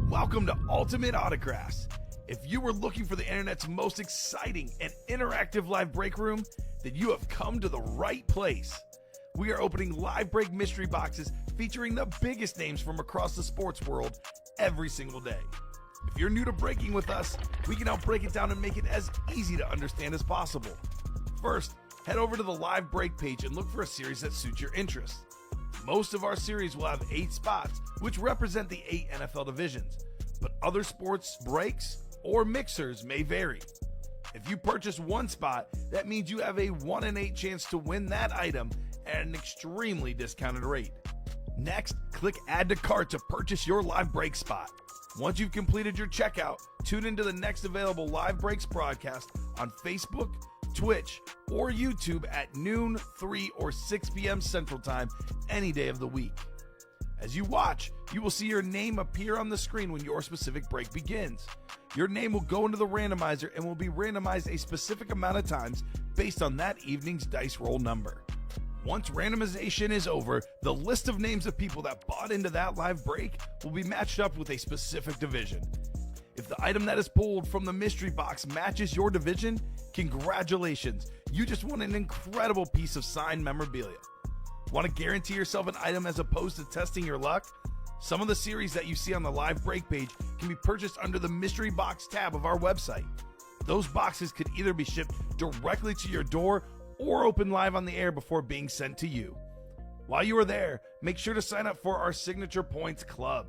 Welcome to Ultimate Autographs. If you were looking for the internet's most exciting and interactive live break room, then you have come to the right place. We are opening live break mystery boxes featuring the biggest names from across the sports world every single day. If you're new to breaking with us, we can help break it down and make it as easy to understand as possible. First, head over to the live break page and look for a series that suits your interests. Most of our series will have 8 spots, which represent the 8 NFL divisions, but other sports breaks or mixers may vary. If you purchase one spot, that means you have a 1 in 8 chance to win that item at an extremely discounted rate. Next, click Add to Cart to purchase your live break spot. Once you've completed your checkout, tune into the next available live breaks broadcast on Facebook, Twitch, or YouTube at noon, 3, or 6 p.m. Central Time any day of the week. As you watch, you will see your name appear on the screen when your specific break begins. Your name will go into the randomizer and will be randomized a specific amount of times based on that evening's dice roll number. Once randomization is over, the list of names of people that bought into that live break will be matched up with a specific division. If the item that is pulled from the mystery box matches your division, congratulations, you just won an incredible piece of signed memorabilia. Want to guarantee yourself an item as opposed to testing your luck? Some of the series that you see on the live break page can be purchased under the mystery box tab of our website. Those boxes could either be shipped directly to your door or open live on the air before being sent to you. While you are there, make sure to sign up for our Signature Points Club.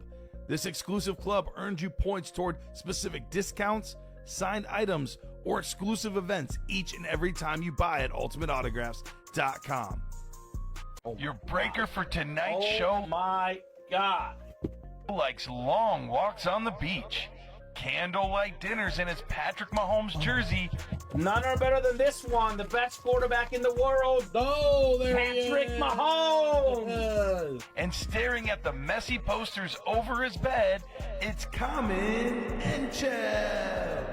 This exclusive club earns you points toward specific discounts, signed items, or exclusive events each and every time you buy at ultimateautographs.com. Your breaker for tonight's show. Oh my God. Likes long walks on the beach, candlelight dinners in his Patrick Mahomes jersey, None are better than this one, the best quarterback in the world. Oh, there Patrick he is. Mahomes. and staring at the messy posters over his bed, it's Kamen Entchev.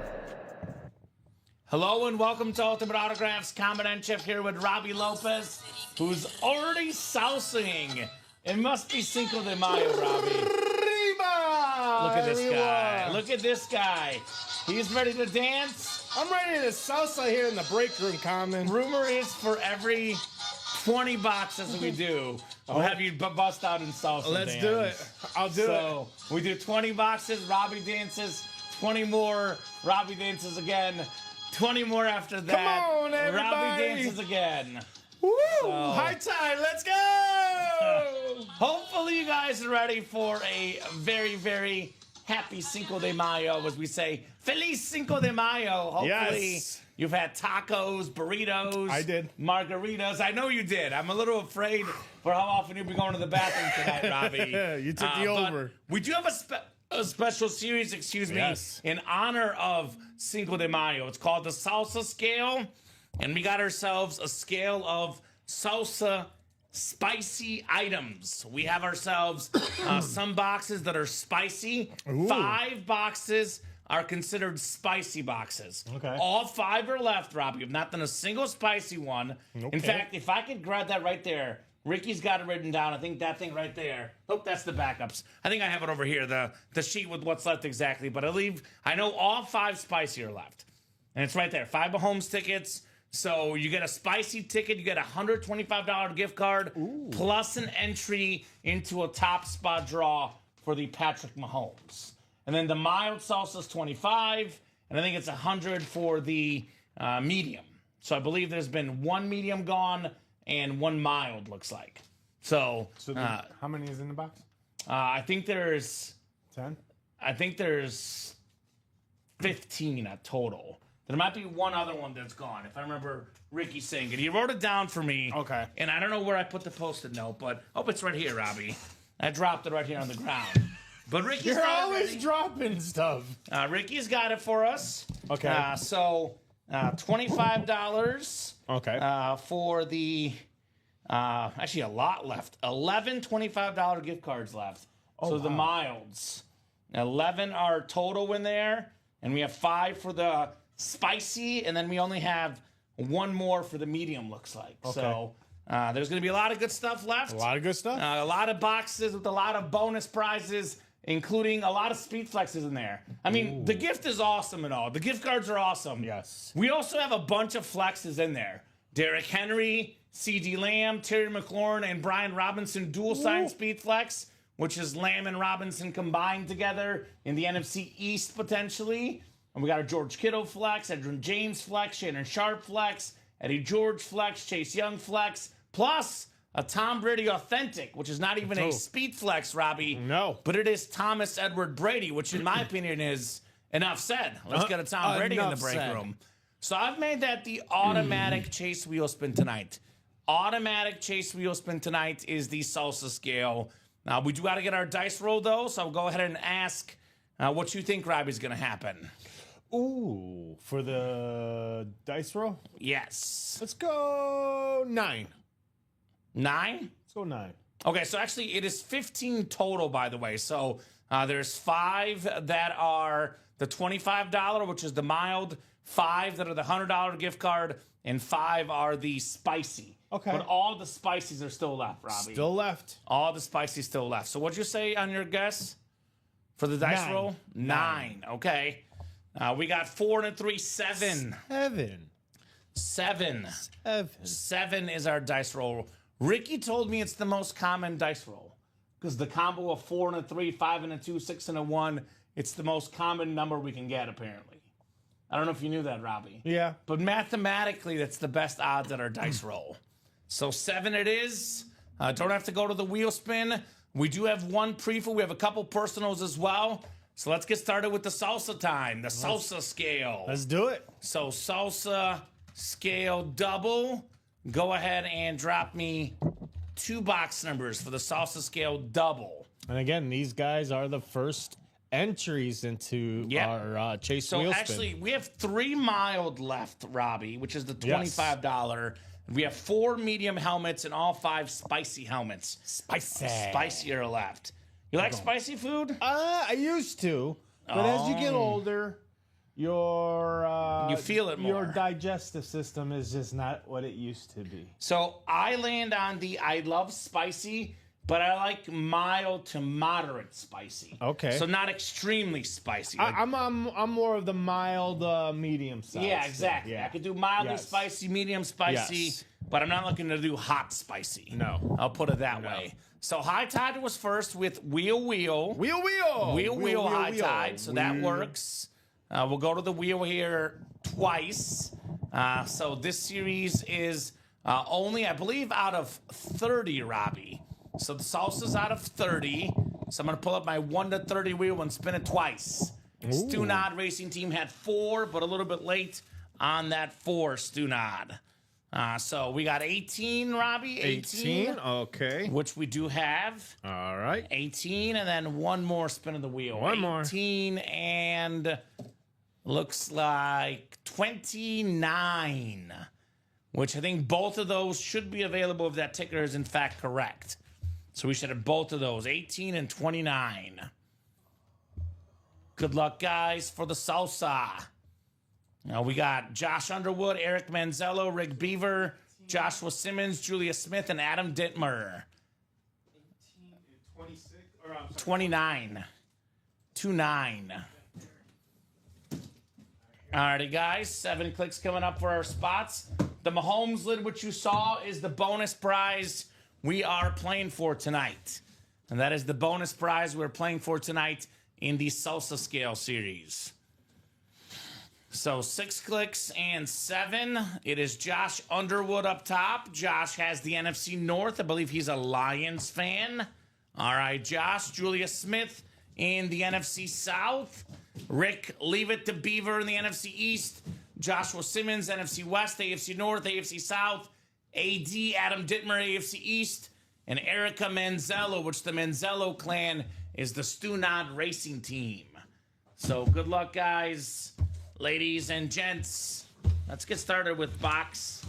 Hello and welcome to Ultimate Autographs. Kamen Entchev here with Robbie Lopez, who's already sousing. It must be Cinco de Mayo, Robbie. Look at this guy. Look at this guy. He's ready to dance. I'm ready to salsa here in the break room, Kamen. Rumor is for every 20 boxes we do, we'll have you bust out in salsa. Let's dance. do it. I'll do it. So we do 20 boxes, Robbie dances, 20 more, Robbie dances again, 20 more after that. Come on, everybody. Robbie dances again. Woo! So- High tide, let's go! Hopefully you guys are ready for a very, very happy Cinco de Mayo, as we say. Feliz Cinco de Mayo. Hopefully Yes. you've had tacos, burritos. I did. Margaritas. I know you did. I'm a little afraid for how often you'll be going to the bathroom tonight, Robbie. You took the but over. We do have a special series, Yes. in honor of Cinco de Mayo. It's called the Salsa Scale, and we got ourselves a scale of salsa spicy items. We have ourselves some boxes that are spicy. Ooh. 5 boxes are considered spicy boxes. Okay. All 5 are left, Robbie. You've not done a single spicy one. In Okay. fact, if I could grab that right there, Ricky's got it written down. I think that thing right there. Oh, that's the backups. I think I have it over here, the sheet with what's left exactly. But I know all 5 spicy are left. And it's right there. 5 Mahomes tickets. So you get a spicy ticket, you get a $125 gift card, plus an entry into a top spot draw for the Patrick Mahomes. And then the mild salsa is 25, and I think it's 100 for the medium. So I believe there's been 1 medium gone and 1 mild, looks like. So, How many is in the box? I think there's 10? 15 at total. There might be one other one that's gone, if I remember Ricky saying it. He wrote it down for me. Okay. And I don't know where I put the Post-it note, but it's right here, Robbie. I dropped it right here on the ground. But Ricky's You're got it always ready. dropping stuff. Ricky's got it for us. Okay. So $25 Okay. for the actually a lot left. 11 $25 gift cards left. So the milds. 11 are total in there, and we have 5 for the spicy, and then we only have 1 more for the medium, looks like. Okay. So there's going to be a lot of good stuff left. A lot of good stuff. A lot of boxes with a lot of bonus prizes. including a lot of speed flexes in there. I mean, the gift is awesome and all. The gift cards are awesome. Yes. We also have a bunch of flexes in there. Derrick Henry, C.D. Lamb, Terry McLaurin, and Brian Robinson dual sign speed flex, which is Lamb and Robinson combined together in the NFC East potentially. And we got a George Kittle flex, Edgerrin James flex, Shannon Sharp flex, Eddie George flex, Chase Young flex, plus a Tom Brady authentic, which is not even a speed flex, Robbie. No. But it is Thomas Edward Brady, which in my opinion is enough said. Let's get a Tom Brady in the break room. So I've made that the automatic chase wheel spin tonight. Automatic chase wheel spin tonight is the salsa scale. Now, we do got to get our dice roll, though, so I'll go ahead and ask what you think, Robbie's going to happen. Ooh, for the dice roll? Yes. Let's go 9. 9? Let's go 9. Okay, so actually it is 15 total, by the way. So there's 5 that are the $25, which is the mild, 5 that are the $100 gift card, and 5 are the spicy. Okay. But all the spices are still left, Robbie. Still left. All the spices still left. So what'd you say on your guess for the dice 9. roll? 9. Okay. We got 4 and a 3, 7. 7. 7 is our dice roll. Ricky told me it's the most common dice roll because the combo of 4 and a 3, 5 and a 2, 6 and a 1, it's the most common number we can get, apparently. I don't know if you knew that, Robbie. Yeah. But mathematically, that's the best odds at our dice roll. So 7 it is. Don't have to go to the wheel spin. We do have one pre-fill. We have a couple personals as well. So let's get started with the salsa time, the salsa scale. Let's do it. So salsa scale double. Go ahead and drop me 2 box numbers for the salsa scale double. And again, these guys are the first entries into our chase So wheel actually, spin. we have 3 mild left, Robbie, which is the $25. We have 4 medium helmets and all 5 spicy helmets. Spicier left. You like spicy food? I used to, but as you get older, your You feel it more. Your digestive system is just not what it used to be. So I land on I love spicy, but I like mild to moderate spicy. Okay. So not extremely spicy. I'm more of the mild, medium size. Yeah, exactly. Yeah. I could do mildly spicy, medium spicy, Yes. but I'm not looking to do hot spicy. No. I'll put it that way. So High Tide was first with Wheel. Wheel. High Tide. So that works. We'll go to the wheel here twice. So this series is only, I believe, out of 30, Robbie. So the salsa's out of 30. So I'm going to pull up my 1 to 30 wheel and spin it twice. Stu Nod Racing Team had 4, but a little bit late on that 4, Stu Nod. So we got 18, Robbie. 18. Okay. Which we do have. All right. 18, and then one more spin of the wheel. One more. 18 and looks like 29, which I think both of those should be available if that ticker is in fact correct. So we should have both of those, 18 and 29. Good luck, guys, for the salsa. Now we got Josh Underwood, Eric Manzello, Rick Beaver, Joshua Simmons, Julia Smith, and Adam Dittmer. 29. 29. Alrighty, guys. 7 clicks coming up for our spots. The Mahomes lid, which you saw, is the bonus prize we are playing for tonight. And that is the bonus prize we're playing for tonight in the Salsa Scale series. So 6 clicks and 7. It is Josh Underwood up top. Josh has the NFC North. I believe he's a Lions fan. All right, Josh. Julia Smith in the NFC South. Rick, leave it to Beaver in the NFC East. Joshua Simmons, NFC West, AFC North, AFC South. AD, Adam Dittmer, AFC East. And Erica Manzello, which the Manzello clan is the Stu Nod Racing Team. So good luck, guys. Ladies and gents, let's get started with box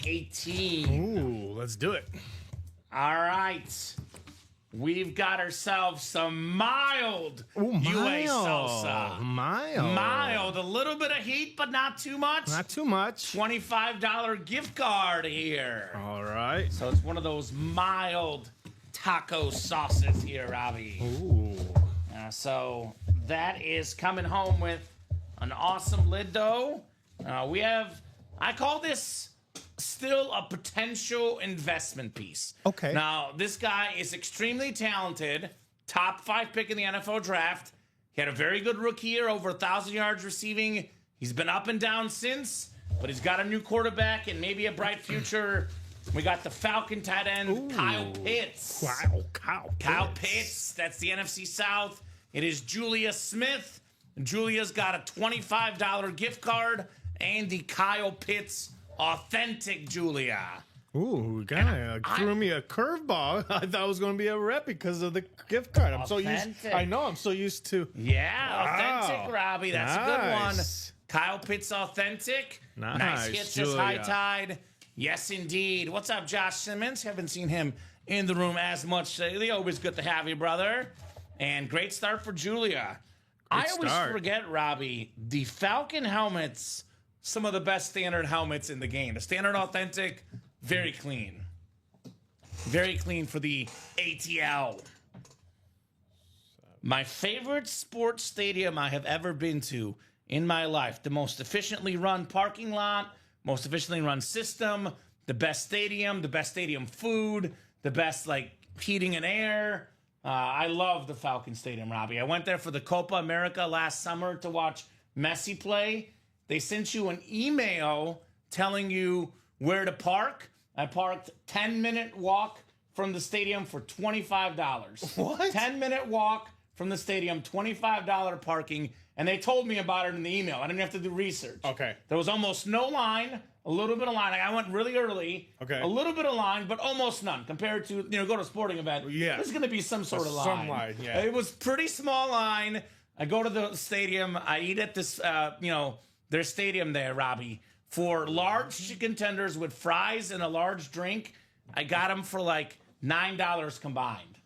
18. Ooh, let's do it. All right. We've got ourselves some mild UA salsa. Mild. A little bit of heat, but not too much. Not too much. $25 gift card here. All right. So it's one of those mild taco sauces here, Robbie. Ooh. So that is coming home with an awesome lid, though. I call this still a potential investment piece. Okay. Now, this guy is extremely talented, top 5 pick in the NFL draft. He had a very good rookie year, over 1,000 yards receiving. He's been up and down since, but he's got a new quarterback and maybe a bright future. We got the Falcon tight end, Kyle Pitts. Wow, Kyle Pitts. That's the NFC South. It is Julia Smith. Julia's got a $25 gift card and the Kyle Pitts Authentic Julia. Ooh, kind of threw me a curveball. I thought it was going to be a rep because of the gift card. I'm so used to. Yeah, authentic, Robbie. That's a good one. Nice. Kyle Pitts Authentic. Nice hit, says Julia. High Tide. Yes, indeed. What's up, Josh Simmons? Haven't seen him in the room as much lately. Always good to have you, brother. And great start for Julia. I always forget, Robbie, the Falcon helmets, some of the best standard helmets in the game. The standard authentic, very clean. Very clean for the ATL. My favorite sports stadium I have ever been to in my life. The most efficiently run parking lot, most efficiently run system, the best stadium food, the best heating and air. I love the Falcon Stadium, Robbie. I went there for the Copa America last summer to watch Messi play. They sent you an email telling you where to park. I parked 10-minute walk from the stadium for $25. What? 10-minute walk from the stadium, $25 parking, and they told me about it in the email. I didn't have to do research. Okay. There was almost no line, a little bit of line. I went really early. Okay. A little bit of line, but almost none compared to, go to a sporting event. Yeah. There's going to be some sort of line. Some line, yeah. It was pretty small line. I go to the stadium. I eat at this, their stadium there, Robbie, for large chicken tenders with fries and a large drink. I got them for $9 combined.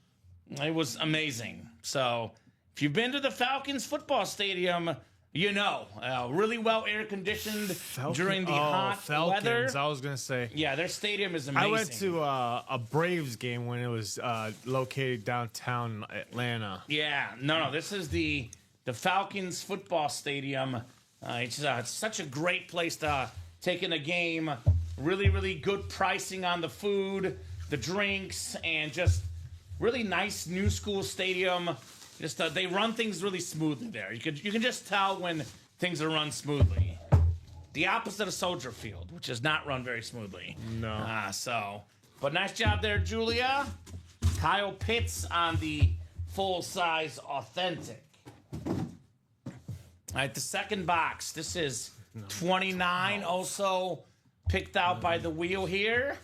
It was amazing. So if you've been to the Falcons football stadium, really well air conditioned during the hot weather. I was gonna say. Yeah, their stadium is amazing. I went to a Braves game when it was located downtown Atlanta. Yeah, no. This is the Falcons football stadium. It's such a great place to take in a game. Really, really good pricing on the food, the drinks, and just really nice new school stadium. Just they run things really smoothly there. You can just tell when things are run smoothly. The opposite of Soldier Field, which is not run very smoothly. No. But nice job there, Julia. Kyle Pitts on the full-size authentic. All right, the second box. This is 29, also picked out by the wheel here.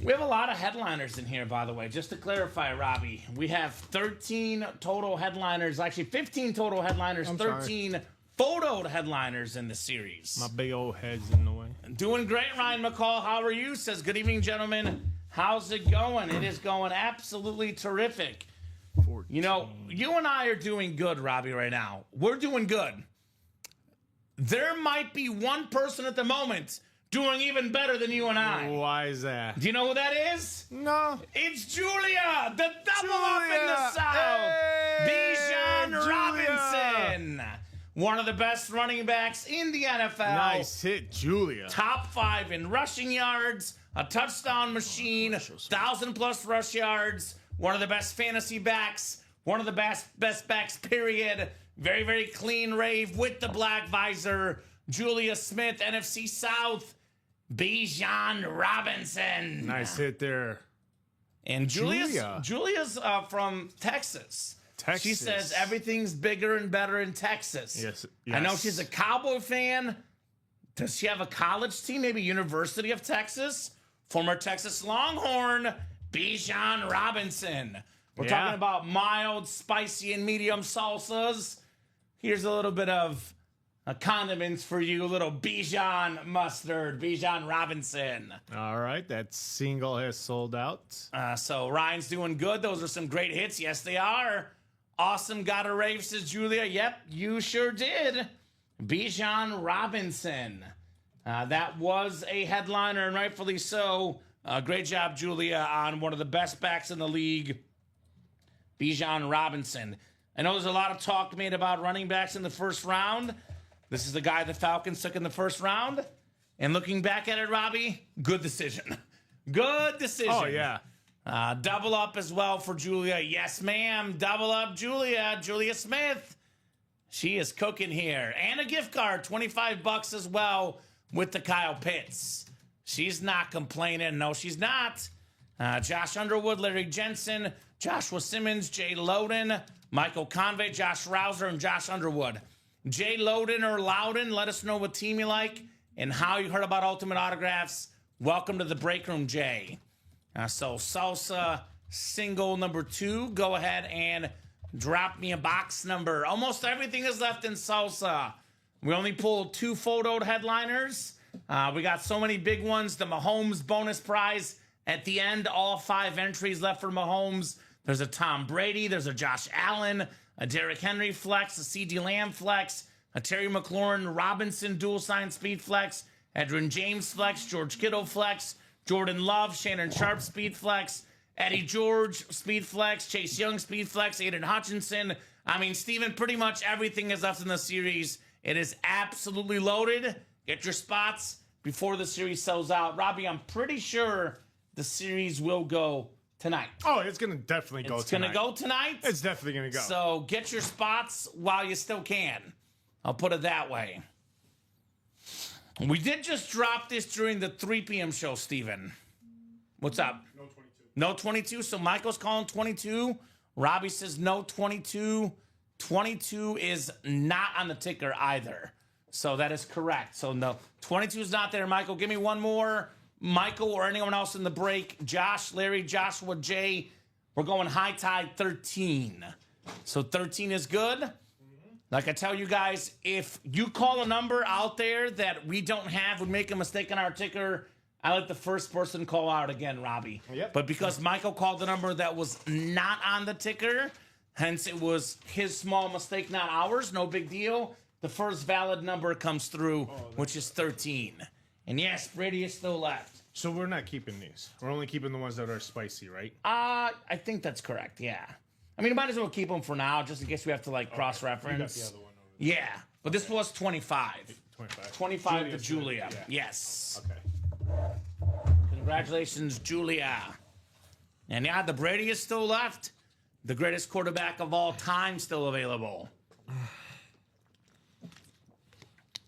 We have a lot of headliners in here, by the way. Just to clarify, Robbie, we have 13 total headliners. Actually, 15 total headliners, 13 photoed headliners in the series. My big old head's in the way. Doing great, Ryan McCall. How are you? Says, good evening, gentlemen. How's it going? It is going absolutely terrific. 14. You and I are doing good, Robbie, right now. We're doing good. There might be one person at the moment doing even better than you and I. Why is that? Do you know who that is? No. It's Julia, the double up in the South. Bijan Robinson. One of the best running backs in the NFL. Nice hit, Julia. Top 5 in rushing yards, a touchdown machine, 1,000+ rush yards, one of the best fantasy backs, one of the best backs, period. Very, very clean rave with the black visor. Julia Smith, NFC South. Bijan Robinson. Nice hit there. And Julia's from Texas. She says everything's bigger and better in Texas. Yes. I know she's a Cowboy fan. Does she have a college team? Maybe University of Texas? Former Texas Longhorn, Bijan Robinson. We're talking about mild, spicy, and medium salsas. Here's a little bit of condiments for you, a little Bijan mustard, Bijan Robinson. All right, that single has sold out. So Ryan's doing good. Those are some great hits. Yes, they are. Awesome, got a rave, says Julia. Yep, you sure did. Bijan Robinson. That was a headliner, and rightfully so. Great job, Julia, on one of the best backs in the league. Bijan Robinson. I know there's a lot of talk made about running backs in the first round. This is the guy the Falcons took in the first round. And looking back at it, Robbie, good decision. Good decision. Oh, yeah. Double up as well for Julia. Yes, ma'am. Double up, Julia. Julia Smith. She is cooking here. And a gift card, $25 as well with the Kyle Pitts. She's not complaining. No, she's not. Josh Underwood, Larry Jensen, Joshua Simmons, Jay Loden, Michael Convey, Josh Rouser, and Josh Underwood. Jay Loden or Loudon, let us know what team you like and how you heard about Ultimate Autographs. Welcome to the break room, Jay. So Salsa single number 2, go ahead and drop me a box number. Almost everything is left in Salsa. We only pulled 2 photoed headliners. We got so many big ones. The Mahomes bonus prize at the end, all 5 entries left for Mahomes. There's a Tom Brady, there's a Josh Allen, a Derrick Henry flex, a CD Lamb flex, a Terry McLaurin Robinson dual sign speed flex, Edwin James flex, George Kittle flex, Jordan Love, Shannon Sharp speed flex, Eddie George speed flex, Chase Young speed flex, Aiden Hutchinson. I mean, Steven, pretty much everything is left in the series. It is absolutely loaded. Get your spots before the series sells out. Robbie, I'm pretty sure the series will go tonight. Oh, it's going to definitely go tonight. It's going to go tonight? It's definitely going to go. So get your spots while you still can. I'll put it that way. We did just drop this during the 3 p.m. show, Steven. What's up? No 22. No 22. So Michael's calling 22. Robbie says no 22. 22 is not on the ticker either. So that is correct. So no, 22 is not there. Michael, give me one more. Michael or anyone else in the break. Josh, Larry, Joshua, Jay. We're going high tide 13. So 13 is good. Like I tell you guys, if you call a number out there that we don't have, would make a mistake on our ticker, I let the first person call out again, Robbie. Yep. But because Michael called the number that was not on the ticker, hence it was his small mistake, not ours, no big deal. The first valid number comes through, which is 13. And yes, Brady is still left. So we're not keeping these. We're only keeping the ones that are spicy, right? I think that's correct, yeah. I mean, might as well keep them for now, just in case we have to, like, cross-reference. You got the other one over there. Yeah, but this was 25. 25. 25 to Julia. Yeah. Yes. Okay. Congratulations, Julia. And yeah, the Brady is still left. The greatest quarterback of all time still available.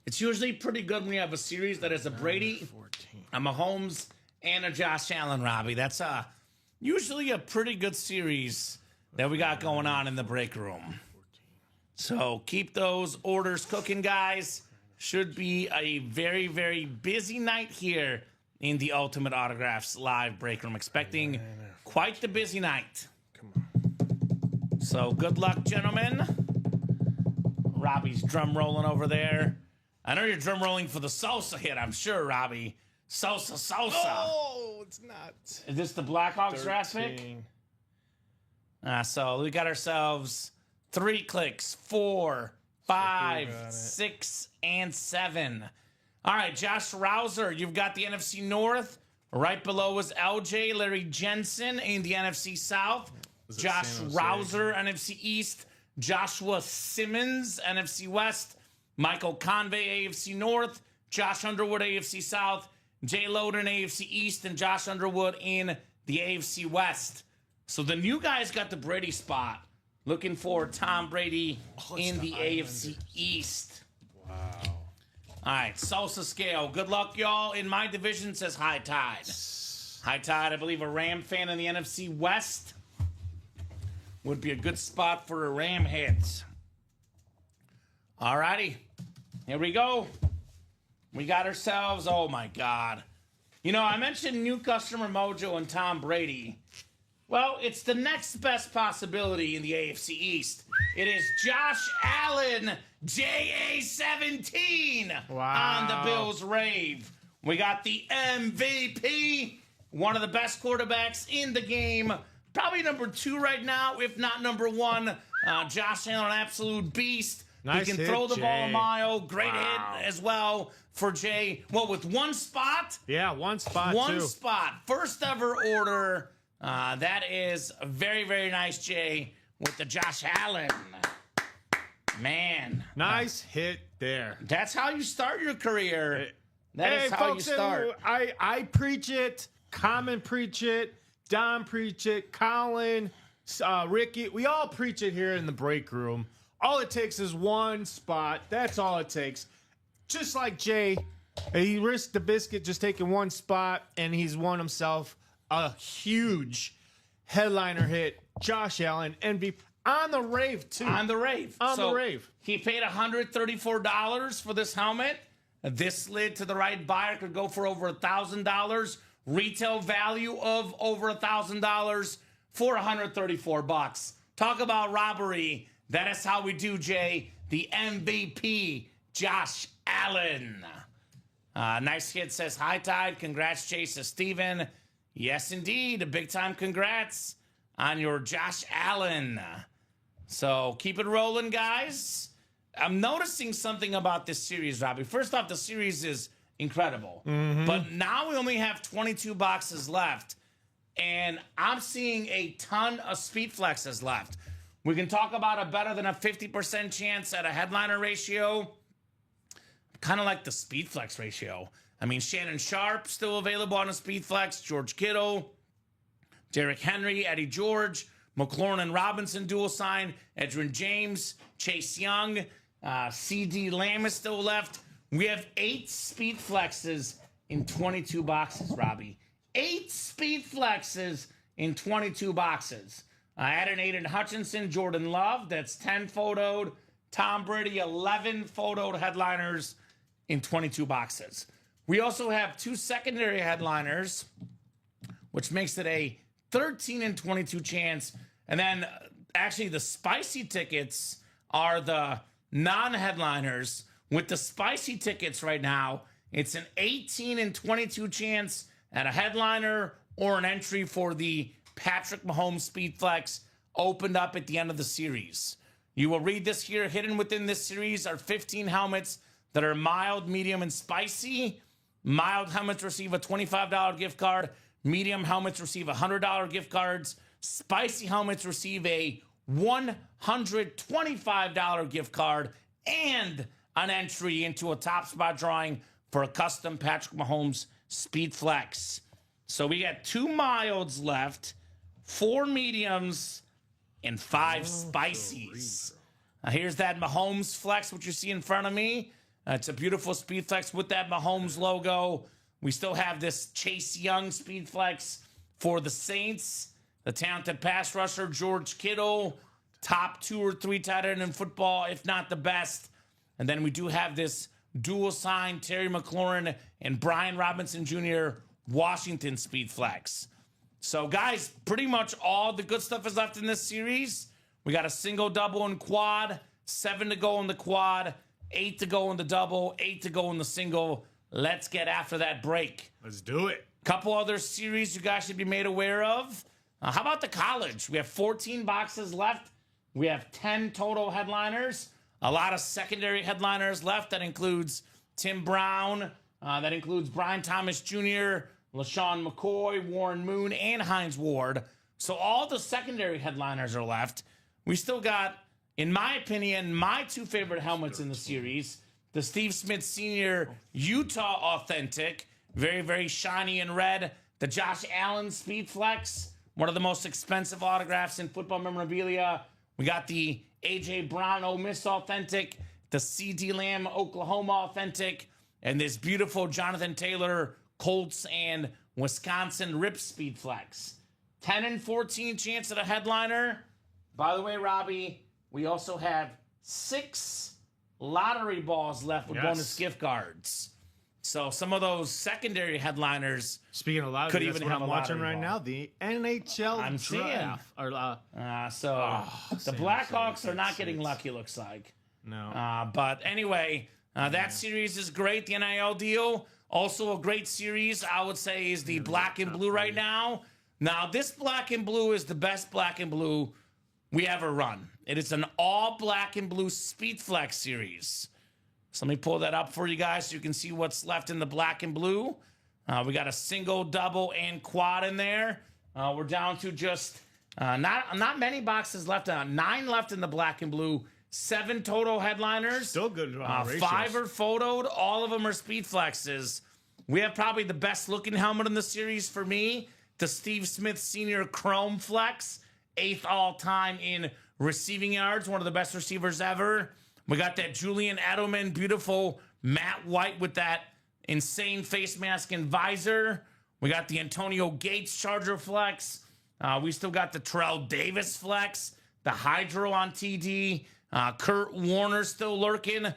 It's usually pretty good when you have a series that is a Brady, a Mahomes, and a Josh Allen, Robbie. That's usually a pretty good series that we got going on in the break room. So keep those orders cooking, guys. Should be a very, very busy night here in the Ultimate Autographs live break room. Expecting quite the busy night. Come on. So good luck, gentlemen. Robbie's drum rolling over there. I know you're drum rolling for the salsa hit, I'm sure, Robbie. Salsa. Oh, it's not. Is this the Blackhawks draft pick? So we got ourselves 3 clicks, 4, 5, 6, and 7. All right, Josh Rouser, you've got the NFC North. Right below is LJ, Larry Jensen in the NFC South. Josh Rouser, NFC East. Joshua Simmons, NFC West. Michael Convey, AFC North. Josh Underwood, AFC South. Jay Loden, AFC East. And Josh Underwood in the AFC West. So the new guys got the Brady spot. Looking for Tom Brady in the AFC East. Wow. All right, salsa scale. Good luck, y'all. In my division, says High Tide. High Tide, I believe a Ram fan in the NFC West would be a good spot for a Ram hit. All righty, here we go. We got ourselves, oh my God. You know, I mentioned new customer mojo and Tom Brady. Well, it's the next best possibility in the AFC East. It is Josh Allen, JA17 on the Bills rave. We got the MVP, one of the best quarterbacks in the game. Probably number 2 right now, if not number 1. Josh Allen, an absolute beast. Nice he can hit, throw the ball a Jay. mile. Great hit as well for Jay. Well, with 1 spot? Yeah, 1 spot, One too. spot. First ever order. That is very, very nice, Jay. with the Josh Allen. Man. Nice hit there. That's how you start your career. That is Hey, how folks, you start. I preach it. Kamen preach it. Don preach it. Colin, Ricky, we all preach it here in the break room. All it takes is one spot. That's all it takes. Just like Jay, he risked the biscuit just taking one spot, and he's won himself a huge headliner hit. Josh Allen, MVP. On the rave, too. On the rave. On the rave. He paid $134 for this helmet. This lid to the right buyer could go for over $1,000. Retail value of over $1,000 for $134. Talk about robbery. That is how we do, Jay. The MVP, Josh Allen. Nice hit, says High Tide. Congrats, Chase, to Steven. Yes, indeed. A big time congrats on your Josh Allen. So keep it rolling, guys. I'm noticing something about this series, Robbie. First off, the series is incredible. But now we only have 22 boxes left. And I'm seeing a ton of speed flexes left. We can talk about a better than a 50% chance at a headliner ratio. Kind of like the speed flex ratio. I mean, Shannon Sharp still available on a speed flex. George Kittle, Derrick Henry, Eddie George, McLaurin and Robinson dual sign, Edgerrin James, Chase Young, CD Lamb is still left. We have 8 speed flexes in 22 boxes, Robbie. 8 speed flexes in 22 boxes. I added Aiden Hutchinson, Jordan Love, that's 10 photoed. Tom Brady, 11 photoed headliners in 22 boxes. We also have 2 secondary headliners, which makes it a 13 and 22 chance. And then actually the spicy tickets are the non-headliners. With the spicy tickets right now, it's an 18 and 22 chance at a headliner or an entry for the Patrick Mahomes Speed Flex opened up at the end of the series. You will read this here. Hidden within this series are 15 helmets that are mild, medium, and spicy. Mild helmets receive a $25 gift card. Medium helmets receive $100 gift cards. Spicy helmets receive a $125 gift card and an entry into a top spot drawing for a custom Patrick Mahomes Speed Flex. So we got 2 milds left, 4 mediums, and 5 spicies. Now here's that Mahomes Flex, what you see in front of me. It's a beautiful Speed Flex with that Mahomes logo. We still have this Chase Young Speed Flex for the Saints. The talented pass rusher, George Kittle, top 2 or 3 tight end in football, if not the best. And then we do have this dual sign, Terry McLaurin and Brian Robinson Jr., Washington Speed Flex. So, guys, pretty much all the good stuff is left in this series. We got a single, double, and quad. 7 to go in the quad. 8 to go in the double. 8 to go in the single. Let's get after that break. Let's do it. Couple other series you guys should be made aware of. How about the college? We have 14 boxes left. We have 10 total headliners. A lot of secondary headliners left. That includes Tim Brown. That includes Brian Thomas Jr., LaShawn McCoy, Warren Moon, and Hines Ward. So all the secondary headliners are left. We still got, in my opinion, my 2 favorite helmets in the series. The Steve Smith Sr. Utah Authentic. Very, very shiny and red. The Josh Allen Speed Flex. One of the most expensive autographs in football memorabilia. We got the A.J. Brown Ole Miss Authentic. The C.D. Lamb Oklahoma Authentic. And this beautiful Jonathan Taylor Colts and Wisconsin Rip Speed Flex. 10 and 14 chance at a headliner. By the way, Robbie, we also have 6 lottery balls left with bonus gift cards. So some of those secondary headliners. Speaking of lottery, could that's even what have I'm a watching lottery right ball. now. The NHL I'm draft. The Blackhawks are not getting lucky, looks like. No. But anyway, that series is great. The NIL deal, also a great series, I would say, is the black and blue right now. Now, this black and blue is the best black and blue we ever run. It is an all black and blue Speed Flex series. So let me pull that up for you guys so you can see what's left in the black and blue. We got a single, double, and quad in there. We're down to just Not many boxes left. 9 left in the black and blue. 7 total headliners. Still good ratios. 5 are photoed. All of them are speed flexes. We have probably the best looking helmet in the series for me. The Steve Smith Sr. Chrome Flex. 8th all time in receiving yards. One of the best receivers ever. We got that Julian Edelman, beautiful matte white with that insane face mask and visor. We got the Antonio Gates Charger Flex. We still got the Terrell Davis Flex. The Hydro on TD. Kurt Warner still lurking.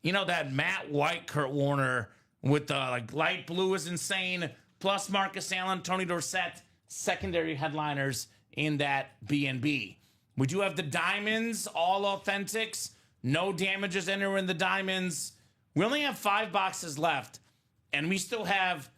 You know, that matte white Kurt Warner with the like light blue is insane. Plus Marcus Allen, Tony Dorsett, secondary headliners in that B&B. We do have the diamonds, all authentics. No damages anywhere in the diamonds. We only have 5 boxes left, and we still have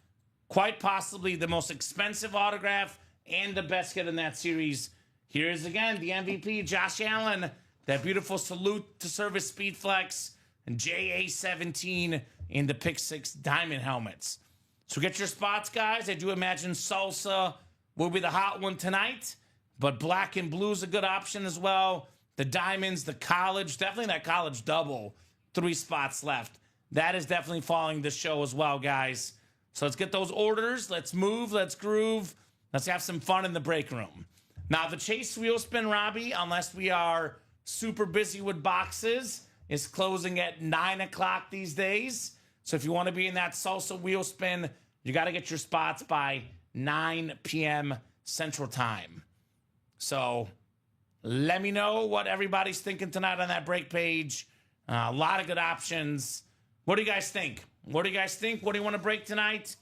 quite possibly the most expensive autograph and the best hit in that series. Here is again the MVP, Josh Allen. That beautiful salute to service speed flex and JA17 in the Pick 6 diamond helmets. So get your spots, guys. I do imagine Salsa will be the hot one tonight, but black and blue is a good option as well. The diamonds, the college, definitely that college double. 3 spots left. That is definitely following the show as well, guys. So let's get those orders. Let's move. Let's groove. Let's have some fun in the break room. Now, the Chase Wheel Spin, Robbie, unless we are super busy with boxes, is closing at 9 o'clock these days. So if you want to be in that Salsa Wheel Spin, you got to get your spots by 9 p.m. Central Time. So let me know what everybody's thinking tonight on that break page. A lot of good options. What do you guys think? What do you guys think? What do you want to break tonight?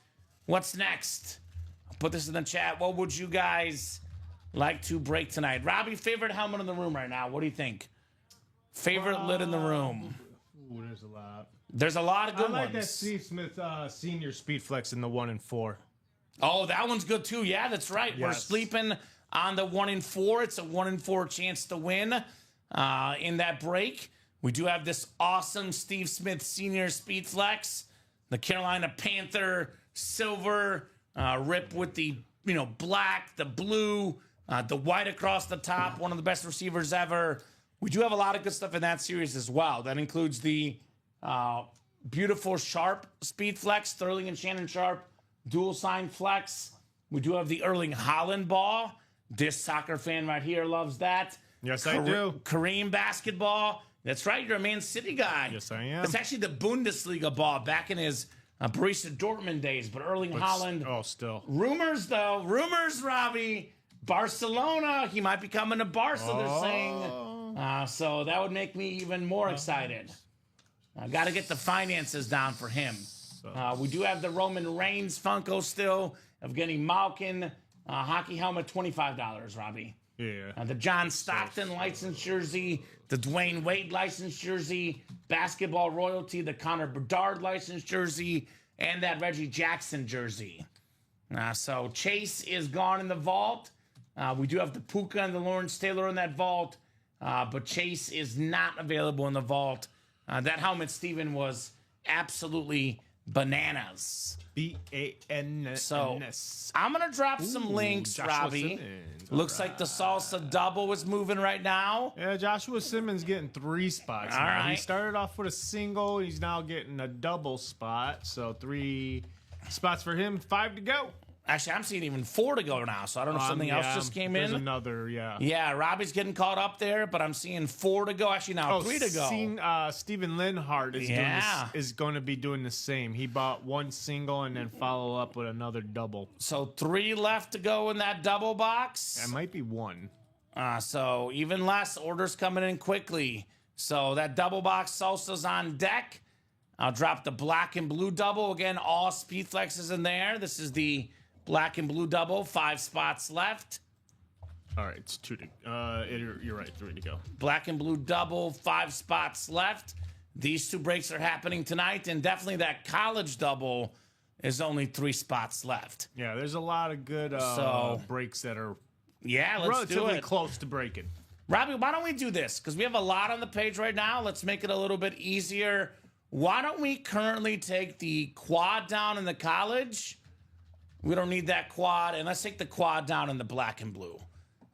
What's next? I'll put this in the chat. What would you guys like to break tonight? Robbie, favorite helmet in the room right now. What do you think? Favorite lid in the room. Ooh, there's a lot. There's a lot of good I like ones. that Steve Smith Senior Speed Flex in the 1 and 4. Oh, that one's good too. Yeah, that's right. Yes. We're sleeping on the 1 and 4. It's a 1 and 4 chance to win in that break. We do have this awesome Steve Smith Senior Speed Flex, the Carolina Panther silver, rip with the black, the blue, the white across the top. One of the best receivers ever. We do have a lot of good stuff in that series as well. That includes the beautiful Sharp Speed Flex, Sterling and Shannon Sharp dual sign flex. We do have the Erling Haaland ball. This soccer fan right here loves that. Yes, I do. Kareem basketball. That's right. You're a Man City guy. Yes, I am. It's actually the Bundesliga ball back in his Borussia Dortmund days. But Erling Haaland. Oh, still. Rumors, though. Rumors, Robbie. Barcelona. He might be coming to Barca, they're saying. So that would make me even more excited. I got to get the finances down for him. We do have the Roman Reigns Funko still. Evgeny Malkin. Hockey helmet, $25, Robbie. Yeah. The John Stockton licensed jersey, the Dwayne Wade licensed jersey, basketball royalty, the Connor Bedard licensed jersey, and that Reggie Jackson jersey. So Chase is gone in the vault. We do have the Puka and the Lawrence Taylor in that vault, but Chase is not available in the vault. That helmet, Steven, was absolutely bananas. BANS. So I'm going to drop some links, Joshua Robbie. Simmons. Looks like the Salsa double is moving right now. Yeah, Joshua Simmons getting 3 spots. All now. right. He started off with a single. He's now getting a double spot. So 3 spots for him, 5 to go. Actually, I'm seeing even 4 to go now, so I don't know if something else just came in. There's another, yeah. Yeah, Robbie's getting caught up there, but I'm seeing 4 to go. Actually, now 3 to go. Steven Linhart is doing is going to be doing the same. He bought 1 single and then follow up with another double. So 3 left to go in that double box. That might be 1. So even less. Orders coming in quickly. So that double box Salsa's on deck. I'll drop the black and blue double. Again, all speed flexes in there. This is the black and blue double, 5 spots left. All right, it's 2 to you're right, 3 to go. Black and blue double, 5 spots left. These 2 breaks are happening tonight, and definitely that college double is only 3 spots left. Yeah, there's a lot of good breaks that are let's relatively do it. close to breaking. Robbie, why don't we do this? Because we have a lot on the page right now. Let's make it a little bit easier. Why don't we currently take the quad down in the college? We don't need that quad. And let's take the quad down in the black and blue.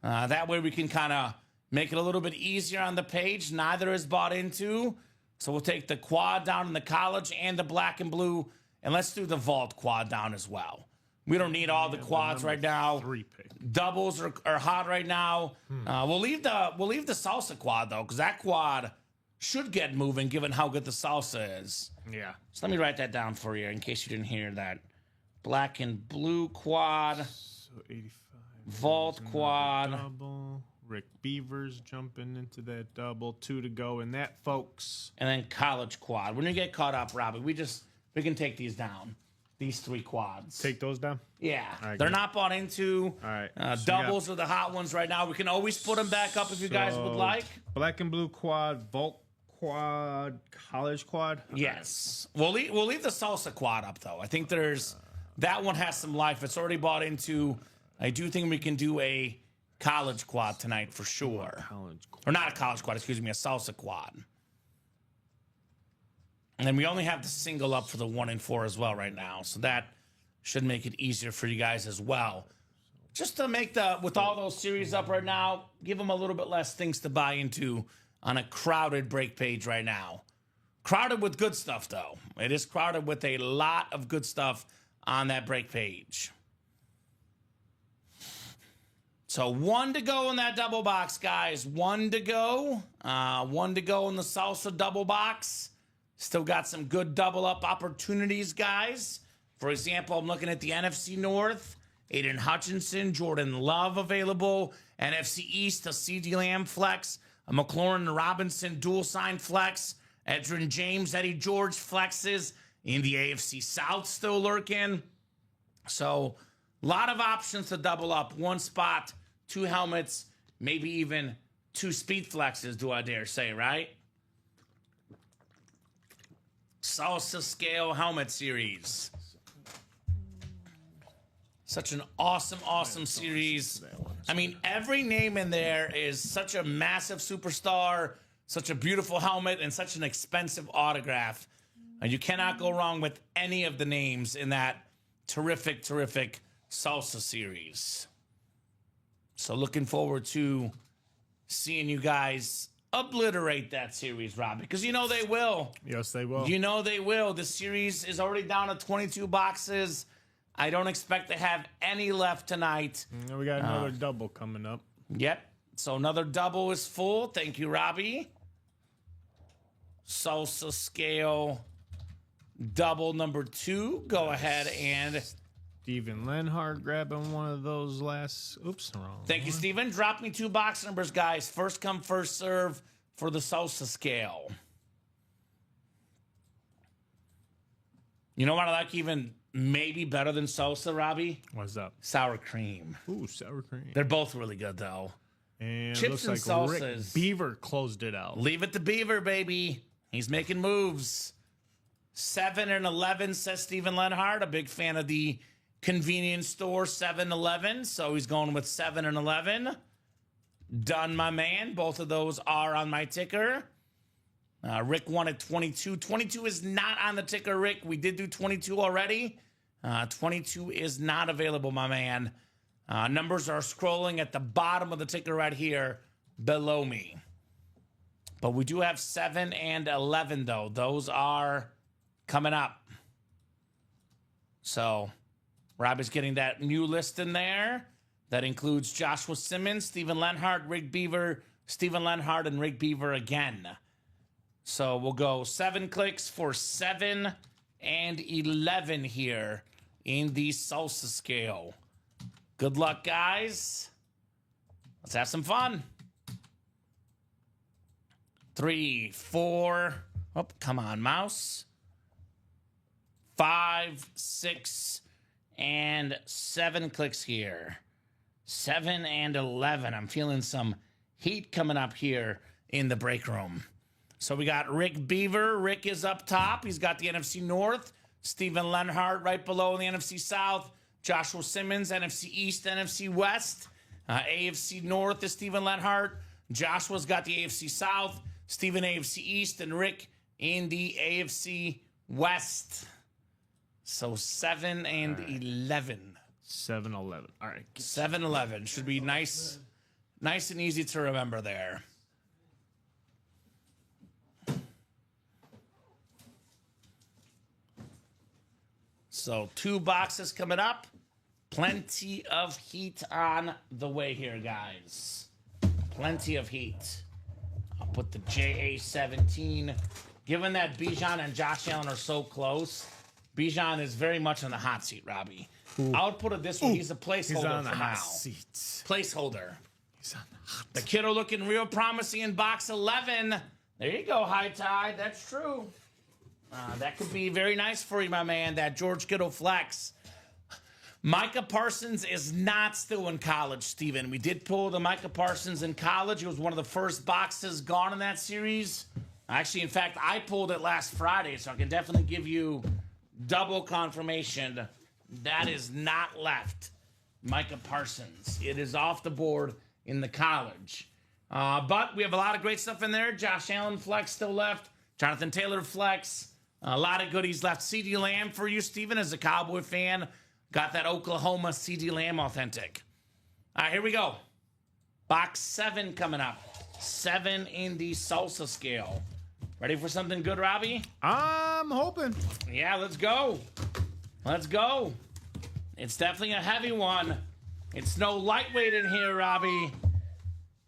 That way we can kind of make it a little bit easier on the page. Neither is bought into. So we'll take the quad down in the college and the black and blue. And let's do the vault quad down as well. We don't need all the quads right now. 3 pick. Doubles are hot right now. We'll leave the salsa quad though, because that quad should get moving given how good the salsa is. Yeah. So let me write that down for you in case you didn't hear that. Black and blue quad. So 85. Vault There's quad. another double. Rick Beavers jumping into that double. 2 to go in that, folks. And then college quad. When you get caught up, Robbie, we can take these down. These 3 quads. Take those down? Yeah. Right, they're good. not bought into. All right. So Doubles are the hot ones right now. We can always put them back up if you guys would like. Black and blue quad, vault quad, college quad. Yes. We'll leave the salsa quad up, though. I think that one has some life. It's already bought into. I do think we can do a college quad tonight for sure. College quad. Or not a college quad, excuse me, a salsa quad. And then we only have the single up for the 1 and 4 as well right now. So that should make it easier for you guys as well. Just to make with all those series up right now, give them a little bit less things to buy into on a crowded break page right now. Crowded with good stuff, though. It is crowded with a lot of good stuff on that break page. So 1 to go in that double box, guys. 1 to go. 1 to go in the salsa double box. Still got some good double up opportunities, guys. For example, I'm looking at the NFC North. Aiden Hutchinson, Jordan Love available. NFC East, a CeeDee Lamb flex. A McLaurin Robinson dual sign flex. Edgerrin James, Eddie George flexes. In the AFC South still lurking. So a lot of options to double up. 1 spot, 2 helmets, maybe even 2 speed flexes, do I dare say, right? Salsa Scale Helmet Series. Such an awesome series. I mean, every name in there is such a massive superstar, such a beautiful helmet, and such an expensive autograph. And you cannot go wrong with any of the names in that terrific Salsa series. So looking forward to seeing you guys obliterate that series, Rob, because you know they will. Yes, they will. You know they will. The series is already down to 22 boxes. I don't expect to have any left tonight. And we got another double coming up. Yep. So another double is full. Thank you, Robbie. Salsa Scale double number 2. Go ahead and... Steven Lenhart grabbing one of those last... Oops, wrong. Thank you, Steven. Drop me 2 box numbers, guys. First come, first serve for the Salsa Scale. You know what I like even maybe better than salsa, Robbie? What's up? Sour cream. Ooh, sour cream. They're both really good, though. And Chips looks and like Rick salsas. Beaver closed it out. Leave it to Beaver, baby. He's making moves. 7 and 11, says Steven Lenhart. A big fan of the convenience store 7-Eleven. So he's going with 7 and 11. Done, my man. Both of those are on my ticker. Rick wanted 22. 22 is not on the ticker, Rick. We did do 22 already. 22 is not available, my man. Numbers are scrolling at the bottom of the ticker right here below me. But we do have 7 and 11, though. Those are coming up. So Rob is getting that new list in there. That includes Joshua Simmons, Steven Lenhart, Rick Beaver, Steven Lenhart, and Rick Beaver again. So we'll go 7 clicks for 7 and 11 here in the salsa scale. Good luck, guys. Let's have some fun. 3, 4. Oh, come on, mouse. 5, 6, and 7 clicks here. 7 and 11. I'm feeling some heat coming up here in the break room. So we got Rick Beaver. Rick is up top. He's got the NFC North. Steven Lenhart right below in the NFC South. Joshua Simmons, NFC East, NFC West. AFC North is Steven Lenhart. Joshua's got the AFC South. Steven AFC East, and Rick in the AFC West. So 7 and 11. 7-11. All right. 7-11 should be nice Nice and easy to remember there. So 2 boxes coming up. Plenty of heat on the way here, guys. Plenty of heat. I'll put the JA-17. Given that Bijan and Josh Allen are so close, Bijan is very much on the hot seat, Robbie. I would put it this way. He's a placeholder He's on the for hot now. seat. Placeholder. He's on the hot The kiddo looking real promising in box 11. There you go, High Tide. That's true. That could be very nice for you, my man, that George Kittle flex. Micah Parsons is not still in college, Steven. We did pull the Micah Parsons in college. It was one of the first boxes gone in that series. Actually, in fact, I pulled it last Friday, so I can definitely give you double confirmation. That is not left. Micah Parsons. It is off the board in the college. But we have a lot of great stuff in there. Josh Allen flex still left. Jonathan Taylor flex. A lot of goodies left. CeeDee Lamb for you, Steven, as a Cowboy fan. Got that Oklahoma CeeDee Lamb authentic. All right, here we go. Box 7 coming up. 7 in the salsa scale. Ready for something good, Robbie? I'm hoping. Yeah, let's go. Let's go. It's definitely a heavy one. It's no lightweight in here, Robbie.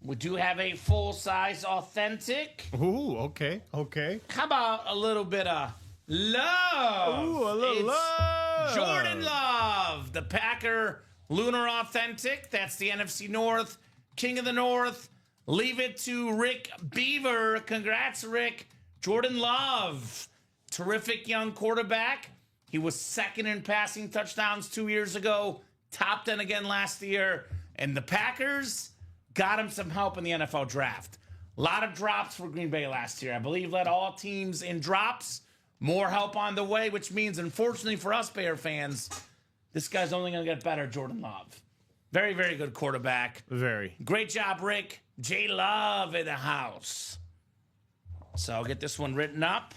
We do have a full-size authentic. Ooh, okay, okay. How about a little bit of love? Ooh, a little love. Jordan Love, the Packer Lunar Authentic. That's the NFC North, King of the North. Leave it to Rick Beaver. Congrats, Rick. Jordan Love, terrific young quarterback. He was second in passing touchdowns 2 years ago, top 10 again last year. And the Packers got him some help in the NFL draft. A lot of drops for Green Bay last year. I believe led all teams in drops. More help on the way, which means, unfortunately for us Bear fans, this guy's only going to get better, Jordan Love. Very, very good quarterback. Very. Great job, Rick. J Love in the house. So I'll get this one written up.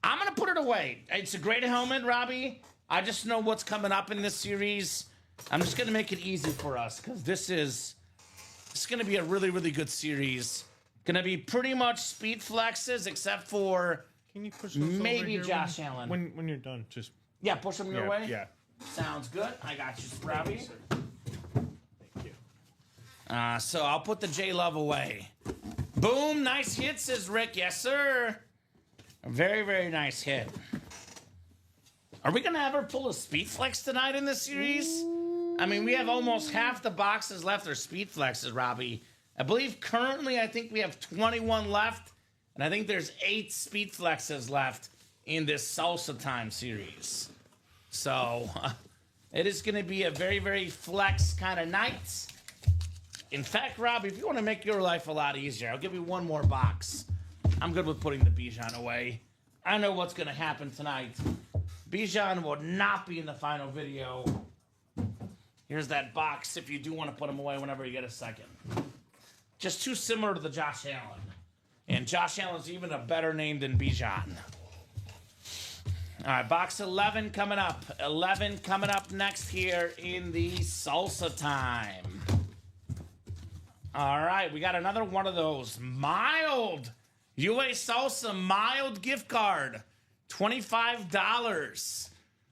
I'm going to put it away. It's a great helmet, Robbie. I just know what's coming up in this series. I'm just going to make it easy for us because this is going to be a really, really good series. Going to be pretty much speed flexes except for Can you push those maybe over here Josh Allen. When you're done, just Yeah, push them your way. Yeah. Sounds good. I got you, Robbie. Thank you. So I'll put the J Love away. Boom, nice hit, says Rick. Yes, sir. A very, very nice hit. Are we going to ever pull a speed flex tonight in this series? I mean, we have almost half the boxes left are speed flexes, Robbie. I believe currently I think we have 21 left, and I think there's 8 speed flexes left in this Salsa Time series. So it is going to be a very, very flex kind of night. In fact, Robbie, if you want to make your life a lot easier, I'll give you one more box. I'm good with putting the Bijan away. I know what's going to happen tonight. Bijan will not be in the final video. Here's that box if you do want to put him away whenever you get a second. Just too similar to the Josh Allen. And Josh Allen's even a better name than Bijan. All right, box 11 coming up. 11 coming up next here in the Salsa Time. All right, we got another one of those mild UA Salsa mild gift card. $25.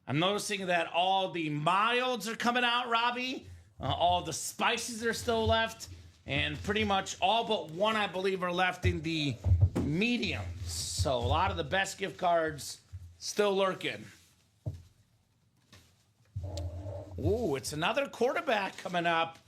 I'm noticing that all the milds are coming out, Robbie. All the spices are still left. And pretty much all but one, I believe, are left in the mediums. So a lot of the best gift cards still lurking. Ooh, it's another quarterback coming up.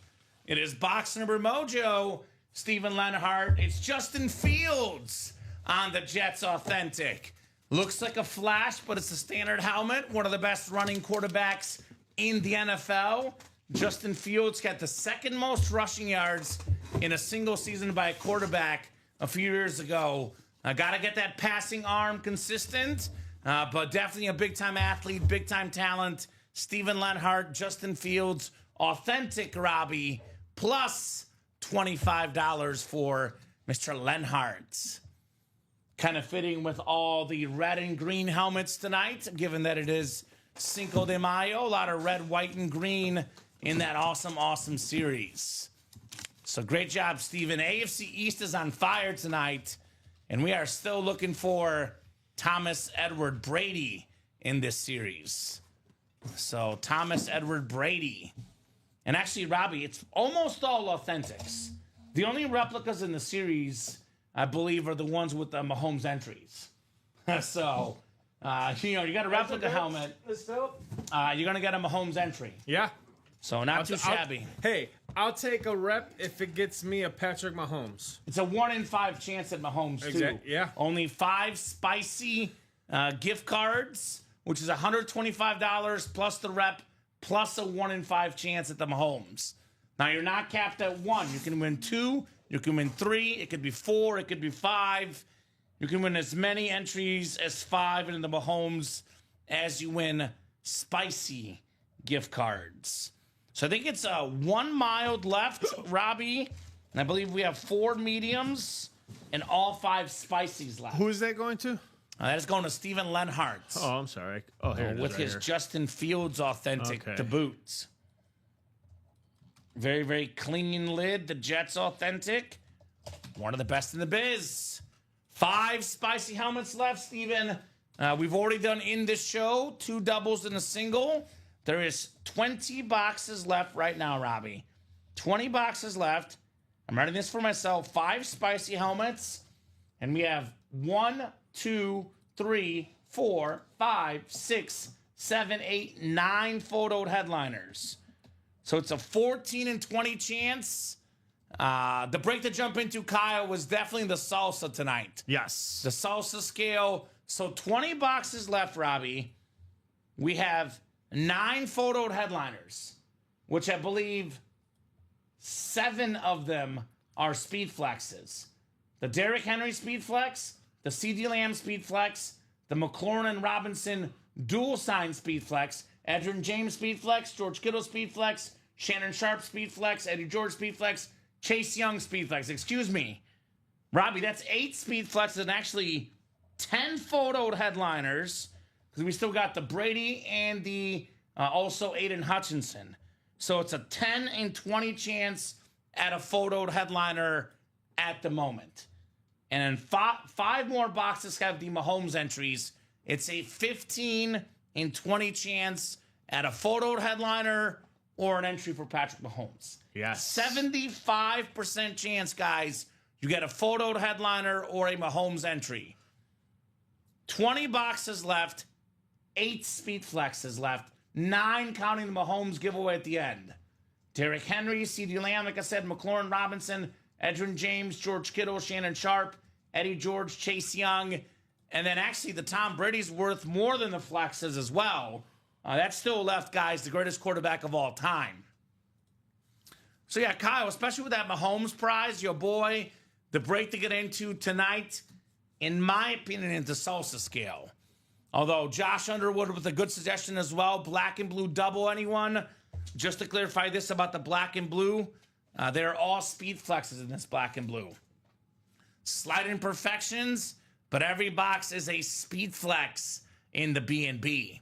It is box number mojo, Steven Lenhart. It's Justin Fields on the Jets Authentic. Looks like a flash, but it's a standard helmet. One of the best running quarterbacks in the NFL. Justin Fields got the second most rushing yards in a single season by a quarterback a few years ago. Got to get that passing arm consistent, but definitely a big-time athlete, big-time talent. Steven Lenhart, Justin Fields, Authentic, Robbie, plus $25 for Mr. Lenhart. Kind of fitting with all the red and green helmets tonight, given that it is Cinco de Mayo. A lot of red, white, and green in that awesome, awesome series. So great job, Steven. AFC East is on fire tonight, and we are still looking for Thomas Edward Brady in this series. So Thomas Edward Brady. And actually, Robbie, it's almost all authentics. The only replicas in the series, I believe, are the ones with the Mahomes entries. So, you got a replica helmet. You're going to get a Mahomes entry. Yeah. So not too shabby. I'll take a rep if it gets me a Patrick Mahomes. It's a 1 in 5 chance at Mahomes, too. Yeah. Only 5 spicy gift cards, which is $125 plus the rep, plus a 1 in 5 chance at the Mahomes. Now, you're not capped at 1. You can win 2. You can win 3. It could be 4. It could be 5. You can win as many entries as 5 in the Mahomes as you win spicy gift cards. So I think it's 1 mild left, Robbie. And I believe we have 4 mediums and all 5 spicies left. Who is that going to? That is going to Steven Lenhart. Oh, I'm sorry. Oh, here it is with right his here. Justin Fields authentic to boot. Very, very clean lid. The Jets authentic. One of the best in the biz. 5 spicy helmets left, Steven. We've already done in this show 2 doubles and a single. There is 20 boxes left right now, Robbie. 20 boxes left. I'm writing this for myself. 5 spicy helmets. And we have 1, 2, 3, 4, 5, 6, 7, 8, 9 photoed headliners. So it's a 14 and 20 chance. The break to jump into, Kyle, was definitely the salsa tonight. Yes. The salsa scale. So 20 boxes left, Robbie. We have 9 photoed headliners, which I believe 7 of them are speed flexes. The Derrick Henry speed flex, the CeeDee Lamb speed flex, the McLaurin and Robinson dual sign speed flex, Edgerrin James speed flex, George Kittle speed flex, Shannon Sharp speed flex, Eddie George speed flex, Chase Young speed flex. Excuse me, Robbie, that's 8 speed flexes and actually 10 photoed headliners, because we still got the Brady and the also Aiden Hutchinson. So it's a 10 and 20 chance at a photoed headliner at the moment. And then 5 more boxes have the Mahomes entries. It's a 15 and 20 chance at a photoed headliner or an entry for Patrick Mahomes. Yes. 75% chance, guys, you get a photoed headliner or a Mahomes entry. 20 boxes left, 8 speed flexes left, 9 counting the Mahomes giveaway at the end. Derrick Henry, CeeDee Lamb, like I said, McLaurin Robinson, Edgerrin James, George Kittle, Shannon Sharp, Eddie George, Chase Young, and then actually the Tom Brady's worth more than the flexes as well. That's still left, guys, the greatest quarterback of all time. So yeah, Kyle, especially with that Mahomes prize, your boy, the break to get into tonight, in my opinion, is the salsa scale. Although Josh Underwood with a good suggestion as well, black and blue double, anyone? Just to clarify this about the black and blue, they're all speed flexes in this black and blue. Slight imperfections, but every box is a speed flex in the B&B.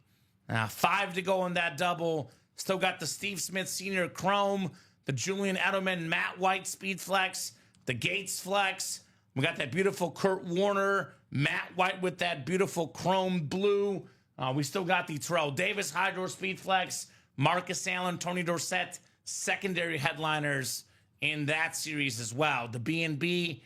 5 to go in that double. Still got the Steve Smith Sr. Chrome, the Julian Edelman Matt White speed flex, the Gates flex. We got that beautiful Kurt Warner Matt White with that beautiful chrome blue. We still got the Terrell Davis Hydro speed flex, Marcus Allen, Tony Dorsett secondary headliners in that series as well. The B&B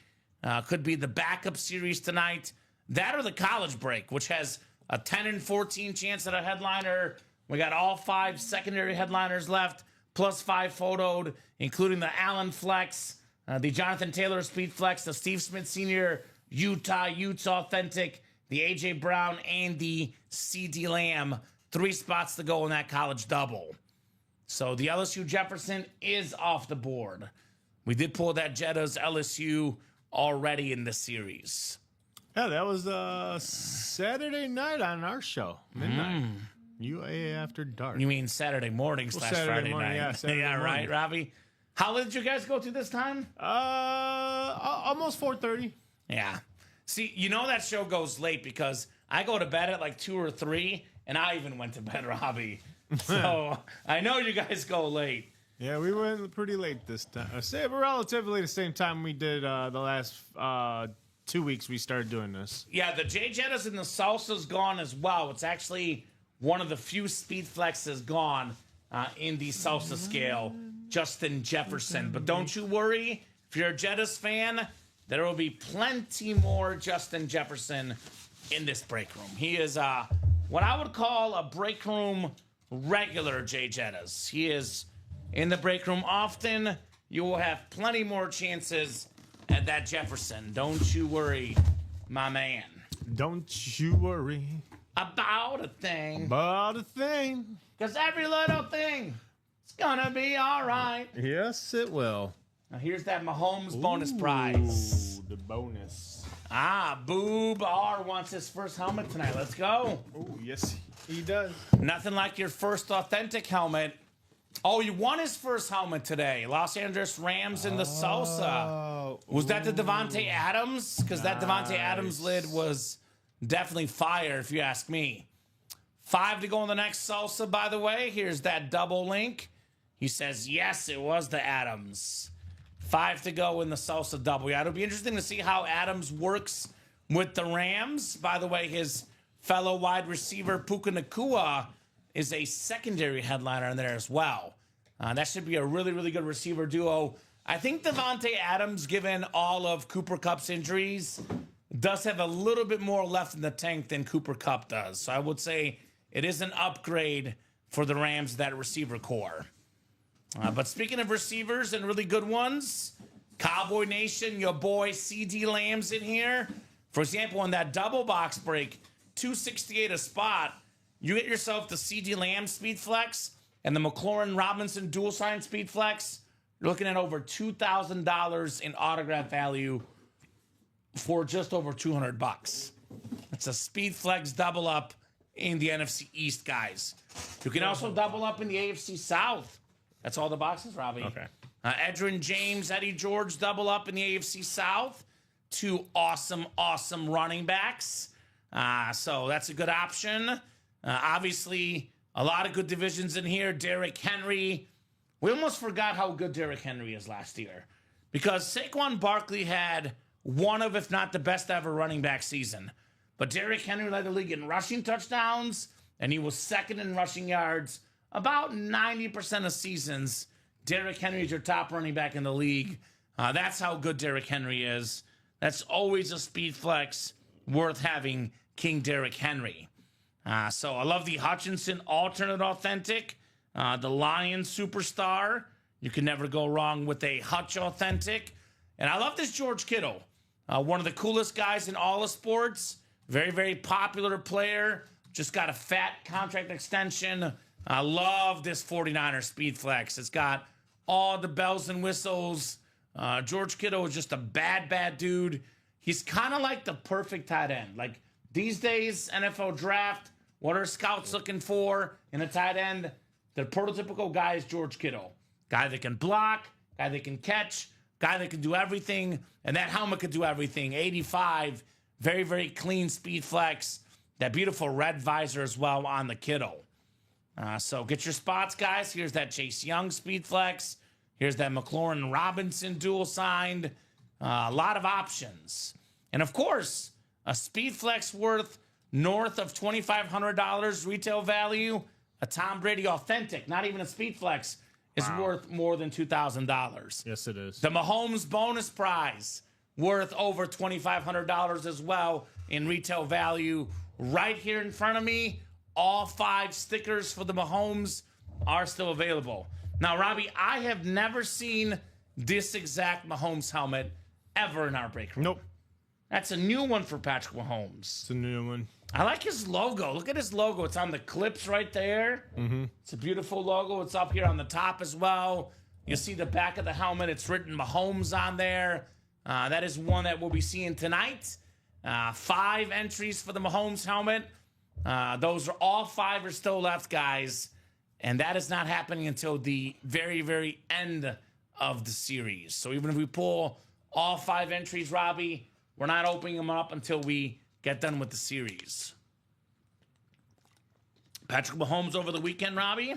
could be the backup series tonight. That or the college break, which has a 10 and 14 chance at a headliner. We got all 5 secondary headliners left, plus 5 photoed, including the Allen Flex, the Jonathan Taylor Speed Flex, the Steve Smith Sr. Utah Utes Authentic, the A.J. Brown, and the C.D. Lamb. 3 spots to go in that college double. So the LSU Jefferson is off the board. We did pull that Jetta's LSU already in this series. Yeah, that was Saturday night on our show, midnight. UA After Dark. You mean Saturday morning / Saturday Friday morning, night? yeah, Saturday yeah, morning. right, Robbie? How late did you guys go to this time? Almost 4:30. Yeah. See, you know that show goes late because I go to bed at like 2 or 3, and I even went to bed, Robbie. So I know you guys go late. Yeah, we went pretty late this time. Say relatively the same time we did the last 2 weeks we started doing this. Yeah, the J Jettas and the Salsa's gone as well. It's actually one of the few speed flexes gone in the Salsa scale, Justin Jefferson. But don't you worry, if you're a Jettas fan, there will be plenty more Justin Jefferson in this break room. He is what I would call a break room regular J Jettas. He is in the break room often. You will have plenty more chances at that Jefferson. Don't you worry, my man. Don't you worry About a thing. about a thing. Because every little thing is going to be all right. Yes, it will. Now here's that Mahomes bonus prize. Ooh, the bonus. Boob R wants his first helmet tonight. Let's go. Oh, yes, he does. Nothing like your first authentic helmet. Oh, you won his first helmet today. Los Angeles Rams in the Salsa. Was that the Devontae Adams? Because that Devontae Adams lid was definitely fire, if you ask me. 5 to go in the next Salsa, by the way. Here's that double link. He says, yes, it was the Adams. 5 to go in the Salsa double. Yeah, it'll be interesting to see how Adams works with the Rams. By the way, his fellow wide receiver, Puka Nacua, is a secondary headliner in there as well. That should be a really, really good receiver duo. I think Devontae Adams, given all of Cooper Kupp's injuries, does have a little bit more left in the tank than Cooper Kupp does. So I would say it is an upgrade for the Rams, that receiver core. But speaking of receivers and really good ones, Cowboy Nation, your boy CD Lamb's in here. For example, on that double box break, $268 a spot, you get yourself the CD Lamb Speed Flex and the McLaurin Robinson Dual Sign Speed Flex. You're looking at over $2,000 in autograph value for just over $200. It's a Speed Flex double up in the NFC East, guys. You can also double up in the AFC South. That's all the boxes, Robbie. Okay. Edgerrin James, Eddie George double up in the AFC South. 2 awesome, awesome running backs. So that's a good option. Obviously, a lot of good divisions in here. Derrick Henry. We almost forgot how good Derrick Henry is last year because Saquon Barkley had one of, if not the best ever running back season. But Derrick Henry led the league in rushing touchdowns, and he was second in rushing yards. About 90% of seasons, Derrick Henry is your top running back in the league. That's how good Derrick Henry is. That's always a speed flex worth having, King Derrick Henry. So I love the Hutchinson alternate authentic, the Lions superstar. You can never go wrong with a Hutch authentic. And I love this George Kittle, one of the coolest guys in all of sports. Very, very popular player. Just got a fat contract extension. I love this 49er Speed Flex. It's got all the bells and whistles. George Kittle is just a bad, bad dude. He's kind of like the perfect tight end. Like these days, NFL draft, what are scouts looking for in a tight end? The prototypical guy is George Kittle. Guy that can block, guy that can catch, guy that can do everything. And that helmet could do everything. 85, very, very clean Speed Flex. That beautiful red visor as well on the Kittle. So get your spots, guys. Here's that Chase Young Speed Flex. Here's that McLaurin Robinson dual signed. A lot of options. And of course, a Speed Flex worth north of $2,500 retail value. A Tom Brady authentic, not even a Speed Flex, is worth more than $2,000. Yes, it is. The Mahomes bonus prize worth over $2,500 as well in retail value. Right here in front of me, all 5 stickers for the Mahomes are still available. Now, Robbie, I have never seen this exact Mahomes helmet ever in our break room. Nope. That's a new one for Patrick Mahomes. It's a new one. I like his logo. Look at his logo. It's on the clips right there. Mm-hmm. It's a beautiful logo. It's up here on the top as well. You'll see the back of the helmet. It's written Mahomes on there. That is one that we'll be seeing tonight. 5 entries for the Mahomes helmet. Those are all 5 are still left, guys. And that is not happening until the very, very end of the series. So even if we pull all 5 entries, Robbie, we're not opening them up until we get done with the series. Patrick Mahomes over the weekend, Robbie,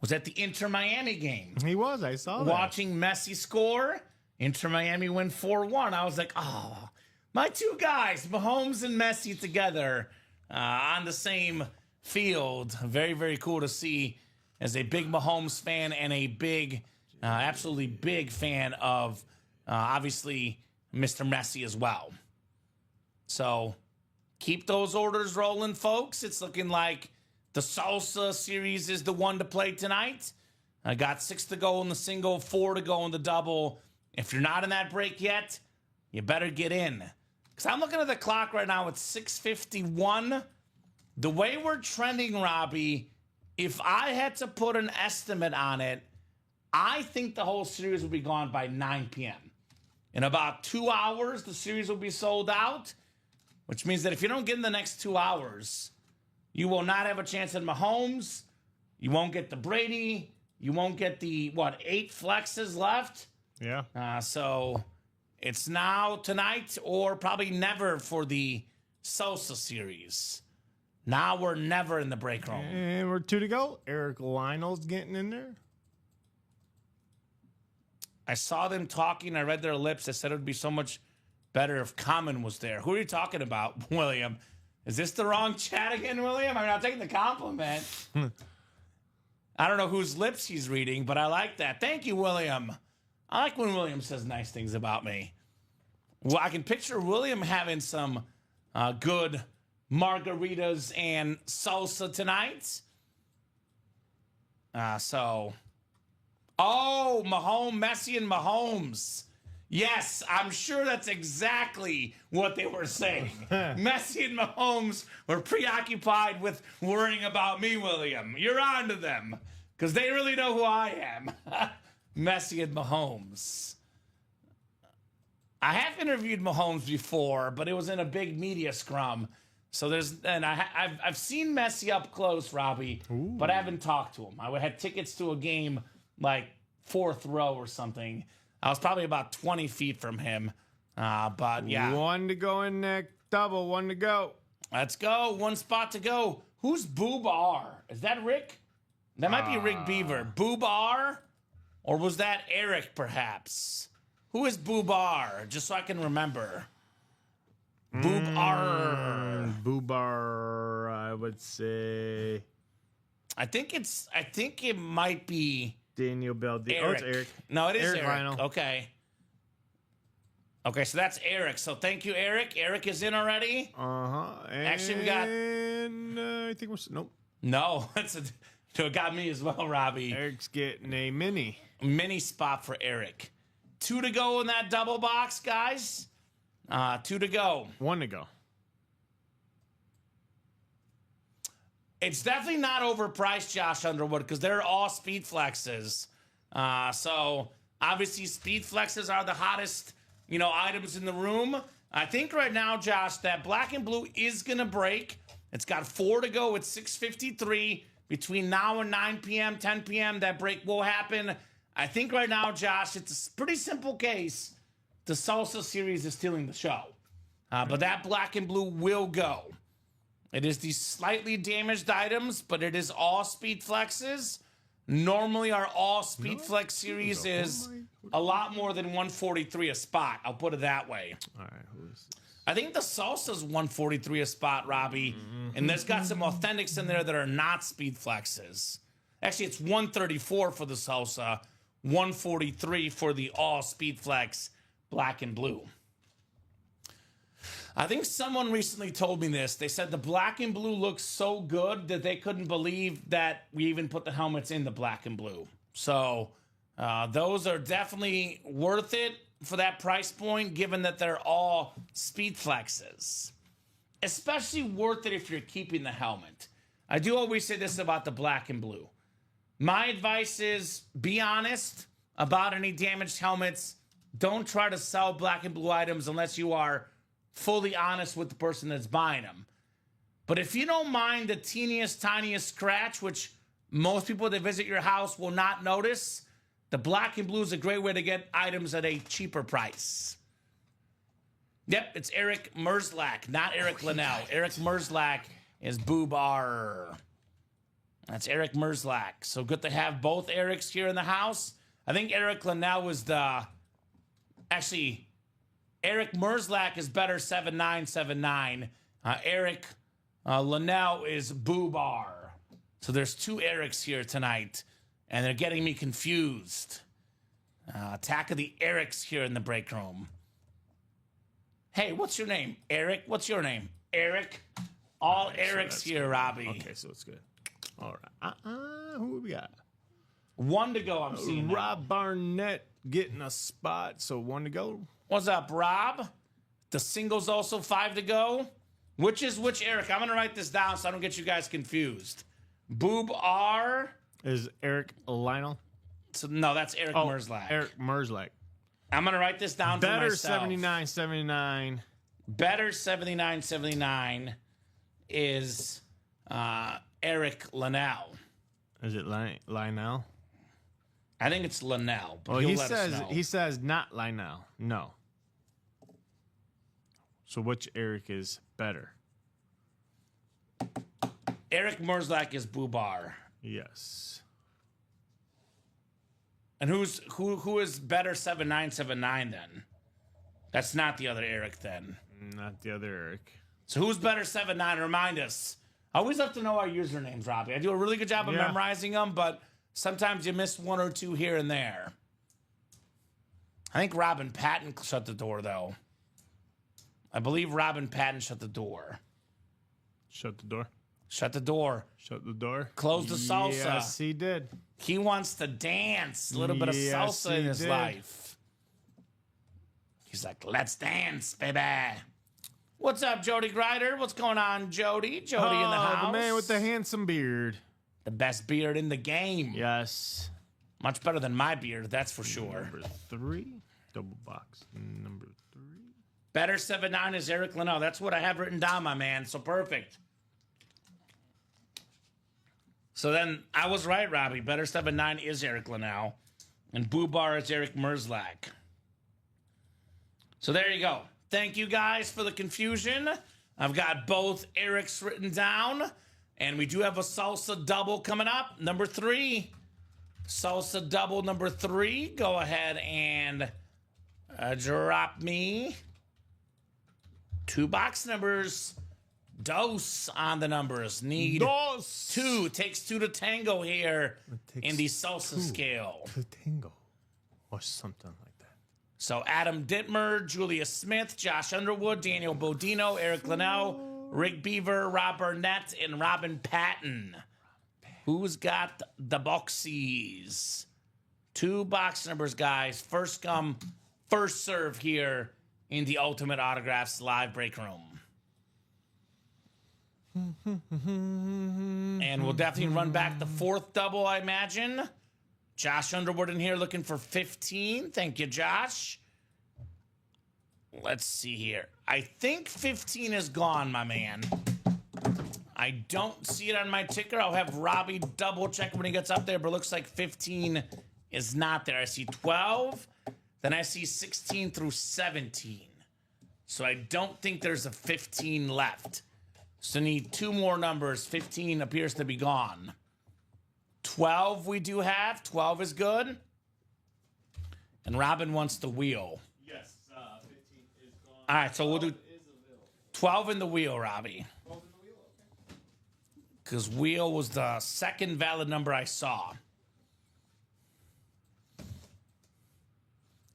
was at the Inter Miami game. He was. I saw that. Watching Messi score. Inter Miami win 4-1. I was like, oh, my two guys, Mahomes and Messi together on the same field. Very, very cool to see as a big Mahomes fan and a big, absolutely big fan of, obviously, Mr. Messi as well. So keep those orders rolling, folks. It's looking like the Salsa series is the one to play tonight. I got 6 to go in the single, 4 to go in the double. If you're not in that break yet, you better get in. Because I'm looking at the clock right now. It's 6:51. The way we're trending, Robbie, if I had to put an estimate on it, I think the whole series will be gone by 9 p.m. In about 2 hours, the series will be sold out, which means that if you don't get in the next 2 hours, you will not have a chance at Mahomes. You won't get the Brady. You won't get the, 8 flexes left? Yeah. So it's now tonight or probably never for the Sosa series. Now we're never in the break room. And we're 2 to go. Eric Lionel's getting in there. I saw them talking. I read their lips. They said it would be so much better if Kamen was there. Who are you talking about, William? Is this the wrong chat again, William? I mean, I'll take the compliment. I don't know whose lips he's reading, but I like that. Thank you, William. I like when William says nice things about me. Well, I can picture William having some good margaritas and salsa tonight. Messi and Mahomes. Yes, I'm sure that's exactly what they were saying. Messi and Mahomes were preoccupied with worrying about me, William. You're on to them, because they really know who I am. Messi and Mahomes. I have interviewed Mahomes before, but it was in a big media scrum. So I've seen Messi up close, Robbie, but I haven't talked to him. I had tickets to a game like 4th row or something. I was probably about 20 feet from him. But yeah. 1 to go in that double. 1 to go. Let's go. 1 spot to go. Who's Boob R? Is that Rick? That might be Rick Beaver. Boob R? Or was that Eric, perhaps? Who is Boob R? Just so I can remember. Boob R. Boob R, I would say. I think it might be Daniel Bell. Eric. Oh, it's Eric. No, it is Eric. Lionel. Okay, so that's Eric. So thank you, Eric. Eric is in already. Actually, we got. I think we're nope. No, so it got me as well, Robbie. Eric's getting a mini spot for Eric. 2 to go in that double box, guys. 2 to go. 1 to go. It's definitely not overpriced, Josh Underwood, because they're all speed flexes. So obviously, speed flexes are the hottest, items in the room. I think right now, Josh, that black and blue is gonna break. It's got 4 to go. It's 6:53 between now and 9 p.m., 10 p.m. That break will happen. I think right now, Josh, it's a pretty simple case. The Salsa series is stealing the show, but that black and blue will go. It is these slightly damaged items, but it is all speed flexes. Normally, our all speed flex series is a lot more than 143 a spot. I'll put it that way. All right, who is this? I think the Salsa's 143 a spot, Robbie, and there's got some authentics in there that are not speed flexes. Actually, it's 134 for the Salsa, 143 for the all speed flex black and blue. I think someone recently told me this. They said the black and blue looks so good that they couldn't believe that we even put the helmets in the black and blue. So those are definitely worth it for that price point, given that they're all speed flexes. Especially worth it if you're keeping the helmet. I do always say this about the black and blue. My advice is be honest about any damaged helmets. Don't try to sell black and blue items unless you are fully honest with the person that's buying them. But if you don't mind the teeniest, tiniest scratch, which most people that visit your house will not notice, the black and blue is a great way to get items at a cheaper price. Yep, it's Eric Merzlak, not Eric Linnell. Eric Merzlak is Boobar. That's Eric Merzlak. So good to have both Erics here in the house. I think Eric Linnell was the... Actually, Eric Merzlak is better 7979. Eric Linnell is Boobar. So there's two Erics here tonight, and they're getting me confused. Attack of the Erics here in the break room. Hey, what's your name? Eric, what's your name? Eric. All Erics here, good. Robbie. Okay, so it's good. All right. Who we got? One to go, I'm seeing now. Rob Barnett getting a spot, so 1 to go. What's up, Rob? The singles also 5 to go. Which is which Eric? I'm going to write this down so I don't get you guys confused. Boob R. Is Eric Lionel? So, no, that's Eric Merzlak. Eric Merzlak. I'm going to write this down for myself. Better 7979. Better 7979 is Eric Linnell. Is it Lionel? I think it's Linnell. But Oh, he'll he let us says know. he says not Lionel. No. So which Eric is better? Eric Merzlak is Boobar. Yes. And who is better 7979 then? That's not the other Eric then. Not the other Eric. So who's better 79? Remind us. I always have to know our usernames, Robbie. I do a really good job of Yeah. memorizing them, but sometimes you miss one or two here and there. I think Robin Patton shut the door, though. I believe Robin Patton shut the door. Shut the door. Shut the door. Shut the door. Close the salsa. Yes, he did. He wants to dance. A little bit of Yes, salsa in he his did. life. He's like, let's dance, baby. What's up, Jody Grider? What's going on, Jody? Jody in the house. The man with the handsome beard. The best beard in the game. Yes. Much better than my beard, that's for sure. Number 3. Double box. Number 3. Better 7-9 is Eric Linnell. That's what I have written down, my man. So perfect. So then I was right, Robbie. Better 7-9 is Eric Linnell. And Boobar is Eric Merzlak. So there you go. Thank you guys for the confusion. I've got both Erics written down. And we do have a salsa double coming up. Number 3. Salsa double number 3. Go ahead and drop me 2 box numbers. Dose on the numbers. Need Dos. 2. Takes 2 to tango here in the salsa scale. To tango. Or something like that. So Adam Dittmer, Julia Smith, Josh Underwood, Daniel Bodino, Eric Linnell, Rick Beaver, Rob Burnett, and Robin Patton. Who's got the boxies? 2 box numbers, guys. First come, first serve here in the Ultimate Autographs live break room. And we'll definitely run back the 4th double, I imagine. Josh Underwood in here looking for 15. Thank you, Josh. Let's see here. I think 15 is gone, my man. I don't see it on my ticker. I'll have Robbie double check when he gets up there, but it looks like 15 is not there. I see 12, then I see 16 through 17. So I don't think there's a 15 left. So need 2 more numbers. 15 appears to be gone. 12 we do have. 12 is good. And Robin wants the wheel. Yes, 15 is gone. All right, so we'll do 12 in the wheel, Robbie. Because wheel was the second valid number I saw.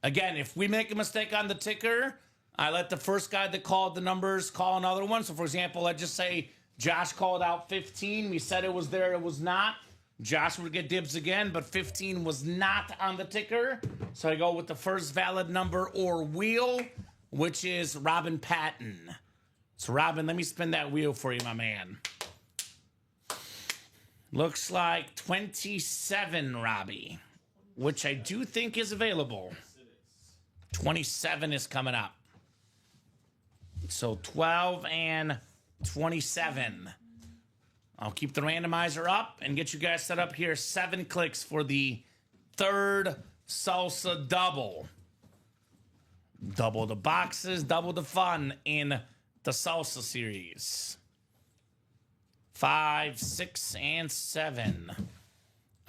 Again, if we make a mistake on the ticker, I let the first guy that called the numbers call another one. So, for example, let's just say Josh called out 15. We said it was there. It was not. Josh would get dibs again, but 15 was not on the ticker. So I go with the first valid number or wheel, which is Robin Patton. So, Robin, let me spin that wheel for you, my man. Looks like 27, Robbie, which I do think is available. 27 is coming up. So 12 and 27. I'll keep the randomizer up and get you guys set up here. 7 clicks for the 3rd salsa double. Double the boxes, double the fun in the salsa series. 5, 6, and 7.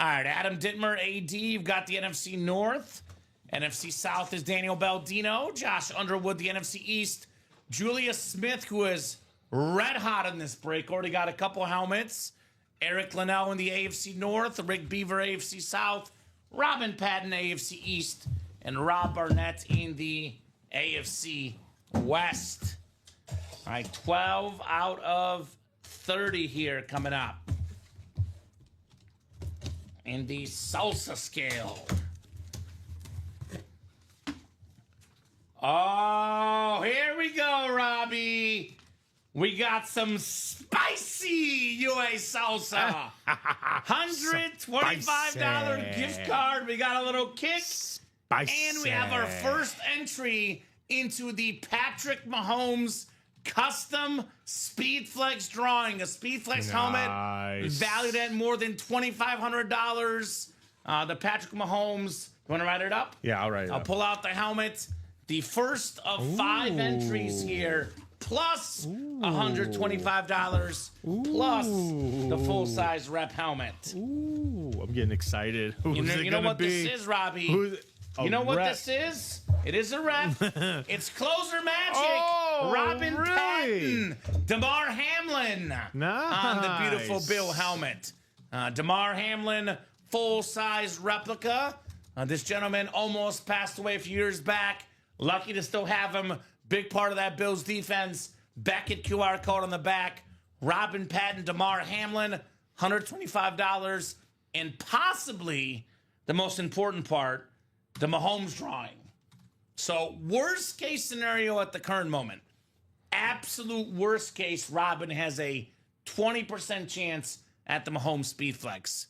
All right, Adam Dittmer, AD, you've got the NFC North. NFC South is Daniel Baldino. Josh Underwood, the NFC East. Julius Smith, who is red hot in this break, already got a couple helmets. Eric Linnell in the AFC North. Rick Beaver, AFC South. Robin Patton, AFC East. And Rob Barnett in the AFC West. All right, 12 out of 30 here coming up in the salsa scale. Oh, here we go, Robbie. We got some spicy UA salsa. $125 gift card. We got a little kick. Spicy. And we have our first entry into the Patrick Mahomes custom Speedflex drawing. A Speedflex helmet valued at more than $2,500. The Patrick Mahomes. You want to write it up? Yeah, I'll write it up. I'll pull out the helmet. The first of 5 entries here, plus $125, plus the full-size rep helmet. Ooh, I'm getting excited. You know what this is, Robbie? You know what this is? It is a rep. It's closer magic. Oh, Robin really? Patton, DeMar Hamlin on the beautiful Bill helmet. DeMar Hamlin, full-size replica. This gentleman almost passed away a few years back. Lucky to still have him. Big part of that Bills defense. Beckett QR code on the back. Robin Patton, DeMar Hamlin, $125. And possibly the most important part, the Mahomes drawing. So worst case scenario at the current moment. Absolute worst case, Robin has a 20% chance at the Mahomes Speedflex.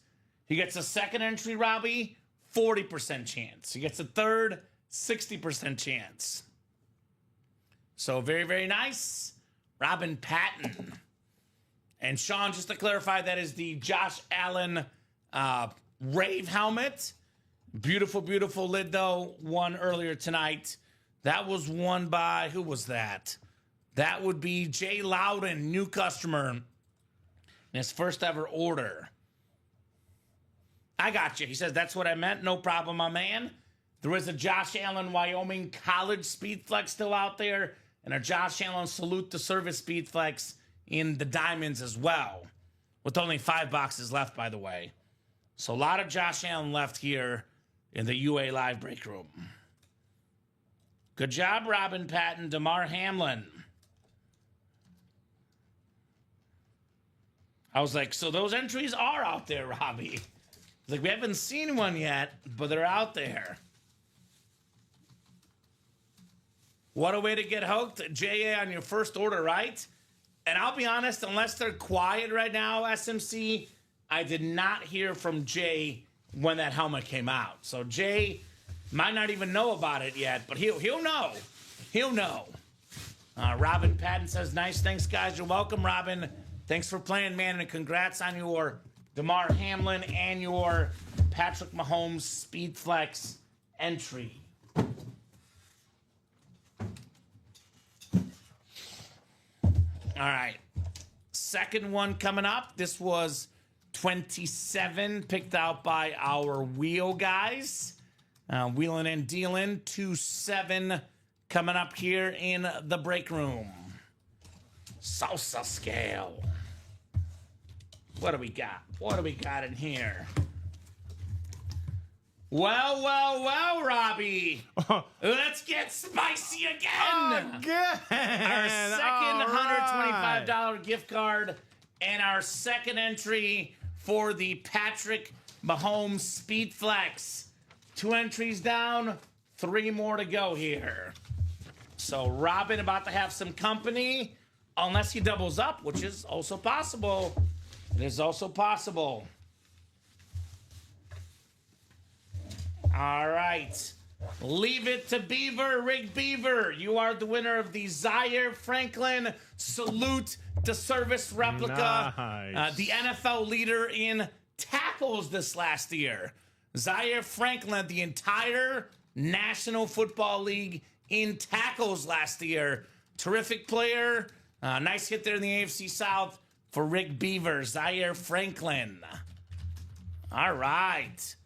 He gets a second entry, Robbie, 40% chance. He gets a third, 60% chance. So very, very nice. Robin Patton. And Sean, just to clarify, that is the Josh Allen Rave helmet. Beautiful, beautiful lid, though. Won earlier tonight. That was won by, who was that? That would be Jay Loudon, new customer. In his first ever order. I got you. He says, that's what I meant. No problem, my man. There is a Josh Allen Wyoming College Speedflex still out there, and a Josh Allen Salute to Service Speedflex in the diamonds as well, with only 5 boxes left, by the way. So a lot of Josh Allen left here in the UA Live break room. Good job, Robin Patton, DeMar Hamlin. I was like, so those entries are out there, Robbie. Like, we haven't seen one yet, but they're out there. What a way to get hooked, JA, on your first order, right? And I'll be honest, unless they're quiet right now, SMC, I did not hear from Jay when that helmet came out. So Jay might not even know about it yet, but he'll know. He'll know. Robin Patton says, nice. Thanks, guys. You're welcome, Robin. Thanks for playing, man, and congrats on your DeMar Hamlin and your Patrick Mahomes Speedflex entry. All right. Second one coming up. This was 27, picked out by our wheel guys. Wheeling and dealing. 2-7 coming up here in the break room. Salsa scale. What do we got? What do we got in here? Well, well, well, Robbie. Let's get spicy again. Again. Our second $125 gift card and our second entry for the Patrick Mahomes Speedflex. 2 entries down, 3 more to go here. So Robin about to have some company, unless he doubles up, which is also possible. It is also possible. All right. Leave it to Beaver. Rick Beaver, you are the winner of the Zaire Franklin Salute to Service replica. Nice. The NFL leader in tackles this last year. Zaire Franklin led the entire National Football League in tackles last year. Terrific player. Nice hit there in the AFC South. for Rick Beaver, Zaire Franklin. All right.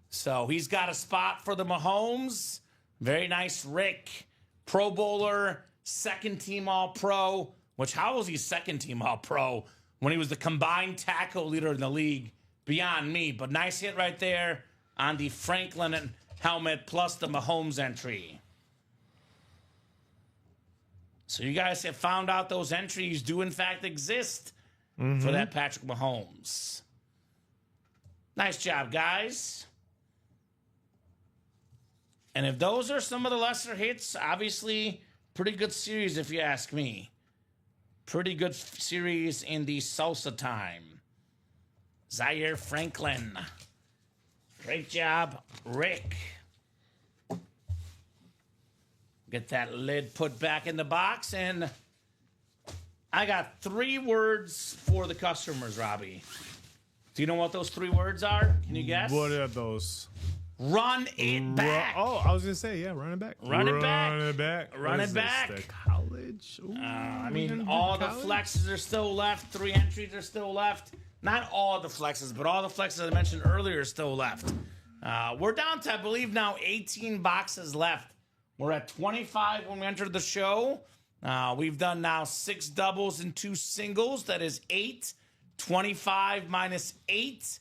So he's got a spot for the Mahomes. Very nice, Rick. Pro Bowler, second team All-Pro, which how was he second team All-Pro when he was the combined tackle leader in the league? Beyond me. But nice hit right there on the Franklin helmet plus the Mahomes entry. So you guys have found out those entries do in fact exist for that Patrick Mahomes. Nice job, guys. And if those are some of the lesser hits, obviously pretty good series if you ask me. Pretty good series in the salsa time. Zaire Franklin. Great job, Rick. Get that lid put back in the box, and I got 3 words for the customers, Robbie. Do you know what those 3 words are? Can you guess? What are those? Run it back. Oh, I was gonna say, yeah, run it back. Run it back. Run it back. Run What it is this, back. the college. Ooh, I we're mean, gonna do all the college? flexes are still left. 3 entries are still left. Not all the flexes, but all the flexes I mentioned earlier are still left. We're down to, I believe, now 18 boxes left. We're at 25 when we entered the show. We've done now 6 doubles and 2 singles. That is 8. 25 minus 8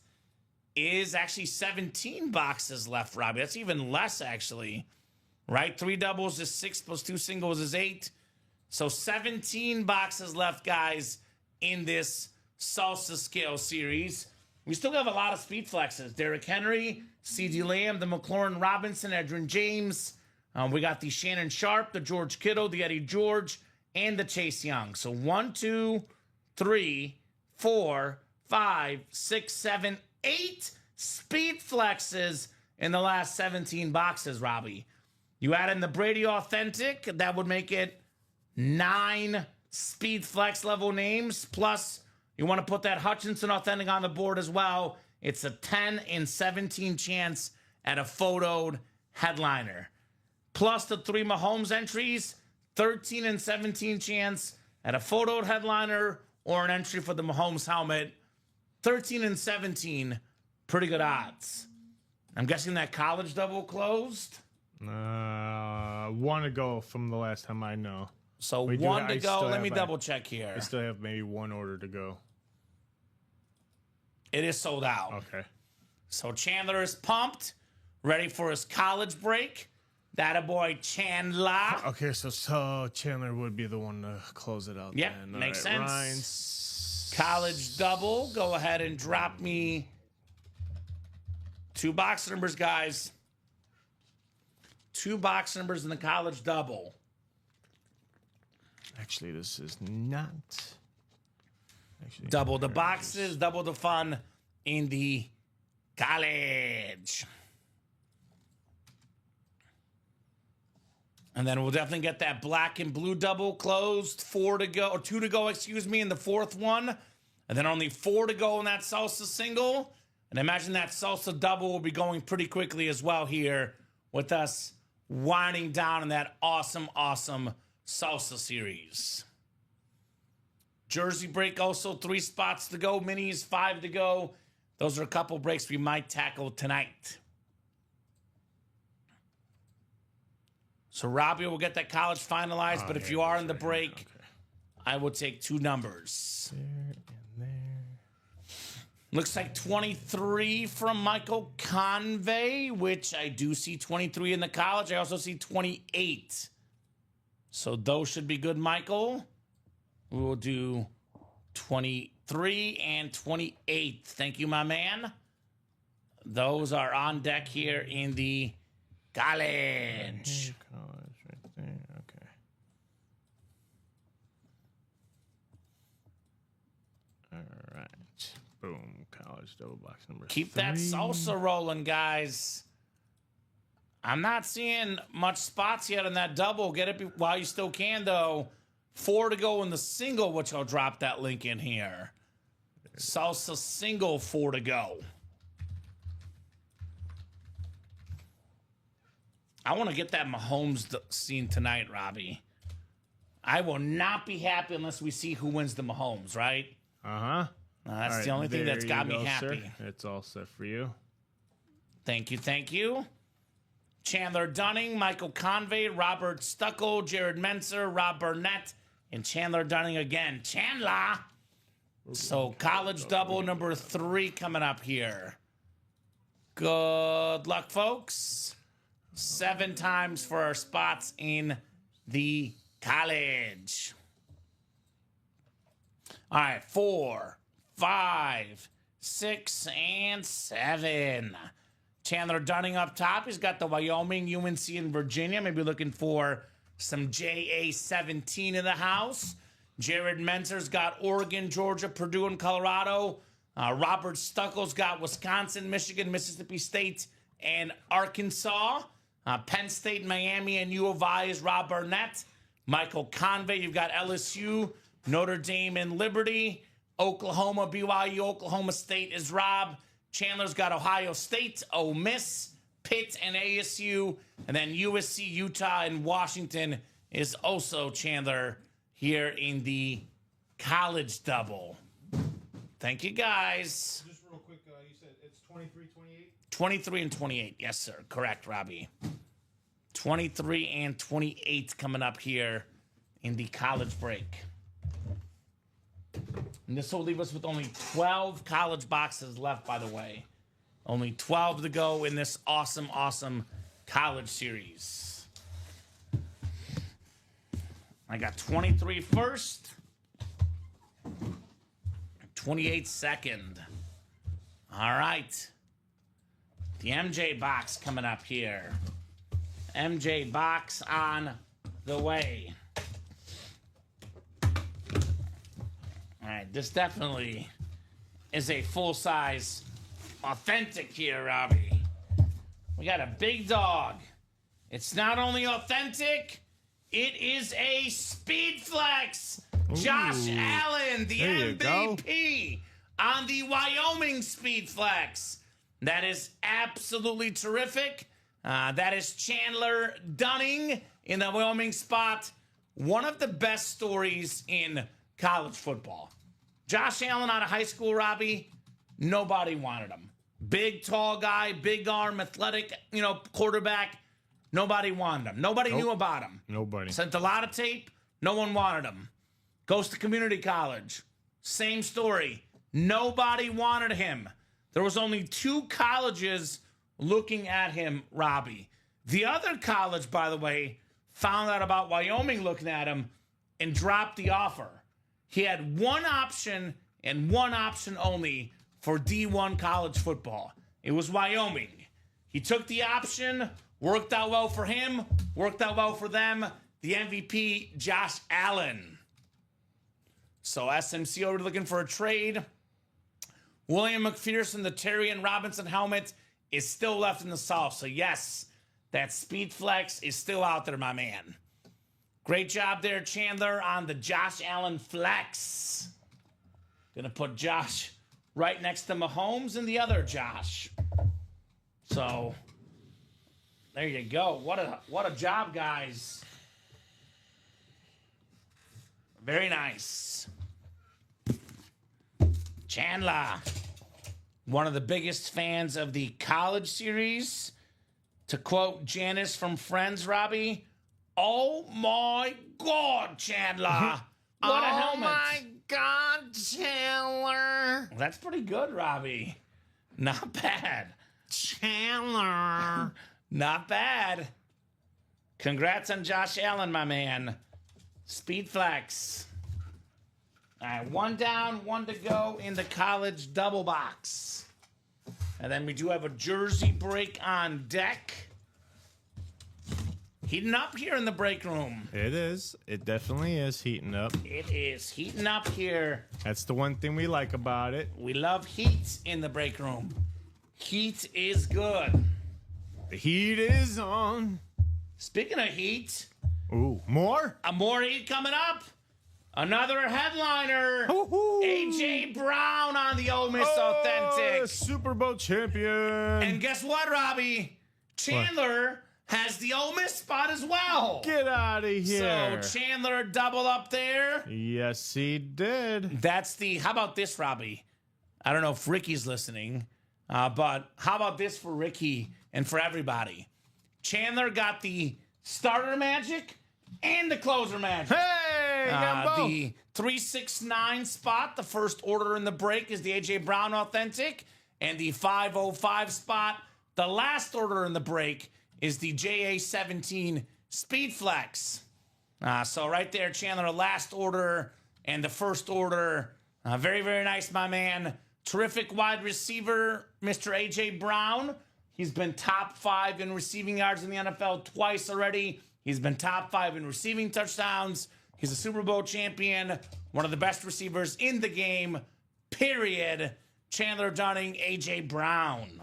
is actually 17 boxes left, Robbie. That's even less, actually. Right? 3 doubles is 6 plus 2 singles is 8. So 17 boxes left, guys, in this Salsa Scale series. We still have a lot of speed flexes. Derrick Henry, CeeDee Lamb, the McLaurin Robinson, Edgerrin James. We got the Shannon Sharp, the George Kittle, the Eddie George, and the Chase Young. So 1, 2, 3, 4, 5, 6, 7, 8 speed flexes in the last 17 boxes, Robbie. You add in the Brady Authentic, that would make it 9 speed flex level names, plus you want to put that Hutchinson Authentic on the board as well. It's a 10 in 17 chance at a photoed headliner. Plus the 3 Mahomes entries, 13 in 17 chance at a photoed headliner or an entry for the Mahomes helmet. 13 and 17, pretty good odds. I'm guessing that college double closed. 1 to go from the last time I know. So We do- 1 to I go. still Let me have, double check here. I still have maybe 1 order to go. It is sold out. Okay. So Chandler is pumped, ready for his college break. That a boy Chandler. Okay, so Chandler would be the one to close it out. Yep, then. All makes right, sense. Ryan's College double. Go ahead and drop me 2 box numbers, guys. 2 box numbers in the college double. Actually, this is not. Actually, Double the boxes, double the fun in the college. And then we'll definitely get that black and blue double closed. 4 to go, or 2 to go, excuse me, in the 4th one. And then only 4 to go in that salsa single. And imagine that salsa double will be going pretty quickly as well here with us winding down in that awesome, awesome salsa series. Jersey break also 3 spots to go. Minis 5 to go. Those are a couple breaks we might tackle tonight. So Robbie will get that college finalized, but if you are in the break, I will take 2 numbers. There and there. Looks like 23 from Michael Convey, which I do see 23 in the college. I also see 28. So those should be good, Michael. We will do 23 and 28. Thank you, my man. Those are on deck here in the college. College right there. Okay. All right. Boom. College double box number Keep 3. that salsa rolling, guys. I'm not seeing much spots yet in that double. Get it while you still can, though. 4 to go in the single, which I'll drop that link in here. Salsa single, 4 to go. I want to get that Mahomes scene tonight, Robbie. I will not be happy unless we see who wins the Mahomes, right? That's All right, the only thing that's there got you me go, happy. sir. It's all set for you. Thank you, thank you. Chandler Dunning, Michael Convey, Robert Stucco, Jared Menser, Rob Burnett, and Chandler Dunning again. Chandler! So college double number 3 coming up here. Good luck, folks. 7 times for our spots in the college. All right, 4, 5, 6, and 7. Chandler Dunning up top. He's got the Wyoming, UNC, and Virginia. Maybe looking for some JA-17 in the house. Jared Menser's got Oregon, Georgia, Purdue, and Colorado. Robert Stucco's got Wisconsin, Michigan, Mississippi State, and Arkansas. Penn State, Miami, and U of I is Rob Burnett. Michael Convey, you've got LSU, Notre Dame, and Liberty. Oklahoma, BYU, Oklahoma State is Rob. Chandler's got Ohio State, Ole Miss, Pitt, and ASU. And then USC, Utah, and Washington is also Chandler here in the college double. Thank you, guys. Just real quick, you said it's 23, 28? 23 and 28. Yes, sir. Correct, Robbie. 23 and 28 coming up here in the college break. And this will leave us with only 12 college boxes left, by the way. Only 12 to go in this awesome, awesome college series. I got 23 first, 28 second. All right. The MJ box coming up here. MJ box on the way. All right, this definitely is a full-size authentic here, Robbie. We got a big dog. It's not only authentic, it is a speed flex. Josh Allen, the MVP on the Wyoming speed flex. That is absolutely terrific. That is Chandler Dunning in the Wyoming spot. One of the best stories in college football. Josh Allen out of high school, Robbie, nobody wanted him. Big, tall guy, big arm, athletic, quarterback. Nobody wanted him. Nobody knew about him. Nobody. Sent a lot of tape. No one wanted him. Goes to community college. Same story. Nobody wanted him. There was only 2 colleges looking at him, Robbie. The other college, by the way, found out about Wyoming looking at him and dropped the offer. He had one option and one option only for D1 college football. It was Wyoming. He took the option, worked out well for him, worked out well for them. The MVP, Josh Allen. So SMC already looking for a trade. William McPherson, the Terry and Robinson helmet is still left in the South. So yes, that speed flex is still out there, my man. Great job there, Chandler, on the Josh Allen flex. Gonna put Josh right next to Mahomes and the other Josh. So there you go. What a job, guys. Very nice. Chandler, one of the biggest fans of the college series. To quote Janice from Friends, Robbie, oh my God, Chandler. What a helmet. Oh my God, Chandler. That's pretty good, Robbie. Not bad. Chandler. Not bad. Congrats on Josh Allen, my man. Speed flex. All right, 1 down, 1 to go in the college double box. And then we do have a jersey break on deck. Heating up here in the break room. It is. It definitely is heating up. It is heating up here. That's the one thing we like about it. We love heat in the break room. Heat is good. The heat is on. Speaking of heat, Ooh, more? more heat coming up. Another headliner. Woo-hoo. A.J. Brown on the Ole Miss Authentic. Super Bowl champion. And guess what, Robbie? Chandler has the Ole Miss spot as well. Get out of here. So Chandler double up there. Yes, he did. That's the, how about this, Robbie? I don't know if Ricky's listening, but how about this for Ricky and for everybody? Chandler got the starter magic and the closer magic. Hey, you got both. The 369 spot, the first order in the break, is the A.J. Brown Authentic. And the 505 spot, the last order in the break, is the JA17 Speed Flex. So right there, Chandler, last order and the first order. Very, very nice, my man. Terrific wide receiver, Mr. A.J. Brown. He's been top 5 in receiving yards in the NFL twice already. He's been top 5 in receiving touchdowns. He's a Super Bowl champion, one of the best receivers in the game, period. Chandler Dunning, A.J. Brown.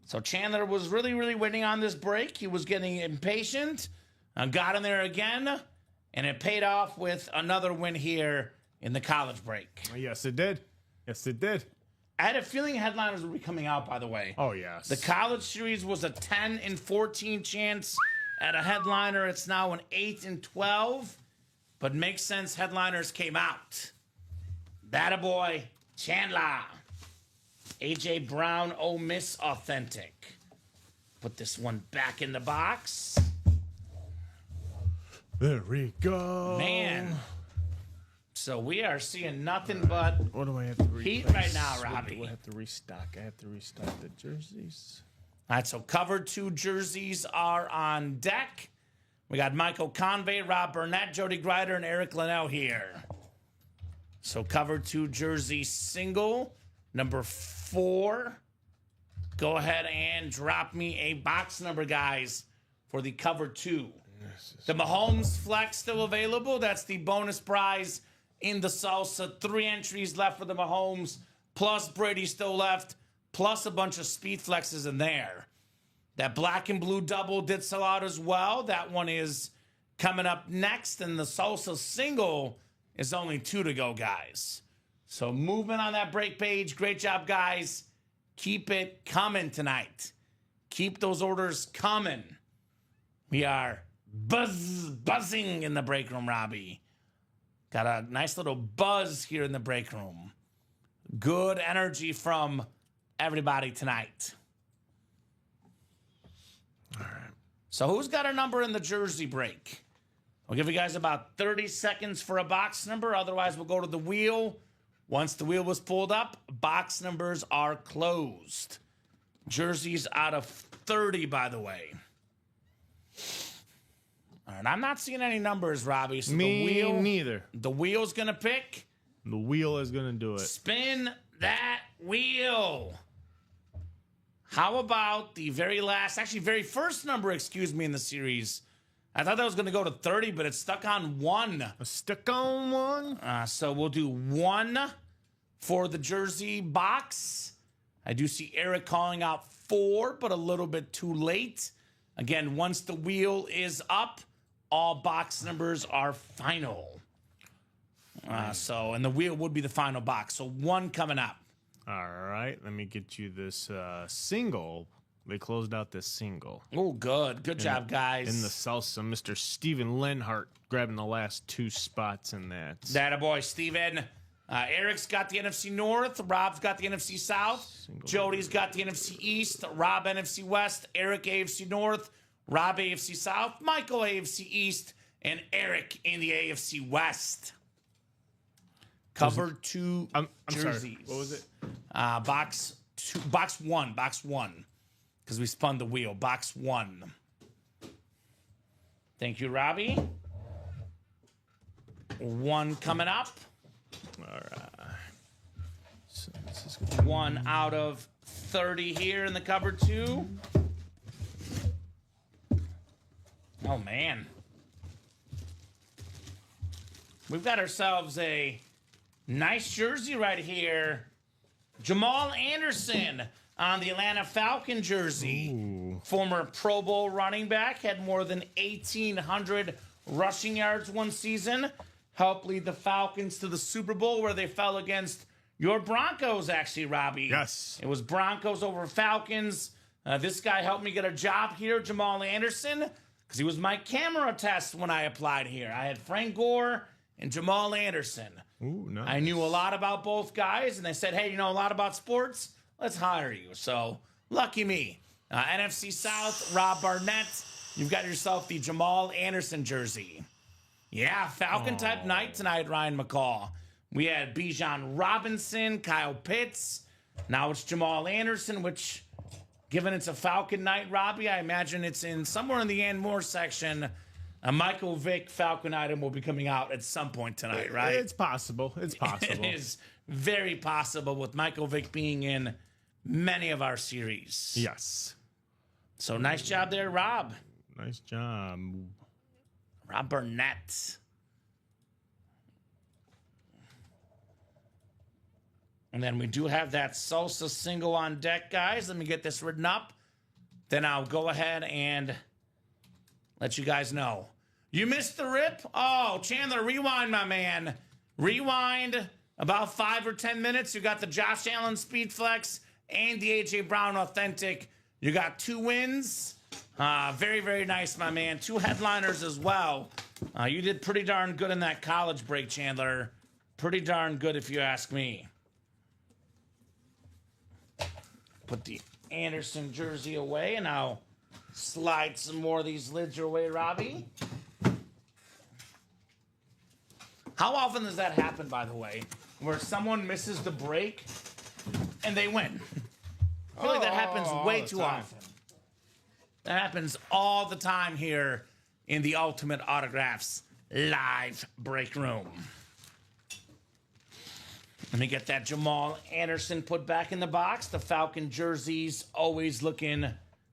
So Chandler was really, really winning on this break. He was getting impatient, got in there again, and it paid off with another win here in the college break. Yes, it did. Yes, it did. I had a feeling headliners would be coming out, by the way. Oh, yes. The college series was a 10 and 14 chance at a headliner. It's now an 8 and 12, but makes sense headliners came out. That boy, Chandler. A.J. Brown, Ole Miss Authentic. Put this one back in the box. There we go. Man. So we are seeing nothing but What do I have to restock? heat right now, Robbie. Do I have to restock? I have to restock the jerseys. All right, so cover 2 jerseys are on deck. We got Michael Convey, Rob Burnett, Jody Grider, and Eric Linnell here. So cover 2 jersey single, number 4. Go ahead and drop me a box number, guys, for the cover 2. The Mahomes Flex still available. That's the bonus prize in the salsa. 3 entries left for the Mahomes, plus Brady still left, plus a bunch of speed flexes in there. That black and blue double did sell out as well. That one is coming up next, and the salsa single is only 2 to go, guys. So movement on that break page. Great job, guys. Keep it coming tonight. Keep those orders coming. We are buzzing in the break room, Robbie. Got a nice little buzz here in the break room. Good energy from everybody tonight. All right. So who's got a number in the jersey break? I'll give you guys about 30 seconds for a box number. Otherwise, we'll go to the wheel. Once the wheel was pulled up, box numbers are closed. Jerseys out of 30, by the way. All right, I'm not seeing any numbers, Robbie. So Me neither. The wheel's going to pick. The wheel is going to do it. Spin that wheel. How about the very first number, in the series? I thought that was going to go to 30, but it's stuck on 1. A stick on 1? So we'll do 1 for the jersey box. I do see Eric calling out 4, but a little bit too late. Again, once the wheel is up, all box numbers are final. And the wheel would be the final box. So 1 coming up. All right, let me get you this single. They closed out this single. Oh, good. Good job, guys. In the salsa, Mr. Steven Lenhart grabbing the last 2 spots in that. That boy, Steven. Eric's got the NFC North. Rob's got the NFC South. Jody's got the NFC East. Rob, NFC West. Eric, AFC North. Rob, AFC South. Michael, AFC East. And Eric in the AFC West. Cover 2 I'm jerseys. sorry. What was it? Box 1. Box 1. Because we spun the wheel. Box 1. Thank you, Robbie. 1 coming up. All right. So 1 out of 30 here in the cover 2. Oh, man. We've got ourselves a nice jersey right here. Jamal Anderson on the Atlanta Falcon jersey. Ooh. Former Pro Bowl running back, had more than 1,800 rushing yards one season. Helped lead the Falcons to the Super Bowl where they fell against your Broncos, actually, Robbie. Yes. It was Broncos over Falcons. This guy helped me get a job here, Jamal Anderson, because he was my camera test when I applied here. I had Frank Gore and Jamal Anderson. Ooh, nice. I knew a lot about both guys, and they said, hey, you know a lot about sports? Let's hire you. So, lucky me. NFC South, Rob Barnett. You've got yourself the Jamal Anderson jersey. Yeah, Falcon type night tonight, Ryan McCall. We had Bijan Robinson, Kyle Pitts. Now it's Jamal Anderson, which, given it's a Falcon night, Robbie, I imagine it's in somewhere in the Ann Moore section. A Michael Vick Falcon item will be coming out at some point tonight, right? It's possible. It's possible. It is very possible with Michael Vick being in many of our series. Yes. So nice job there, Rob. Nice job. Rob Burnett. And then we do have that Salsa single on deck, guys. Let me get this written up. Then I'll go ahead and let you guys know. You missed the rip? Oh, Chandler, rewind, my man. Rewind about 5 or 10 minutes. You got the Josh Allen Speed Flex and the A.J. Brown Authentic. You got 2 wins. Very, very nice, my man. 2 headliners as well. You did pretty darn good in that college break, Chandler. Pretty darn good, if you ask me. Put the Anderson jersey away, and I'll slide some more of these lids your way, Robbie. How often does that happen, by the way, where someone misses the break and they win? I feel like that happens way too often. That happens all the time here in the Ultimate Autographs live break room. Let me get that Jamal Anderson put back in the box. The Falcon jerseys always looking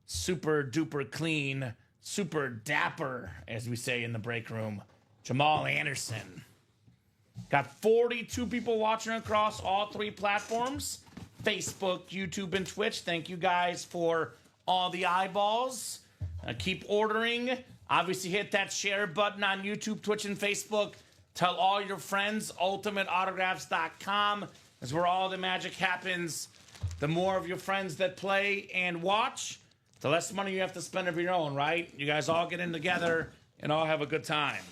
super duper clean, super dapper, as we say in the break room. Jamal Anderson. Got 42 people watching across all 3 platforms. Facebook, YouTube, and Twitch. Thank you guys for all the eyeballs. Keep ordering. Obviously, hit that share button on YouTube, Twitch, and Facebook. Tell all your friends. UltimateAutographs.com is where all the magic happens. The more of your friends that play and watch, the less money you have to spend of your own, right? You guys all get in together and all have a good time.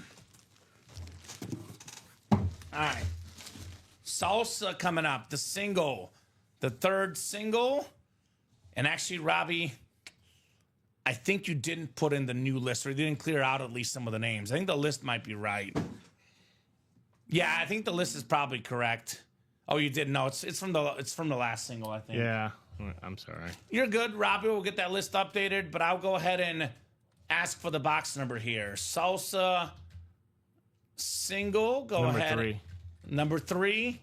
All right. Salsa coming up. The single. The 3rd single. And actually, Robbie, I think you didn't put in the new list, or you didn't clear out at least some of the names. I think the list might be right. Yeah, I think the list is probably correct. Oh, you did? No, it's from the last single, I think. Yeah, I'm sorry. You're good, Robbie. We'll get that list updated, but I'll go ahead and ask for the box number here. Salsa single. Go Number ahead. 3. Number 3.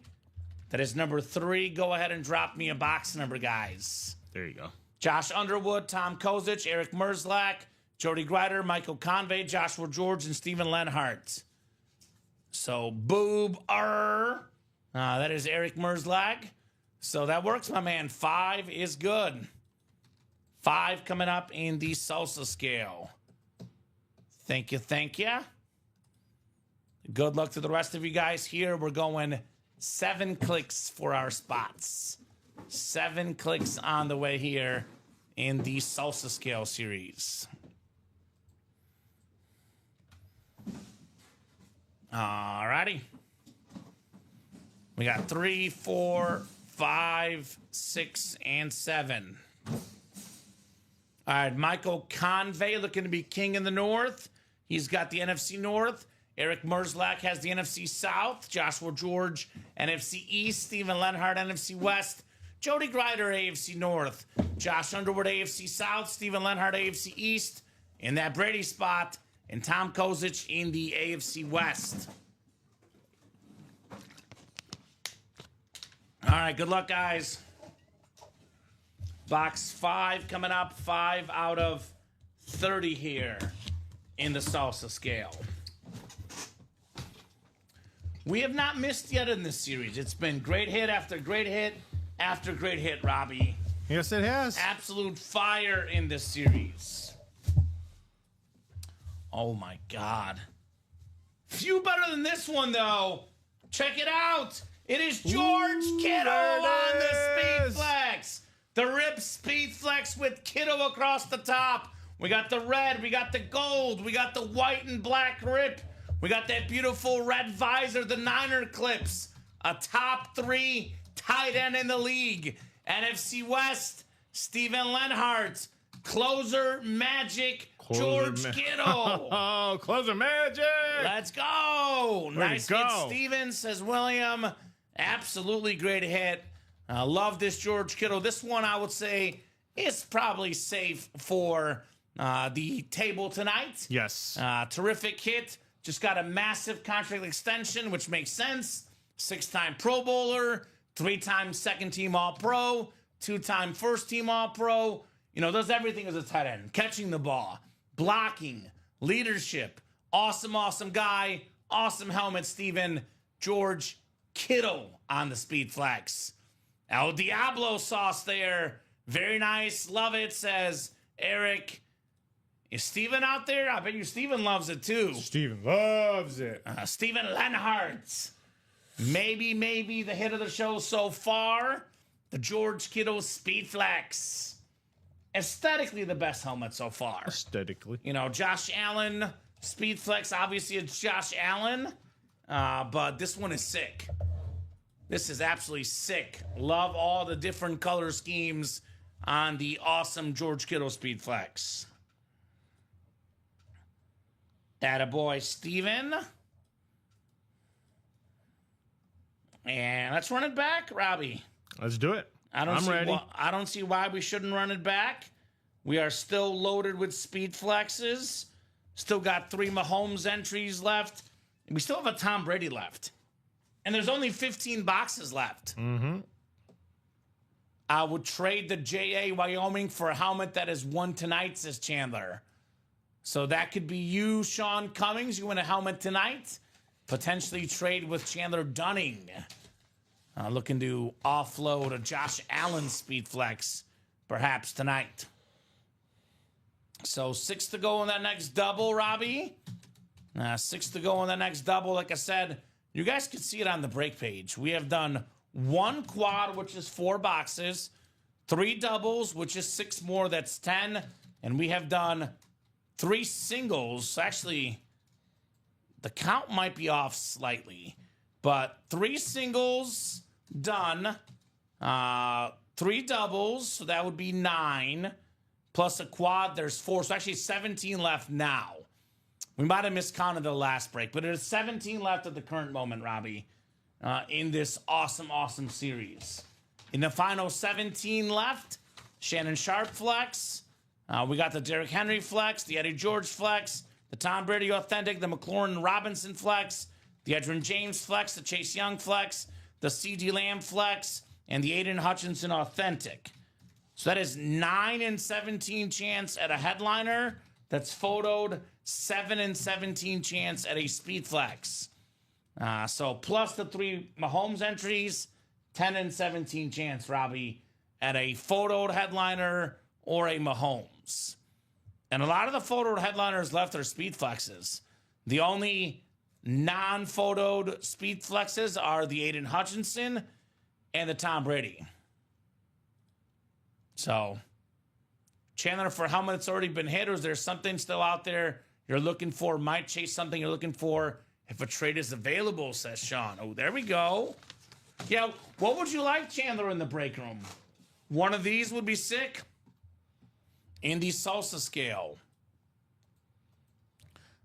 That is number 3. Go ahead and drop me a box number, guys. There you go. Josh Underwood, Tom Kozic, Eric Merzlak, Jody Grider, Michael Convey, Joshua George, and Steven Lenhart. So, that is Eric Merzlag. So that works, my man. 5 is good. 5 coming up in the salsa scale. Thank you, thank you. Good luck to the rest of you guys here. We're going 7 clicks for our spots. 7 clicks on the way here in the salsa scale series. Alrighty. We got 3, 4, 5, 6, and 7. All right, Michael Convey looking to be king in the North. He's got the NFC North. Eric Merzlak has the NFC South. Joshua George, NFC East. Steven Lenhart, NFC West. Jody Grider, AFC North. Josh Underwood, AFC South. Steven Lenhart, AFC East. In that Brady spot. And Tom Kozic in the AFC West. All right, good luck, guys. Box 5 coming up. 5 out of 30 here in the salsa scale. We have not missed yet in this series. It's been great hit after great hit after great hit, Robbie. Yes, it has. Absolute fire in this series. Oh, my God. Few better than this one, though. Check it out. It is George Kittle on the Speed Flex. The Rip Speed Flex with Kiddo across the top. We got the red, we got the gold, we got the white and black Rip. We got that beautiful red visor, the Niner clips. A top 3 tight end in the league. NFC West, Steven Lenhart. Closer Magic, George Kittle. Oh, closer magic. Let's go. Nice go. hit, Steven, says William. Absolutely great hit. Love this George Kittle. This one, I would say, is probably safe for the table tonight. Yes. Terrific hit. Just got a massive contract extension, which makes sense. 6-time Pro Bowler, 3-time second-team All-Pro, 2-time first-team All-Pro. You know, does everything as a tight end. Catching the ball, blocking, leadership. Awesome, awesome guy. Awesome helmet, Steven. George Kittle on the Speed Flex. El Diablo sauce there. Very nice. Love it, says Eric. Is Steven out there? I bet you Steven loves it too. Steven loves it. Steven Lenhart. Maybe the hit of the show so far. The George Kittle Speed Flex. Aesthetically, the best helmet so far. Aesthetically. You know, Josh Allen, Speed Flex, obviously it's Josh Allen. But this one is sick. This is absolutely sick. Love all the different color schemes on the awesome George Kittle Speed Flex. Attaboy, Steven. And let's run it back, Robbie. Let's do it. I'm ready. I don't see why we shouldn't run it back. We are still loaded with Speed Flexes. Still got 3 Mahomes entries left. We still have a Tom Brady left. And there's only 15 boxes left. Mm-hmm. I would trade the J.A. Wyoming for a helmet that is won tonight, says Chandler. So that could be you, Sean Cummings. You win a helmet tonight. Potentially trade with Chandler Dunning. Looking to offload a Josh Allen Speed Flex, perhaps tonight. So 6 to go in that next double, Robbie. 6 to go in that next double. Like I said, you guys can see it on the break page. We have done 1 quad, which is 4 boxes, 3 doubles, which is 6 more, that's 10. And we have done 3 singles. Actually, the count might be off slightly, but 3 singles done, 3 doubles, so that would be 9, plus a quad, there's 4, so actually 17 left now. We might have miscounted the last break, but there's 17 left at the current moment, Robbie, in this awesome, awesome series. In the final 17 left, Shannon Sharp Flex, we got the Derrick Henry Flex, the Eddie George Flex, the Tom Brady Authentic, the McLaurin Robinson Flex, the Edgerrin James Flex, the Chase Young Flex, the CeeDee Lamb Flex, and the Aiden Hutchinson Authentic. So that is 9 and 17 chance at a headliner. That's photoed 7 and 17 chance at a Speed Flex. So plus the 3 Mahomes entries, 10 and 17 chance, Robbie, at a photoed headliner or a Mahomes. And a lot of the photoed headliners left are Speed Flexes. The only non-photoed Speed Flexes are the Aiden Hutchinson and the Tom Brady. So, Chandler, for how much it's already been hit, or is there something still out there you're looking for? Might chase something you're looking for if a trade is available, says Sean. Oh, there we go. Yeah, what would you like, Chandler, in the break room? One of these would be sick. In the salsa scale.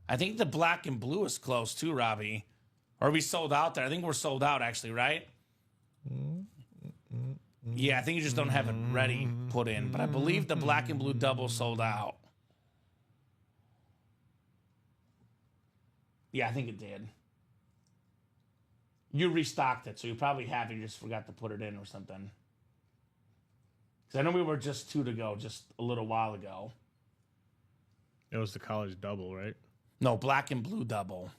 I think the black and blue is close too, Robbie. Or are we sold out there? I think we're sold out, actually, right? Yeah, I think you just don't have it ready put in. But I believe the black and blue double sold out. Yeah, I think it did. You restocked it, so you probably have it. You just forgot to put it in or something. Because I know we were just 2 to go just a little while ago. It was the college double, right? No, black and blue double.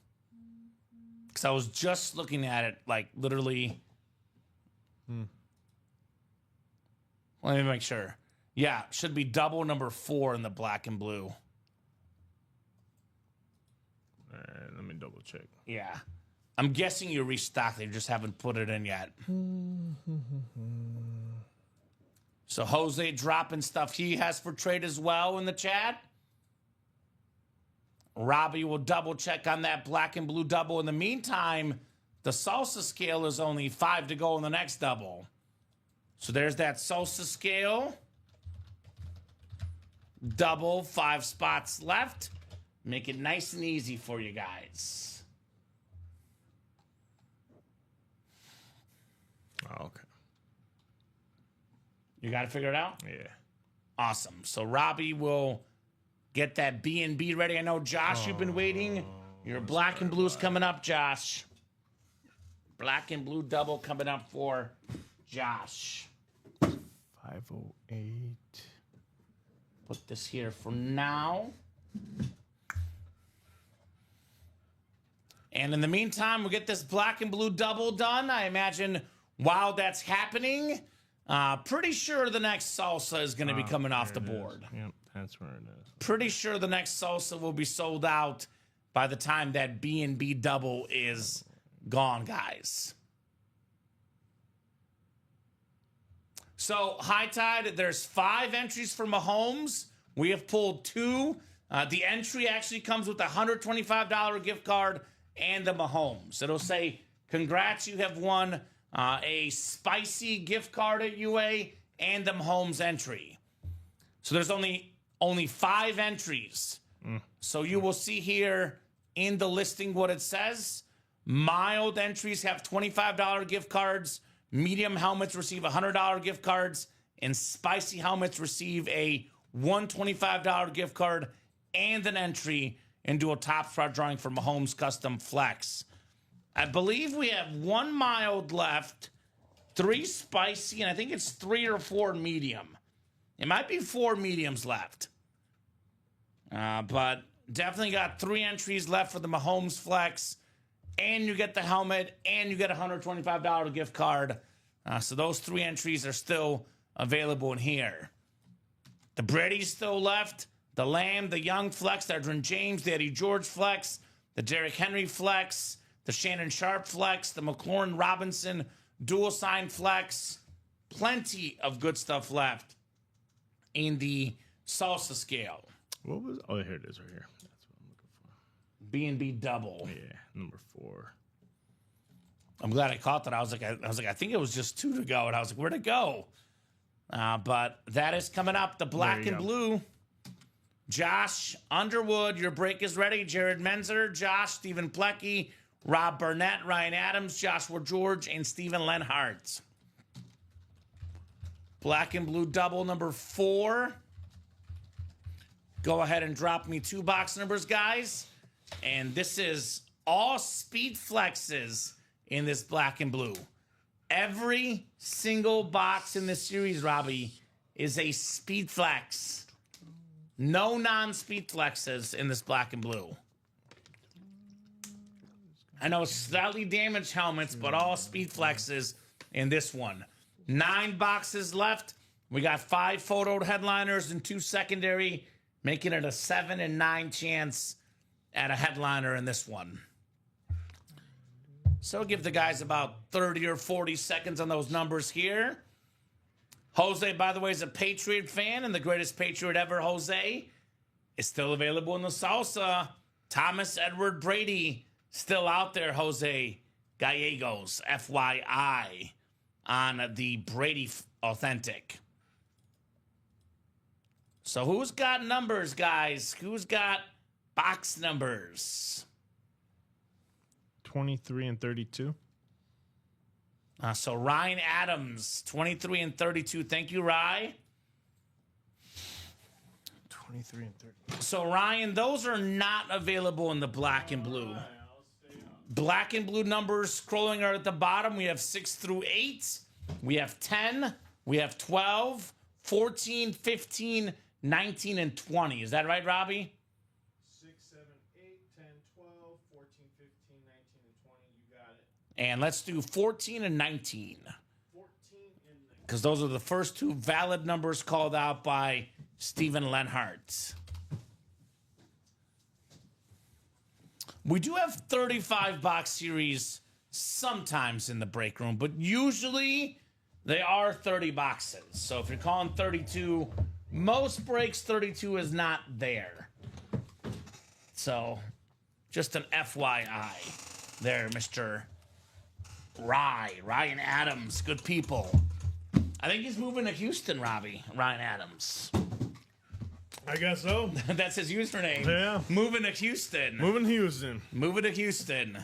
Because I was just looking at it, like, literally. Let me make sure. Yeah, should be double number 4 in the black and blue. Let me double check. Yeah. I'm guessing you restocked it. You just haven't put it in yet. So Jose dropping stuff he has for trade as well in the chat. Robbie will double check on that black and blue double. In the meantime, the salsa scale is only 5 to go in the next double. So there's that salsa scale. Double, 5 spots left. Make it nice and easy for you guys. Oh, okay. You got to figure it out? Yeah. Awesome. So Robbie will get that B&B ready. I know, Josh, you've been waiting. Your black and blue's coming up, Josh. Black and blue double coming up for Josh. 508. Put this here for now. And in the meantime, we'll get this black and blue double done. I imagine while that's happening, pretty sure the next salsa is going to be coming off the board. Yep, that's where it is. Pretty sure the next salsa will be sold out by the time that B&B double is gone, guys. So, High Tide, there's 5 entries for Mahomes. We have pulled 2. The entry actually comes with a $125 gift card and the Mahomes. It'll say, congrats, you have won a spicy gift card at UA and the Mahomes entry. So there's only 5 entries. So you will see here in the listing what it says. Mild entries have $25 gift cards. Medium helmets receive $100 gift cards. And spicy helmets receive a $125 gift card and an entry into a top spot drawing for Mahomes Custom Flex. I believe we have 1 mild left, 3 spicy, and I think it's 3 or 4 medium. It might be 4 mediums left. But definitely got 3 entries left for the Mahomes Flex. And you get the helmet, and you get a $125 gift card. So those 3 entries are still available in here. The Brady's still left. The Lamb, the Young Flex, the Edwin James, the Eddie George Flex, the Derrick Henry Flex, the Shannon Sharp Flex, the McLaurin Robinson Dual Sign Flex. Plenty of good stuff left in the salsa scale. What was? Oh, here it is, right here. That's what I'm looking for. B&B double. Yeah, number 4. I'm glad I caught that. I was like, I think it was just 2 to go, and I was like, where'd it go? But that is coming up. The black and blue. Josh Underwood, your break is ready. Jared Menzer, Josh, Stephen Plecky, Rob Burnett, Ryan Adams, Joshua George, and Stephen Lenhart. Black and blue double number 4. Go ahead and drop me 2 box numbers, guys. And this is all speed flexes in this black and blue. Every single box in this series, Robbie, is a speed flex. No non-speed flexes in this black and blue. I know slightly damaged helmets, but all speed flexes in this one. 9 boxes left. We got 5 photoed headliners and 2 secondary, making it a 7 and 9 chance at a headliner in this one. So give the guys about 30 or 40 seconds on those numbers here. Jose, by the way, is a Patriot fan, and the greatest Patriot ever, Jose, is still available in the salsa. Thomas Edward Brady, still out there, Jose Gallegos, FYI, on the Brady Authentic. So who's got numbers, guys? Who's got box numbers? 23 and 32. So Ryan Adams, 23 and 32. Thank you, Rye. 23 and 30. So Ryan, those are not available in the black and blue. Black and blue numbers scrolling are at the bottom. We have 6 through 8. We have 10. We have 12, 14, 15, 19, and 20. Is that right, Robbie? 6, 7, 8, 10, 12, 14, 15, 19, and 20. You got it. And let's do 14 and 19. 14 and 19. Because those are the first 2 valid numbers called out by Stephen Lenhart. We do have 35 box series sometimes in the break room, but usually They are 30 boxes. So if you're calling 32, most breaks 32 is not there. So just an FYI there, Mr. Ryan Adams. Good people. I think he's moving to Houston, Robbie. Ryan Adams. I guess so. That's his username. Yeah. Moving to Houston. Moving Houston. Moving to Houston.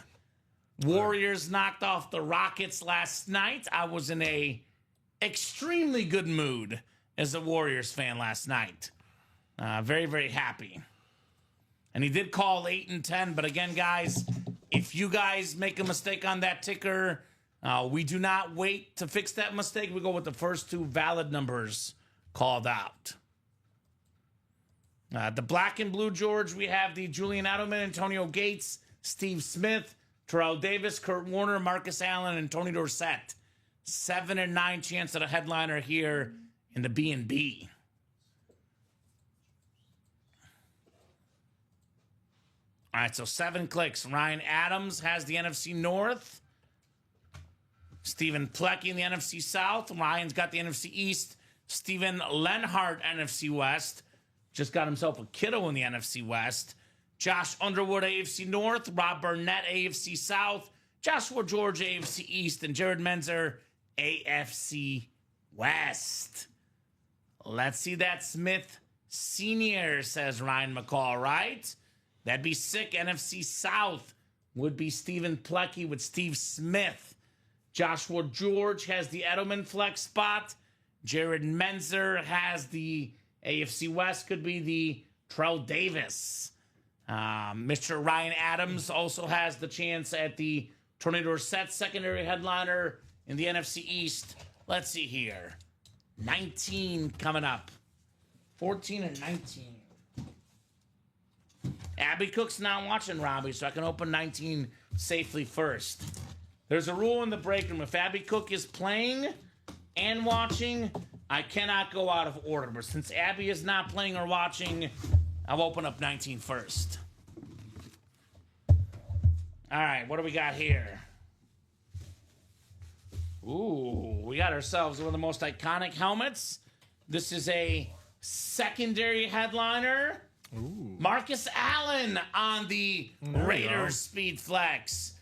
Warriors knocked off the Rockets last night. I was in a extremely good mood as a Warriors fan last night. Very, very happy. And he did call 8 and 10. But again, guys, if you guys make a mistake on that ticker, we do not wait to fix that mistake. We go with the first two valid numbers called out. The black and blue, George, we have the Julian Edelman, Antonio Gates, Steve Smith, Terrell Davis, Kurt Warner, Marcus Allen, and Tony Dorsett. 7 and 9 chance at a headliner here in the B&B. All right, so 7 clicks. Ryan Adams has the NFC North. Stephen Plecky in the NFC South. Ryan's got the NFC East. Steven Lenhart, NFC West. Just got himself a kiddo in the NFC West. Josh Underwood, AFC North. Rob Burnett, AFC South. Joshua George, AFC East. And Jared Menzer, AFC West. Let's see that Smith Sr., says Ryan McCall, right? That'd be sick. NFC South would be Stephen Plecky with Steve Smith. Joshua George has the Edelman flex spot. Jared Menzer has the AFC West, could be the Terrell Davis. Mr. Ryan Adams also has the chance at the Tony Dorsett secondary headliner in the NFC East. Let's see here. 19 coming up. 14 and 19. Abby Cook's not watching, Robbie, so I can open 19 safely first. There's a rule in the break room. If Abby Cook is playing and watching, I cannot go out of order. But since Abby is not playing or watching, I'll open up 19 first. All right, what do we got here? Ooh, we got ourselves one of the most iconic helmets. This is a secondary headliner. Ooh. Marcus Allen on the Raiders Speed Flex.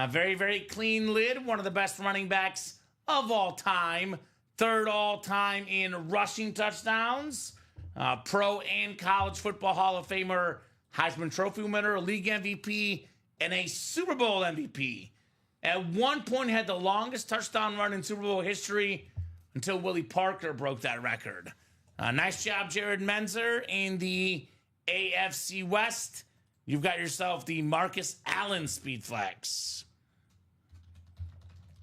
Very, very clean lid. One of the best running backs of all time. 3rd all-time in rushing touchdowns. Pro and college football Hall of Famer. Heisman Trophy winner, league MVP, and a Super Bowl MVP. At one point had the longest touchdown run in Super Bowl history until Willie Parker broke that record. Nice job, Jared Menzer in the AFC West. You've got yourself the Marcus Allen Speed Flex.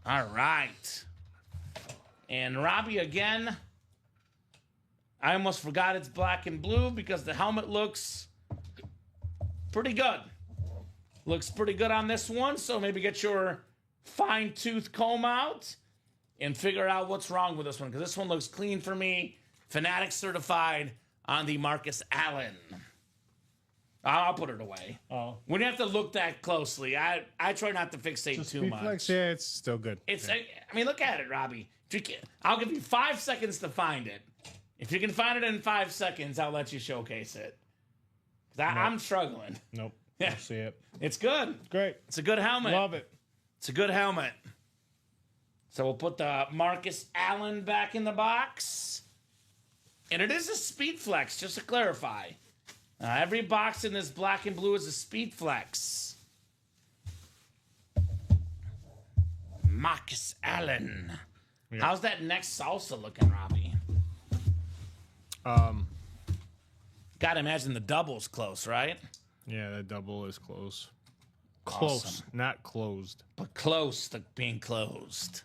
All right. And Robbie, again, I almost forgot it's black and blue because the helmet looks pretty good. Looks pretty good on this one, so maybe get your fine-tooth comb out and figure out what's wrong with this one, because this one looks clean for me. Fanatic certified on the Marcus Allen. I'll put it away. Oh. We don't have to look that closely. I try not to fixate too much. Flex, yeah, it's still good. It's. Yeah. I mean, look at it, Robbie. I'll give you 5 seconds to find it. If you can find it in 5 seconds, I'll let you showcase it. Nope. I'm struggling. Nope. Yeah. I see it. It's good. It's great. It's a good helmet. Love it. It's a good helmet. So we'll put the Marcus Allen back in the box. And it is a Speed Flex, just to clarify. Every box in this black and blue is a Speed Flex. Marcus Allen. Yeah. How's that next salsa looking, Robbie? Gotta imagine the double's close, right? Yeah, that double is close. Close, Awesome. not closed. But close to being closed.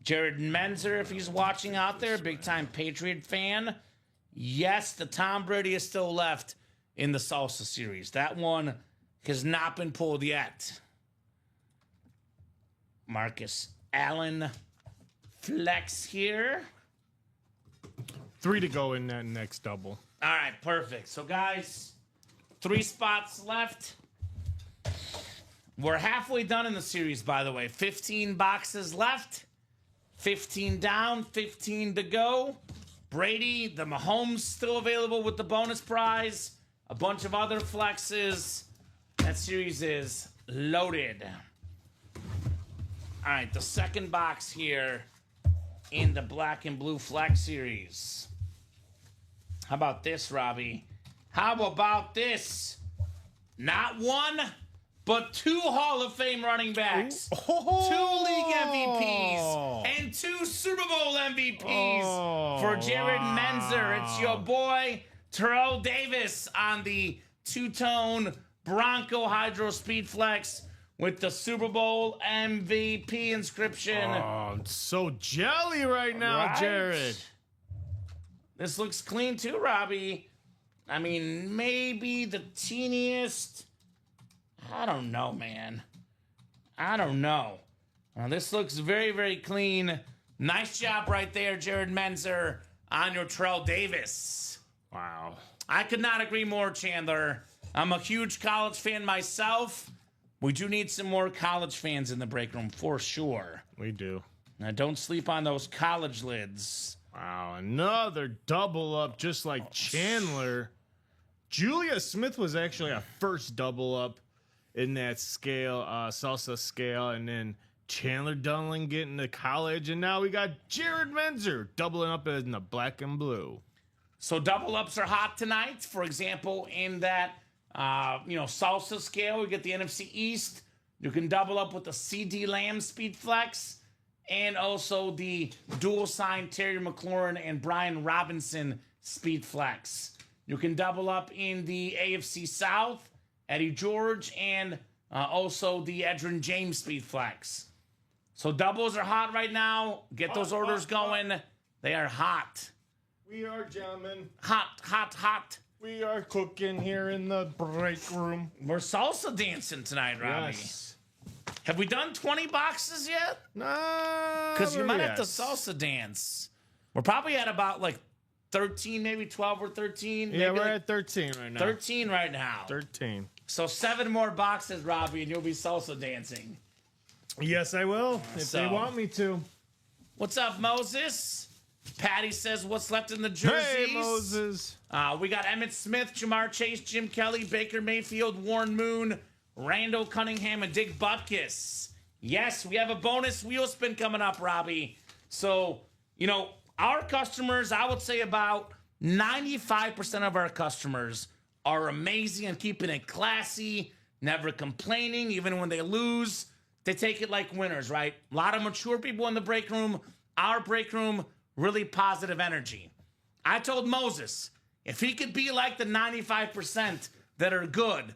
Jared Menzer, if he's watching out there, big-time Patriot fan. Yes, the Tom Brady is still left in the Salsa series. That one has not been pulled yet. Marcus Allen flex here. 3 to go in that next double. All right, perfect. So, guys, 3 spots left. We're halfway done in the series, by the way. 15 boxes left. 15 down, 15 to go. Brady, the Mahomes still available with the bonus prize. A bunch of other flexes. That series is loaded. All right, the second box here in the black and blue flex series. How about this, Robbie? How about this? Not one, but 2 Hall of Fame running backs, 2 league MVPs, and 2 Super Bowl MVPs for Jared Menzer. It's your boy, Terrell Davis, on the two-tone Bronco Hydro Speed Flex with the Super Bowl MVP inscription. Oh, I'm so jelly right now, Right? Jared. This looks clean too, Robbie. I mean, maybe the teeniest. I don't know, man. I don't know. This looks very, very clean. Nice job right there, Jared Menzer, on your Terrell Davis. Wow. I could not agree more, Chandler. I'm a huge college fan myself. We do need some more college fans in the break room for sure. We do. Now, don't sleep on those college lids. Wow, another double up just like Chandler. Julia Smith was actually a first double up in that scale, salsa scale, and then Chandler Dunlin getting to college, and now we got Jared Menzer doubling up in the black and blue. So double ups are hot tonight. For example, in that salsa scale, we get the NFC East. You can double up with the CD Lamb Speed Flex, and also the dual sign Terry McLaurin and Brian Robinson Speed Flex. You can double up in the AFC South, Eddie George, and also the Edrin James Speed Flex. So doubles are hot right now. Get those orders going. They are hot. We are jamming. Hot, hot, hot. We are cooking here in the break room. We're salsa dancing tonight, Robbie. Yes. Have we done 20 boxes yet? No. Because you might have to salsa dance. We're probably at about like 13, maybe 12 or 13. Yeah, maybe we're like at 13 right now. 13 right now. 13. So 7 more boxes, Robbie, and you'll be salsa dancing. Yes, I will, if they want me to. What's up, Moses? Patty says, what's left in the jerseys? Hey, Moses. We got Emmitt Smith, Jamar Chase, Jim Kelly, Baker Mayfield, Warren Moon, Randall Cunningham, and Dick Butkus. Yes, we have a bonus wheel spin coming up, Robbie. So, our customers, I would say about 95% of our customers are amazing and keeping it classy, never complaining, even when they lose. They take it like winners, right? A lot of mature people in the break room. Our break room, really positive energy. I told Moses, if he could be like the 95% that are good,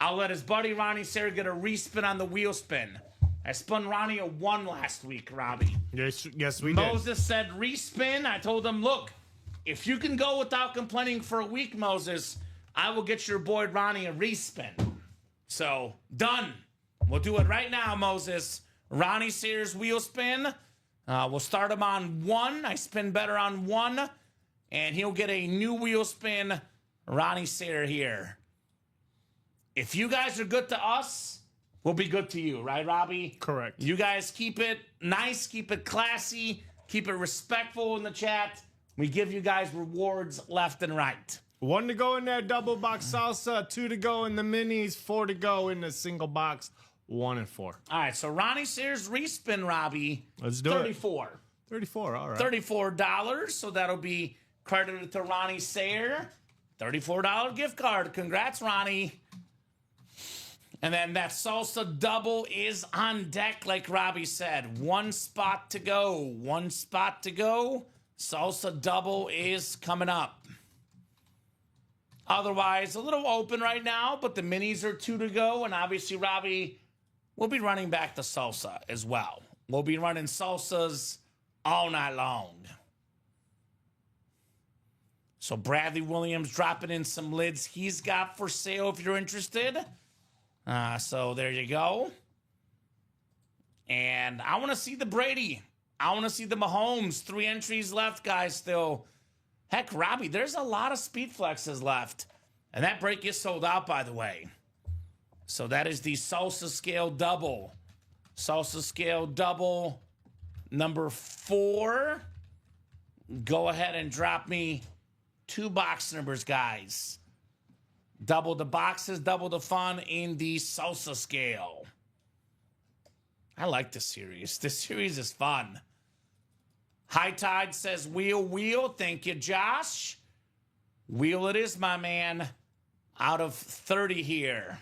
I'll let his buddy Ronnie Sayre get a respin on the wheel spin. I spun Ronnie a 1 last week, Robbie. Yes, we did. Moses said respin. I told him, look, if you can go without complaining for a week, Moses, I will get your boy Ronnie a respin. So, done. We'll do it right now, Moses. Ronnie Sayre's wheel spin. We'll start him on 1. I spin better on 1. And he'll get a new wheel spin. Ronnie Sayre here. If you guys are good to us, we'll be good to you, right, Robbie? Correct. You guys keep it nice, keep it classy, keep it respectful in the chat. We give you guys rewards left and right. 1 to go in that double box salsa, 2 to go in the minis, 4 to go in the single box, 1 and 4. All right, so Ronnie Sayre's respin, Robbie. Let's do 34. it. 34, all right. $34, so that'll be credited to Ronnie Sayre. $34 gift card. Congrats, Ronnie. And then that salsa double is on deck, like Robbie said. 1 spot to go. 1 spot to go. Salsa double is coming up. Otherwise, a little open right now, but the minis are 2 to go. And obviously, Robbie, we'll be running back the salsa as well. We'll be running salsas all night long. So Bradley Williams dropping in some lids he's got for sale if you're interested. So there you go. And I want to see the Brady. I want to see the Mahomes. 3 entries left, guys, still. Heck, Robbie, there's a lot of speed flexes left. And that break is sold out, by the way. So that is the salsa scale double. Salsa scale double. Number 4. Go ahead and drop me 2 box numbers, guys. Double the boxes, double the fun in the salsa scale. I like this series. This series is fun. High Tide says wheel, wheel. Thank you, Josh. Wheel it is, my man. Out of 30 here.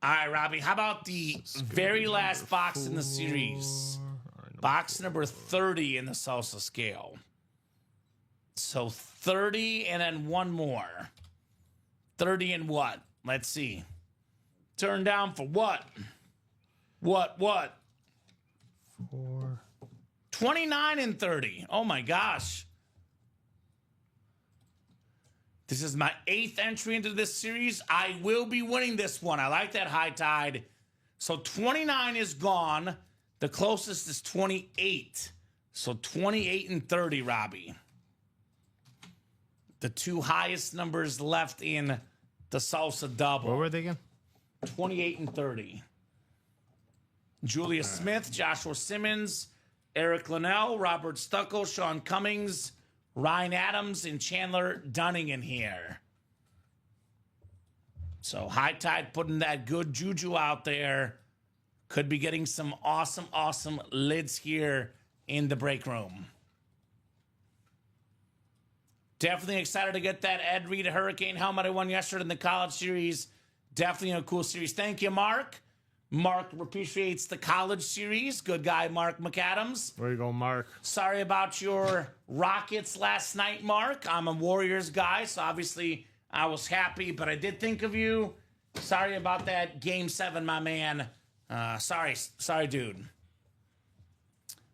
All right, Robbie. How about the very last box in the series? Box number 30 in the salsa scale. So 30 and then one more. 30 and what? Let's see. Turn down for what? What? 4. 29 and 30. Oh my gosh. This is my 8th entry into this series. I will be winning this one. I like that, High Tide. So 29 is gone. The closest is 28. So 28 and 30, Robbie. The 2 highest numbers left in the salsa double. What were they again? 28 and 30. Julia Smith, Joshua Simmons, Eric Linnell, Robert Stucco, Sean Cummings, Ryan Adams, and Chandler Dunning in here. So High Tide putting that good juju out there. Could be getting some awesome, awesome lids here in the break room. Definitely excited to get that Ed Reed Hurricane helmet I won yesterday in the college series. Definitely a cool series. Thank you, Mark. Mark appreciates the college series. Good guy, Mark McAdams. Where you go, Mark? Sorry about your Rockets last night, Mark. I'm a Warriors guy, so obviously I was happy, but I did think of you. Sorry about that Game 7, my man. Sorry, dude.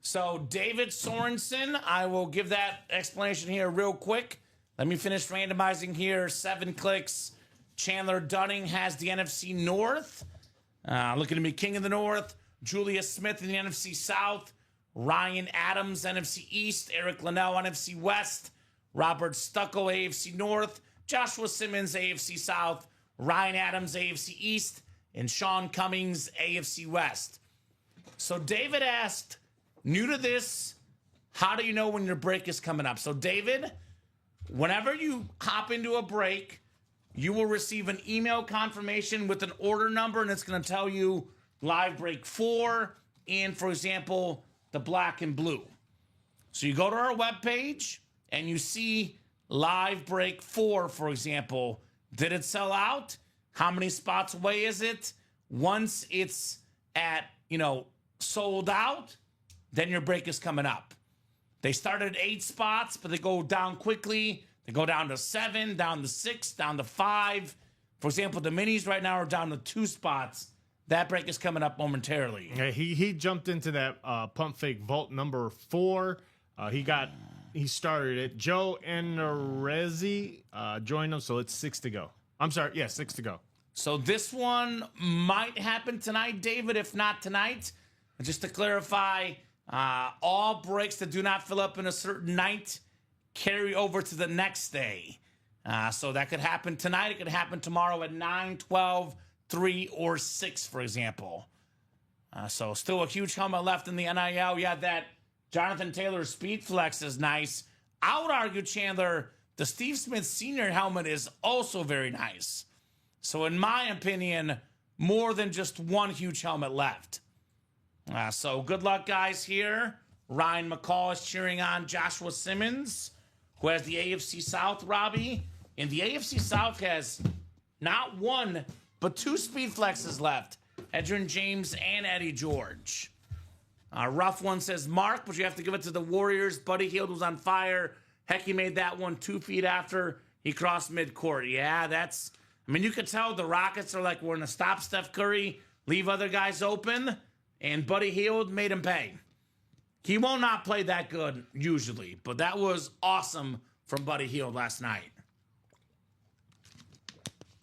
So David Sorensen, I will give that explanation here real quick. Let me finish randomizing here. 7 clicks. Chandler Dunning has the NFC North. Looking to be King of the North. Julia Smith in the NFC South. Ryan Adams, NFC East. Eric Linnell, NFC West. Robert Stucco, AFC North. Joshua Simmons, AFC South. Ryan Adams, AFC East. And Sean Cummings, AFC West. So David asked, new to this, how do you know when your break is coming up? So David, whenever you hop into a break, you will receive an email confirmation with an order number, and it's going to tell you live break 4 and, for example, the black and blue. So you go to our webpage and you see live break 4, for example. Did it sell out? How many spots away is it? Once it's at, sold out, then your break is coming up. They start at 8 spots, but they go down quickly. They go down to 7, down to 6, down to 5. For example, the minis right now are down to 2 spots. That break is coming up momentarily. Yeah, he jumped into that pump fake vault number 4. He started it. Joe Enrezi joined him, so it's 6 to go. I'm sorry, 6 to go. So this one might happen tonight, David, if not tonight. Just to clarify, all breaks that do not fill up in a certain night carry over to the next day. So that could happen tonight. It could happen tomorrow at 9, 12, 3, or 6, for example. So still a huge helmet left in the NIL. Yeah, that Jonathan Taylor Speed Flex is nice. I would argue, Chandler, the Steve Smith Sr. helmet is also very nice. So in my opinion, more than just one huge helmet left. So good luck, guys, here. Ryan McCall is cheering on Joshua Simmons, who has the AFC South, Robbie. And the AFC South has not 1, but 2 speed flexes left. Edgerrin James and Eddie George. Rough one says, Mark, but you have to give it to the Warriors. Buddy Hield was on fire. Heck, he made that one 2 feet after he crossed midcourt. Yeah, you could tell the Rockets are like, we're going to stop Steph Curry, leave other guys open, and Buddy Hield made him pay. He will not play that good usually, but that was awesome from Buddy Hield last night.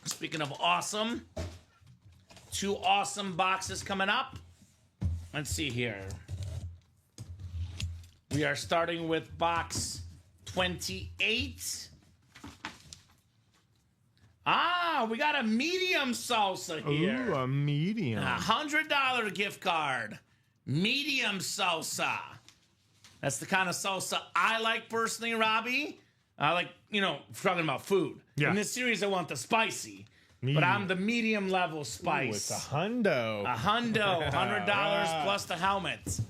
Speaking of awesome, 2 awesome boxes coming up. Let's see here. We are starting with box 28. We got a medium salsa here. Ooh, a medium. $100 gift card. Medium salsa. That's the kind of salsa I like personally, Robbie. I like, talking about food. Yeah. In this series, I want the spicy. Medium. But I'm the medium level spice. Ooh, it's a hundo. $100 plus the helmet.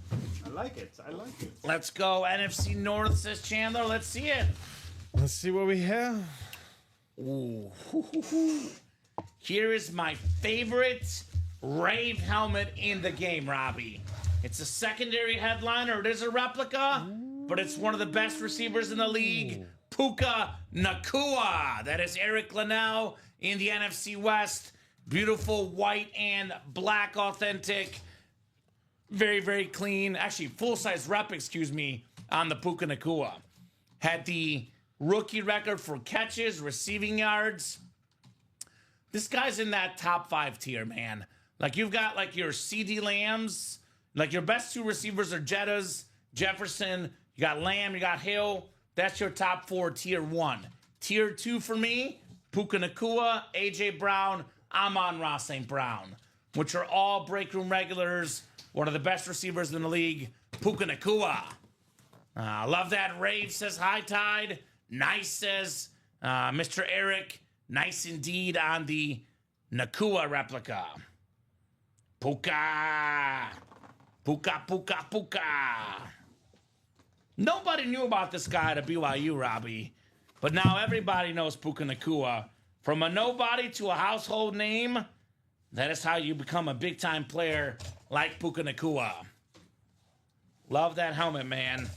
I like it. I like it. Let's go. NFC North, says Chandler. Let's see it. Let's see what we have. Ooh. Here is my favorite Rave helmet in the game, Robbie. It's a secondary headliner. It is a replica, but it's one of the best receivers in the league. Puka Nacua. That is Eric Linnell in the NFC West. Beautiful white and black authentic. Very, very clean. Actually, full-size rep, on the Puka Nacua. Had the rookie record for catches, receiving yards. This guy's in that top 5 tier, man. Like, you've got, like, your CD Lambs. Like, your best 2 receivers are Jettas, Jefferson. You got Lamb, you got Hill. That's your top 4, tier 1. Tier 2 for me, Puka Nacua, A.J. Brown, Amon-Ra St. Brown, which are all break room regulars. One of the best receivers in the league, Puka Nacua. Love that. Rave says High Tide. Nice, says Mr. Eric. Nice indeed on the Nacua replica. Puka. Puka, Puka, Puka. Nobody knew about this guy at BYU, Robbie. But now everybody knows Puka Nacua. From a nobody to a household name, that is how you become a big-time player like Puka Nacua. Love that helmet, man.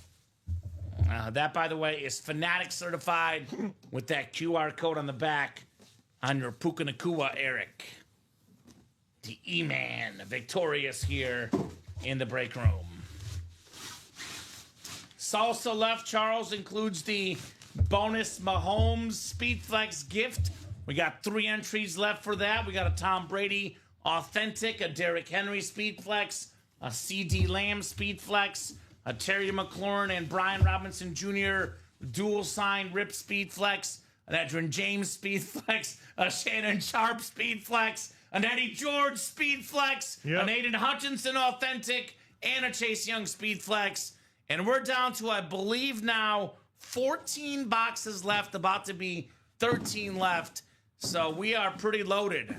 That, by the way, is Fanatic certified with that QR code on the back on your Puka Nacua, Eric. The E-Man, victorious here in the break room. Salsa left, Charles, includes the bonus Mahomes Speedflex gift. We got 3 entries left for that. We got a Tom Brady authentic, a Derrick Henry Speedflex, a CD Lamb Speedflex, a Terry McLaurin and Brian Robinson Jr. dual sign Rip Speedflex, an Edgerrin James Speedflex, a Shannon Sharp Speedflex, an Eddie George Speedflex, an Aiden Hutchinson authentic, and a Chase Young Speedflex. And we're down to, I believe now, 14 boxes left, about to be 13 left. So we are pretty loaded.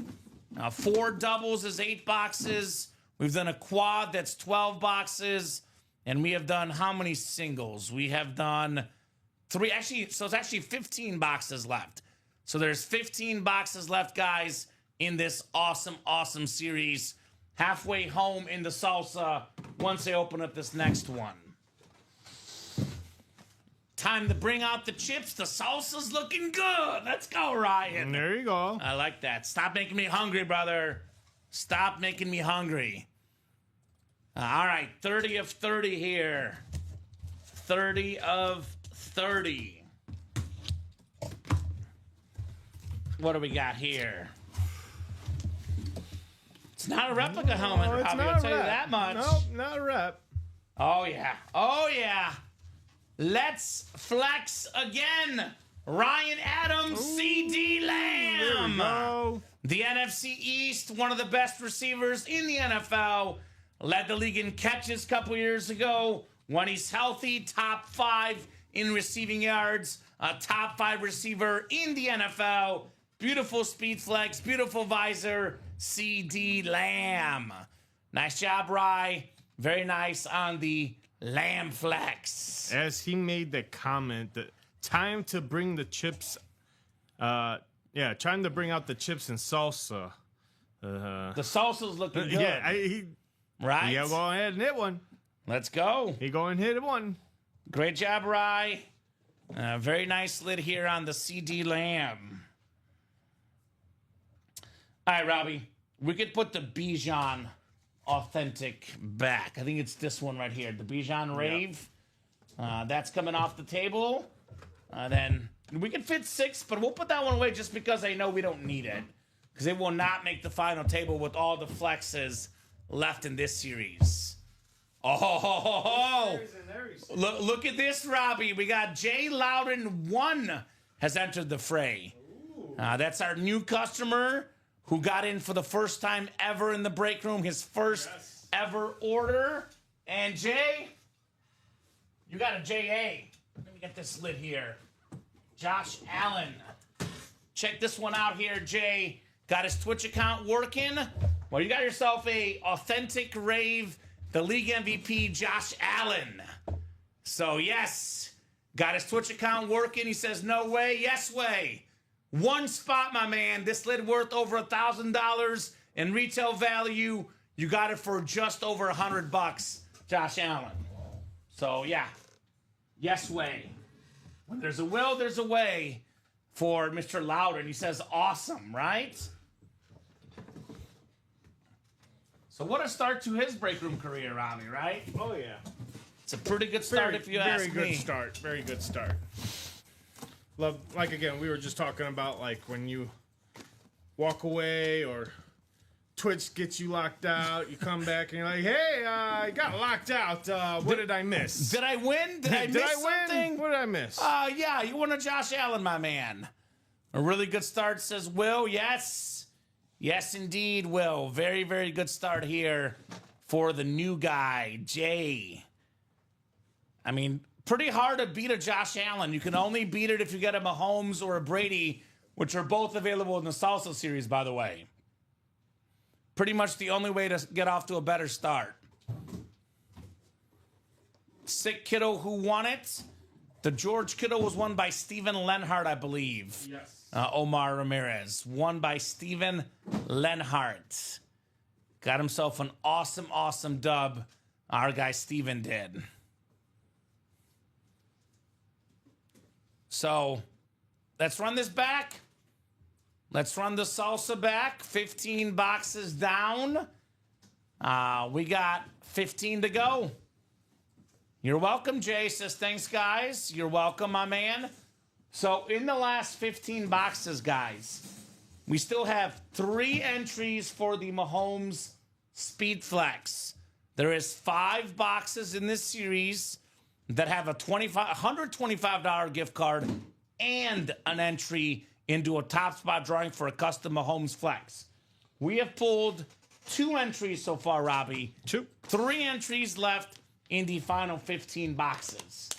4 doubles is 8 boxes. We've done a quad that's 12 boxes. And we have done how many singles? We have done 3. Actually, so it's actually 15 boxes left. So there's 15 boxes left, guys, in this awesome, awesome series. Halfway home in the salsa once they open up this next one. Time to bring out the chips. The salsa's looking good. Let's go, Ryan. And there you go. I like that. Stop making me hungry, brother. Stop making me hungry. All right, 30 of 30 here. 30 of 30. What do we got here? It's not a replica helmet, Robbie. I'll tell you that much. Nope, not a rep. Oh, yeah. Oh, yeah. Let's flex again. Ryan Adams, CD Lamb. There we go. The NFC East, one of the best receivers in the NFL. Led the league in catches a couple years ago. When he's healthy, top 5 in receiving yards. A top 5 receiver in the NFL. Beautiful speed flex, beautiful visor. CD Lamb. Nice job, Rye. Very nice on the Lamb flex. As he made the comment that time to bring the chips, trying to bring out the chips and salsa. The salsa's looking good. Yeah, right? Yeah, go ahead and hit one. Let's go. He go and hit one. Great job, Rye. Very nice lid here on the CD Lamb. All right, Robbie. We could put the Bijan authentic back. I think it's this one right here, the Bijan Rave. That's coming off the table. Then we can fit 6, but we'll put that one away just because I know we don't need it. Because it will not make the final table with all the flexes left in this series. Oh, look at this, Robbie. We got Jay Loudon 1 has entered the fray. That's our new customer who got in for the first time ever in the break room, his first ever order. And Jay, you got a JA. Let me get this lid here. Josh Allen. Check this one out here, Jay. Got his Twitch account working. Well, you got yourself a authentic rave, the league MVP, Josh Allen. So, yes, got his Twitch account working. He says, no way, yes way. One spot, my man. This lid worth over $1,000 in retail value. You got it for just over $100, Josh Allen. So, yeah, yes way. When there's a will, there's a way for Mr. Loudon. He says, awesome, right? So what a start to his break room career, Rami, right? Oh, yeah. It's a pretty good start if you ask me. Very good start. Very good start. Love, like, again, we were just talking about, like, when you walk away or Twitch gets you locked out, you come back and you're like, hey, I got locked out. What did I miss? Did I win? Did I miss something? What did I miss? Yeah, you won a Josh Allen, my man. A really good start, says Will. Yes. Yes, indeed, Will. Very, very good start here for the new guy, Jay. I mean, pretty hard to beat a Josh Allen. You can only beat it if you get a Mahomes or a Brady, which are both available in the Salsa series, by the way. Pretty much the only way to get off to a better start. Sick Kiddo who won it. The George Kittle was won by Steven Lenhart, I believe. Yes. Omar Ramirez. Won by Steven Lenhart. Got himself an awesome, awesome dub. Our guy Steven did. So, let's run this back. Let's run the salsa back. 15 boxes down. We got 15 to go. You're welcome, Jay says, thanks, guys. You're welcome, my man. So in the last 15 boxes, guys, we still have 3 entries for the Mahomes Speed Flex. There is 5 boxes in this series that have a $125 gift card and an entry into a top spot drawing for a custom Mahomes Flex. We have pulled 2 entries so far, Robbie. 2. 3 entries left in the final 15 boxes.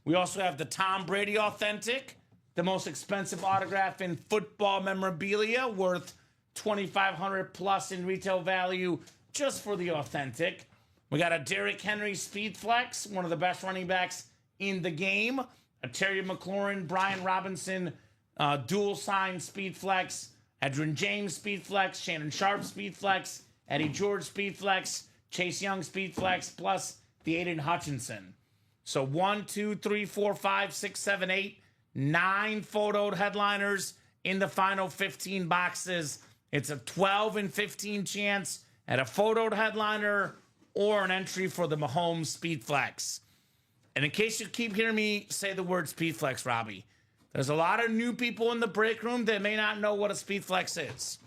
We also have the Tom Brady Authentic, the most expensive autograph in football memorabilia, worth $2,500 plus in retail value just for the Authentic. We got a Derrick Henry Speed Flex, one of the best running backs in the game. A Terry McLaurin, Brian Robinson dual sign Speed Flex. Edgerrin James Speed Flex. Shannon Sharp Speed Flex. Eddie George Speed Flex. Chase Young Speed Flex. Plus the Aiden Hutchinson. So 1, 2, 3, 4, 5, 6, 7, 8, 9 photoed headliners in the final 15 boxes. It's a 12 and 15 chance at a photoed headliner or an entry for the Mahomes Speed Flex. And in case you keep hearing me say the word Speed Flex, Robbie, there's a lot of new people in the break room that may not know what a Speed Flex is.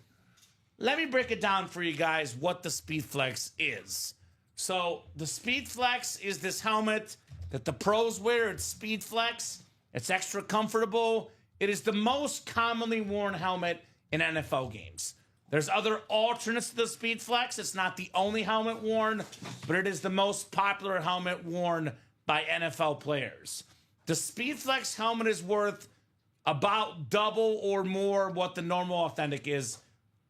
Let me break it down for you guys what the Speed Flex is. So the Speed Flex is this helmet that the pros wear. It's Speed Flex. It's extra comfortable. It is the most commonly worn helmet in NFL games. There's other alternates to the Speed Flex. It's not the only helmet worn, but it is the most popular helmet worn by NFL players. The Speed Flex helmet is worth about double or more what the normal Authentic is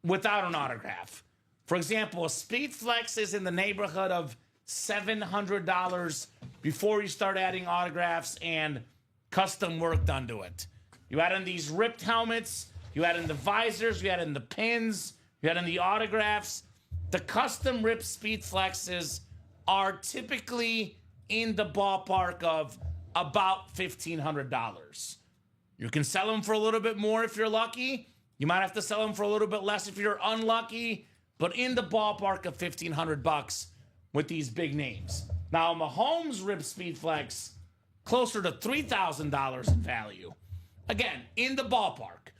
without an autograph. For example, a Speed Flex is in the neighborhood of $700 before you start adding autographs and custom work done to it. You add in these ripped helmets, you add in the visors, you add in the pins, you add in the autographs. The custom ripped Speed Flexes are typically in the ballpark of about $1,500. You can sell them for a little bit more if you're lucky. You might have to sell them for a little bit less if you're unlucky, but in the ballpark of $1,500 with these big names. Now, Mahomes Rip Speed Flex, closer to $3,000 in value. Again, in the ballpark.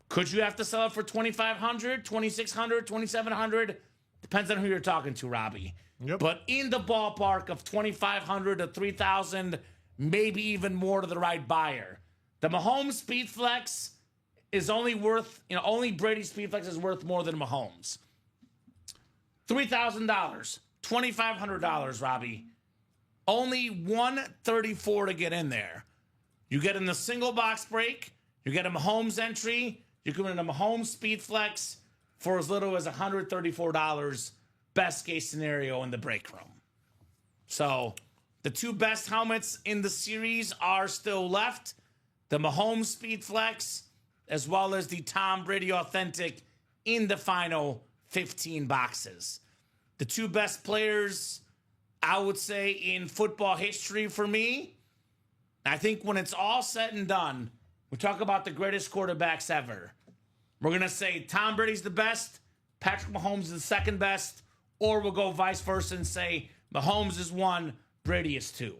Could you have to sell it for $2,500, $2,600, $2,700? Depends on who you're talking to, Robbie. Yep. But in the ballpark of $2,500 to $3,000, maybe even more to the right buyer. The Mahomes Speed Flex is only worth, only Brady Speedflex is worth more than Mahomes. $3,000, $2,500, Robbie. Only $134 to get in there. You get in the single box break. You get a Mahomes entry. You come in a Mahomes Speedflex for as little as $134. Best case scenario in the break room. So the two best helmets in the series are still left. The Mahomes Speedflex, as well as the Tom Brady Authentic in the final 15 boxes. The two best players, I would say, in football history for me. I think when it's all said and done, we talk about the greatest quarterbacks ever. We're going to say Tom Brady's the best, Patrick Mahomes is the second best, or we'll go vice versa and say Mahomes is one, Brady is two.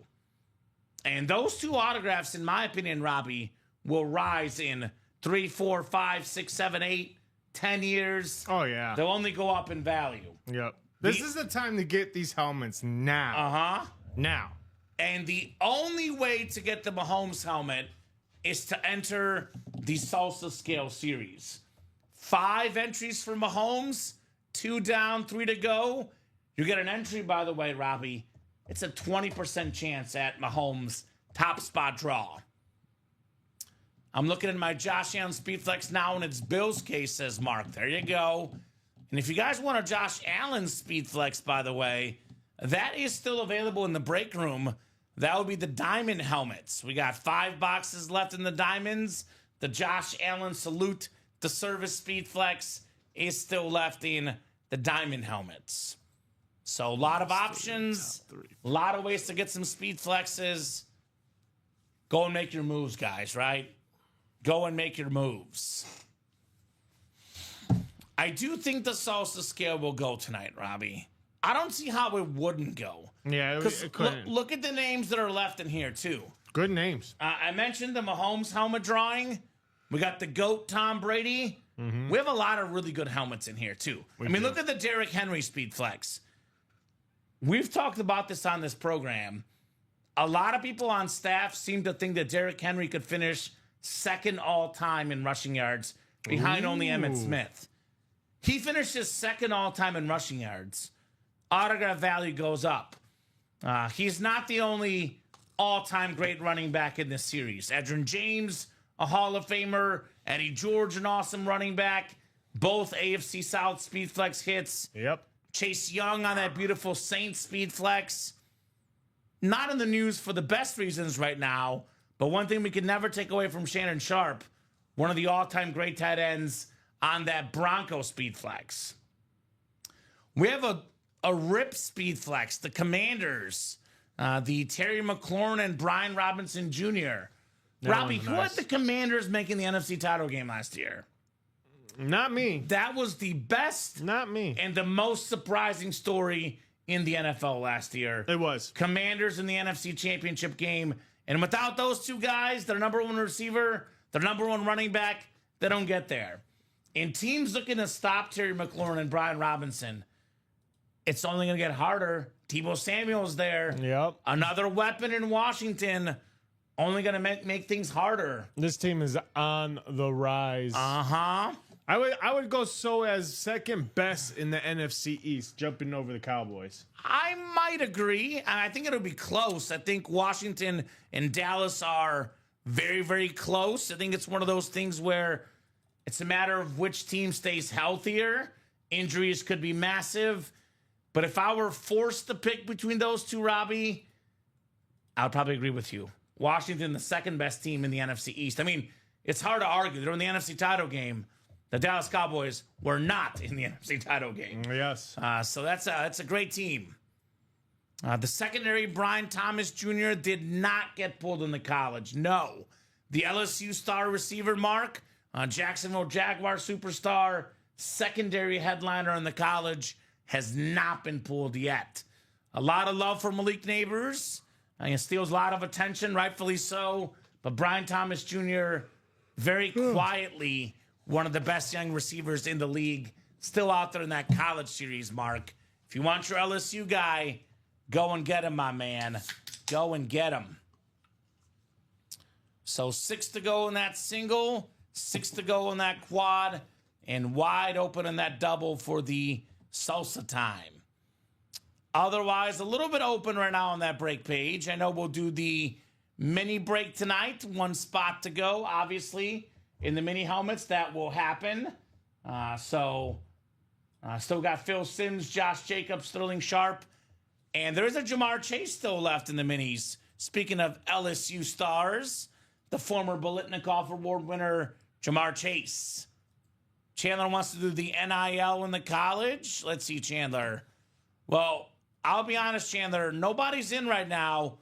And those two autographs, in my opinion, Robbie, will rise in 3, 4, 5, 6, 7, 8, 10 years. Oh, yeah. They'll only go up in value. Yep. This is the time to get these helmets now. Uh-huh. Now. And the only way to get the Mahomes helmet is to enter the Salsa Scale Series. 5 entries for Mahomes, 2 down, 3 to go. You get an entry, by the way, Robbie. It's a 20% chance at Mahomes' top spot draw. I'm looking at my Josh Allen Speedflex now, and it's Bill's case, says Mark. There you go. And if you guys want a Josh Allen Speedflex, by the way, that is still available in the break room. That would be the diamond helmets. We got 5 boxes left in the diamonds. The Josh Allen Salute the Service Speedflex is still left in the diamond helmets. So a lot of options, a lot of ways to get some Speedflexes. Go and make your moves, guys, right? Go and make your moves. I do think the Salsa Scale will go tonight, Robbie. I don't see how it wouldn't go. Yeah, it couldn't. Look at the names that are left in here, too. Good names. I mentioned the Mahomes helmet drawing. We got the GOAT Tom Brady. We have a lot of really good helmets in here, too. Look at the Derrick Henry Speedflex. We've talked about this on this program. A lot of people on staff seem to think that Derrick Henry could finish second all-time in rushing yards behind only Emmitt Smith. He finishes second all-time in rushing yards. Autograph value goes up. He's not the only all-time great running back in this series. Edgerrin James, a Hall of Famer. Eddie George, an awesome running back. Both AFC South Speedflex hits. Yep. Chase Young on that beautiful Saints Speedflex. Not in the news for the best reasons right now, but one thing we can never take away from Shannon Sharp, one of the all-time great tight ends on that Bronco Speedflex. We have a Rip Speedflex, the Commanders, the Terry McLaurin and Brian Robinson Jr. Robbie, who had the Commanders making the NFC title game last year? Not me. That was the best Not me. and the most surprising story in the NFL last year. It was. Commanders in the NFC Championship game. And without those two guys, their number one receiver, their number one running back, they don't get there. And teams looking to stop Terry McLaurin and Brian Robinson, it's only going to get harder. Tebow Samuel's there. Yep. Another weapon in Washington, only going to make things harder. This team is on the rise. Uh-huh. I would go so as second best in the NFC East, jumping over the Cowboys. I might agree. And I think it'll be close. I think Washington and Dallas are very, very close. I think it's one of those things where it's a matter of which team stays healthier. Injuries could be massive. But if I were forced to pick between those two, Robbie, I would probably agree with you. Washington, the second best team in the NFC East. I mean, it's hard to argue. They're in the NFC title game. The Dallas Cowboys were not in the NFC title game. Yes. So that's a great team. The secondary, Brian Thomas Jr., did not get pulled in the college. No. The LSU star receiver, Mark, Jacksonville Jaguar superstar, secondary headliner in the college, has not been pulled yet. A lot of love for Malik Neighbors. He steals a lot of attention, rightfully so. But Brian Thomas Jr., very quietly, one of the best young receivers in the league, still out there in that college series, Mark. If you want your LSU guy, go and get him, my man. Go and get him. So 6 to go in that single. 6 to go in that quad, and wide open in that double for the salsa time. Otherwise, a little bit open right now on that break page. I know we'll do the mini break tonight. 1 spot to go, obviously, in the mini helmets. That will happen. Still got Phil Sims, Josh Jacobs, Sterling Sharp, and there is a Jamar Chase still left in the minis. Speaking of LSU stars, the former Bolitnikoff Award winner, Jamar Chase. Chandler wants to do the NIL in the college. Let's see, Chandler. Well, I'll be honest, Chandler, nobody's in right now.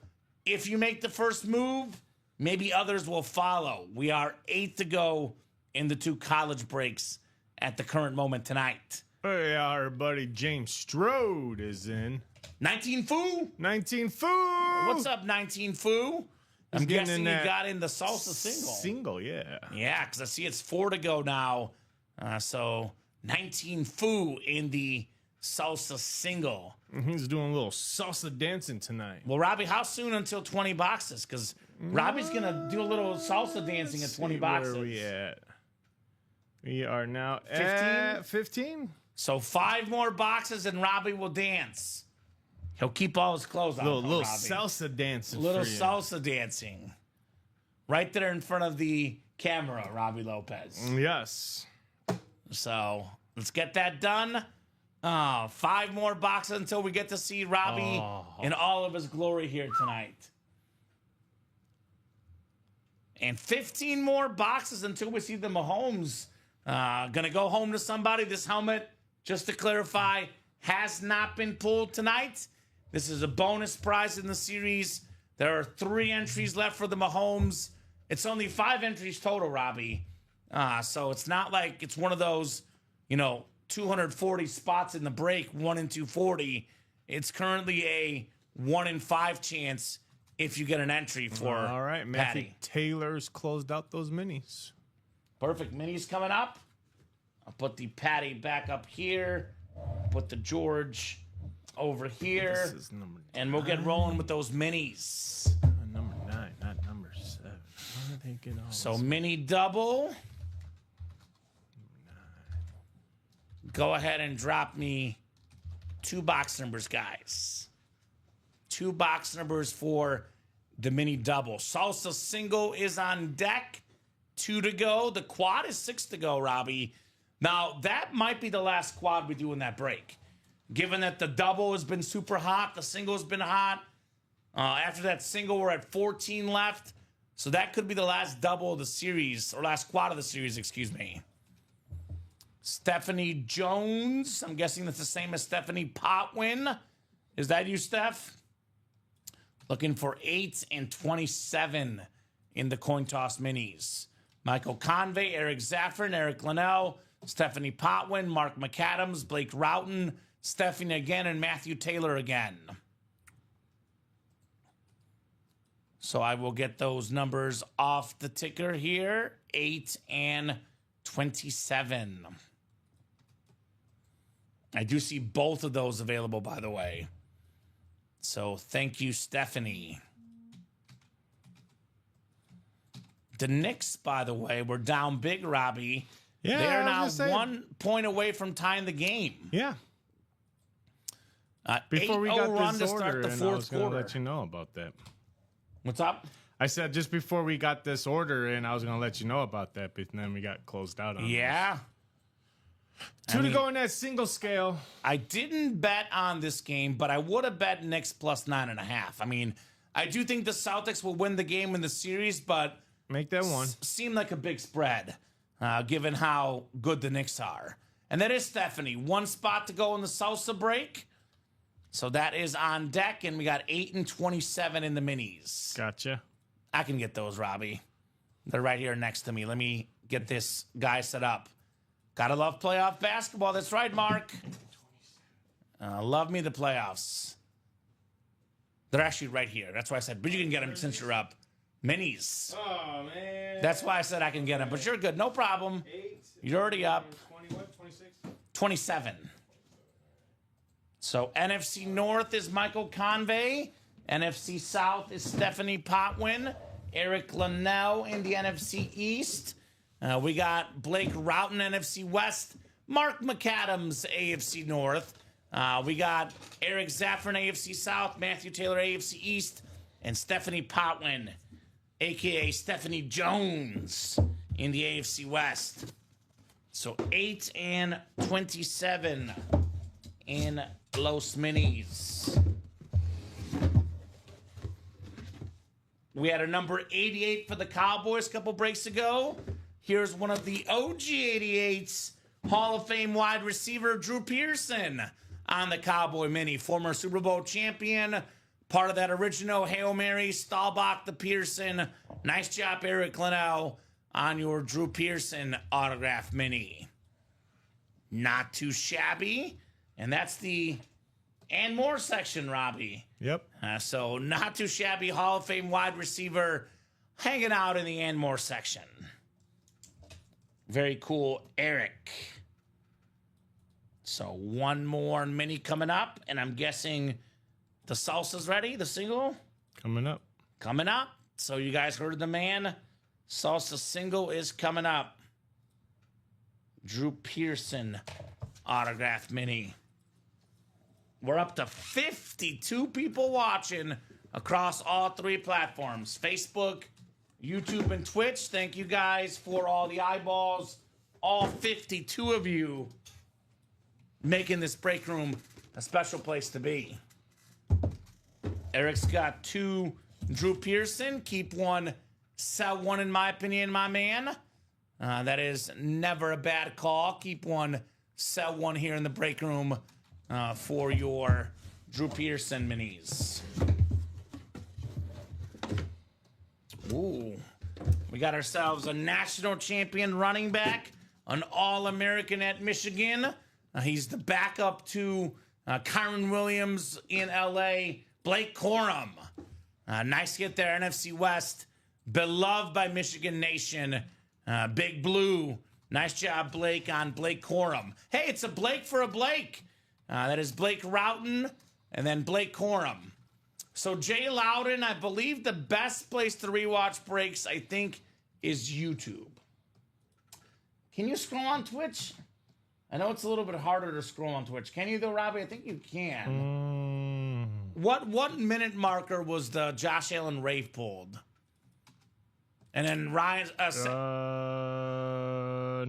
If you make the first move, maybe others will follow. We are 8 to go in the 2 college breaks at the current moment tonight. Hey, our buddy James Strode is in. 19 Foo? 19 Foo! What's up, 19 Foo? I'm guessing you got in the salsa single. Single, yeah. Yeah, because I see it's 4 to go now. So 19 Foo in the salsa single. He's doing a little salsa dancing tonight. Well, Robbie, how soon until 20 boxes? Because Robbie's going to do a little salsa dancing at 20 boxes. Where are we at? We are now 15? at 15. So 5 more boxes and Robbie will dance. He'll keep all his clothes on. Little Robbie. salsa dancing. Little for you. salsa dancing. Right there in front of the camera, Robbie Lopez. Yes. So let's get that done. 5 more boxes until we get to see Robbie in all of his glory here tonight. And 15 more boxes until we see the Mahomes. Gonna go home to somebody. This helmet, just to clarify, has not been pulled tonight. This is a bonus prize in the series. There are 3 entries left for the Mahomes. It's only 5 entries total, Robbie. So it's not like it's one of those, 240 spots in the break, 1 in 240. It's currently a 1 in 5 chance if you get an entry for All right, Matthew Patty. Taylor's closed out those minis. Perfect. Minis coming up. I'll put the Patty back up here. Put the George over here. This is number 9. And we'll get rolling with those minis. Number 9, not number 7. How did they get all So this? mini double. Go ahead and drop me 2 box numbers, guys. 2 box numbers for the mini double. Salsa single is on deck. 2 to go. The quad is 6 to go, Robbie. Now, that might be the last quad we do in that break. Given that the double has been super hot, the single has been hot. After that single, we're at 14 left. So that could be the last double of the series, or last quad of the series, excuse me. Stephanie Jones. I'm guessing that's the same as Stephanie Potwin. Is that you, Steph? Looking for 8 and 27 in the coin toss minis. Michael Convey, Eric Zaffron, Eric Linnell, Stephanie Potwin, Mark McAdams, Blake Roughton, Stephanie again, and Matthew Taylor again. So I will get those numbers off the ticker here. 8 and 27. I do see both of those available, by the way. So thank you, Stephanie. The Knicks, by the way, were down big, Robbie. Yeah, they are I now was gonna say- 1 point away from tying the game. Yeah. Before we 8-0 got run this to start order, the and I fourth was going to quarter. let you know about that. What's up? I said just before we got this order in, I was going to let you know about that, but then we got closed out on it. Yeah. 2 to go in that single scale. I didn't bet on this game, but I would have bet Knicks plus 9.5. I mean, I do think the Celtics will win the game in the series, but Make that 1. seemed like a big spread, given how good the Knicks are. And that is Stephanie. 1 spot to go in the salsa break. So that is on deck, and we got 8 and 27 in the minis. Gotcha. I can get those, Robbie. They're right here next to me. Let me get this guy set up. Gotta love playoff basketball. That's right, Mark. Love me the playoffs. They're actually right here. That's why I said, but you can get them since you're up. Minis. Oh, man. That's why I said I can get them, but you're good. No problem. You're already up. 26? 27. So NFC North is Michael Convey. NFC South is Stephanie Potwin. Eric Linnell in the NFC East. We got Blake Routon, NFC West. Mark McAdams, AFC North. We got Eric Zaffron, AFC South. Matthew Taylor, AFC East. And Stephanie Potwin, a.k.a. Stephanie Jones, in the AFC West. So 8 and 27 in Los Minis. We had a number 88 for the Cowboys a couple breaks ago. Here's one of the OG 88s, Hall of Fame wide receiver Drew Pearson on the Cowboy Mini. Former Super Bowl champion, part of that original Hail Mary, Staubach to Pearson. Nice job, Eric Linnell, on your Drew Pearson autograph Mini. Not too shabby. And that's the and more section, Robbie. Yep. So not too shabby Hall of Fame wide receiver hanging out in the and more section. Very cool, Eric. So one more mini coming up, and I'm guessing the salsa's ready, the single? Coming up. Coming up. So you guys heard the man. Salsa single is coming up. Drew Pearson autograph mini. We're up to 52 people watching across all three platforms. Facebook, YouTube, and Twitch. Thank you guys for all the eyeballs. All 52 of you making this break room a special place to be. Eric's got 2 Drew Pearson. Keep one, sell one, in my opinion, my man. That is never a bad call. Keep one, sell one here in the break room for your Drew Pearson minis. Ooh. We got ourselves a national champion running back, an All-American at Michigan. He's the backup to Kyron Williams in L.A., Blake Corum. Nice get there, NFC West. Beloved by Michigan Nation. Big Blue. Nice job, Blake, on Blake Corum. Hey, it's a Blake for a Blake. That is Blake Routon and then Blake Corum. So Jay Loudon, I believe the best place to rewatch breaks, I think, is YouTube. Can you scroll on Twitch? I know it's a little bit harder to scroll on Twitch. Can you though, Robbie? I think you can. What minute marker was the Josh Allen rave pulled? And then Ryan...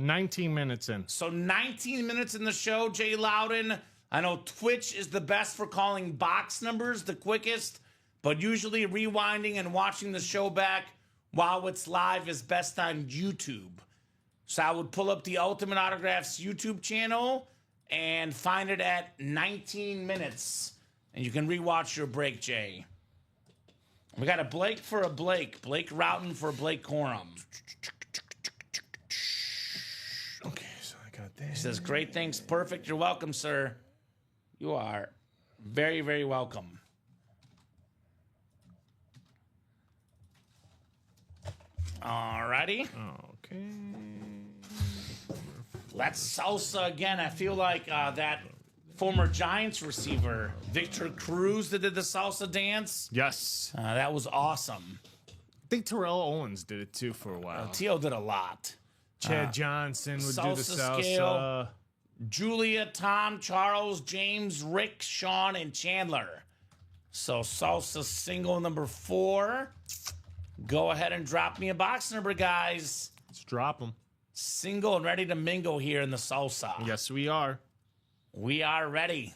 19 minutes in. So 19 minutes in the show, Jay Loudon. I know Twitch is the best for calling box numbers, the quickest, but usually rewinding and watching the show back while it's live is best on YouTube. So I would pull up the Ultimate Autographs YouTube channel and find it at 19 minutes. And you can rewatch your break, Jay. We got a Blake for a Blake. Blake Routon for Blake Corum. Okay, so I got that. He says, great, thanks, perfect. You're welcome, sir. You are very, very welcome. Alrighty. Okay. Let's salsa again. I feel like that former Giants receiver, Victor Cruz, that did the salsa dance. Yes. That was awesome. I think Terrell Owens did it too for a while. T.O. did a lot. Chad Johnson would do the salsa salsa. scale. Julia, Tom, Charles, James, Rick, Sean, and Chandler. So salsa single number 4. Go ahead and drop me a box number, guys. Let's drop them. Single and ready to mingle here in the salsa. Yes, we are. We are ready.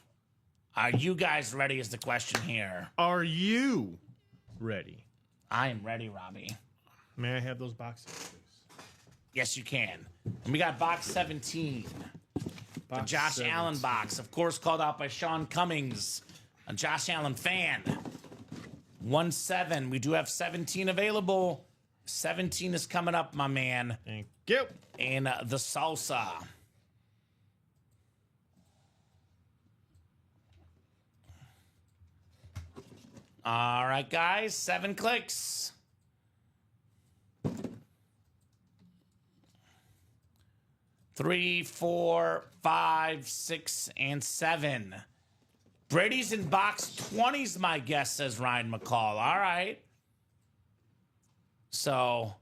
Are you guys ready is the question here. Are you ready? I am ready, Robbie. May I have those boxes, please? Yes, you can. And we got box 17. The Box Josh 17. Allen box, of course, called out by Sean Cummings, a Josh Allen fan. 1-7. We do have 17 available. 17 is coming up, my man. Thank you. In the salsa. All right, guys. 7 clicks. 3, 4, 5, 6, and 7. Brady's in box 20's my guess, says Ryan McCall. All right. So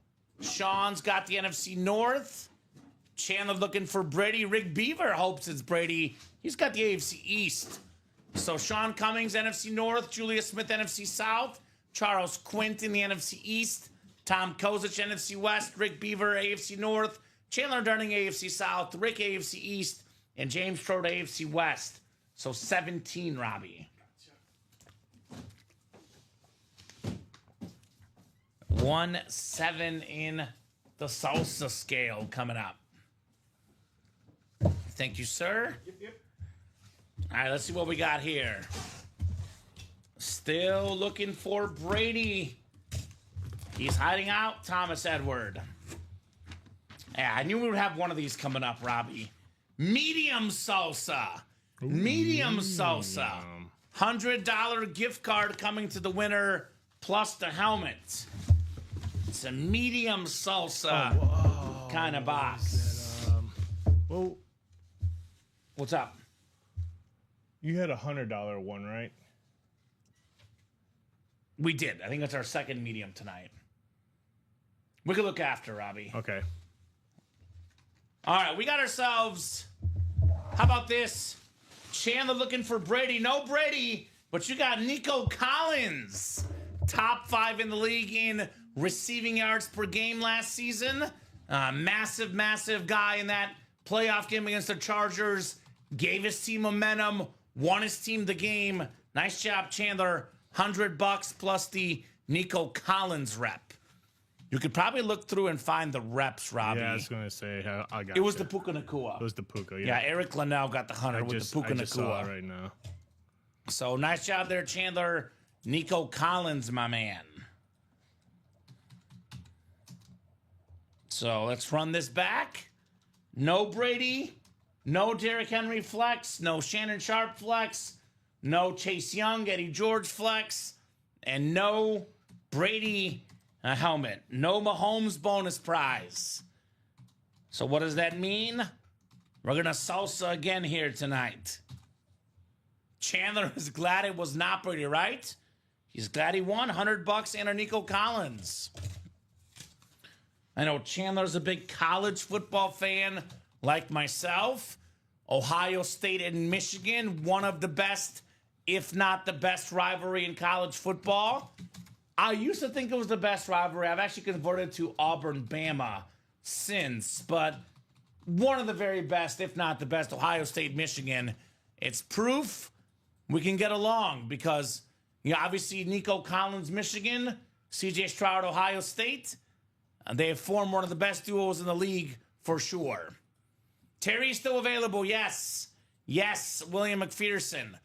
Sean's got the NFC North. Chandler looking for Brady. Rick Beaver hopes it's Brady. He's got the AFC East. So Sean Cummings, NFC North. Julia Smith, NFC South. Charles Quint in the NFC East. Tom Kozich, NFC West. Rick Beaver, AFC North. Chandler Durning, AFC South. Rick, AFC East. And James Strode, AFC West. So 17, Robbie. 1-7 in the salsa scale coming up. Thank you, sir. Yep. All right, let's see what we got here. Still looking for Brady. He's hiding out, Thomas Edward. Yeah, I knew we would have one of these coming up, Robbie. Medium salsa. Medium salsa. $100 gift card coming to the winner, plus the helmet. It's a medium salsa kind of box. Well, What's up? you had $100 one, right? We did. I think that's our second medium tonight. We could look after, Robbie. Okay. All right, we got ourselves. How about this? Chandler looking for Brady. No Brady, but you got Nico Collins. Top 5 in the league in receiving yards per game last season. Massive guy in that playoff game against the Chargers. Gave his team momentum. Won his team the game. Nice job, Chandler. $100 plus the Nico Collins rep. You could probably look through and find the reps, Robbie. Yeah, I was going to say, I got It was you. the Puka Nakua. It was the Puka, Yeah, Eric Linnell got the 100 with the Puka I just saw it Nakua. right now. So nice job there, Chandler. Nico Collins, my man. So let's run this back. No Brady. No Derrick Henry flex. No Shannon Sharp flex. No Chase Young, Eddie George flex. And no Brady helmet. No Mahomes bonus prize. So what does that mean? We're going to salsa again here tonight. Chandler is glad it was not Brady, right? He's glad he won $100 and a Nico Collins. I know Chandler's a big college football fan like myself. Ohio State and Michigan, one of the best, if not the best rivalry in college football. I used to think it was the best rivalry. I've actually converted to Auburn-Bama since, but one of the very best, if not the best, Ohio State-Michigan. It's proof we can get along because, obviously Nico Collins, Michigan, CJ Stroud, Ohio State, they have formed one of the best duos in the league for sure. Terry's still available, yes. Yes, William McPherson.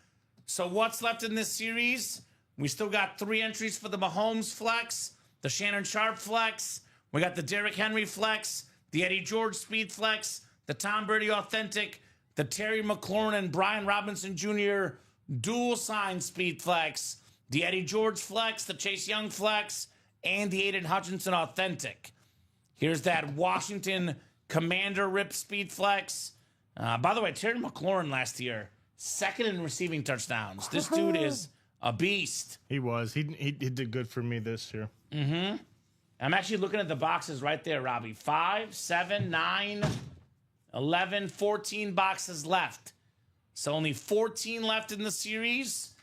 So what's left in this series? We still got 3 entries for the Mahomes flex, the Shannon Sharp flex, we got the Derrick Henry flex, the Eddie George speed flex, the Tom Brady authentic, the Terry McLaurin and Brian Robinson Jr. dual sign speed flex, the Eddie George flex, the Chase Young flex, and the Aiden Hutchinson authentic. Here's that Washington Commander rip speed flex. By the way, Terry McLaurin last year, 2nd in receiving touchdowns. This dude is a beast. He was. He did good for me this year. I'm actually looking at the boxes right there, Robbie. 5, 7, 9, 11, 14 boxes left. So only 14 left in the series.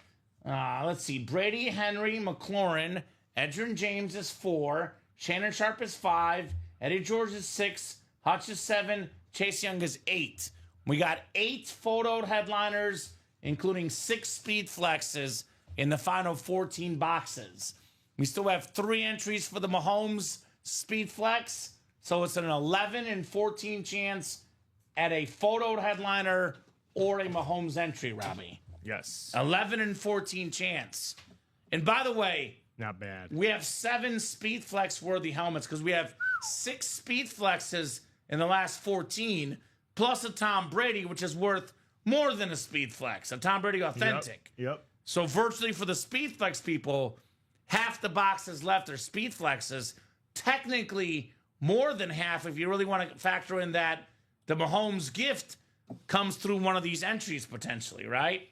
Let's see. Brady, Henry, McLaurin, Edgerrin James is 4, Shannon Sharp is 5, Eddie George is 6, Hutch is 7, Chase Young is 8. We got 8 photoed headliners, including 6 speed flexes in the final 14 boxes. We still have 3 entries for the Mahomes speed flex, so it's an 11 and 14 chance at a photoed headliner or a Mahomes entry, Robbie. Yes. 11 and 14 chance. And by the way, Not bad. we have 7 speed flex worthy helmets because we have 6 speed flexes in the last 14, plus a Tom Brady, which is worth more than a speed flex, a Tom Brady authentic. Yep. So virtually for the speed flex people, half the boxes left are speed flexes. Technically, more than half if you really want to factor in that the Mahomes gift comes through one of these entries potentially, right?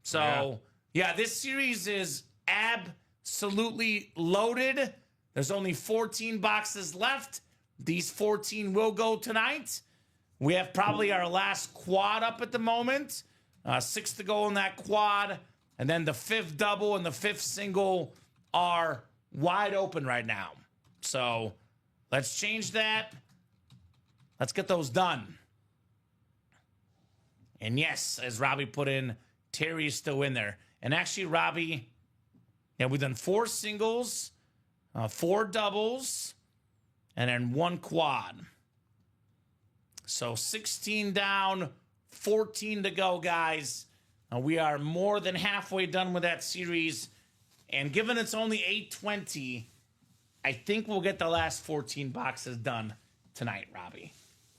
So, yeah, this series is absolutely loaded. There's only 14 boxes left. These 14 will go tonight. We have probably our last quad up at the moment. 6 to go in that quad. And then the 5th double and the 5th single are wide open right now. So let's change that. Let's get those done. And yes, as Robbie put in, Terry's still in there. And actually, Robbie, yeah, we've done 4 singles, 4 doubles, and then 1 quad. So 16 down, 14 to go, guys. We are more than halfway done with that series. And given it's only 8:20, I think we'll get the last 14 boxes done tonight, Robbie.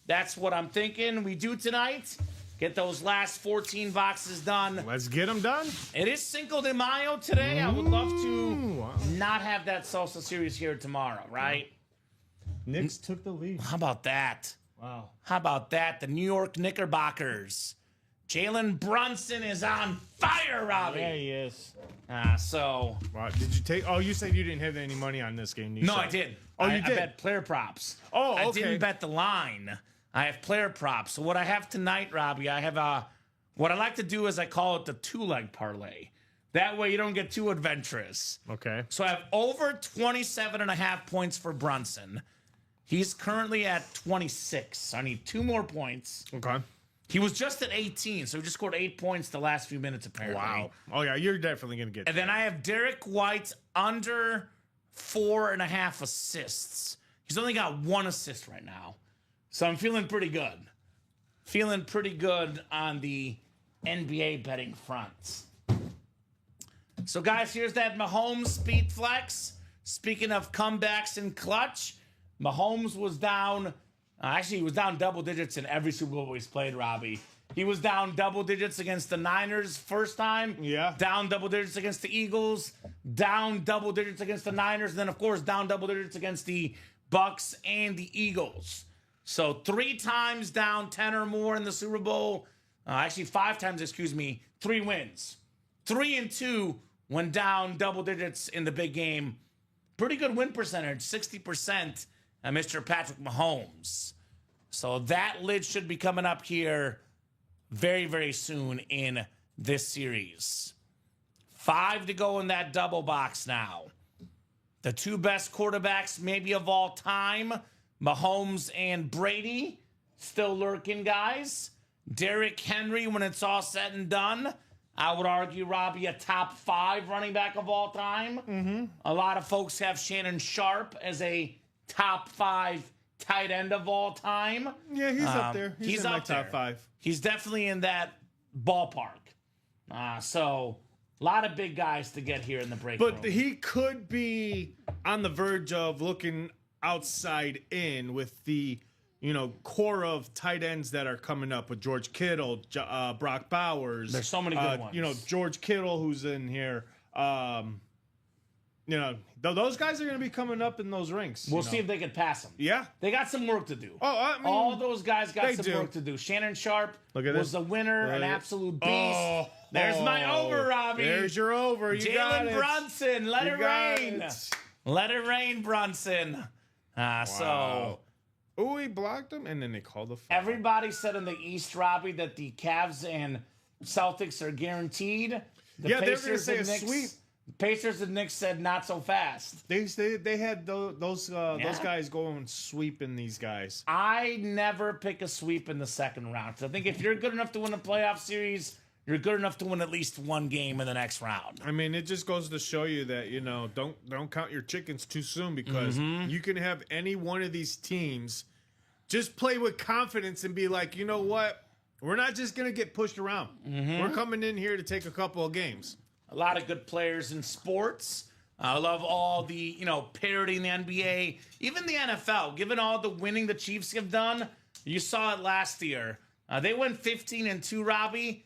That's what I'm thinking we do tonight. Get those last 14 boxes done. Let's get them done. It is Cinco de Mayo today. I would love to not have that salsa series here tomorrow, right? Knicks took the lead. How about that? Wow. How about that? The New York Knickerbockers. Jalen Brunson is on fire, Robbie. Yeah, he is. So. Wow. Did you take? Oh, you said you didn't have any money on this game. No, I did. Oh, you I did? bet player props. Oh, okay. I didn't bet the line. I have player props. So what I have tonight, Robbie, I have what I like to do is I call it the 2-leg parlay. That way you don't get too adventurous. Okay. So I have over 27.5 points for Brunson. He's currently at 26. I need 2 more points. Okay. He was just at 18, so he just scored 8 points the last few minutes, apparently. Wow. Oh, yeah, you're definitely going to get And then I have Derek White under 4.5 assists. He's only got 1 assist right now. So I'm feeling pretty good. Feeling pretty good on the NBA betting front. So, guys, here's that Mahomes speed flex. Speaking of comebacks and clutch, Mahomes was down. Actually, he was down double digits in every Super Bowl he's played, Robbie. He was down double digits against the Niners first time. Yeah. Down double digits against the Eagles. Down double digits against the Niners. And then, of course, down double digits against the Bucks and the Eagles. So 3 times down 10 or more in the Super Bowl. Actually, 5 times, 3 wins. 3-2 when down double digits in the big game. Pretty good win percentage, 60%, Mr. Patrick Mahomes. So that lid should be coming up here very, very soon in this series. 5 to go in that double box now. The 2 best quarterbacks maybe of all time, Mahomes and Brady, still lurking, guys. Derrick Henry, when it's all said and done, I would argue, Robbie, a top 5 running back of all time. Mm-hmm. A lot of folks have Shannon Sharp as a top 5 tight end of all time. Yeah, he's up there. He's in my up there. top 5. He's definitely in that ballpark. So a lot of big guys to get here in the break But room. he could be on the verge of looking outside in with the, core of tight ends that are coming up with George Kittle, Brock Bowers. There's so many good ones. George Kittle, who's in here. Those guys are going to be coming up in those ranks. We'll see if they can pass him. Yeah. They got some work to do. Oh, I mean, all those guys got they some do. work to do. Shannon Sharp Look at was this. a winner, an Look at- absolute beast. There's my over, Robbie. There's your over. You got Jalen it. Brunson, let You it got rain. it. Let it rain, Brunson. So Oh, he blocked him, and then they called the foul. everybody said in the East, Robbie, that the Cavs and Celtics are guaranteed. The Yeah, they were gonna say and a Knicks- sweep. Pacers and Knicks said not so fast. They had those guys going sweeping these guys. I never pick a sweep in the second round. So I think if you're good enough to win a playoff series, you're good enough to win at least 1 game in the next round. I mean, it just goes to show you that don't count your chickens too soon, because you can have any one of these teams just play with confidence and be like, you know what, we're not just gonna get pushed around. We're coming in here to take a couple of games. A lot of good players in sports. I love all the, parity in the NBA, even the NFL. Given all the winning the Chiefs have done, you saw it last year. They went 15-2, Robbie.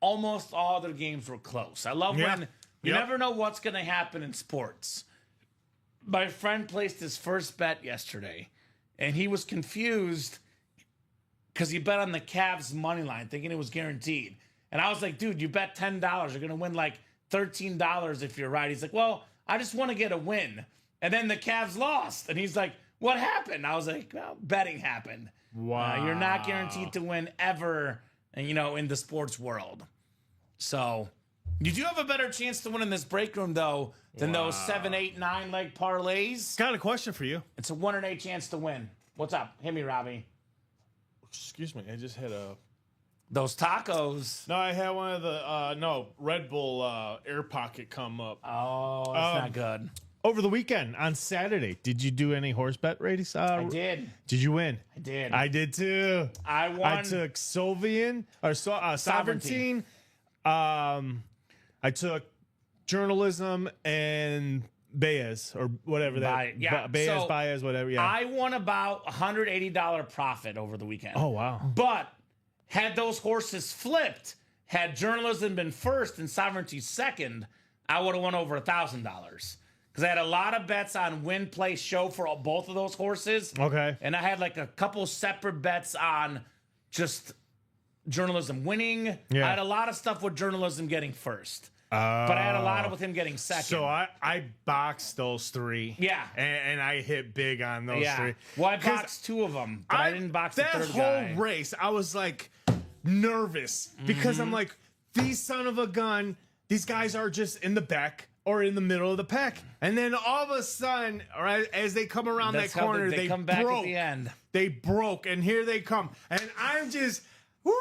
Almost all their games were close. I love when you never know what's going to happen in sports. My friend placed his first bet yesterday, and he was confused because he bet on the Cavs money line, thinking it was guaranteed. And I was like, dude, you bet $10. You're going to win like $13 if you're right. He's like, well, I just want to get a win. And then the Cavs lost. And he's like, what happened? I was like, well, betting happened. Wow. You're not guaranteed to win ever, in the sports world. So you do have a better chance to win in this break room, though, than those 7, 8, 9 leg parlays. Got a question for you. It's a 1 in 8 chance to win. What's up? Hit me, Robbie. Excuse me. I just had Those tacos. No, I had one of the Red Bull Air Pocket come up. Oh, that's not good. Over the weekend on Saturday, did you do any horse bet races? I did. Did you win? I did. I did too. I won. I took Sovereignty. I took journalism and Baez or whatever Baez, whatever. Yeah. I won about $180 profit over the weekend. Oh wow! But had those horses flipped, had journalism been first and sovereignty second, I would have won over $1,000 because I had a lot of bets on win, play, show for both of those horses. Okay. And I had like a couple separate bets on just journalism winning. Yeah. I had a lot of stuff with journalism getting first. But I had a lot with him getting second. So I boxed those three. Yeah. And I hit big on those three. Well, I boxed 2 of them, but I didn't box the third guy. That whole race, I was like nervous because I'm like, these son of a gun, these guys are just in the back or in the middle of the pack. And then all of a sudden, right, as they come around that corner, they come back at the end. They broke, and here they come. And I'm just... Woo!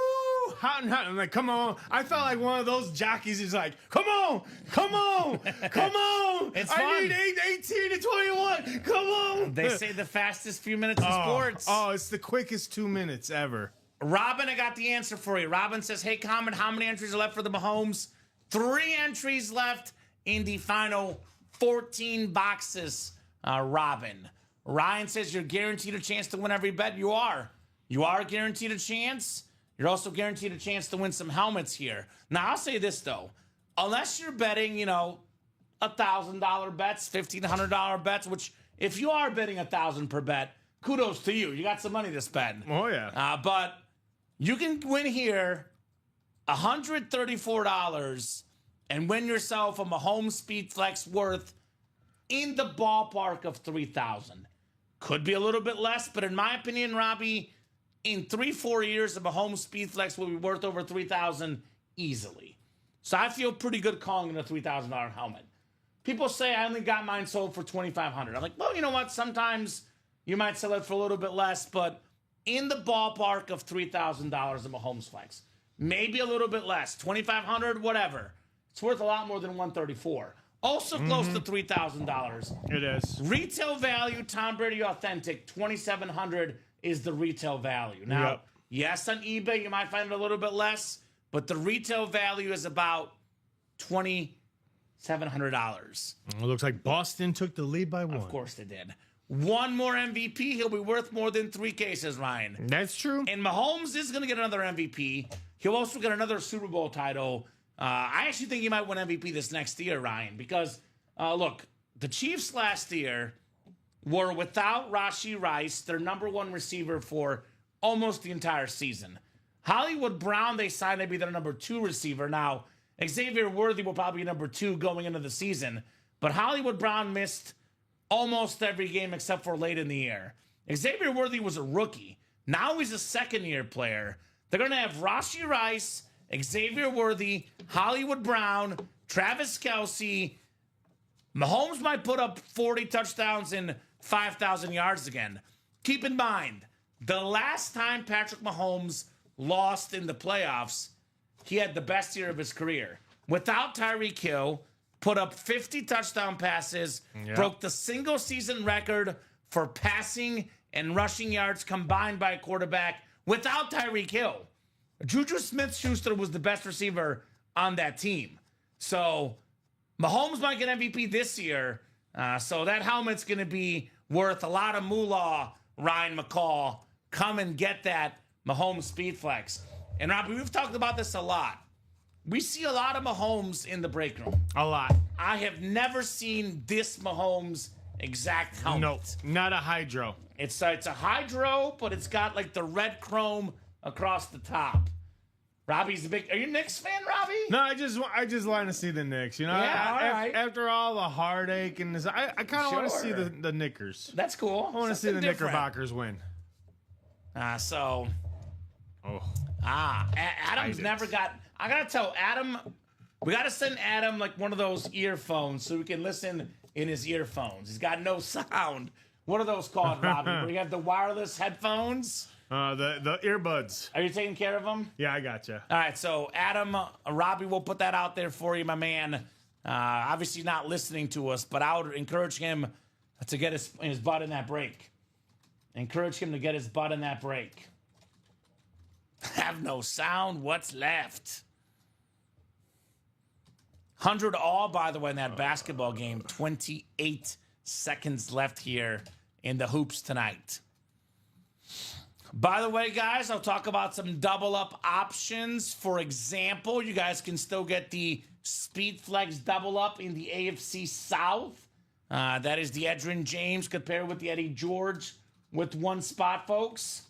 Hot and hot. I'm like, come on. I felt like one of those jockeys is like, come on, come on, come on. It's I fun. need 18 to 21. Come on. They say the fastest few minutes in sports. Oh, it's the quickest 2 minutes ever. Robin, I got the answer for you. Robin says, hey, Kamen, how many entries are left for the Mahomes? 3 entries left in the final 14 boxes, Robin. Ryan says, you're guaranteed a chance to win every bet. You are. You are guaranteed a chance. You're also guaranteed a chance to win some helmets here. Now, I'll say this, though. Unless you're betting, $1,000 bets, $1,500 bets, which if you are betting $1,000 per bet, kudos to you. You got some money to spend. Oh, yeah. But you can win here $134 and win yourself a Mahomes Speed Flex worth in the ballpark of $3,000. Could be a little bit less, but in my opinion, Robbie, in 3-4 years, a Mahomes Speed Flex will be worth over $3,000 easily. So I feel pretty good calling it a $3,000 helmet. People say I only got mine sold for $2,500. I'm like, well, you know what? Sometimes you might sell it for a little bit less, but in the ballpark of $3,000 a Mahomes Flex. Maybe a little bit less, $2,500, whatever. It's worth a lot more than $134. Also close to $3,000. It is. Retail value, Tom Brady Authentic, $2,700 is the retail value. Now, yes, on eBay, you might find it a little bit less, but the retail value is about $2,700. It looks like Boston took the lead by 1. Of course they did. One more MVP, he'll be worth more than 3 cases, Ryan. That's true. And Mahomes is going to get another MVP. He'll also get another Super Bowl title. I actually think he might win MVP this next year, Ryan, because, look, the Chiefs last year were without Rashee Rice, their number 1 receiver for almost the entire season. Hollywood Brown, they signed to be their number 2 receiver. Now, Xavier Worthy will probably be number 2 going into the season, but Hollywood Brown missed almost every game except for late in the year. Xavier Worthy was a rookie. Now he's a second-year player. They're going to have Rashee Rice, Xavier Worthy, Hollywood Brown, Travis Kelce. Mahomes might put up 40 touchdowns and 5,000 yards again. Keep in mind, the last time Patrick Mahomes lost in the playoffs, he had the best year of his career. Without Tyreek Hill, put up 50 touchdown passes, broke the single season record for passing and rushing yards combined by a quarterback without Tyreek Hill. Juju Smith-Schuster was the best receiver on that team. So Mahomes might get MVP this year. So that helmet's going to be worth a lot of moolah, Ryan McCall. Come and get that Mahomes Speed Flex. And Robbie, we've talked about this a lot. We see a lot of Mahomes in the break room. A lot. I have never seen this Mahomes exact helmet. No, not a hydro. It's a hydro, but it's got like the red chrome across the top. Robbie's a big. Are you a Knicks fan, Robbie? No, I just want to see the Knicks. You know, Yeah, all right. After all the heartache and this, I kind of want to see Sure. the Knickers. That's cool. I want to see the Something different. Knickerbockers win. So, Oh, Adam's did. never got. I gotta tell Adam, we gotta send Adam like one of those earphones so we can listen in his earphones. He's got no sound. What are those called, Robbie? Where you have the wireless headphones? the earbuds. Are you taking care of them? Yeah, I gotcha. All right, so Adam, Robbie will put that out there for you, my man. Obviously not listening to us, but I would encourage him to get his butt in that break. Encourage him to get his butt in that break. Have no sound. What's left? 100 all, by the way, in that basketball game. 28 seconds left here in the hoops tonight. By the way, guys, I'll talk about some double up options. For example, you guys can still get the Speed Flex double up in the AFC South. That is the Edgerrin James compared with the Eddie George with one spot, folks.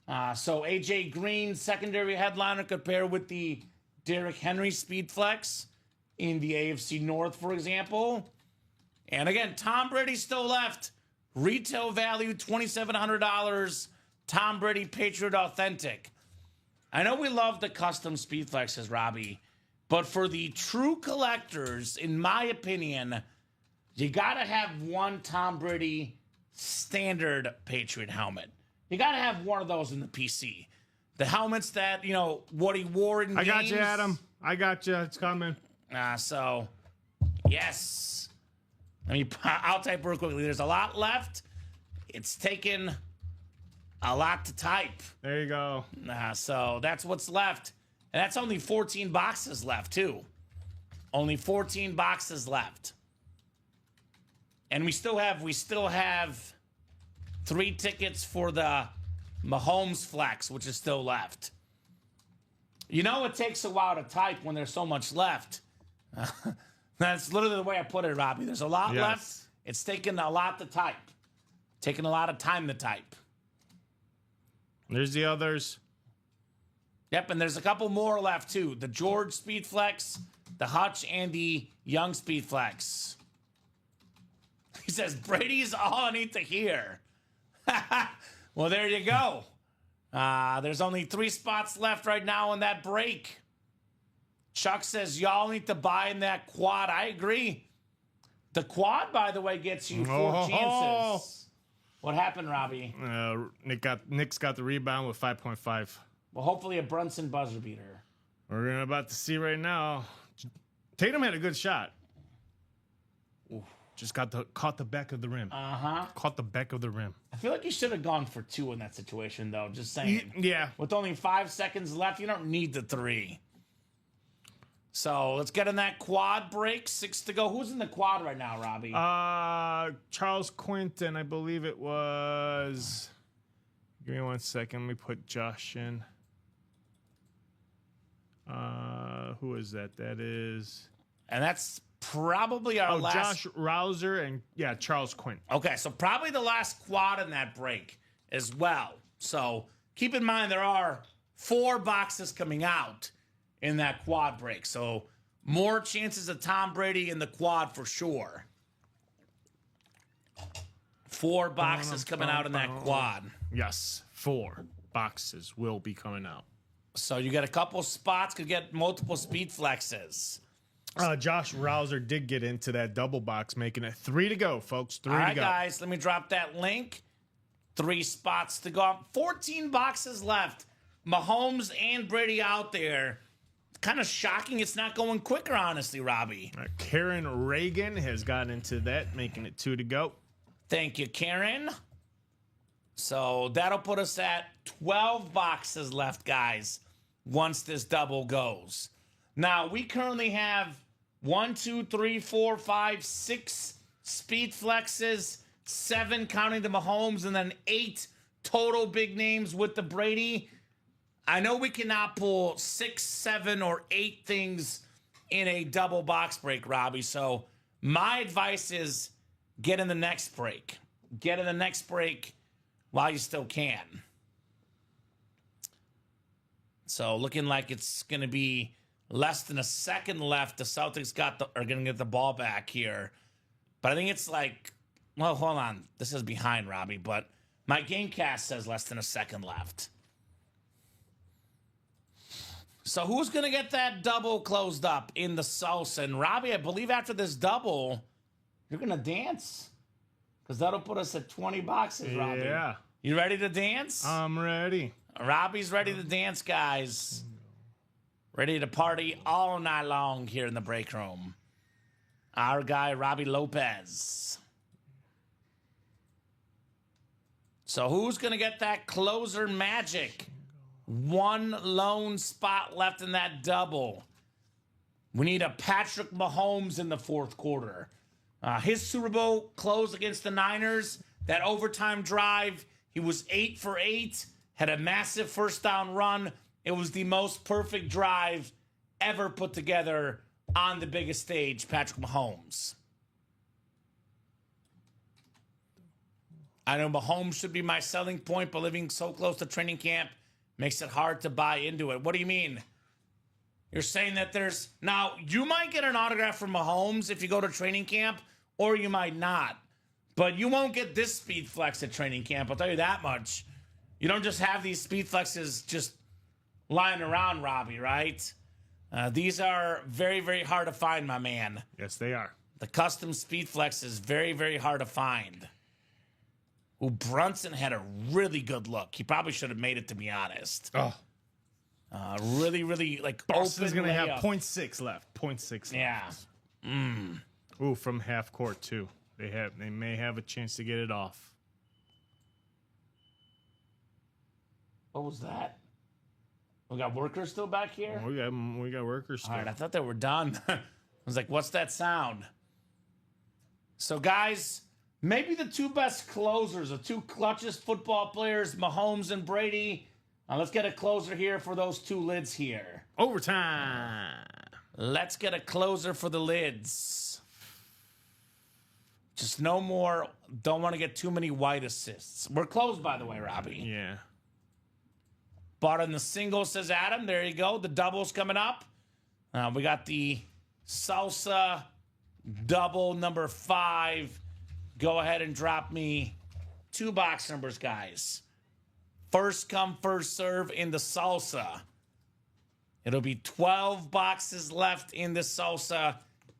So AJ Green, secondary headliner, compared with the Derrick Henry Speed Flex in the AFC North, for example. And again, Tom Brady still left. Retail value, $2,700. Tom Brady Patriot Authentic. I know we love the custom Speed Flexes, Robbie, but for the true collectors, in my opinion, you got to have one Tom Brady standard Patriot helmet. You got to have one of those in the PC. The helmets that, you know, what he wore in I games. got you, Adam. I got you. It's coming. So, yes. I'll type real quickly. There's a lot left. It's taken a lot to type. There you go. So that's what's left. And that's only 14 boxes left, too. Only 14 boxes left. And we still have 3 tickets for the Mahomes Flex, which is still left. You know, it takes a while to type when there's so much left. That's literally the way I put it, Robbie. There's a lot left. It's taken a lot to type. Taking a lot of time to type. There's the others. Yep, and there's a couple more left, too. The George Speed Flex, the Hutch, and the Young Speed Flex. He says, Brady's all I need to hear. Well, there you go. There's only 3 spots left right now in that break. Chuck says, y'all need to buy in that quad. I agree. The quad, by the way, gets you 4 chances. What happened, Robbie? Nick's got the rebound with 5.5. Well, hopefully a Brunson buzzer beater. We're about to see right now. Tatum had a good shot. Ooh, just caught the back of the rim. Caught the back of the rim. I feel like you should have gone for 2 in that situation, though. Just saying. Yeah. With only 5 seconds left, you don't need the 3. So let's get in that quad break. 6 to go. Who's in the quad right now, Robbie? Charles Quinton, I believe it was. Give me 1 second. Let me put Josh in. Who is that? That is. And that's probably our last. Josh Rouser and Charles Quinton. Okay, so probably the last quad in that break as well. So keep in mind there are 4 boxes coming out in that quad break. So more chances of Tom Brady in the quad for sure. 4 boxes coming out in that quad. Yes, 4 boxes will be coming out. So you get a couple spots, could get multiple speed flexes. Josh Rouser did get into that double box, making it 3 to go, folks. 3 All to right, go. guys, let me drop that link. 3 spots to go. 14 boxes left. Mahomes and Brady out there. Kind of shocking it's not going quicker, honestly, Robbie. Karen Reagan has gotten into that, making it 2 to go. Thank you, Karen. So that'll put us at 12 boxes left, guys, once this double goes. Now, we currently have 1, 2, 3, 4, 5, 6 speed flexes, 7 counting the Mahomes, and then 8 total big names with the Brady. I know we cannot pull 6, 7, or 8 things in a double box break, Robbie. So my advice is get in the next break. Get in the next break while you still can. So looking like it's going to be less than a second left. The Celtics are going to get the ball back here. But I think it's like, well, hold on. This is behind, Robbie, but my Gamecast says less than a second left. So who's going to get that double closed up in the salsa? And Robbie, I believe after this double, you're going to dance. Because that'll put us at 20 boxes, Robbie. Yeah. You ready to dance? I'm ready. Robbie's ready to dance, guys. Ready to party all night long here in the break room. Our guy, Robbie Lopez. So who's going to get that closer magic? One lone spot left in that double. We need a Patrick Mahomes in the fourth quarter. His Super Bowl close against the Niners, that overtime drive, he was 8 for 8, had a massive first down run. It was the most perfect drive ever put together on the biggest stage, Patrick Mahomes. I know Mahomes should be my selling point, but living so close to training camp makes it hard to buy into it. What do you mean? You're saying that now, you might get an autograph from Mahomes if you go to training camp, or you might not. But you won't get this speed flex at training camp, I'll tell you that much. You don't just have these speed flexes just lying around, Robbie, right? These are very, very hard to find, my man. Yes, they are. The custom speed flex is very, very hard to find. Ooh, Brunson had a really good look. He probably should have made it, to be honest. Oh. Really, really, like, Boston's open going to have layup. 0.6 left. 0.6 left. Yeah. Ooh, from half court, too. They may have a chance to get it off. What was that? We got workers still back here? We got workers still. All right, I thought they were done. I was like, what's that sound? So, guys, maybe the two best closers, the two clutchest football players, Mahomes and Brady. Let's get a closer here for those two lids here. Overtime. Let's get a closer for the lids. Just no more. Don't want to get too many white assists. We're closed, by the way, Robbie. Yeah. Bought in the single, says Adam. There you go. The double's coming up. We got the salsa double number 5. Go ahead and drop me 2 box numbers, guys. First come, first serve in the salsa. It'll be 12 boxes left in the salsa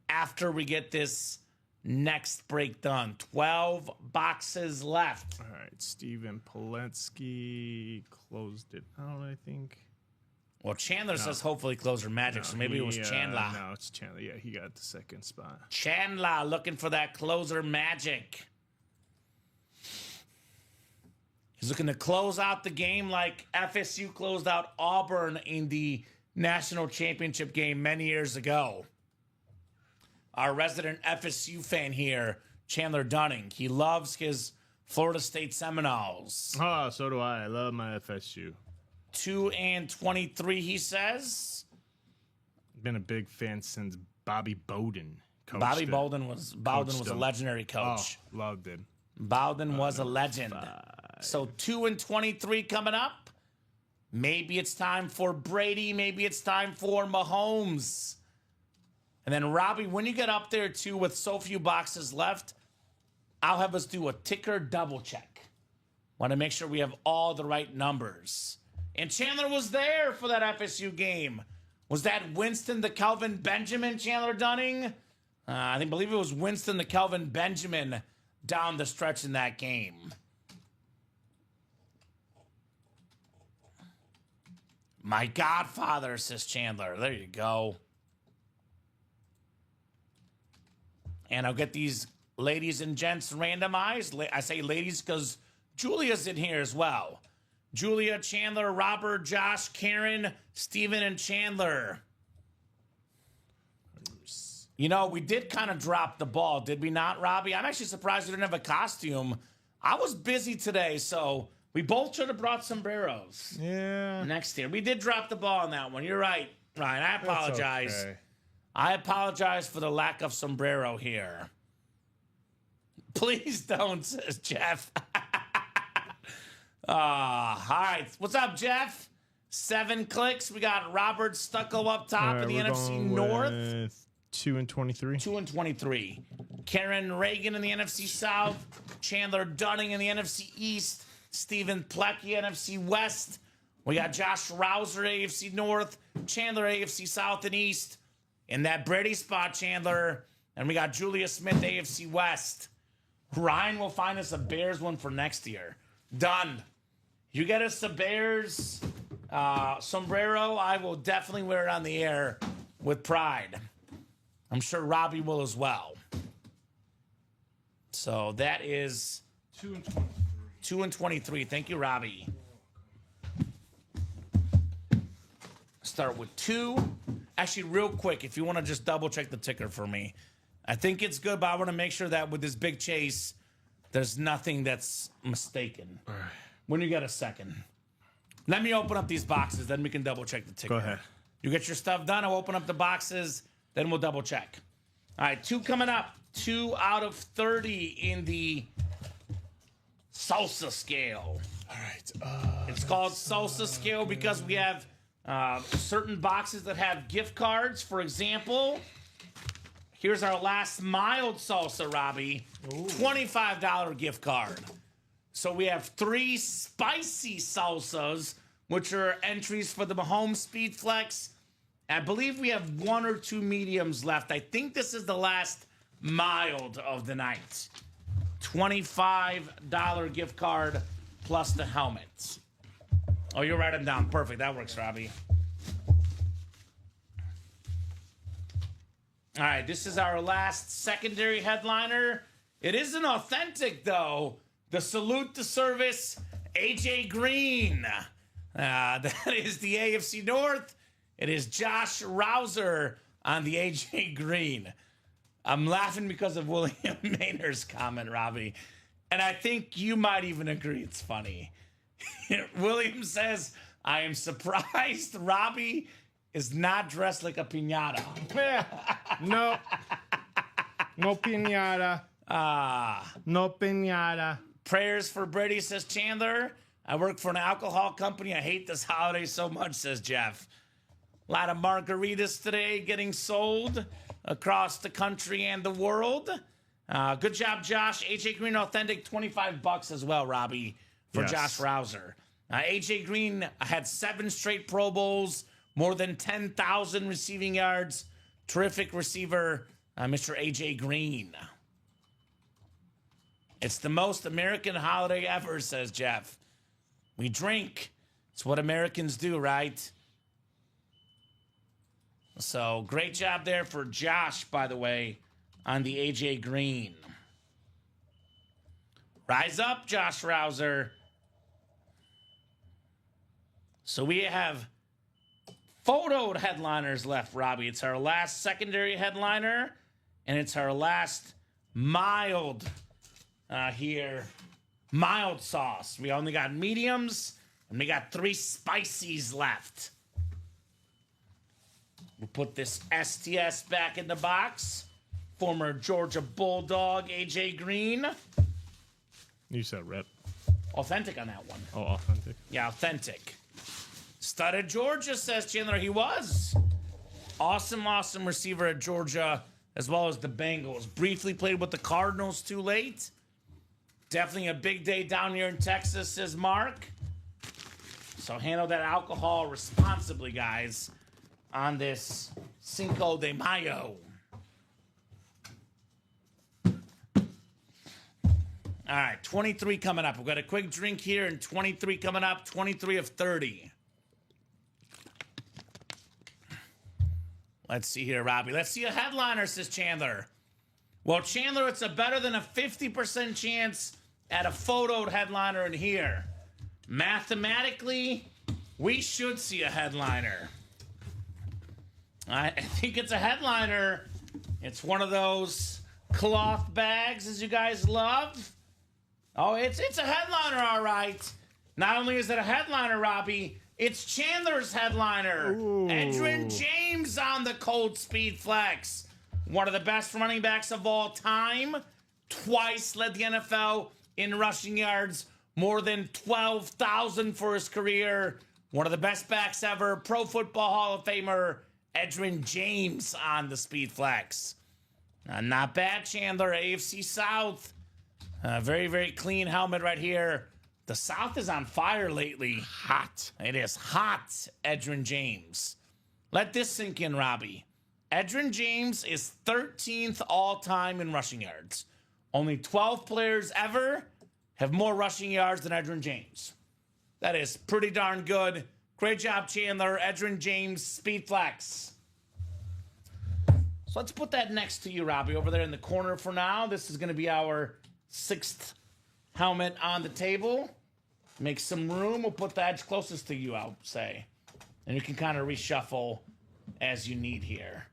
after we get this next break done. 12 boxes left. All right. Steven Polensky closed it out, I think. Well, Chandler says hopefully closer magic, so maybe it was Chandler. No, it's Chandler. Yeah, he got the second spot. Chandler looking for that closer magic. He's looking to close out the game like FSU closed out Auburn in the national championship game many years ago. Our resident FSU fan here, Chandler Dunning, he loves his Florida State Seminoles. Oh, so do I. I love my FSU. 2-23, he says. Been a big fan since Bobby Bowden coached Bobby it. Bowden was a legendary coach. Oh, loved it. Bowden was a legend. So 2-23 coming up. Maybe it's time for Brady. Maybe it's time for Mahomes. And then, Robbie, when you get up there, too, with so few boxes left, I'll have us do a ticker double check. Want to make sure we have all the right numbers. And Chandler was there for that FSU game. Was that Winston the Kelvin Benjamin, Chandler Dunning? I believe it was Winston the Kelvin Benjamin down the stretch in that game. My Godfather, says Chandler. There you go. And I'll get these ladies and gents randomized. I say ladies because Julia's in here as well. Julia, Chandler, Robert, Josh, Karen, Steven, and Chandler. You know, we did kind of drop the ball, did we not, Robbie? I'm actually surprised we didn't have a costume. I was busy today, so we both should have brought sombreros. Yeah. Next year. We did drop the ball on that one. You're right, Ryan. I apologize. That's okay. I apologize for the lack of sombrero here. Please don't, says Jeff. All right. What's up, Jeff? 7 clicks. We got Robert Stucco up top in the we're NFC going North. with 2 and 23. 2 and 23. Karen Reagan in the NFC South. Chandler Dunning in the NFC East. Stephen Plecky, NFC West. We got Josh Rouser, AFC North. Chandler, AFC South and East. In that Brady spot, Chandler. And we got Julia Smith, AFC West. Ryan will find us a Bears one for next year. Done. You get us a Bears sombrero, I will definitely wear it on the air with pride. I'm sure Robbie will as well. So that is 2 and 23. 2 and 23. Thank you, Robbie. Start with 2. Actually, real quick, if you want to just double check the ticker for me. I think it's good, but I want to make sure that with this big chase, there's nothing that's mistaken. All right. When you get a second. Let me open up these boxes, then we can double check the ticker. Go ahead. You get your stuff done, I'll open up the boxes, then we'll double check. All right, 2 coming up. 2 out of 30 in the salsa scale. All right. It's called salsa scale because we have certain boxes that have gift cards. For example, here's our last mild salsa, Robbie. Ooh. $25 gift card. So we have 3 spicy salsas, which are entries for the Mahomes Speed Flex. I believe we have 1 or 2 mediums left. I think this is the last mild of the night. $25 gift card plus the helmet. Oh, you'll write them down. Perfect. That works, Robbie. All right, this is our last secondary headliner. It isn't authentic, though. The salute to service, AJ Green. That is the AFC North. It is Josh Rouser on the AJ Green. I'm laughing because of William Maynard's comment, Robbie. And I think you might even agree it's funny. William says, I am surprised Robbie is not dressed like a piñata. No. No piñata. No piñata. Prayers for Brady, says Chandler. I work for an alcohol company. I hate this holiday so much, says Jeff. A lot of margaritas today getting sold across the country and the world. Good job, Josh. AJ Green Authentic, $25 as well, Robbie, for Yes. Josh Rouser. AJ Green had 7 straight Pro Bowls, more than 10,000 receiving yards. Terrific receiver, Mr. AJ Green. It's the most American holiday ever, says Jeff. We drink. It's what Americans do, right? So, great job there for Josh, by the way, on the AJ Green. Rise up, Josh Rouser. So we have photoed headliners left, Robbie. It's our last secondary headliner, and it's our last mild here. Mild sauce. We only got mediums, and we got 3 spicies left. We'll put this STS back in the box. Former Georgia Bulldog, AJ Green. You said rep. Authentic on that one. Oh, authentic. Yeah, authentic. Studded Georgia, says Chandler. He was. Awesome receiver at Georgia, as well as the Bengals. Briefly played with the Cardinals too late. Definitely a big day down here in Texas, says Mark. So handle that alcohol responsibly, guys, on this Cinco de Mayo. All right, 23 coming up. We've got a quick drink here, and 23 coming up, 23 of 30. Let's see here, Robbie. Let's see a headliner, says Chandler. Well, Chandler, it's a better than a 50% chance at a photoed headliner in here. Mathematically, we should see a headliner. I think it's a headliner. It's one of those cloth bags, as you guys love. Oh, it's a headliner, all right. Not only is it a headliner, Robbie, it's Chandler's headliner. Ooh. Edgerrin James on the Cold Speed Flex. One of the best running backs of all time. Twice led the NFL in rushing yards. More than 12,000 for his career. one of the best backs ever, Pro Football Hall of Famer Edgerrin James on the Speed Flex. Not bad, Chandler. AFC South. Very, very clean helmet right here. The South is on fire lately. Hot. It is hot, Edgerrin James. Let this sink in, Robbie. Edgerrin James is 13th all-time in rushing yards. Only 12 players ever have more rushing yards than Edgerrin James. That is pretty darn good. Great job, Chandler. Edgerrin James, Speed Flex. So let's put that next to you, Robbie, over there in the corner for now. This is going to be our 6th helmet on the table. Make some room. We'll put the edge closest to you, I'll say. And you can kind of reshuffle as you need here.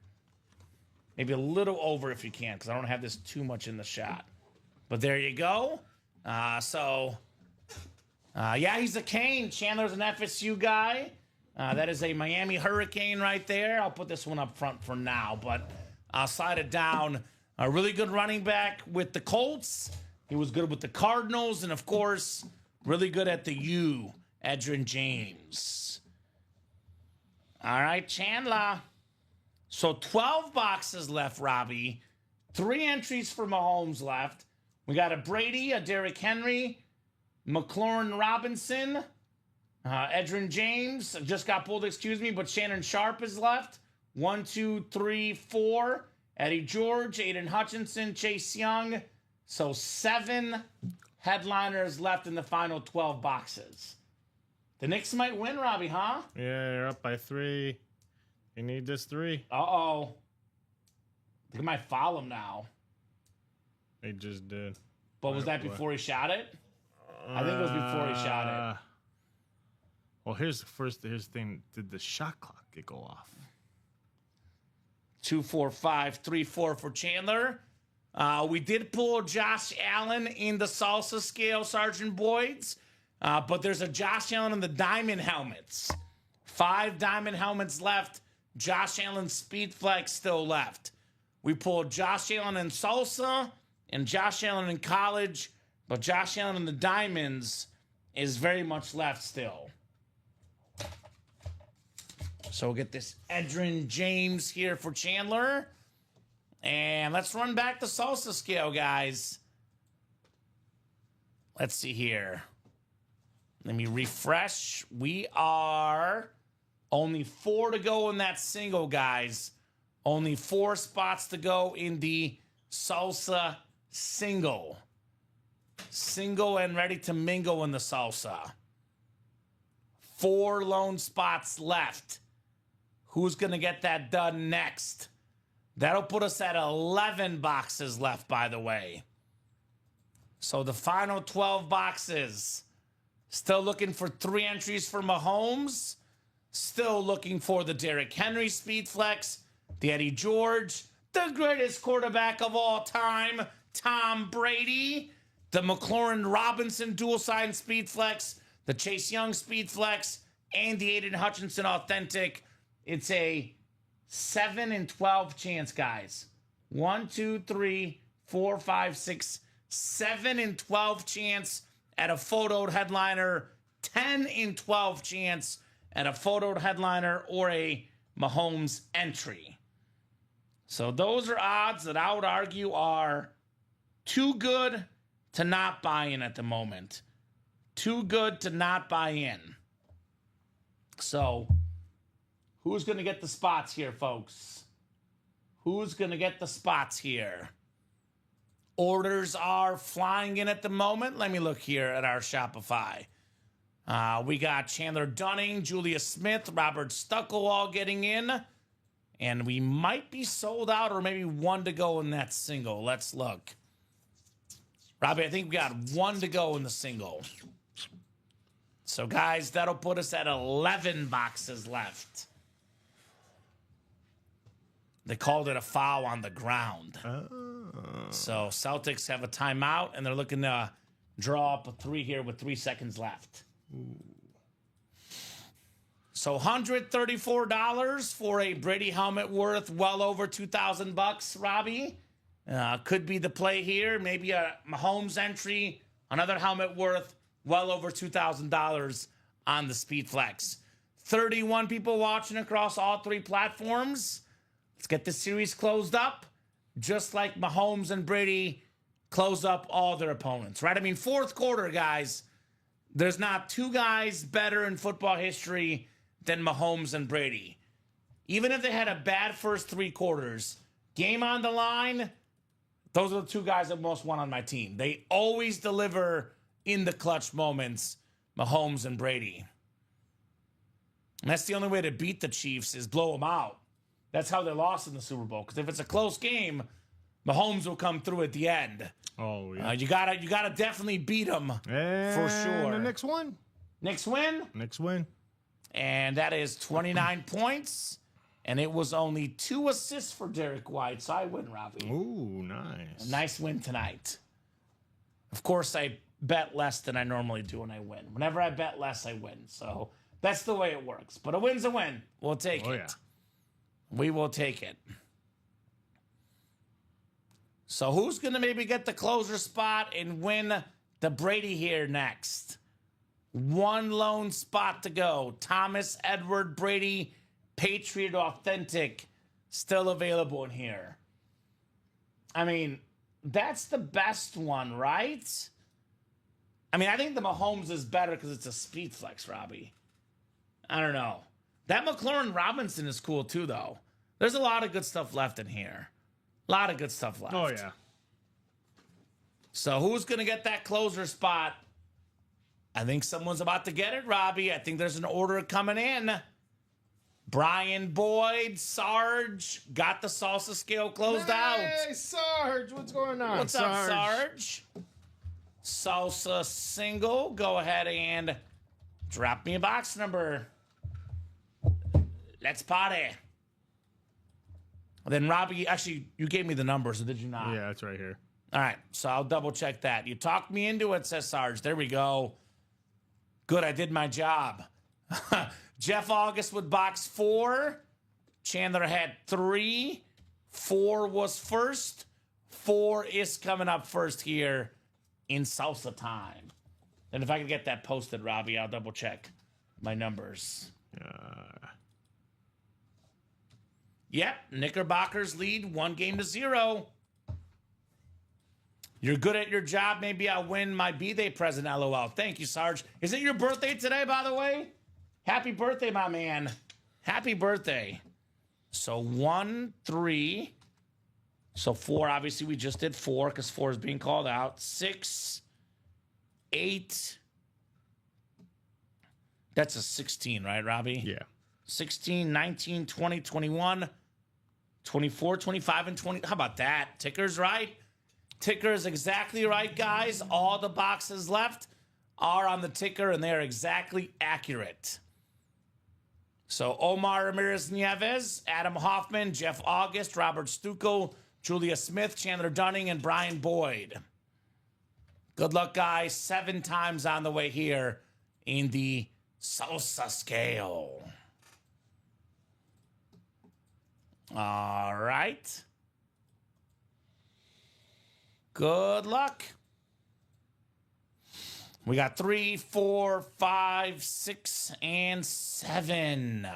Maybe a little over if you can, because I don't have this too much in the shot. But there you go. Yeah, he's a Cane. Chandler's an FSU guy. That is a Miami Hurricane right there. I'll put this one up front for now, but I'll slide it down. A really good running back with the Colts. He was good with the Cardinals, and of course, really good at the U, Edgerrin James. All right, Chandler. So 12 boxes left, Robbie. 3 entries for Mahomes left. We got a Brady, a Derrick Henry, McLaurin Robinson, Edgerrin James. Just got pulled, excuse me, but Shannon Sharp is left. 1, 2, 3, 4. Eddie George, Aiden Hutchinson, Chase Young. So 7 headliners left in the final 12 boxes. The Knicks might win, Robbie, huh? Yeah, you're up by 3. You need this 3. Uh-oh. I think I might foul him now. They just did. But was that before he shot it? I think it was before he shot it. Well, here's the thing. Did the shot clock go off? 2, 4, 5, 3, 4 for Chandler. We did pull Josh Allen in the salsa scale, Sergeant Boyd's. But there's a Josh Allen in the diamond helmets. 5 diamond helmets left. Josh Allen Speed Flex still left. We pulled Josh Allen in salsa and Josh Allen in college. But Josh Allen in the diamonds is very much left still. So we'll get this Edgerrin James here for Chandler. And let's run back the salsa scale, guys. Let's see here. Let me refresh. We are only 4 to go in that single, guys. Only 4 spots to go in the salsa single. Single and ready to mingle in the salsa. 4 lone spots left. Who's going to get that done next? That'll put us at 11 boxes left, by the way. So the final 12 boxes. Still looking for 3 entries for Mahomes. Still looking for the Derrick Henry Speed Flex. The Eddie George. The greatest quarterback of all time, Tom Brady. The McLaurin Robinson dual sign Speed Flex. The Chase Young Speed Flex. And the Aiden Hutchinson Authentic. It's a 7 in 12 chance, guys. 1, 2, 3, 4, 5, 6, 7 in 12 chance at a photoed headliner. 10 in 12 chance at a photoed headliner or a Mahomes entry. So those are odds that I would argue are too good to not buy in at the moment. Too good to not buy in. So who's going to get the spots here, folks? Who's going to get the spots here? Orders are flying in at the moment. Let me look here at our Shopify. We got Chandler Dunning, Julia Smith, Robert Stuckel all getting in. And we might be sold out or maybe 1 to go in that single. Let's look. Robbie, I think we got 1 to go in the single. So, guys, that'll put us at 11 boxes left. They called it a foul on the ground. So Celtics have a timeout, and they're looking to draw up a 3 here with 3 seconds left. So $134 for a Brady helmet worth well over $2,000, Robbie. Could be the play here. Maybe a Mahomes entry, another helmet worth well over $2,000 on the Speed Flex. 31 people watching across all 3 platforms. Let's get this series closed up, just like Mahomes and Brady close up all their opponents, right? I mean, fourth quarter, guys, there's not 2 guys better in football history than Mahomes and Brady. Even if they had a bad first 3 quarters, game on the line, those are the 2 guys that most won on my team. They always deliver in the clutch moments, Mahomes and Brady. And that's the only way to beat the Chiefs is blow them out. That's how they lost in the Super Bowl. Because if it's a close game, Mahomes will come through at the end. Oh, yeah. You gotta definitely beat them for sure. The next one. Next win. Next win. And that is 29 points. And it was only 2 assists for Derek White. So I win, Robbie. Ooh, nice. A nice win tonight. Of course, I bet less than I normally do and I win. Whenever I bet less, I win. So that's the way it works. But a win's a win. We'll take it. Yeah. We will take it. So who's going to maybe get the closer spot and win the Brady here next? One lone spot to go. Thomas Edward Brady, Patriot Authentic, still available in here. I mean, that's the best one, right? I mean, I think the Mahomes is better because it's a speed flex, Robbie. I don't know. That McLaurin Robinson is cool too, though. There's a lot of good stuff left in here. A lot of good stuff left. Oh, yeah. So who's going to get that closer spot? I think someone's about to get it, Robbie. I think there's an order coming in. Brian Boyd, Sarge, got the salsa scale closed out. Hey, Sarge, what's going on? What's up, Sarge? Salsa single. Go ahead and drop me a box number. Let's party. Then Robbie, actually, you gave me the numbers, or did you not? Yeah, it's right here. All right, so I'll double check that. You talked me into it, says Sarge. There we go. Good, I did my job. Jeff August with box 4. Chandler had 3. 4 was first. 4 is coming up first here in salsa time. And if I could get that posted, Robbie, I'll double check my numbers. Yep, Knickerbockers lead 1-0. You're good at your job. Maybe I'll win my B-Day present, LOL. Thank you, Sarge. Is it your birthday today, by the way? Happy birthday, my man. Happy birthday. So 1, 3. So 4, obviously we just did 4 because 4 is being called out. 6, 8. That's a 16, right, Robbie? Yeah. 16, 19, 20, 21, 24, 25, and 20. How about that? Ticker's right. Ticker is exactly right, guys. All the boxes left are on the ticker, and they are exactly accurate. So Omar Ramirez Nieves, Adam Hoffman, Jeff August, Robert Stucco, Julia Smith, Chandler Dunning, and Brian Boyd. Good luck, guys. 7 times on the way here in the salsa scale. All right. Good luck. We got 3, 4, 5, 6, and 7.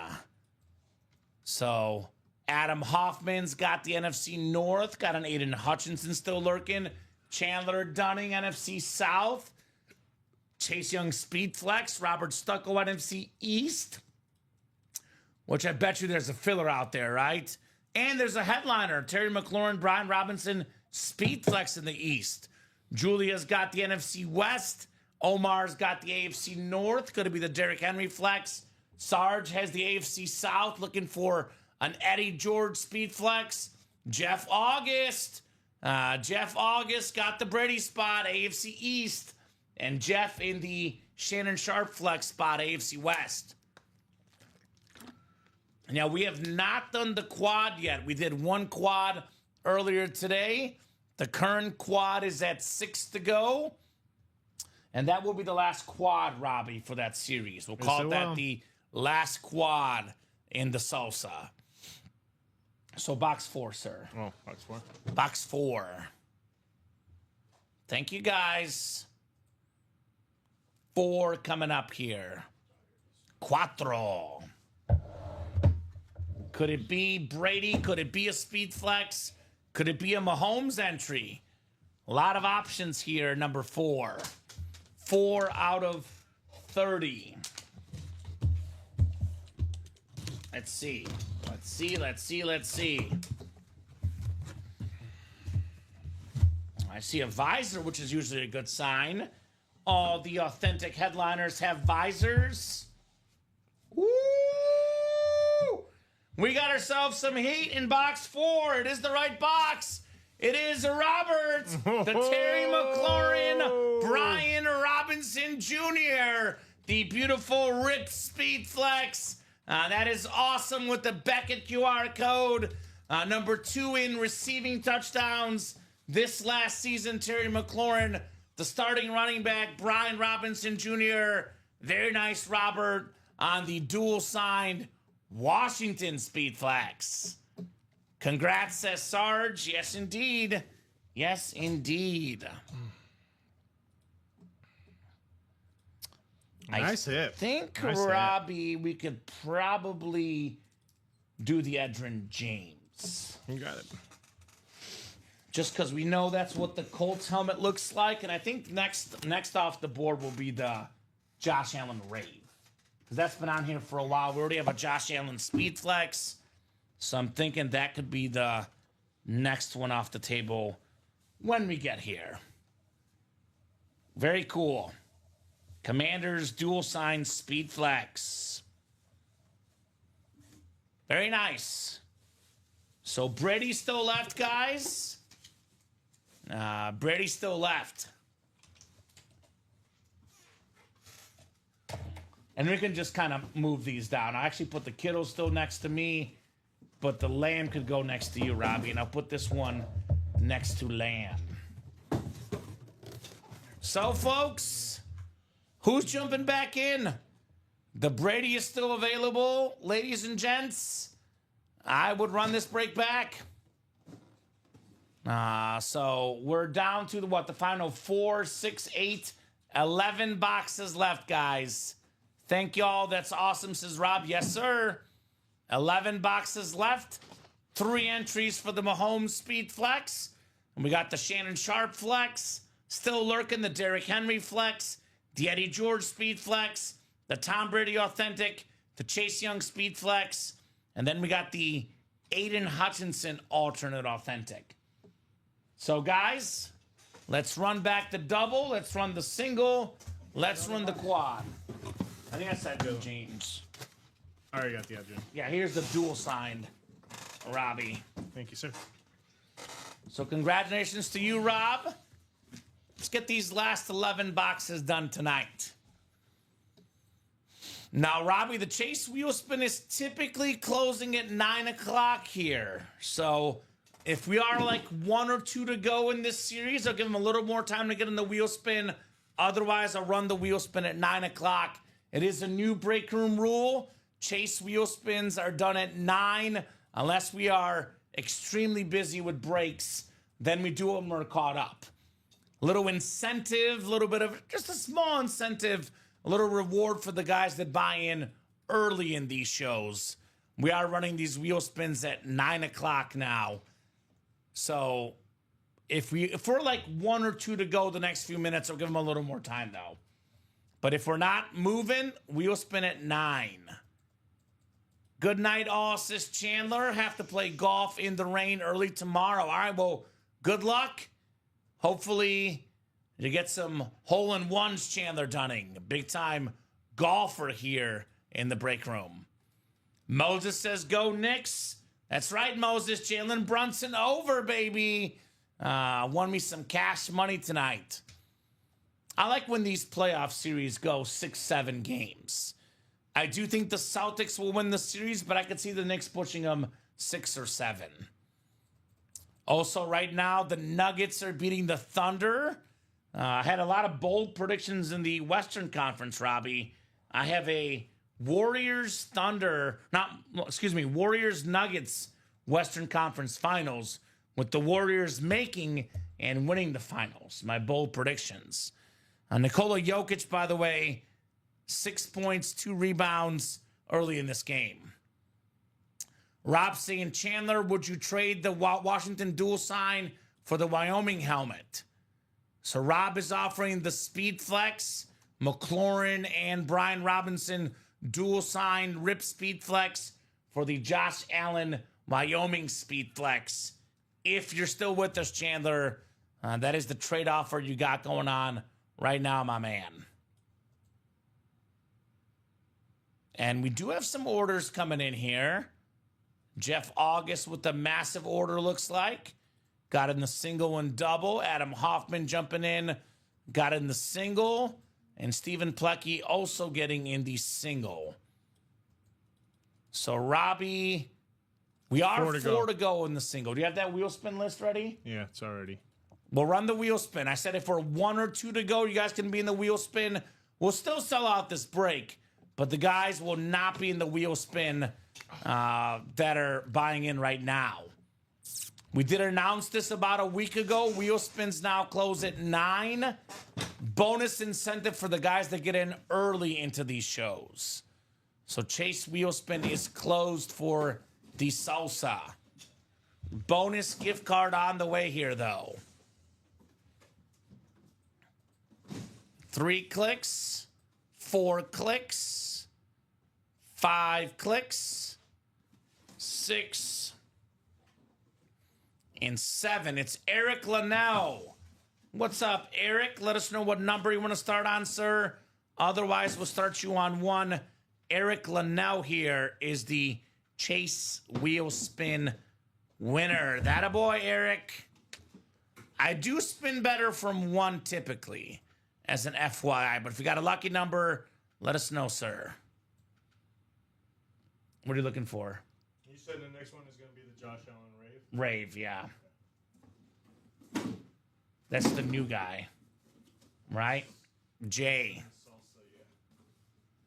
So Adam Hoffman's got the NFC North. Got an Aiden Hutchinson still lurking. Chandler Dunning, NFC South. Chase Young Speed Flex. Robert Stucco, NFC East. Which I bet you there's a filler out there, right? And there's a headliner. Terry McLaurin, Brian Robinson, Speed Flex in the East. Julia's got the NFC West. Omar's got the AFC North. Could it be the Derrick Henry Flex? Sarge has the AFC South, looking for an Eddie George Speed Flex. Jeff August. Jeff August got the Brady spot, AFC East. And Jeff in the Shannon Sharp Flex spot, AFC West. Now, we have not done the quad yet. We did 1 quad earlier today. The current quad is at 6 to go. And that will be the last quad, Robbie, for that series. We'll call that the last quad in the salsa. So box 4, sir. Oh, box 4. Box 4. Thank you, guys. 4 coming up here. Cuatro. Could it be Brady? Could it be a speed flex? Could it be a Mahomes entry? A lot of options here. Number 4. 4 out of 30. Let's see. Let's see. I see a visor, which is usually a good sign. All the authentic headliners have visors. Woo! We got ourselves some heat in box 4. It is the right box. It is Robert, the Terry McLaurin, Brian Robinson Jr., the beautiful Rip Speed Flex. That is awesome with the Beckett QR code. Number 2 in receiving touchdowns this last season, Terry McLaurin. The starting running back, Brian Robinson Jr. Very nice, Robert, on the dual signed Washington Speed Flex. Congrats, says Sarge. Yes, indeed. Yes, indeed. Nice hit. I think, Nice Robbie, we could probably do the Edgerrin James. You got it. Just because we know that's what the Colts helmet looks like. And I think next off the board will be the Josh Allen Rave. Because that's been on here for a while. We already have a Josh Allen Speed Flex. So I'm thinking that could be the next one off the table when we get here. Very cool. Commanders dual sign Speed Flex. Very nice. So Brady's still left, guys. Brady's still left. And we can just kind of move these down. I actually put the Kittle still next to me, but the Lamb could go next to you, Robbie. And I'll put this one next to Lamb. So, folks, who's jumping back in? The Brady is still available. Ladies and gents, I would run this break back. So we're down to the final 4, 6, 8, 11 boxes left, guys. Thank y'all. That's awesome, says Rob. Yes, sir. 11 boxes left. 3 entries for the Mahomes Speed Flex. And we got the Shannon Sharp Flex. Still lurking the Derrick Henry Flex. The Eddie George Speed Flex. The Tom Brady Authentic. The Chase Young Speed Flex. And then we got the Aiden Hutchinson Alternate Authentic. So, guys, let's run back the double. Let's run the single. Let's run the quad. I think I said Joe James. I already got the Edgerrin. Yeah, here's the dual signed Robbie. Thank you, sir. So congratulations to you, Rob. Let's get these last 11 boxes done tonight. Now, Robbie, the Chase wheel spin is typically closing at 9 o'clock here. So if we are like 1 or 2 to go in this series, I'll give them a little more time to get in the wheel spin. Otherwise, I'll run the wheel spin at 9 o'clock. It is a new break room rule. Chase wheel spins are done at 9 unless we are extremely busy with breaks. Then we do them when we're caught up. A little incentive, a little bit of just a small incentive, a little reward for the guys that buy in early in these shows. We are running these wheel spins at 9 o'clock now. So if we're like 1 or 2 to go the next few minutes, I'll give them a little more time though. But if we're not moving, wheel spin at 9. Good night, all, says Chandler. Have to play golf in the rain early tomorrow. All right, well, good luck. Hopefully you get some hole-in-ones, Chandler Dunning. A big-time golfer here in the break room. Moses says, go Knicks. That's right, Moses. Jalen Brunson over, baby. Won me some cash money tonight. I like when these playoff series go 6-7 games. I do think the Celtics will win the series, but I could see the Knicks pushing them 6 or 7. Also, right now, the Nuggets are beating the Thunder. I had a lot of bold predictions in the Western Conference, Robbie. I have a Warriors Nuggets Western Conference Finals with the Warriors making and winning the finals. My bold predictions. Nikola Jokic, by the way, 6 points, 2 rebounds early in this game. Rob saying, Chandler, would you trade the Washington dual sign for the Wyoming helmet? So Rob is offering the Speed Flex, McLaurin and Brian Robinson dual sign Rip Speed Flex for the Josh Allen Wyoming Speed Flex. If you're still with us, Chandler, that is the trade offer you got going on right now, my man. And we do have some orders coming in here. Jeff August with the massive order, looks like. Got in the single and double. Adam Hoffman jumping in. Got in the single. And Stephen Plecky also getting in the single. So, Robbie, we are four to go in the single. Do you have that wheel spin list ready? Yeah, it's already. We'll run the wheel spin. I said if we're 1 or 2 to go, you guys can be in the wheel spin. We'll still sell out this break, but the guys will not be in the wheel spin that are buying in right now. We did announce this about a week ago. Wheel spins now close at 9. Bonus incentive for the guys that get in early into these shows. So Chase wheel spin is closed for the Salsa. Bonus gift card on the way here, though. 3 clicks, 4 clicks, 5 clicks, 6, and 7. It's Eric Linnell. What's up, Eric? Let us know what number you want to start on, sir. Otherwise, we'll start you on 1. Eric Linnell here is the Chase wheel spin winner. That a boy, Eric. I do spin better from 1 typically, as an FYI. But if you got a lucky number, let us know, sir. What are you looking for? You said the next one is going to be the Josh Allen Rave? Rave, yeah. That's the new guy, right? Jay. Salsa, yeah.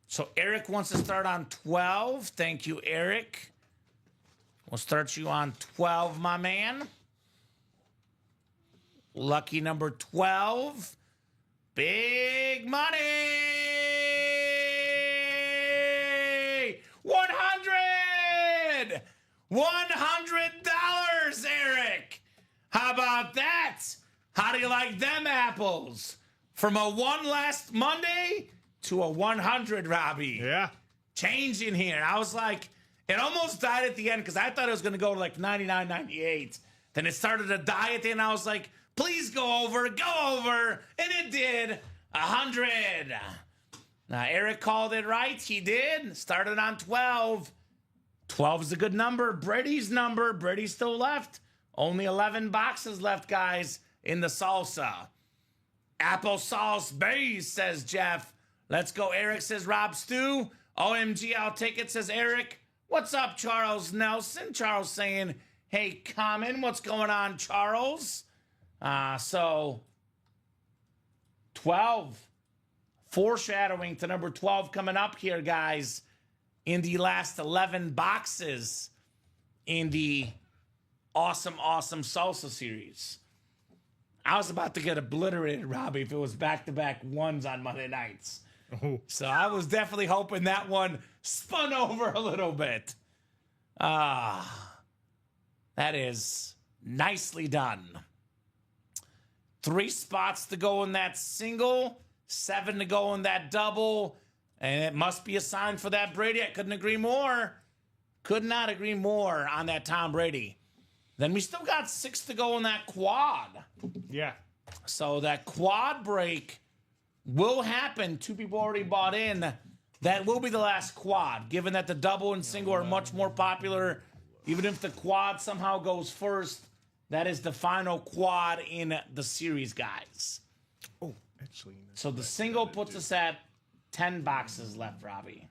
So Eric wants to start on 12. Thank you, Eric. We'll start you on 12, my man. Lucky number 12. Big money! 100! $100, Eric! How about that? How do you like them apples? From a 1 last Monday to a 100, Robbie. Yeah. Changing here. I was like, it almost died at the end because I thought it was going to go to like 99, 98. Then it started to die at the end. I was like, please go over. And it did. 100. Now, Eric called it right. He did. Started on 12. 12 is a good number. Brady's number. Brady's still left. Only 11 boxes left, guys, in the salsa. Applesauce base, says Jeff. Let's go, Eric, says Rob Stew. OMG, I'll take it, says Eric. What's up, Charles Nelson? Charles saying, hey, Kamen, what's going on, Charles? So 12. Foreshadowing to number 12 coming up here, guys, in the last 11 boxes in the awesome salsa series. I was about to get obliterated, Robbie, if it was back-to-back 1s on Monday nights. Oh. So I was definitely hoping that one spun over a little bit. That is nicely done. 3 spots to go in that single, 7 to go in that double, and it must be a sign for that Brady. I couldn't agree more. Could not agree more on that Tom Brady. Then we still got 6 to go in that quad. Yeah. So that quad break will happen. 2 people already bought in. That will be the last quad, given that the double and single are much more popular. Even if the quad somehow goes first, that is the final quad in the series, guys. Oh, actually. So the single puts us at 10 boxes left, Robbie.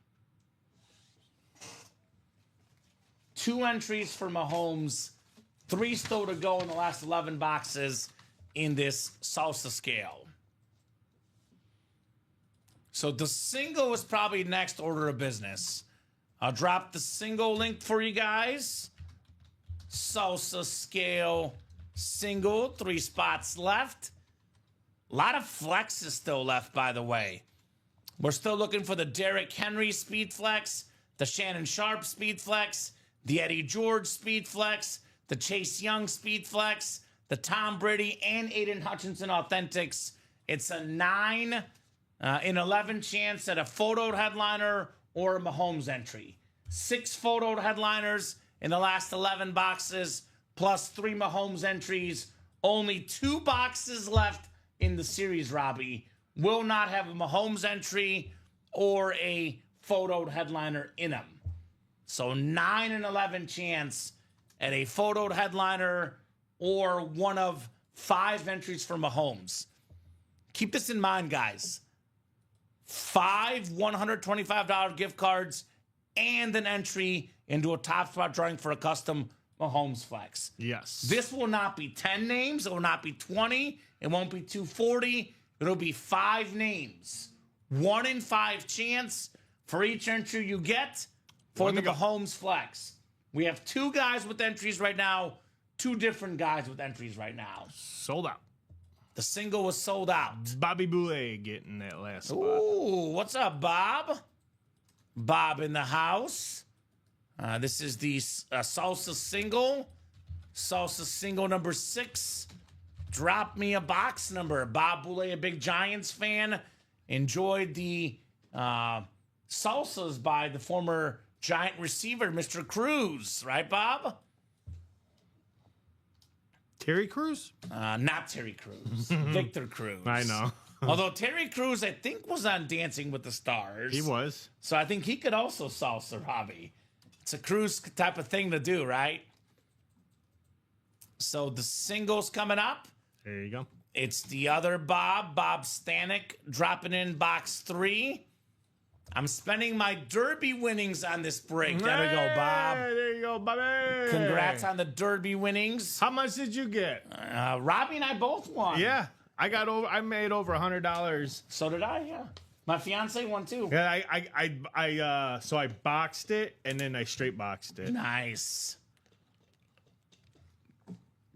2 entries for Mahomes. 3 still to go in the last 11 boxes in this salsa scale. So the single is probably next order of business. I'll drop the single link for you guys. Salsa scale single, 3 spots left. A lot of flexes still left, by the way. We're still looking for the Derrick Henry Speed Flex, the Shannon Sharp Speed Flex, the Eddie George Speed Flex, the Chase Young Speed Flex, the Tom Brady and Aiden Hutchinson Authentics. It's a 9 in 11 chance at a photoed headliner or a Mahomes entry. 6 photoed headliners in the last 11 boxes, plus 3 Mahomes entries. Only 2 boxes left in the series, Robbie. Will not have a Mahomes entry or a photoed headliner in them. So 9 in 11 chance at a photoed headliner or one of 5 entries for Mahomes. Keep this in mind, guys. 5 $125 gift cards and an entry into a top spot drawing for a custom Mahomes flex. Yes. This will not be 10 names. It will not be 20. It won't be 240. It'll be 5 names. 1 in 5 chance for each entry you get for the Mahomes flex. We have 2 guys with entries right now. 2 different guys with entries right now. Sold out. The single was sold out. Bobby Boulet getting that last spot. Ooh, what's up, Bob? Bob in the house. This is the Salsa single. Salsa single number 6. Drop me a box number. Bob Boulet, a big Giants fan. Enjoyed the salsas by the former Giant receiver, Mr. Cruz. Right, Bob? Terry Crews? Not Terry Crews. Victor Cruz. I know. Although Terry Crews, I think, was on Dancing with the Stars. He was. So I think he could also salsa, Robbie. It's a Cruz type of thing to do, right? So the singles coming up. There you go. It's the other Bob Stanek, dropping in box 3. I'm spending my Derby winnings on this break. There we go, Bob. Hey, there you go, Bobby. Congrats on the Derby winnings. How much did you get? Robbie and I both won. Yeah, I made over $100. So did I, yeah. My fiance won too. Yeah, so I boxed it and then I straight boxed it. Nice.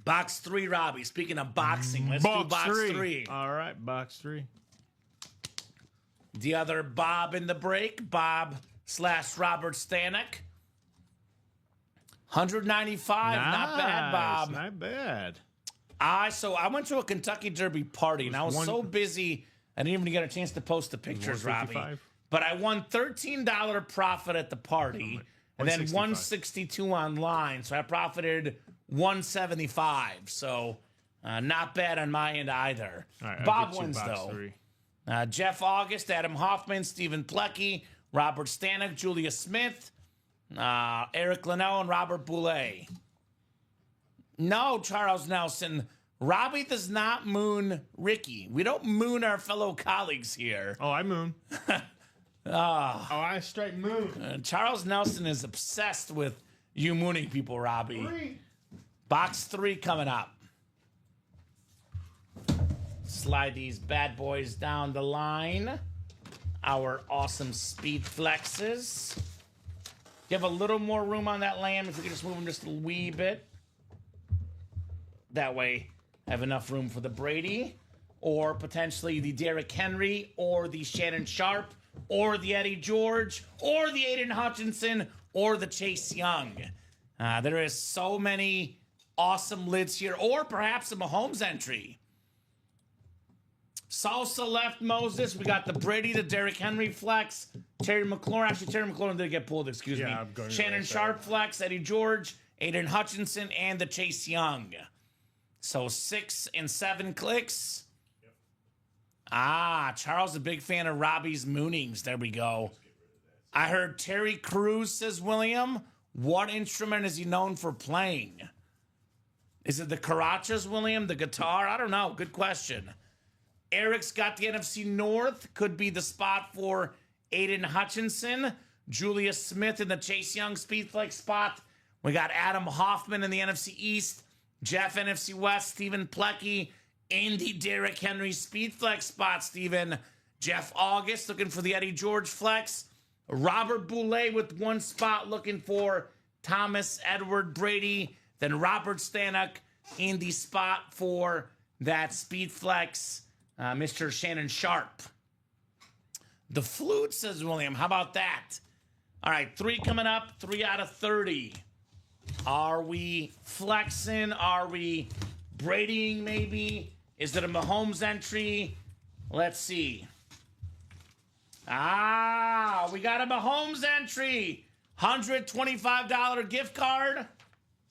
Box 3, Robbie. Speaking of boxing, let's do box 3. All right, box 3. The other Bob in the break, Bob / Robert Stanek. 195, not bad, Bob. Not bad. So I went to a Kentucky Derby party, and I was so busy, I didn't even get a chance to post the pictures, Robbie. But I won $13 profit at the party, and then 162 online. So I profited 175. So not bad on my end either. Right, Bob wins, though. 3. Jeff August, Adam Hoffman, Stephen Plecki, Robert Stanek, Julia Smith, Eric Linnell, and Robert Boulet. No, Charles Nelson. Robbie does not moon Ricky. We don't moon our fellow colleagues here. Oh, I moon. I straight moon. Charles Nelson is obsessed with you mooning people, Robbie. 3. Box 3 coming up. Slide these bad boys down the line. Our awesome speed flexes. You have a little more room on that lamb if we could just move them just a wee bit. That way, I have enough room for the Brady, or potentially the Derrick Henry, or the Shannon Sharp, or the Eddie George, or the Aiden Hutchinson, or the Chase Young. There is so many awesome lids here, or perhaps a Mahomes entry. Salsa left Moses. We got the Brady, the Derrick Henry flex, Terry McLaurin. Actually, Terry McLaurin did get pulled, excuse me. Shannon Sharp flex, Eddie George, Aiden Hutchinson, and the Chase Young. So 6 and 7 clicks. Yep. Charles, a big fan of Robbie's moonings. There we go. I heard Terry Crews, says William. What instrument is he known for playing? Is it the carachas, William? The guitar? I don't know. Good question. Eric's got the NFC North. Could be the spot for Aiden Hutchinson. Julia Smith in the Chase Young Speedflex spot. We got Adam Hoffman in the NFC East. Jeff NFC West. Stephen Plecki in the Derrick Henry Speedflex spot, Stephen. Jeff August looking for the Eddie George flex. Robert Boulet with one spot looking for Thomas Edward Brady. Then Robert Stanek in the spot for that Speedflex, Mr. Shannon Sharp. The flute, says William. How about that? All right, 3 coming up, 3 out of 30. Are we flexing? Are we Bradying maybe? Is it a Mahomes entry? Let's see. We got a Mahomes entry. $125 gift card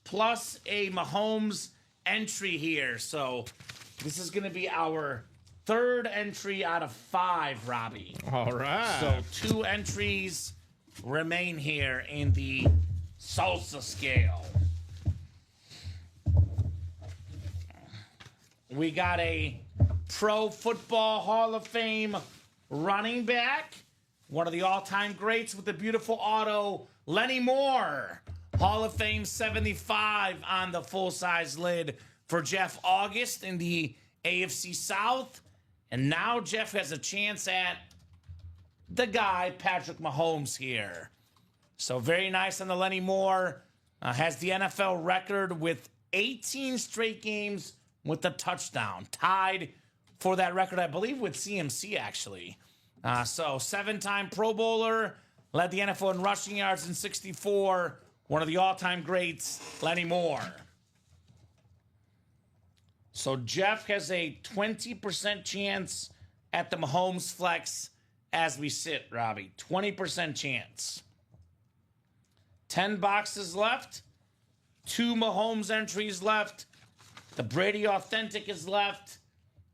plus a Mahomes entry here. So this is going to be our 3rd entry out of 5, Robbie. All right. So 2 entries remain here in the salsa scale. We got a Pro Football Hall of Fame running back, one of the all-time greats with the beautiful auto, Lenny Moore. Hall of Fame 75 on the full-size lid for Jeff August in the AFC South. And now Jeff has a chance at the guy, Patrick Mahomes here. So very nice on the Lenny Moore. Has the NFL record with 18 straight games with the touchdown. Tied for that record, I believe, with CMC, actually. So 7-time Pro Bowler. Led the NFL in rushing yards in 64. One of the all-time greats, Lenny Moore. So Jeff has a 20% chance at the Mahomes flex as we sit, Robbie. 20% chance. 10 boxes left. 2 Mahomes entries left. The Brady Authentic is left.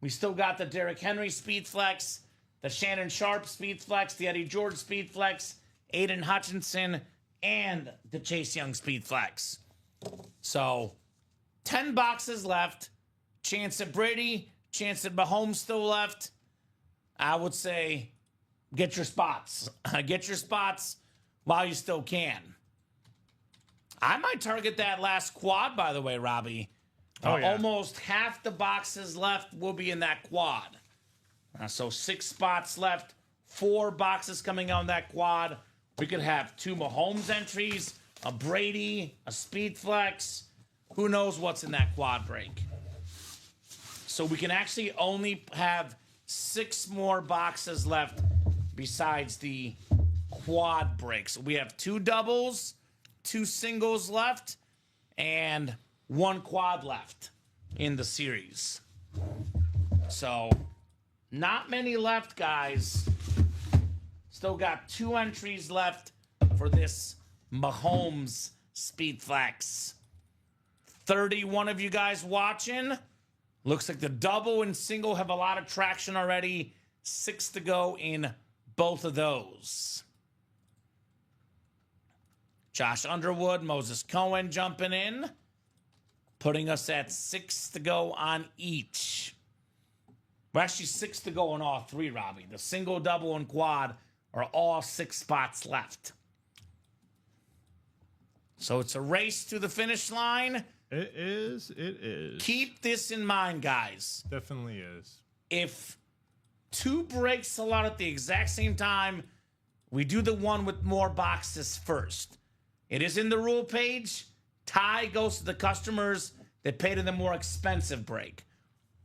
We still got the Derrick Henry Speed Flex, the Shannon Sharp Speed Flex, the Eddie George Speed Flex, Aiden Hutchinson, and the Chase Young Speed Flex. So 10 boxes left. Chance at Brady, chance at Mahomes still left. I would say get your spots. Get your spots while you still can. I might target that last quad, by the way, Robbie. Yeah. Almost half the boxes left will be in that quad. So 6 spots left, 4 boxes coming on that quad. We could have 2 Mahomes entries, a Brady, a Speed Flex. Who knows what's in that quad break? So we can actually only have 6 more boxes left besides the quad breaks. We have 2 doubles, 2 singles left, and 1 quad left in the series. So not many left, guys. Still got 2 entries left for this Mahomes Speed Flex. 31 of you guys watching. Looks like the double and single have a lot of traction already. 6 to go in both of those. Josh Underwood, Moses Cohen jumping in, putting us at 6 to go on each. We're actually 6 to go on all 3, Robbie. The single, double, and quad are all 6 spots left. So it's a race to the finish line. It is. It is. Keep this in mind, guys. Definitely is. If 2 breaks sell out at the exact same time, we do the one with more boxes first. It is in the rule page. Tie goes to the customers that paid in the more expensive break.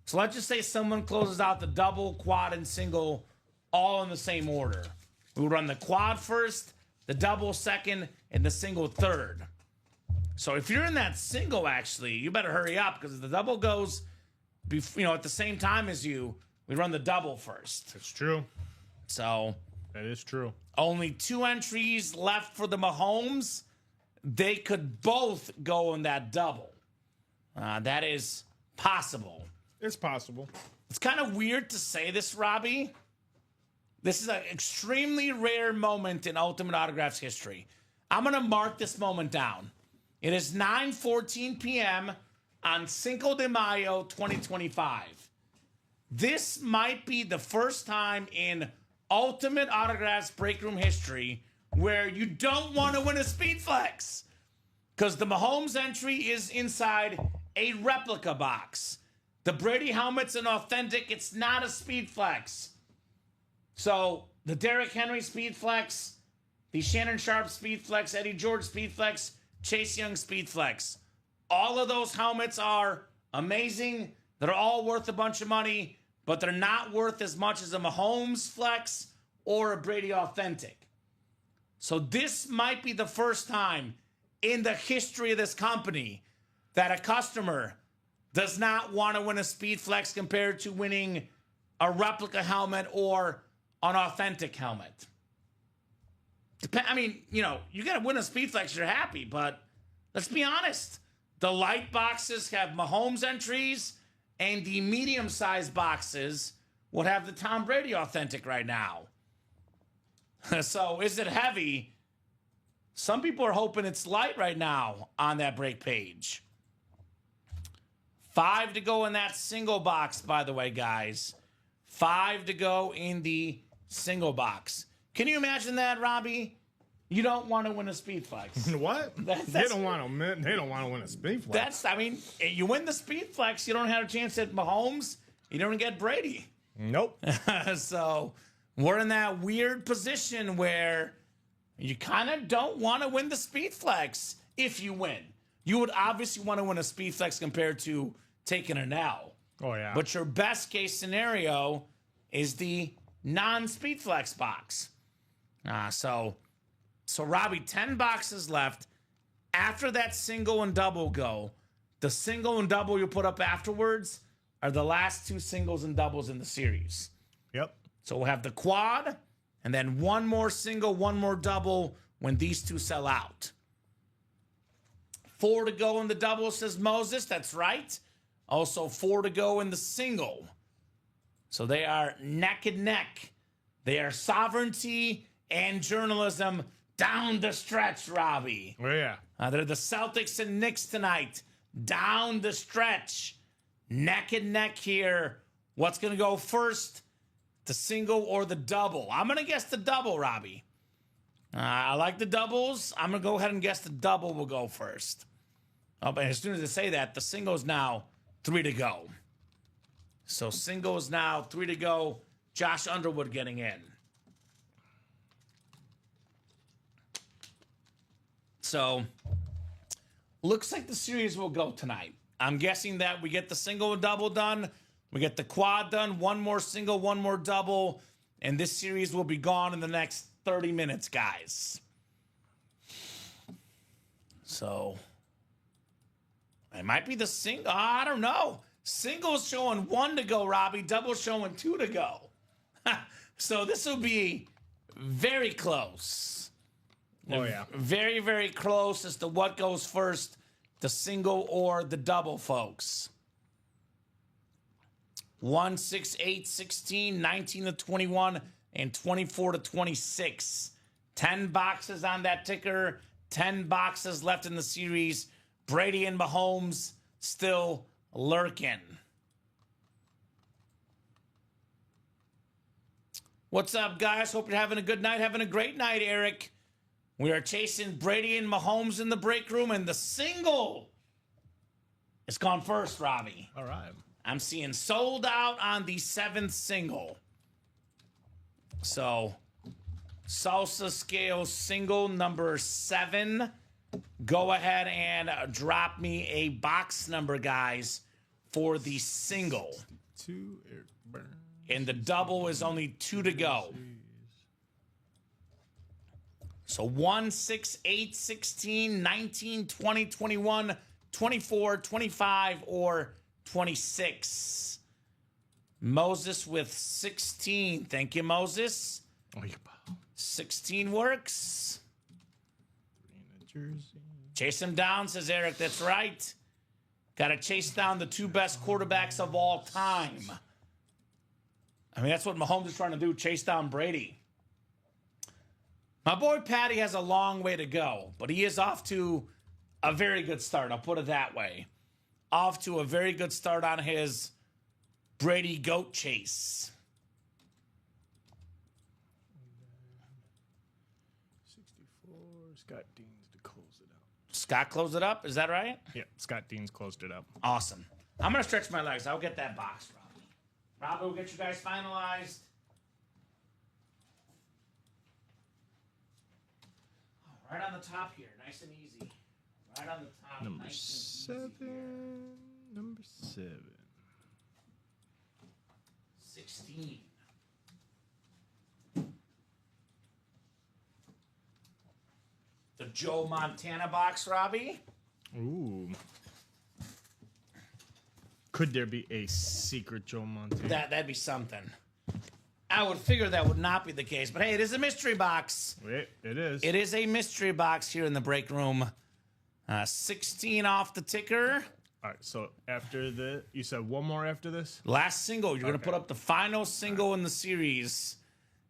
So let's just say someone closes out the double, quad, and single all in the same order. We would run the quad first, the double second, and the single third. So if you're in that single, actually, you better hurry up because if the double goes, at the same time as you, we run the double first. That's true. So that is true. Only 2 entries left for the Mahomes. They could both go in that double. That is possible. It's possible. It's kind of weird to say this, Robbie. This is an extremely rare moment in Ultimate Autographs history. I'm going to mark this moment down. It is 9:14 p.m. on Cinco de Mayo 2025. This might be the first time in Ultimate Autographs break room history where you don't want to win a Speed Flex because the Mahomes entry is inside a replica box. The Brady helmet's an authentic. It's not a Speed Flex. So the Derrick Henry Speed Flex, the Shannon Sharp Speed Flex, Eddie George Speed Flex, Chase Young Speed Flex. All of those helmets are amazing. They're all worth a bunch of money, but they're not worth as much as a Mahomes Flex or a Brady Authentic. So this might be the first time in the history of this company that a customer does not want to win a Speed Flex compared to winning a replica helmet or an authentic helmet. I mean, you know, you got to win a Speed Flex, you're happy, but let's be honest. The light boxes have Mahomes entries, and the medium-sized boxes would have the Tom Brady authentic right now. So is it heavy? Some people are hoping it's light right now on that break page. 5 to go in that single box, by the way, guys. 5 to go in the single box. Can you imagine that, Robbie? You don't want to win a Speed Flex. What? They don't want to win a Speed Flex. I mean, you win the Speed Flex, you don't have a chance at Mahomes. You don't get Brady. Nope. So we're in that weird position where you kind of don't want to win the Speed Flex if you win. You would obviously want to win a Speed Flex compared to taking an L. Oh, yeah. But your best case scenario is the non-Speed Flex box. So Robbie, 10 boxes left. After that single and double go, the single and double you put up afterwards are the last 2 singles and doubles in the series. Yep. So we'll have the quad, and then one more single, one more double when these 2 sell out. 4 to go in the double, says Moses. That's right. Also 4 to go in the single. So they are neck and neck. They are sovereignty and journalism down the stretch, Robbie. Oh, yeah. They're the Celtics and Knicks tonight. Down the stretch. Neck and neck here. What's going to go first? The single or the double? I'm going to guess the double, Robbie. I like the doubles. I'm going to go ahead and guess the double will go first. Oh, but as soon as I say that, the single is now 3 to go. So single is now 3 to go. Josh Underwood getting in. So, looks like the series will go tonight. I'm guessing that we get the single and double done. We get the quad done. One more single, one more double. And this series will be gone in the next 30 minutes, guys. So, it might be the single. I don't know. Single's showing 1 to go, Robbie. Double showing 2 to go. So, this will be very close. Oh, yeah. Very, very close as to what goes first, the single or the double, folks. 1, 6, 8, 16, 19 to 21, and 24 to 26. 10 boxes on that ticker. 10 boxes left in the series. Brady and Mahomes still lurking. What's up, guys? Hope you're having a good night. Having a great night, Eric. We are chasing Brady and Mahomes in the break room, and the single is gone first, Robbie. All right. I'm seeing sold out on the 7th single. So, salsa scale single number 7. Go ahead and drop me a box number, guys, for the single. 2 Eric Burns. And the double is only 2 to go. So 1, 6, 8, 16, 19, 20, 21, 24, 25, or 26. Moses with 16. Thank you, Moses. Oh, you pal. 16 works. Jersey. Chase him down, says Eric. That's right. Got to chase down the 2 best quarterbacks of all time. I mean, that's what Mahomes is trying to do, chase down Brady. My boy Patty has a long way to go, but he is off to a very good start. I'll put it that way. Off to a very good start on his Brady goat chase. 64. Scott Dean's to close it out. Scott closed it up. Is that right? Yeah, Scott Dean's closed it up. Awesome. I'm going to stretch my legs. I'll get that box, Robbie. Robbie will get you guys finalized. Right on the top here. Nice and easy. Right on the top. Number nice 7. Number 7. 16. Joe Montana box, Robbie. Ooh. Could there be a secret Joe Montana? That'd be something. I would figure that would not be the case, but hey, it is a mystery box. It is. It is a mystery box here in the break room. 16 off the ticker. All right, so after you said one more after this? Last single. You're going to put up the final single in the series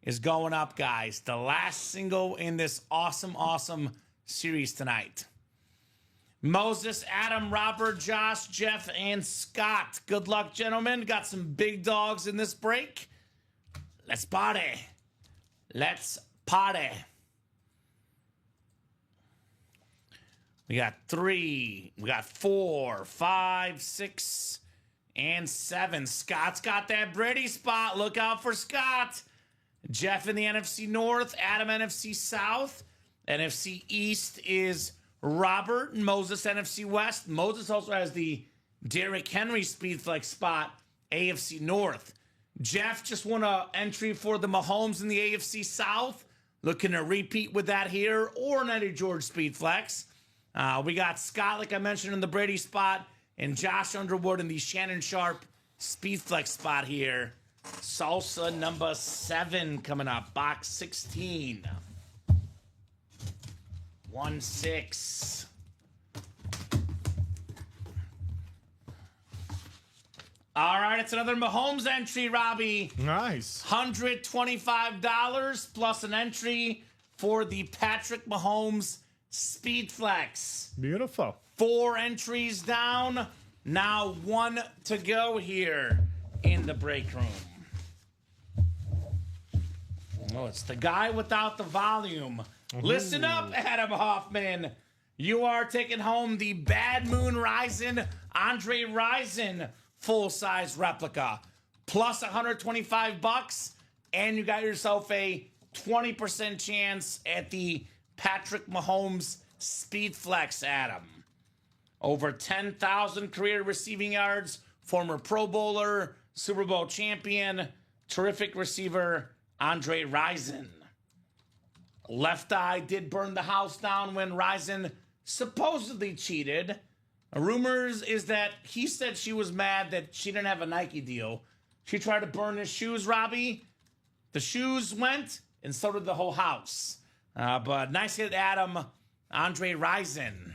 is going up, guys. The last single in this awesome, awesome series tonight. Moses, Adam, Robert, Josh, Jeff, and Scott. Good luck, gentlemen. Got some big dogs in this break. Let's party. Let's party. We got 3, we got 4, 5, 6, and 7. Scott's got that Brady spot. Look out for Scott. Jeff in the NFC North, Adam NFC South. NFC East is Robert, and Moses NFC West. Moses also has the Derrick Henry Speedflex spot, AFC North. Jeff just won an entry for the Mahomes in the AFC South. Looking to repeat with that here, or an Eddie George Speedflex. We got Scott, like I mentioned, in the Brady spot, and Josh Underwood in the Shannon Sharp Speedflex spot here. Salsa number 7 coming up, box 16. 1-6. All right, it's another Mahomes entry, Robbie. Nice. $125 plus an entry for the Patrick Mahomes Speedflex. Beautiful. 4 entries down. Now 1 to go here in the break room. Oh, it's the guy without the volume. Ooh. Listen up, Adam Hoffman. You are taking home the Bad Moon Rising Andre Rison full-size replica. Plus $125, and you got yourself a 20% chance at the Patrick Mahomes Speedflex, Adam. Over 10,000 career receiving yards, former Pro Bowler, Super Bowl champion, terrific receiver, Andre Rison. Left eye did burn the house down when Rison supposedly cheated. Rumors is that he said she was mad that she didn't have a Nike deal. She tried to burn his shoes, Robbie. The shoes went, and so did the whole house. But nice hit, Adam. Andre Rison.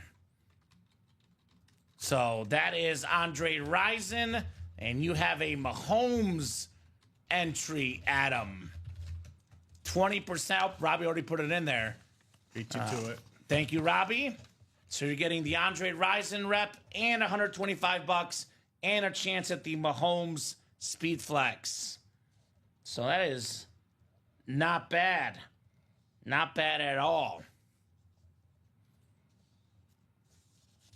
So that is Andre Rison, and you have a Mahomes entry, Adam. 20%. Robbie already put it in there. Beat you to it. Thank you, Robbie. So you're getting the Andre Rison rep and $125 and a chance at the Mahomes Speedflex. So that is not bad. Not bad at all.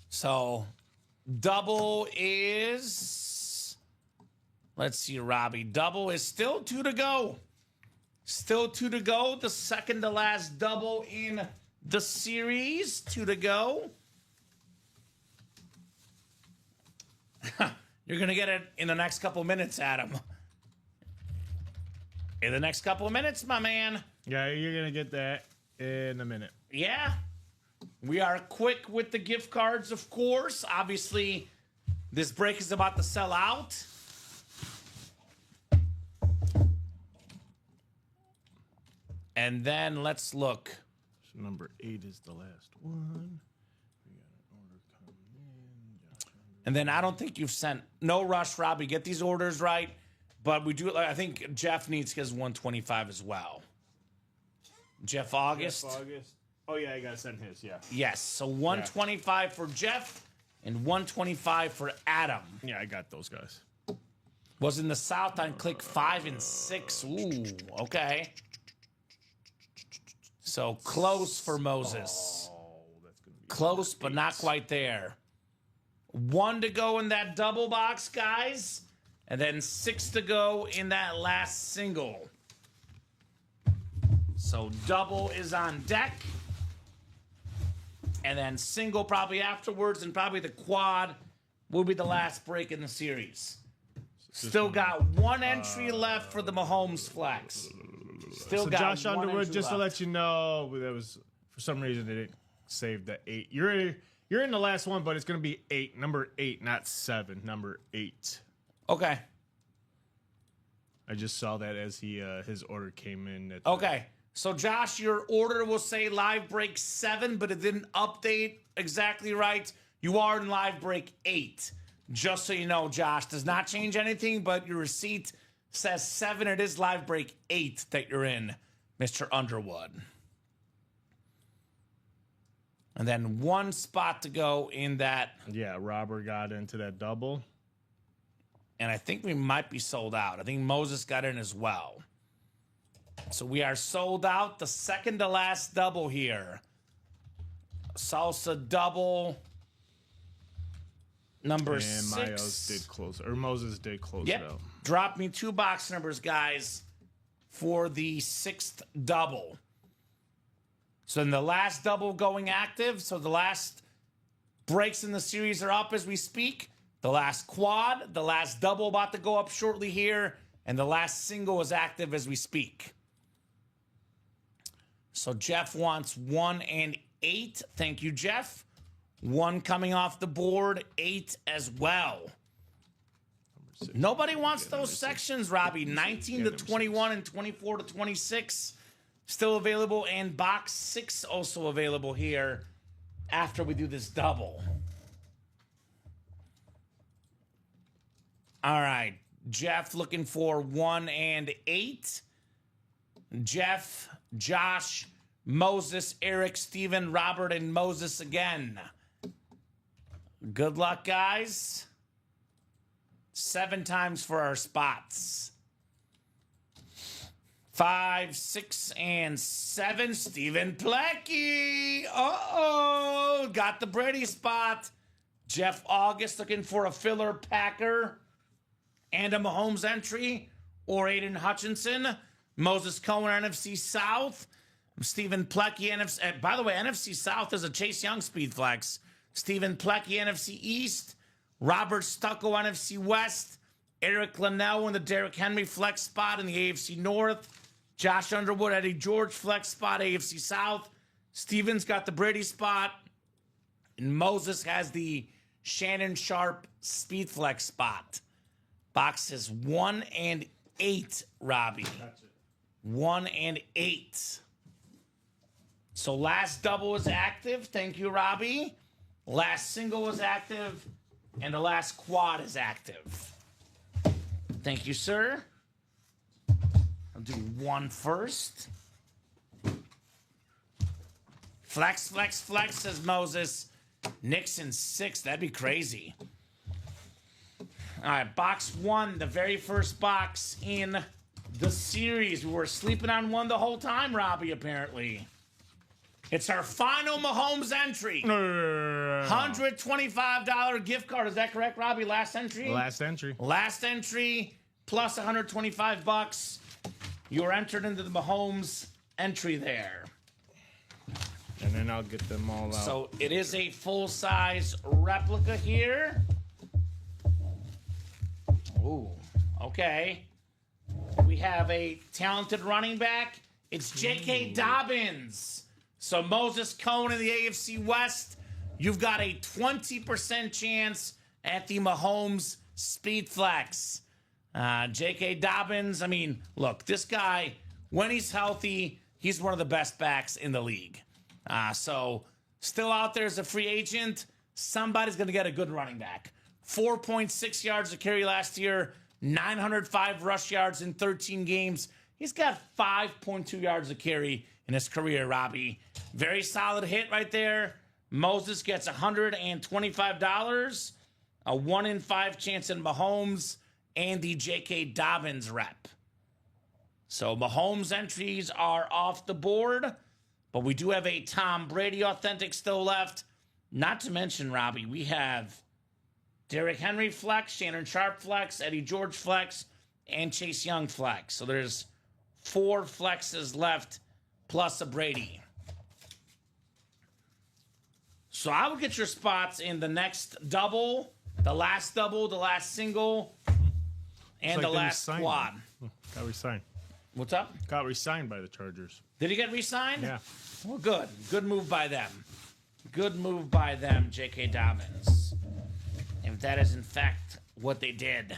So double is, let's see, Robbie. Double is still 2 to go. Still 2 to go. The second to last double in the series. 2 to go. You're going to get it in the next couple minutes, Adam. In the next couple of minutes, my man. Yeah, you're going to get that in a minute. Yeah. We are quick with the gift cards, of course. Obviously, this break is about to sell out. And then let's look. So number 8 is the last one. We got an order coming in. And then I don't think you've sent. No rush, Robbie. Get these orders right. But we do. I think Jeff needs his 125 as well. Jeff August. Oh, yeah, I got to send his, yeah. Yes. So 125 for Jeff and 125 for Adam. Yeah, I got those guys. Was in the South on click 5 and 6. Ooh, okay. So close for Moses. Oh, that's gonna be close, but not quite there. 1 to go in that double box, guys. And then 6 to go in that last single. So double is on deck. And then single probably afterwards, and probably the quad will be the last break in the series. Still got 1 entry left for the Mahomes Flex. Still so got Josh one Underwood, entry just to left. let you know, that was, for some reason, save the 8. You're in the last one, but it's gonna be 8. Number 8, not 7. Number 8. Okay. I just saw that as his order came in. Okay. So, Josh, your order will say live break 7, but it didn't update exactly right. You are in live break 8. Just so you know, Josh, does not change anything, but your receipt says 7. It is live break 8 that you're in, Mr. Underwood. And then one spot to go in that. Yeah, Robert got into that double. And I think we might be sold out. I think Moses got in as well. So we are sold out. The second to last double here. Salsa double. Number 6. Moses did close it out. Drop me 2 box numbers, guys, for the 6th double. So in the last double going active, so the last breaks in the series are up as we speak. The last quad, the last double about to go up shortly here, and the last single is active as we speak. So Jeff wants 1 and 8. Thank you, Jeff. 1 coming off the board, 8 as well. Nobody wants those sections, Robbie. 19 to 21 and 24 to 26 still available, and box 6 also available here after we do this double. All right, Jeff looking for 1 and 8. Jeff, Josh, Moses, Eric, Steven, Robert, and Moses again. Good luck, guys. 7 times for our spots. 5, 6, and 7. Steven Plecky. Uh-oh. Got the Brady spot. Jeff August looking for a filler Packer and a Mahomes entry, or Aiden Hutchinson. Moses Cohen, NFC South. Steven Plecky, NFC. By the way, NFC South is a Chase Young speed flex. Steven Plecky, NFC East. Robert Stucco, NFC West. Eric Linnell in the Derrick Henry flex spot in the AFC North. Josh Underwood, Eddie George flex spot, AFC South. Steven's got the Brady spot. And Moses has the Shannon Sharp speed flex spot. Boxes 1 and 8, Robbie. 1 and 8. So last double is active. Thank you, Robbie. Last single is active. And the last quad is active. Thank you, sir. I'll do 1 first. Flex, flex, flex, says Moses. Nixon 6. That'd be crazy. All right, box 1, the very first box in the series. We were sleeping on 1 the whole time, Robbie, apparently. It's our final Mahomes entry. $125 gift card. Is that correct, Robbie? Last entry? Last entry. Last entry plus $125. You're entered into the Mahomes entry there. And then I'll get them all out. So it is a full-size replica here. Ooh, okay. We have a talented running back. It's J.K. Dobbins. So Moses Cohen in the AFC West. You've got a 20% chance at the Mahomes Speed Flex. J.K. Dobbins, I mean, look, this guy, when he's healthy, he's one of the best backs in the league. So still out there as a free agent. Somebody's going to get a good running back. 4.6 yards a carry last year, 905 rush yards in 13 games. He's got 5.2 yards a carry in his career, Robbie. Very solid hit right there. Moses gets $125, a 1 in 5 chance in Mahomes, and the J.K. Dobbins rep. So Mahomes entries are off the board, but we do have a Tom Brady authentic still left. Not to mention, Robbie, we have Derrick Henry flex, Shannon Sharp flex, Eddie George flex, and Chase Young flex. So there's 4 flexes left, plus a Brady. So I will get your spots in the next double, the last single, and the last quad. Got re-signed. What's up? Got re-signed by the Chargers. Did he get re-signed? Yeah. Well, good. Good move by them. good move by them, J.K. Dobbins. If that is in fact what they did.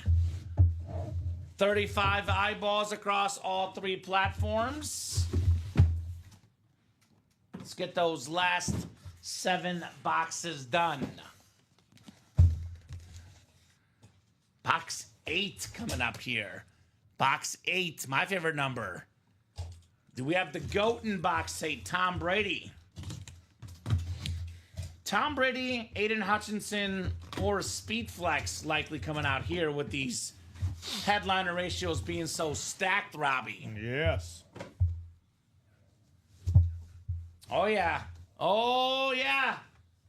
35 eyeballs across all 3 platforms. Let's get those last 7 boxes done. Box 8 coming up here. Box 8, my favorite number. Do we have the GOAT in box 8, Tom Brady? Tom Brady, Aiden Hutchinson, or Speedflex likely coming out here with these headliner ratios being so stacked, Robbie. Yes. Oh, yeah. Oh, yeah.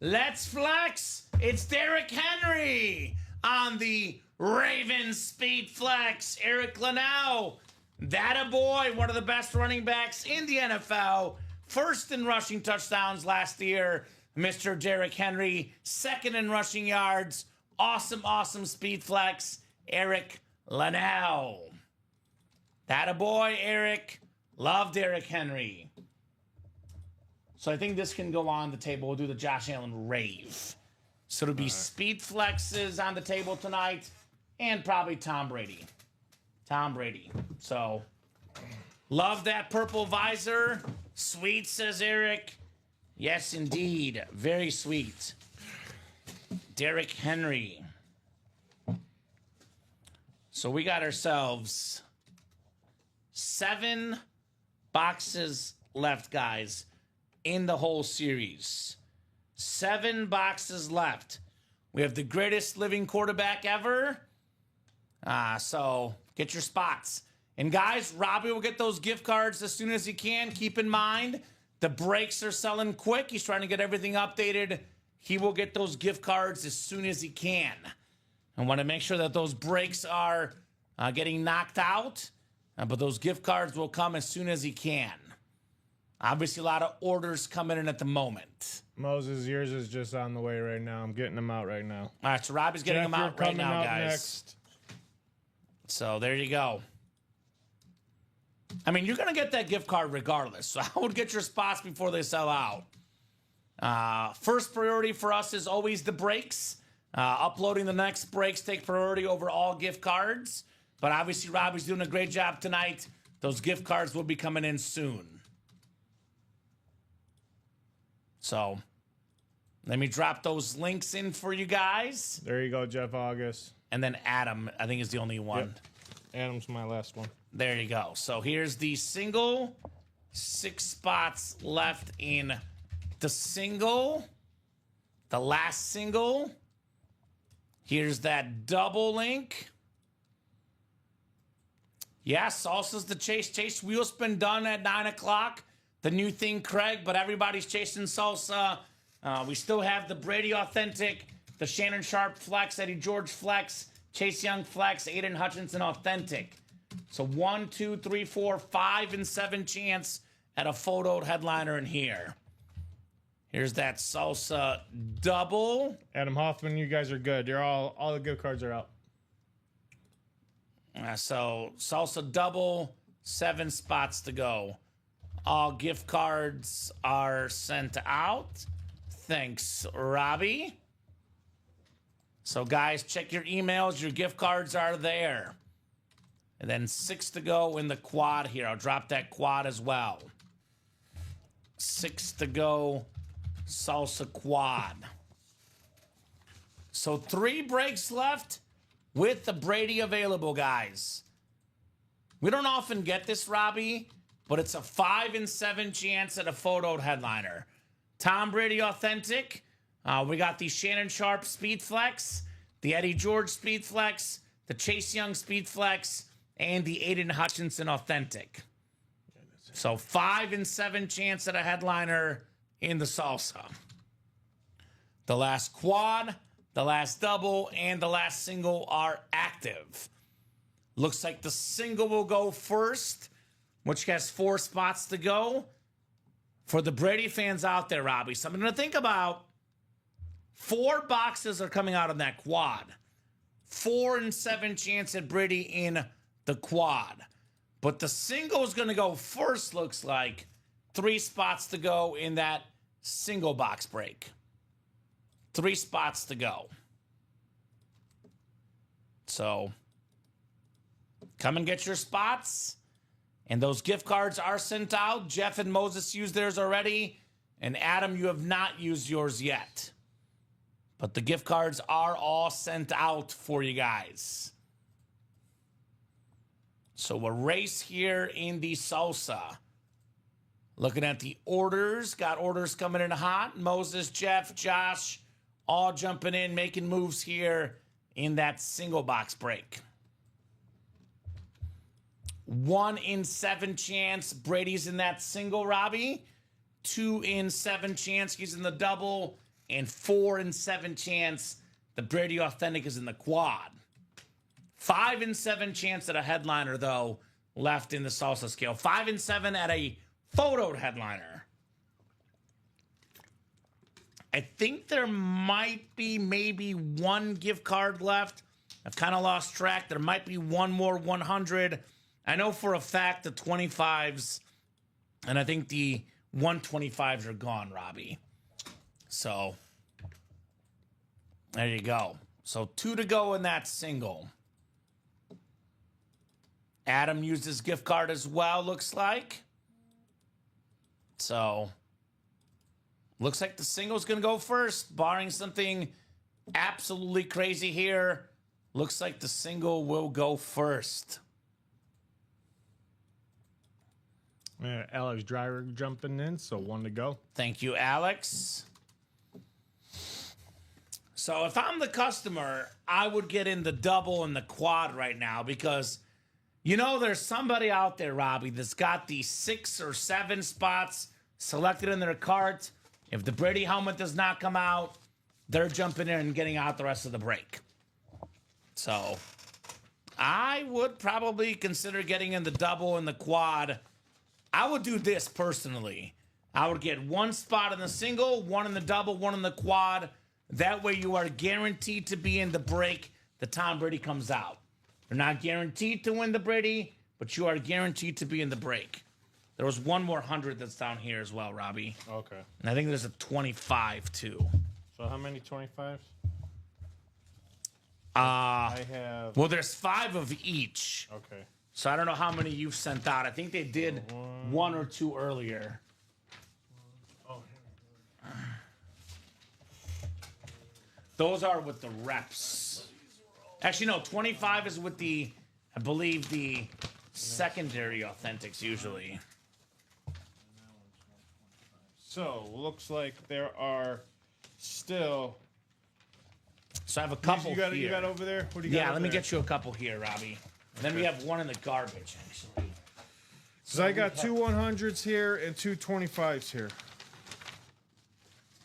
Let's flex. It's Derrick Henry on the Ravens Speedflex. Eric Linnell. That a boy, one of the best running backs in the NFL. First in rushing touchdowns last year, Mr. Derrick Henry. Second in rushing yards. Awesome, awesome Speedflex. Eric Linnell. That a boy, Eric. Love Derrick Henry. So I think this can go on the table. We'll do the Josh Allen rave. So it'll be Speed Flexes on the table tonight, and probably Tom Brady. Tom Brady. So, love that purple visor. Sweet, says Eric. Yes, indeed. Very sweet. Derrick Henry. So we got ourselves 7 boxes left, guys, in the whole series. 7 boxes left. We have the greatest living quarterback ever. So get your spots. And guys, Robbie will get those gift cards as soon as he can. Keep in mind, the breaks are selling quick. He's trying to get everything updated. He will get those gift cards as soon as he can. I want to make sure that those breaks are getting knocked out. But those gift cards will come as soon as he can. Obviously, a lot of orders coming in at the moment. Moses, yours is just on the way right now. I'm getting them out right now. All right, so Robbie's getting them out right now, guys. Next. So there you go. I mean, you're going to get that gift card regardless. So I would get your spots before they sell out. First priority for us is always the breaks. Uploading the next breaks take priority over all gift cards. But obviously, Robbie's doing a great job tonight. Those gift cards will be coming in soon. So let me drop those links in for you guys. There you go, Jeff August. And then Adam, I think, is the only one. Yep. Adam's my last one. There you go. So here's the single. 6 spots left in the single. The last single. Here's that double link. Yeah, Salsa's the chase. Chase wheel spin done at 9 o'clock. The new thing, Craig, but everybody's chasing Salsa. We still have the Brady Authentic, the Shannon Sharp Flex, Eddie George Flex, Chase Young Flex, Aiden Hutchinson Authentic. So 1, 2, 3, 4, 5, and 7 chance at a photoed headliner in here. Here's that Salsa double. Adam Hoffman, you guys are good. You're all the gift cards are out. So Salsa double, 7 spots to go. All gift cards are sent out. Thanks, Robbie. So, guys, check your emails. Your gift cards are there. And then 6 to go in the quad here. I'll drop that quad as well. 6 to go, Salsa quad. So 3 breaks left with the Brady available, guys. We don't often get this, Robbie, but it's a 5 in 7 chance at a photoed headliner. Tom Brady Authentic. We got the Shannon Sharp Speed Flex, the Eddie George Speed Flex, the Chase Young Speed Flex, and the Aiden Hutchinson Authentic. So 5 in 7 chance at a headliner in the Salsa. The last quad, the last double, and the last single are active. Looks like the single will go first, which has 4 spots to go. For the Brady fans out there, Robbie, something to think about. 4 boxes are coming out on that quad. 4 in 7 chance at Brady in the quad. But the single is going to go first, looks like. 3 spots to go in that single box break. 3 spots to go. So come and get your spots. And those gift cards are sent out. Jeff and Moses used theirs already. And Adam, you have not used yours yet. But the gift cards are all sent out for you guys. So a race here in the salsa. Looking at the orders. Got orders coming in hot. Moses, Jeff, Josh, all jumping in, making moves here in that single box break. 1 in 7 chance Brady's in that single, Robbie. 2 in 7 chance he's in the double. And 4 in 7 chance the Brady Authentic is in the quad. 5 in 7 chance at a headliner, though, left in the salsa scale. 5 in 7 at a photoed headliner. I think there might be maybe 1 gift card left. I've kind of lost track. There might be 1 more 100. I know for a fact the 25s, and I think the 125s are gone, Robbie. So, there you go. So, 2 to go in that single. Adam used his gift card as well, looks like. So, looks like the single's going to go first, barring something absolutely crazy here. Looks like the single will go first. Alex Driver jumping in, so 1 to go. Thank you, Alex. So if I'm the customer, I would get in the double and the quad right now because, you know, there's somebody out there, Robbie, that's got these 6 or 7 spots selected in their cart. If the Brady helmet does not come out, they're jumping in and getting out the rest of the break. So I would probably consider getting in the double and the quad. I would do this personally. I would get 1 spot in the single, 1 in the double, 1 in the quad. That way you are guaranteed to be in the break the time Brady comes out. You're not guaranteed to win the Brady, but you are guaranteed to be in the break. There was 1 more 100 that's down here as well, Robbie. Okay. And I think there's a 25 too. So how many 25s? I have... Well, there's 5 of each. Okay. So I don't know how many you've sent out. I think they did 1 or 2 earlier. Those are with the reps. Actually, no, 25 is with the, I believe, the secondary authentics usually. So, looks like there are still... So I have a couple here. You got over there? What do you got? Yeah, over let me there? get you a couple here, Robbie. And then we have 1 in the garbage, actually. So I got 2 100s here and 2 25s here.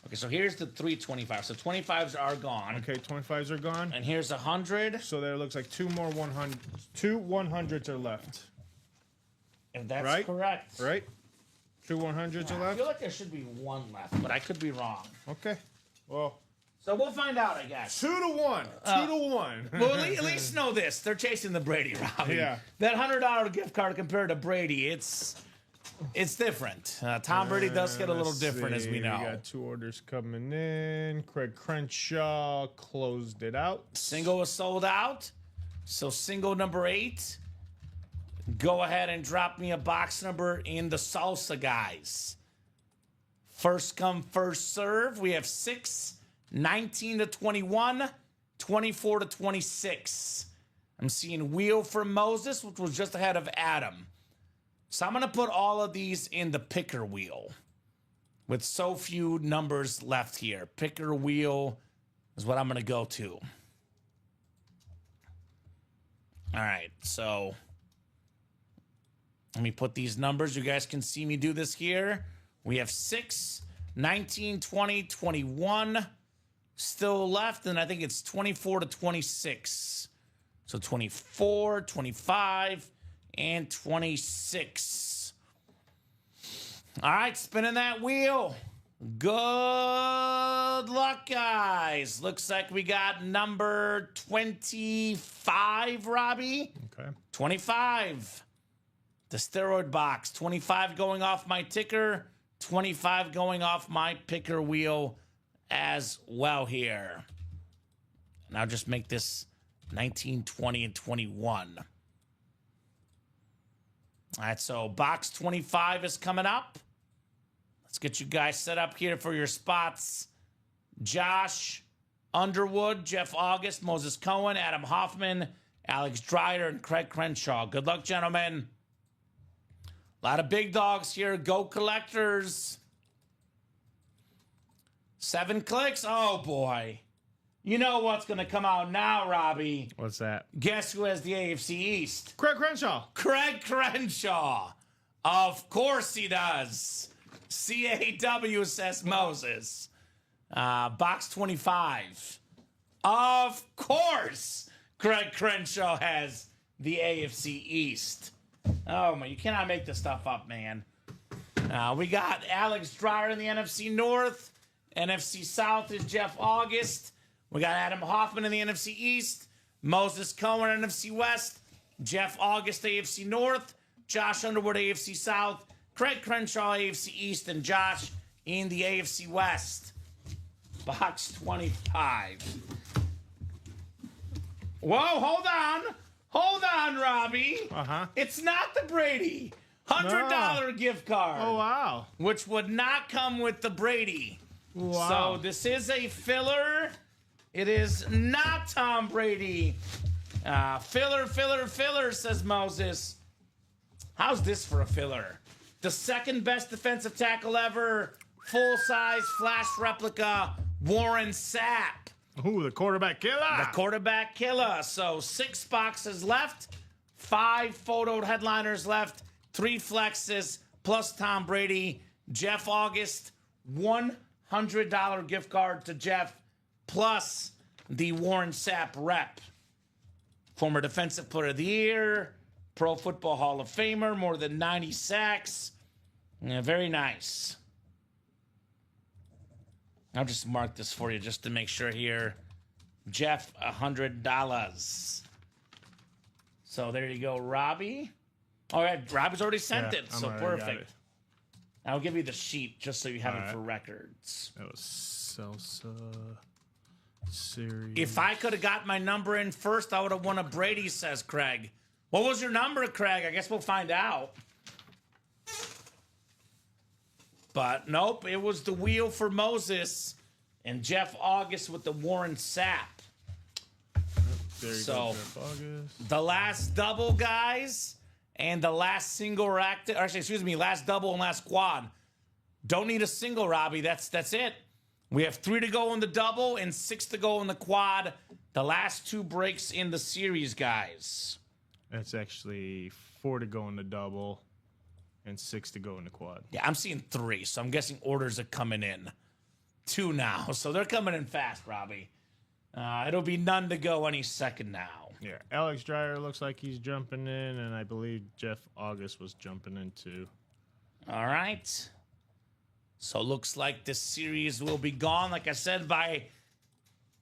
Okay, so here's the 325. So 25s are gone. Okay, 25s are gone. And here's 100. So there looks like 2 more 100. 2 100s are left. If that's Right? correct. Right? 2 100s are I left? feel like there should be 1 left, but I could be wrong. Okay. Well, So we'll find out, I guess. 2 to 1. 2 to 1. Well, at least know this. They're chasing the Brady, Robbie. Yeah. That $100 gift card compared to Brady, it's different. Tom Brady does get a little Let's different, as see. we know. We got 2 orders coming in. Craig Crenshaw closed it out. Single is sold out. So single number 8. Go ahead and drop me a box number in the salsa, guys. First come, first serve. We have 6, 19 to 21, 24 to 26. I'm seeing wheel for Moses, which was just ahead of Adam. So I'm going to put all of these in the picker wheel with so few numbers left here. Picker wheel is what I'm going to go to. All right, so let me put these numbers. You guys can see me do this here. We have 6, 19, 20, 21 still left, and I think it's 24 to 26. So 24, 25, and 26. All right, spinning that wheel. Good luck, guys. Looks like we got number 25, Robbie. Okay. 25. The steroid box. 25 going off my ticker. 25 going off my picker wheel as well here. And I'll just make this 19, 20, and 21. All right, so box 25 is coming up. Let's get you guys set up here for your spots. Josh Underwood, Jeff August, Moses Cohen, Adam Hoffman, Alex Dreyer, and Craig Crenshaw. Good luck, gentlemen. A lot of big dogs here. Go Collectors. 7 clicks. Oh, boy. You know what's going to come out now, Robbie. What's that? Guess who has the AFC East? Craig Crenshaw. Craig Crenshaw. Of course he does. CAW, says Moses. Box 25. Of course, Craig Crenshaw has the AFC East. Oh, man, you cannot make this stuff up, man. We got Alex Dreyer in the NFC North. NFC South is Jeff August. We got Adam Hoffman in the NFC East. Moses Cohen, NFC West. Jeff August, AFC North. Josh Underwood, AFC South. Craig Crenshaw, AFC East. And Josh in the AFC West. Box 25. Whoa, hold on. Hold on, Robbie. Uh-huh. It's not the Brady $100 gift card. Oh, wow. Which would not come with the Brady. Wow. So this is a filler. It is not Tom Brady. Filler, says Moses. How's this for a filler? The second best defensive tackle ever. Full-size flash replica, Warren Sapp. Ooh, the quarterback killer. The quarterback killer. So 6 boxes left, 5 photoed headliners left, 3 flexes, plus Tom Brady. Jeff August, $100 gift card to Jeff, plus the Warren Sapp rep. Former Defensive Player of the Year, Pro Football Hall of Famer, more than 90 sacks. Yeah, very nice. I'll just mark this for you just to make sure here. Jeff, $100. So there you go, Robbie. All right, Robbie's already sent it, so perfect. I'll give you the sheet just so you have it for records. That was Salsa Series. If I could have got my number in first, I would have won a Brady, says Craig. What was your number, Craig? I guess we'll find out. But nope, it was the wheel for Moses and Jeff August with the Warren Sapp. There you So, go, Jeff August. The last double, guys, and the last single rack. Actually, excuse me, last double and last quad. Don't need a single, Robbie. That's it. We have 3 to go in the double and 6 to go in the quad. The last 2 breaks in the series, guys. That's actually 4 to go in the double and 6 to go in the quad. Yeah, I'm seeing 3, so I'm guessing orders are coming in. 2 now, so they're coming in fast, Robbie. It'll be none to go any second now. Yeah, Alex Dreyer looks like he's jumping in, and I believe Jeff August was jumping in too. All right. So looks like this series will be gone, like I said, by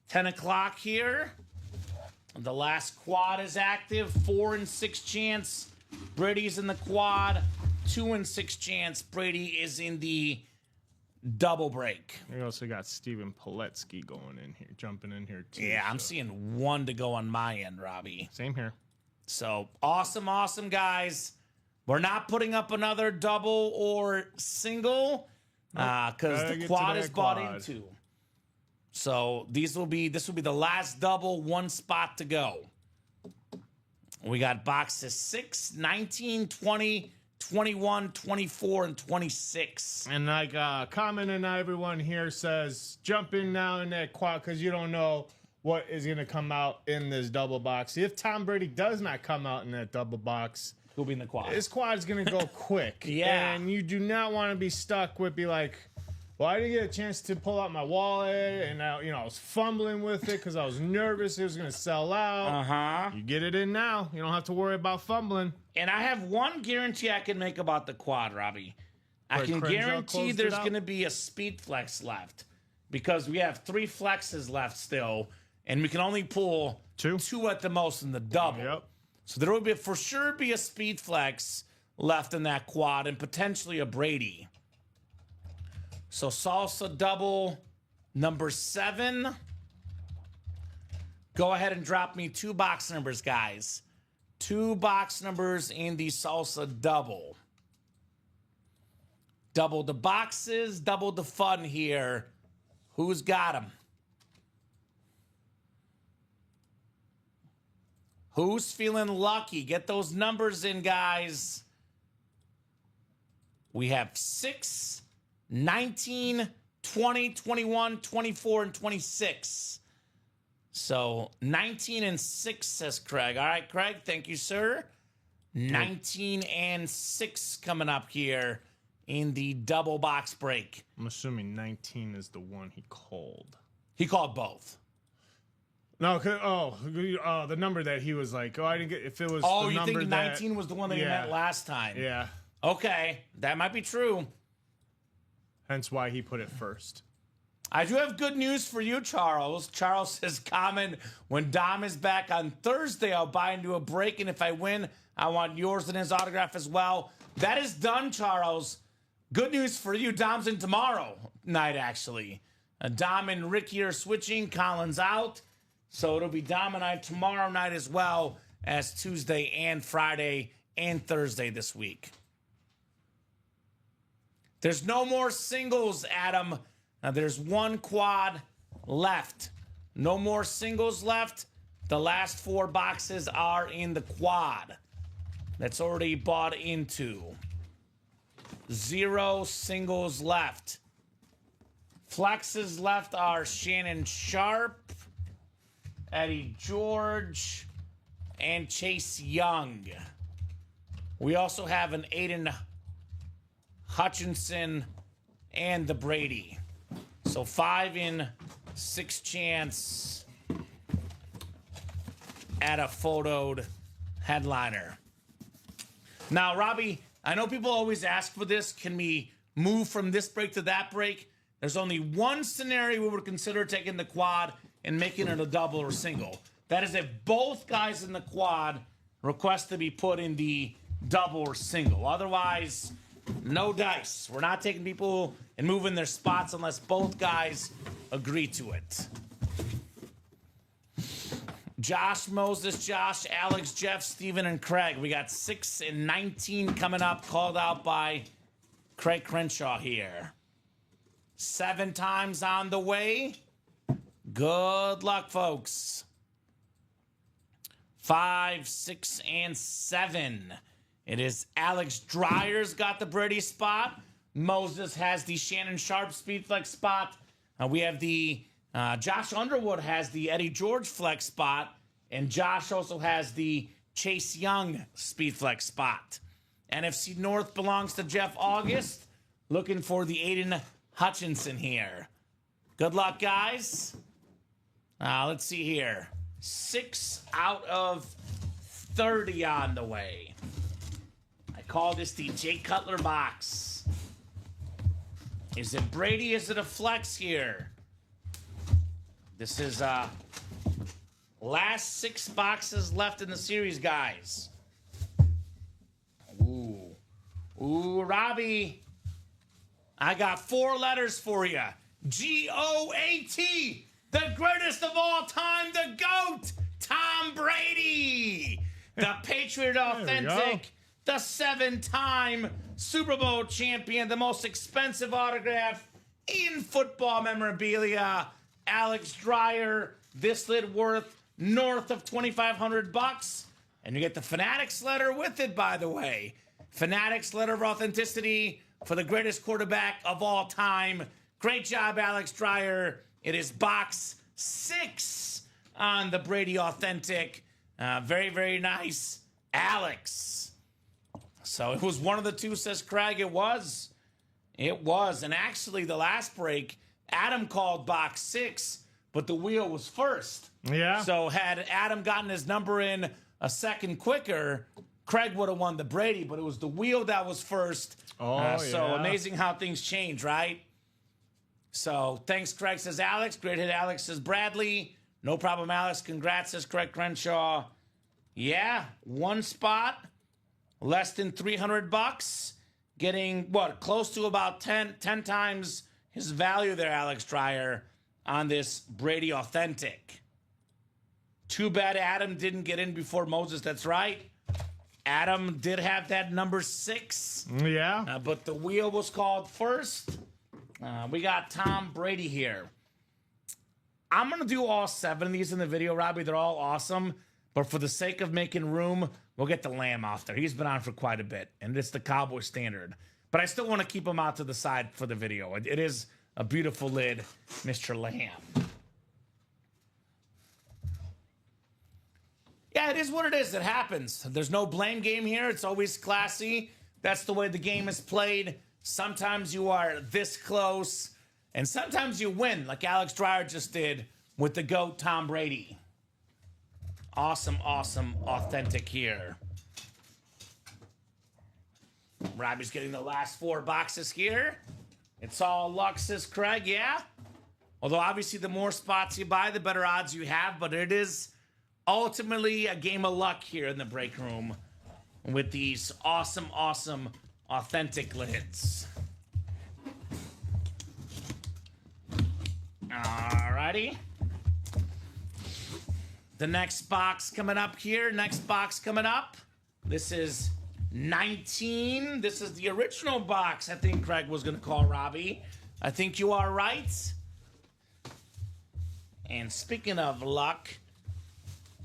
10 o'clock here. The last quad is active. 4 and 6 chance. Brady's in the quad. 2 and 6 chance. Brady is in the double break. We also got Steven Poletsky going in here, jumping in here too. Yeah, I'm seeing 1 to go on my end, Robbie. Same here. So awesome, guys. We're not putting up another double or single because the quad is bought into. So this will be the last double, 1 spot to go. We got boxes 6, 19, 20, 21, 24, and 26. And like Kamen and everyone here says, jump in now in that quad because you don't know what is going to come out in this double box. If Tom Brady does not come out in that double box, Who'll be in the quad? his quad is going to go quick. Yeah. And you do not want to be stuck with be like, well, I didn't get a chance to pull out my wallet, and I was fumbling with it because I was nervous it was going to sell out. You get it in now. You don't have to worry about fumbling. And I have one guarantee I can make about the quad, Robbie. I Wait, can Crenshaw guarantee closed there's it out? going to be a speed flex left because we have 3 flexes left still, and we can only pull 2 at the most in the double. Yep. So there will be for sure be a speed flex left in that quad and potentially a Brady. So salsa double number 7. Go ahead and drop me 2 box numbers, guys. 2 box numbers in the salsa double. Double the boxes, double the fun here. Who's got them? Who's feeling lucky? Get those numbers in, guys. We have 6, 19, 20, 21, 24, and 26. So 19 and 6, says Craig. All right, Craig, thank you, sir. 19 and 6 coming up here in the double box break. I'm assuming 19 is the one he called. He called both. No, the number that he was like, I didn't get, if it was Oh, the you number think that, 19 was the one that he meant last time? Yeah. Okay, that might be true. Hence why he put it first. I do have good news for you, Charles. Charles says, Kamen, when Dom is back on Thursday, I'll buy into a break, and if I win, I want yours and his autograph as well. That is done, Charles. Good news for you. Dom's in tomorrow night, actually. Dom and Ricky are switching. Colin's out. So it'll be Dom and I tomorrow night as well as Tuesday and Friday and Thursday this week. There's no more singles, Adam. Now there's 1 quad left. No more singles left. The last 4 boxes are in the quad. That's already bought into. 0 singles left. Flexes left are Shannon Sharp, Eddie George, and Chase Young. We also have an Aiden Hutchinson and the Brady. So 5 in 6 chance at a photoed headliner. Now, Robbie, I know people always ask for this. Can we move from this break to that break? There's only one scenario we would consider taking the quad and making it a double or single. That is if both guys in the quad request to be put in the double or single. Otherwise, no dice. We're not taking people and moving their spots unless both guys agree to it. Josh, Moses, Josh, Alex, Jeff, Steven, and Craig. We got 6 and 19 coming up, called out by Craig Crenshaw here. 7 times on the way. Good luck, folks. 5, 6, and 7. It is Alex Dreyer's got the Brady spot. Moses has the Shannon Sharp speed flex spot. We have the Josh Underwood has the Eddie George flex spot. And Josh also has the Chase Young speed flex spot. NFC North belongs to Jeff August. Looking for the Aiden Hutchinson here. Good luck, guys. Let's see here. 6 out of 30 on the way. I call this the Jay Cutler box. Is it Brady? Is it a flex here? This is last 6 boxes left in the series, guys. Ooh, Robbie. I got 4 letters for you. G-O-A-T. The greatest of all time, the GOAT, Tom Brady. The Patriot Authentic, the 7-time Super Bowl champion, the most expensive autograph in football memorabilia, Alex Dreyer. This lid worth north of $2,500. And you get the Fanatics letter with it, by the way. Fanatics letter of authenticity for the greatest quarterback of all time. Great job, Alex Dreyer. It is box 6 on the Brady Authentic. Very, very nice, Alex. So it was one of the 2, says Craig. It was. And actually, the last break, Adam called box 6, but the wheel was first. Yeah. So had Adam gotten his number in a second quicker, Craig would have won the Brady, but it was the wheel that was first. So amazing how things change, right? So thanks, Craig, says Alex. Great hit, Alex, says Bradley. No problem, Alex. Congrats, says Craig Crenshaw. Yeah, 1 spot, less than $300. Getting, close to about 10 times his value there, Alex Dreyer, on this Brady Authentic. Too bad Adam didn't get in before Moses. That's right. Adam did have that number 6. Yeah. But the wheel was called first. We got Tom Brady here. I'm going to do all 7 of these in the video, Robbie. They're all awesome. But for the sake of making room, we'll get the Lamb off there. He's been on for quite a bit. And it's the Cowboy standard. But I still want to keep him out to the side for the video. It is a beautiful lid, Mr. Lamb. Yeah, it is what it is. It happens. There's no blame game here. It's always classy. That's the way the game is played. Sometimes you are this close, and sometimes you win, like Alex Dreyer just did with the GOAT Tom Brady. Awesome, awesome, authentic here. Robbie's getting the last 4 boxes here. It's all luck, says Craig, yeah? Although, obviously, the more spots you buy, the better odds you have, but it is ultimately a game of luck here in the break room with these awesome, awesome, authentic lids. Alrighty. The next box coming up here. Next box coming up. This is 19. This is the original box I think Craig was going to call Robbie. I think you are right. And speaking of luck,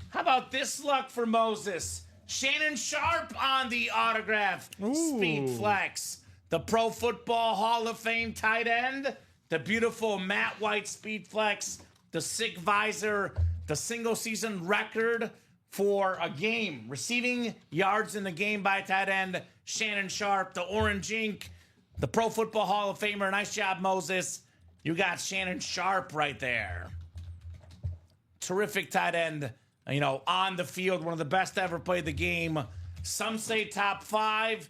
how about this luck for Moses? Shannon Sharp on the autograph. Speed Flex. The Pro Football Hall of Fame tight end. The beautiful Matt White Speed Flex. The SIG visor. The single season record for a game. Receiving yards in the game by tight end. Shannon Sharp. The Orange Ink. The Pro Football Hall of Famer. Nice job, Moses. You got Shannon Sharp right there. Terrific tight end. You know, on the field, one of the best to ever played the game. Some say top 5,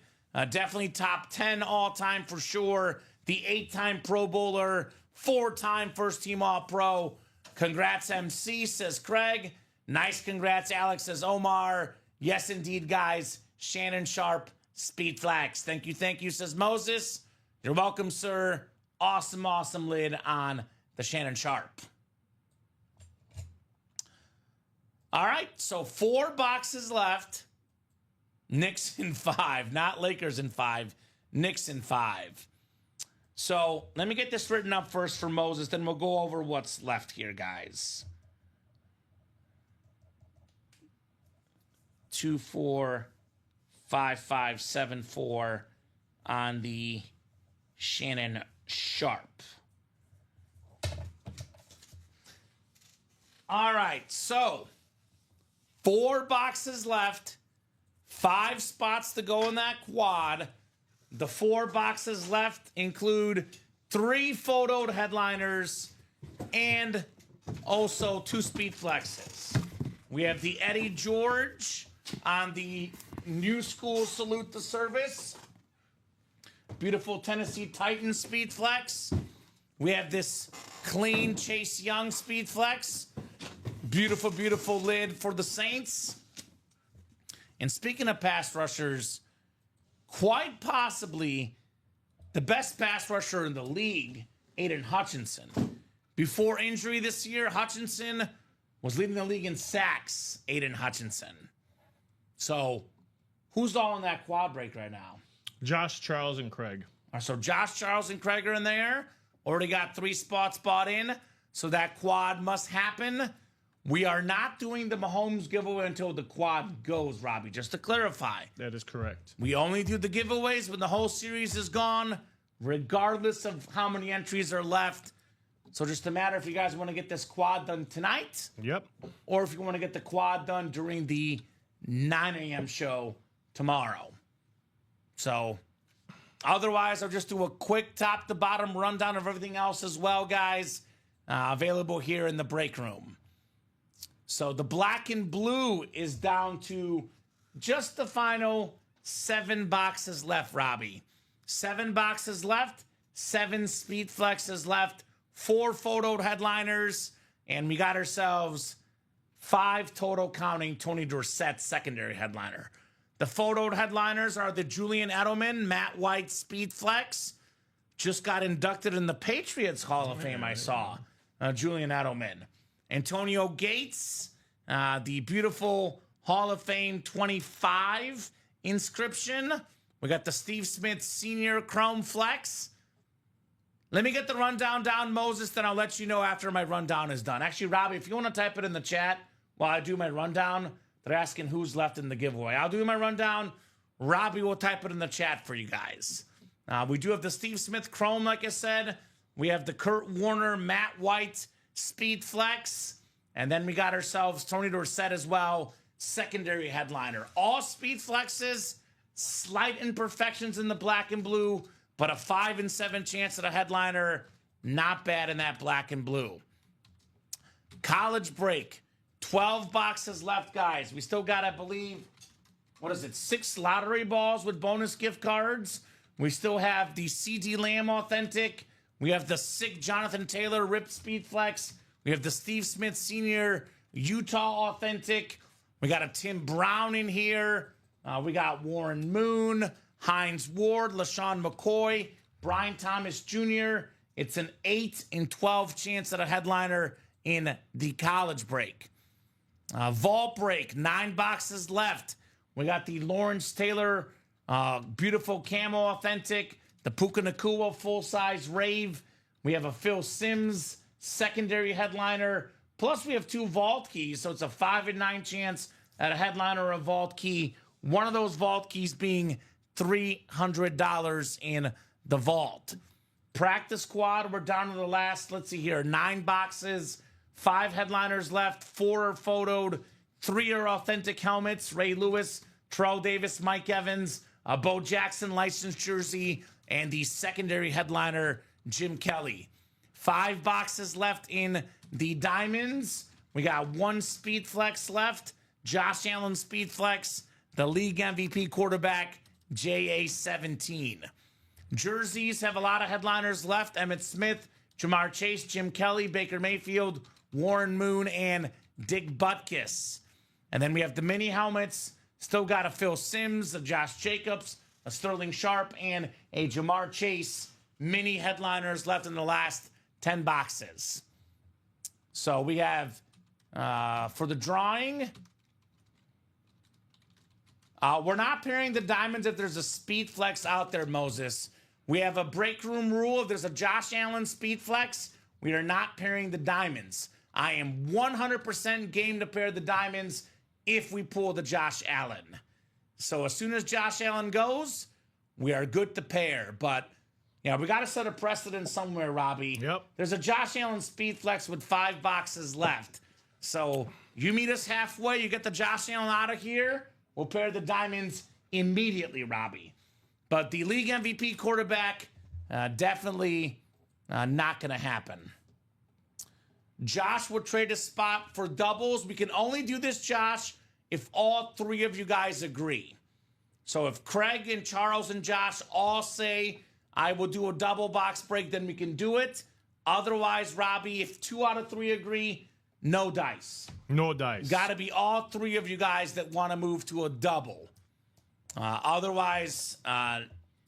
definitely top 10 all time for sure. The 8-time Pro Bowler, 4-time first team All Pro. Congrats, MC, says Craig. Nice congrats, Alex, says Omar. Yes, indeed, guys. Shannon Sharp, Speed Flex. Thank you, says Moses. You're welcome, sir. Awesome, awesome lid on the Shannon Sharp. All right, so 4 boxes left. Knicks in 5, not Lakers in 5. Knicks in 5. So let me get this written up first for Moses, then we'll go over what's left here, guys. 245574 on the Shannon Sharp. All right, so 4 boxes left, 5 spots to go in that quad. The 4 boxes left include 3 photoed headliners and also 2 speed flexes. We have the Eddie George on the New School Salute the Service. Beautiful Tennessee Titans speed flex. We have this clean Chase Young speed flex. Beautiful, beautiful lid for the Saints. And speaking of pass rushers, quite possibly the best pass rusher in the league, Aiden Hutchinson. Before injury this year, Hutchinson was leading the league in sacks, Aiden Hutchinson. So, who's all in that quad break right now? Josh, Charles, and Craig. So Josh, Charles, and Craig are in there. Already got 3 spots bought in. So that quad must happen. We are not doing the Mahomes giveaway until the quad goes, Robbie, just to clarify. That is correct. We only do the giveaways when the whole series is gone, regardless of how many entries are left. So just a matter if you guys want to get this quad done tonight. Yep. Or if you want to get the quad done during the 9 a.m. show tomorrow. So otherwise, I'll just do a quick top to bottom rundown of everything else as well, guys. Available here in the break room. So the black and blue is down to just the final 7 boxes left, Robbie. 7 boxes left, 7 speed flexes left, 4 photoed headliners, and we got ourselves 5 total counting Tony Dorsett's secondary headliner. The photoed headliners are the Julian Edelman, Matt White Speed Flex, just got inducted in the Patriots Hall of Fame, I saw. Julian Edelman. Antonio Gates, the beautiful Hall of Fame 25 inscription. We got the Steve Smith Senior Chrome Flex. Let me get the rundown down, Moses, then I'll let you know after my rundown is done. Actually, Robbie, if you want to type it in the chat while I do my rundown, they're asking who's left in the giveaway. I'll do my rundown. Robbie will type it in the chat for you guys. We do have the Steve Smith Chrome, like I said. We have the Kurt Warner Matt White Speed Flex. And then we got ourselves Tony Dorsett as well, secondary headliner. All Speed Flexes, slight imperfections in the black and blue, but a 5 in 7 chance at a headliner. Not bad in that black and blue. College break. 12 boxes left, guys. We still got, I believe, 6 lottery balls with bonus gift cards. We still have the CD Lamb Authentic. We have the sick Jonathan Taylor Ripped Speed Flex. We have the Steve Smith Senior Utah Authentic. We got a Tim Brown in here. We got Warren Moon, Hines Ward, LaShawn McCoy, Brian Thomas Jr. It's an 8 in 12 chance at a headliner in the college break. Vault break, 9 boxes left. We got the Lawrence Taylor beautiful camo authentic, the Puka Nakua full-size rave. We have a Phil Simms secondary headliner. Plus, we have 2 vault keys, so it's a 5 in 9 chance at a headliner or a vault key. One of those vault keys being $300 in the vault. Practice squad, we're down to the last, let's see here, 9 boxes, 5 headliners left, 4 are photoed, 3 are authentic helmets, Ray Lewis, Terrell Davis, Mike Evans, a Bo Jackson licensed jersey, and the secondary headliner, Jim Kelly. 5 boxes left in the diamonds. We got 1 speed flex left, Josh Allen speed flex, the league MVP quarterback, JA-17. Jerseys have a lot of headliners left. Emmitt Smith, Jamar Chase, Jim Kelly, Baker Mayfield, Warren Moon, and Dick Butkus. And then we have the mini helmets. Still got a Phil Simms, a Josh Jacobs, a Sterling Sharp, and a Jamar Chase. Mini headliners left in the last 10 boxes. So we have, for the drawing, we're not pairing the diamonds if there's a speed flex out there, Moses. We have a break room rule. If there's a Josh Allen speed flex, we are not pairing the diamonds. I am 100% game to pair the diamonds if we pull the Josh Allen. So as soon as Josh Allen goes, we are good to pair. But, you know, we got to set a precedent somewhere, Robbie. Yep. There's a Josh Allen speed flex with 5 boxes left. So you meet us halfway, you get the Josh Allen out of here, we'll pair the diamonds immediately, Robbie. But the league MVP quarterback, definitely not going to happen. Josh will trade a spot for doubles. We can only do this, Josh, if all 3 of you guys agree. So if Craig and Charles and Josh all say, I will do a double box break, then we can do it. Otherwise, Robbie, if 2 out of 3 agree, no dice. No dice. Got to be all 3 of you guys that want to move to a double. Otherwise,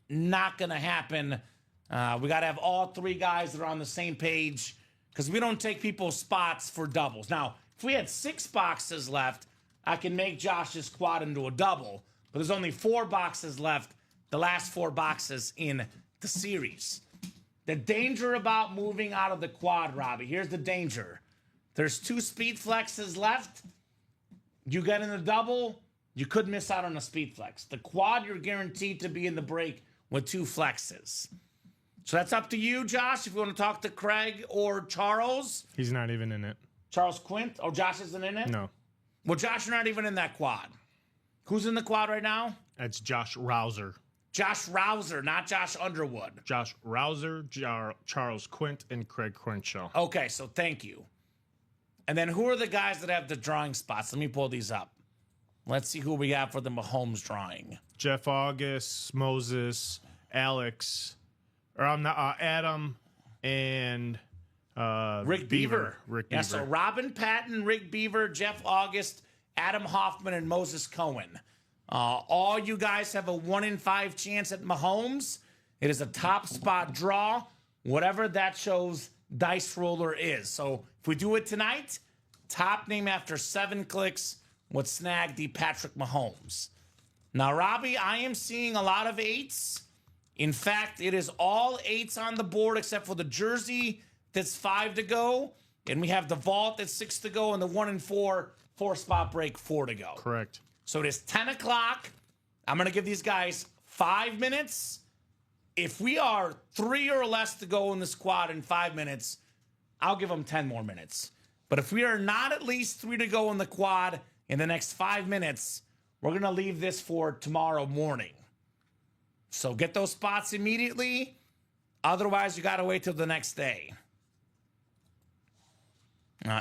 not going to happen. We got to have all 3 guys that are on the same page because we don't take people's spots for doubles. Now, if we had 6 boxes left, I can make Josh's quad into a double. But there's only 4 boxes left, the last 4 boxes in the series. The danger about moving out of the quad, Robbie, here's the danger. There's 2 speed flexes left. You get in the double, you could miss out on a speed flex. The quad, you're guaranteed to be in the break with 2 flexes. So that's up to you, Josh, if you want to talk to Craig or Charles. He's not even in it. Charles Quint? Oh, Josh isn't in it? No. Well, Josh, you're not even in that quad. Who's in the quad right now? That's Josh Rouser. Josh Rouser, not Josh Underwood. Josh Rouser, Charles Quint, and Craig Crenshaw. Okay, so thank you. And then who are the guys that have the drawing spots? Let me pull these up. Let's see who we got for the Mahomes drawing. Jeff August, Moses, Alex, or I'm not Adam, and Rick Beaver. Rick yeah, Beaver. So Robin Patton, Rick Beaver, Jeff August, Adam Hoffman, and Moses Cohen. All you guys have a 1 in 5 chance at Mahomes. It is a top spot draw, whatever that shows dice roller is. So if we do it tonight, top name after 7 clicks would snag the Patrick Mahomes. Now, Robbie, I am seeing a lot of 8s. In fact, it is all 8s on the board except for the jersey that's 5 to go. And we have the vault that's 6 to go and the 1 and 4 spot break 4 to go. Correct. So it is 10 o'clock. I'm going to give these guys 5 minutes. If we are 3 or less to go in the squad in 5 minutes, I'll give them 10 more minutes. But if we are not at least 3 to go in the quad in the next 5 minutes, we're going to leave this for tomorrow morning. So get those spots immediately. Otherwise, you got to wait till the next day.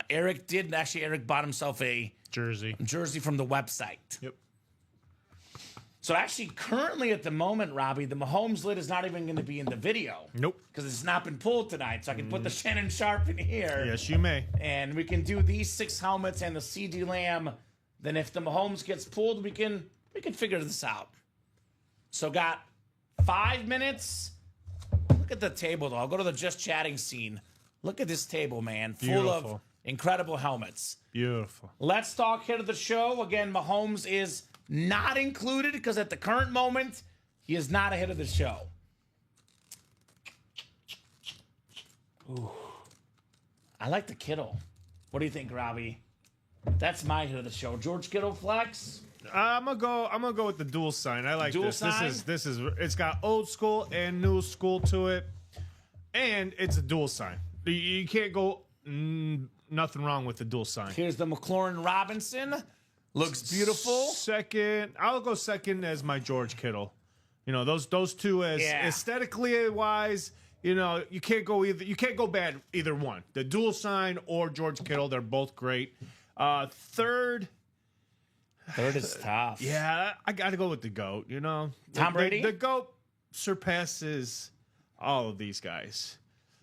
Eric bought himself a Jersey from the website. Yep. So actually, currently at the moment, Robbie, the Mahomes lid is not even going to be in the video. Nope. Because it's not been pulled tonight. So I can put the Shannon Sharp in here. Yes, you may. And we can do these 6 helmets and the CD Lamb. Then if the Mahomes gets pulled, we can figure this out. So got 5 minutes. Look at the table, though. I'll go to the just chatting scene. Look at this table, man. Full of incredible helmets. Beautiful. Let's talk hit of the show. Again, Mahomes is not included because at the current moment, he is not a hit of the show. Ooh. I like the Kittle. What do you think, Robbie? That's my hit of the show. George Kittle flex. I'm gonna go with the dual sign. I like Dual this. sign? This is it's got old school and new school to it, and it's a dual sign. You can't go nothing wrong with the dual sign. Here's the McLaurin Robinson. Looks beautiful. Second, I'll go second as my George Kittle. You know, those two as aesthetically wise. You know, you can't go bad either one. The dual sign or George Kittle, they're both great. Third is tough. Yeah, I got to go with the GOAT, you know. Tom Brady? The GOAT surpasses all of these guys.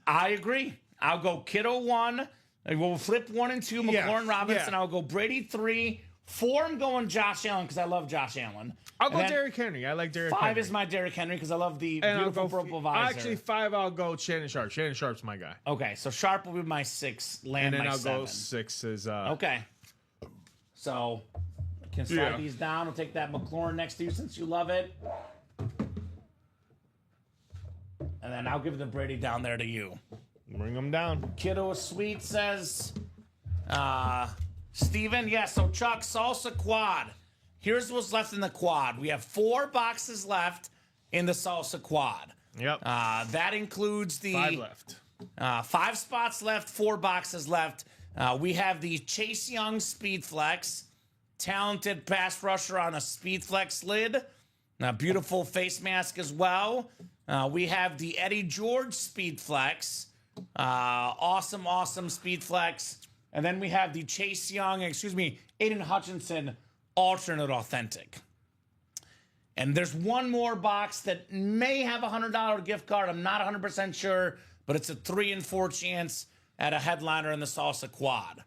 I agree. I'll go Kittle 1. We'll flip 1 and 2, McLaurin Robinson. Yeah. I'll go Brady 3. 4, I'm going Josh Allen because I love Josh Allen. I'll go Derrick Henry. I like Derrick Henry. 5 is my Derrick Henry because I love the And beautiful purple visor. Actually, 5, I'll go Shannon Sharp. Shannon Sharp's my guy. Okay, so Sharp will be my 6. Lamb And then my I'll 7. go 6 as... Okay. So, I can slide these down. I'll take that McLaurin next to you since you love it. And then I'll give the Brady down there to you. Bring them down. Kiddo Sweet says, Steven, so Chuck, salsa quad. Here's what's left in the quad. We have 4 boxes left in the salsa quad. Yep. That includes the 5 left. 5 spots left, 4 boxes left. We have the Chase Young Speed Flex, talented pass rusher on a Speed Flex lid. Beautiful face mask as well. We have the Eddie George Speed Flex. Awesome Speed Flex. And then we have the Aiden Hutchinson alternate authentic. And there's one more box that may have a $100 gift card. I'm not 100% sure, but it's a 3 in 4 chance at a headliner in the salsa quad.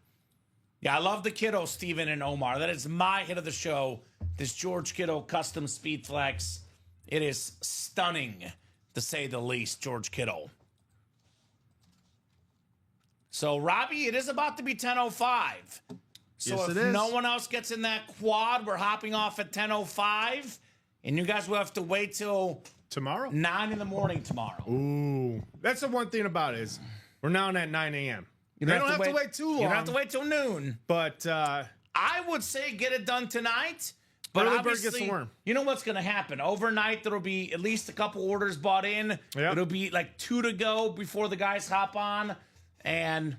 Yeah, I love the Kiddo, Steven and Omar. That is my hit of the show. This George Kittle custom Speed Flex. It is stunning, to say the least, George Kittle. So, Robbie, it is about to be 10:05. So Yes, if no one else gets in that quad, we're hopping off at 10:05. And you guys will have to wait till Tomorrow? 9 in the morning tomorrow. Ooh. That's the one thing about it is we're now at 9 a.m. You don't have to wait too long. You don't have to wait till noon. But I would say get it done tonight. But early bird obviously, gets the worm. you know what's going to happen. Overnight, there will be at least a couple orders bought in. Yep. It'll be like 2 to go before the guys hop on. And,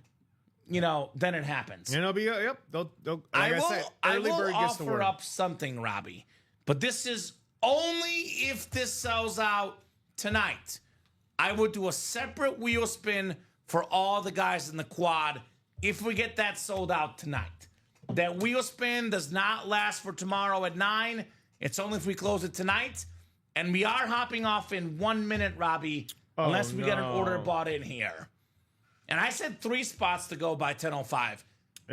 then it happens. And it'll be, yep. They'll, like I early will bird gets the offer worm. up something, Robbie. But this is only if this sells out tonight. I would do a separate wheel spin for all the guys in the quad if we get that sold out tonight. That wheel spin does not last for tomorrow at 9. It's only if we close it tonight. And we are hopping off in 1 minute, Robbie, unless we get an order bought in here. And I said 3 spots to go by 10:05.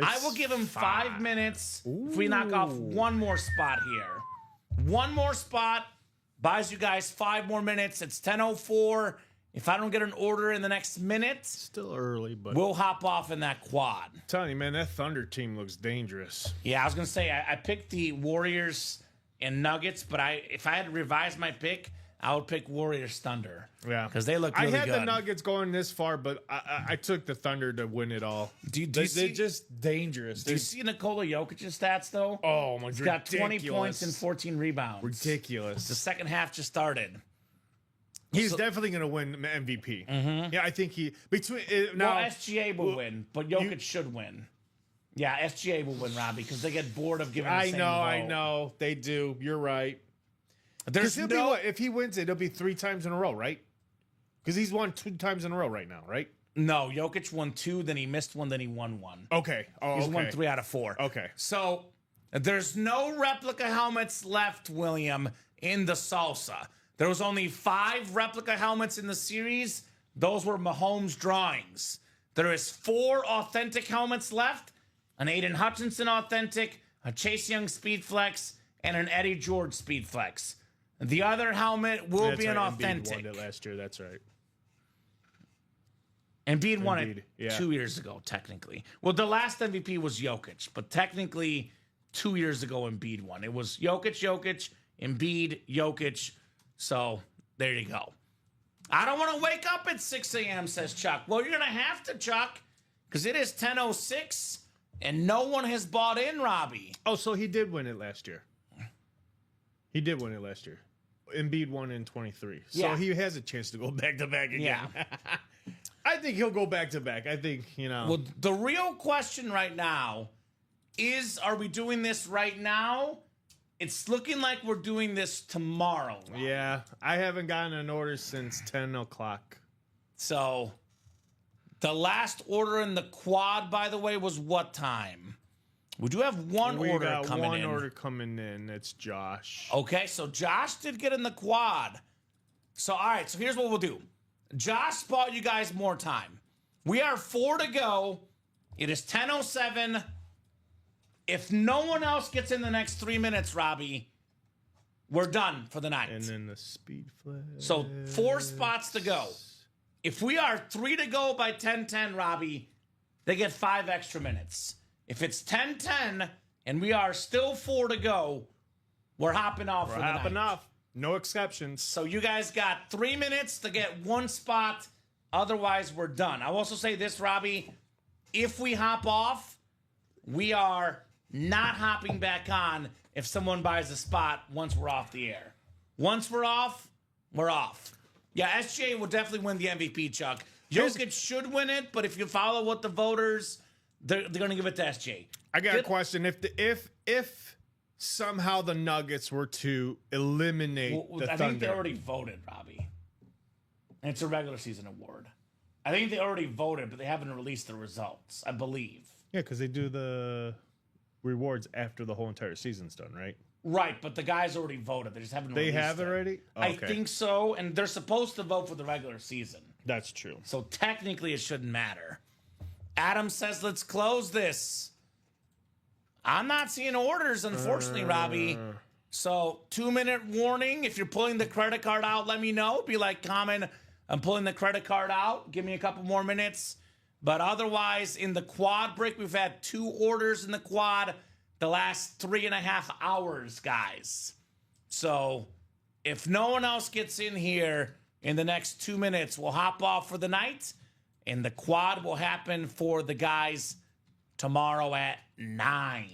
I will give him 5 minutes if we knock off one more spot here. One more spot, Buys you guys 5 more minutes. It's 10:04. If I don't get an order in the next minute, Still early, but we'll hop off in that quad. I'm telling you, man, that Thunder team looks dangerous. Yeah, I was gonna say I picked the Warriors and Nuggets, but if I had to revise my pick, I would pick Warriors Thunder. Yeah, because they look really I had good. the Nuggets going this far, but I took the Thunder to win it all. They're just dangerous. Do you see Nikola Jokic's stats though? Oh my! He's got 20 points and 14 rebounds. Ridiculous. The second half just started. He's definitely going to win MVP. Yeah, I think he now. Well, SGA will win, but Jokic should win. Yeah, SGA will win, Robbie, because they get bored of giving. The same vote. I know they do. You're right. There's if he wins it, it'll be 3 times in a row, right? Because he's won 2 times in a row right now, right? No, Jokic won 2, then he missed 1, then he won 1. Okay. He's won 3 out of 4. Okay. So there's no replica helmets left, William, in the salsa. There was only 5 replica helmets in the series. Those were Mahomes drawings. There is 4 authentic helmets left. An Aiden Hutchinson authentic, a Chase Young Speed Flex, and an Eddie George Speed Flex. The other helmet will be an authentic. Embiid won it last year. That's right. Embiid won it 2 years ago, technically. Well, the last MVP was Jokic, but technically 2 years ago Embiid won. It was Jokic, Embiid, Jokic. So there you go. I don't want to wake up at 6 a.m., says Chuck. Well, you're going to have to, Chuck, because it is 10:06 and no one has bought in, Robbie. Oh, so he did win it last year. He did win it last year. Embiid won in 23. So he has a chance to go back-to-back again. Yeah. I think he'll go back-to-back. I think, Well, the real question right now is, are we doing this right now? It's looking like we're doing this tomorrow. Robbie. Yeah, I haven't gotten an order since 10 o'clock. So the last order in the quad, by the way, was what time? We do have one order coming in. We got one order coming in. It's Josh. Okay, so Josh did get in the quad. So, all right, so here's what we'll do. Josh bought you guys more time. We are 4 to go. It is 10:07. If no one else gets in the next 3 minutes, Robbie, we're done for the night. And then the speed flash. So 4 spots to go. If we are 3 to go by 10:10, Robbie, they get 5 extra minutes. If it's 10:10 and we are still 4 to go, we're hopping off for the night. We're hopping off. No exceptions. So you guys got 3 minutes to get 1 spot. Otherwise, we're done. I'll also say this, Robbie. If we hop off, we are not hopping back on if someone buys a spot once we're off the air. Once we're off, we're off. Yeah, SJ will definitely win the MVP, Chuck. Jokic should win it, but if you follow what the voters, they're going to give it to SJ. I got a question. If somehow the Nuggets were to eliminate the Thunder. I think they already voted, Robbie. And it's a regular season award. I think they already voted, but they haven't released the results, I believe. Yeah, because they do the rewards after the whole entire season's done, right? Right, but the guys already voted. They just haven't released They have it. already? Oh, I think so, and they're supposed to vote for the regular season. That's true. So technically it shouldn't matter. Adam says, let's close this. I'm not seeing orders, unfortunately, Robbie. So 2-minute warning. If you're pulling the credit card out, let me know. Be like, Kamen, I'm pulling the credit card out. Give me a couple more minutes. But otherwise, in the quad break, we've had 2 orders in the quad the last 3.5 hours, guys. So if no one else gets in here in the next 2 minutes, we'll hop off for the night. And the quad will happen for the guys tomorrow at 9.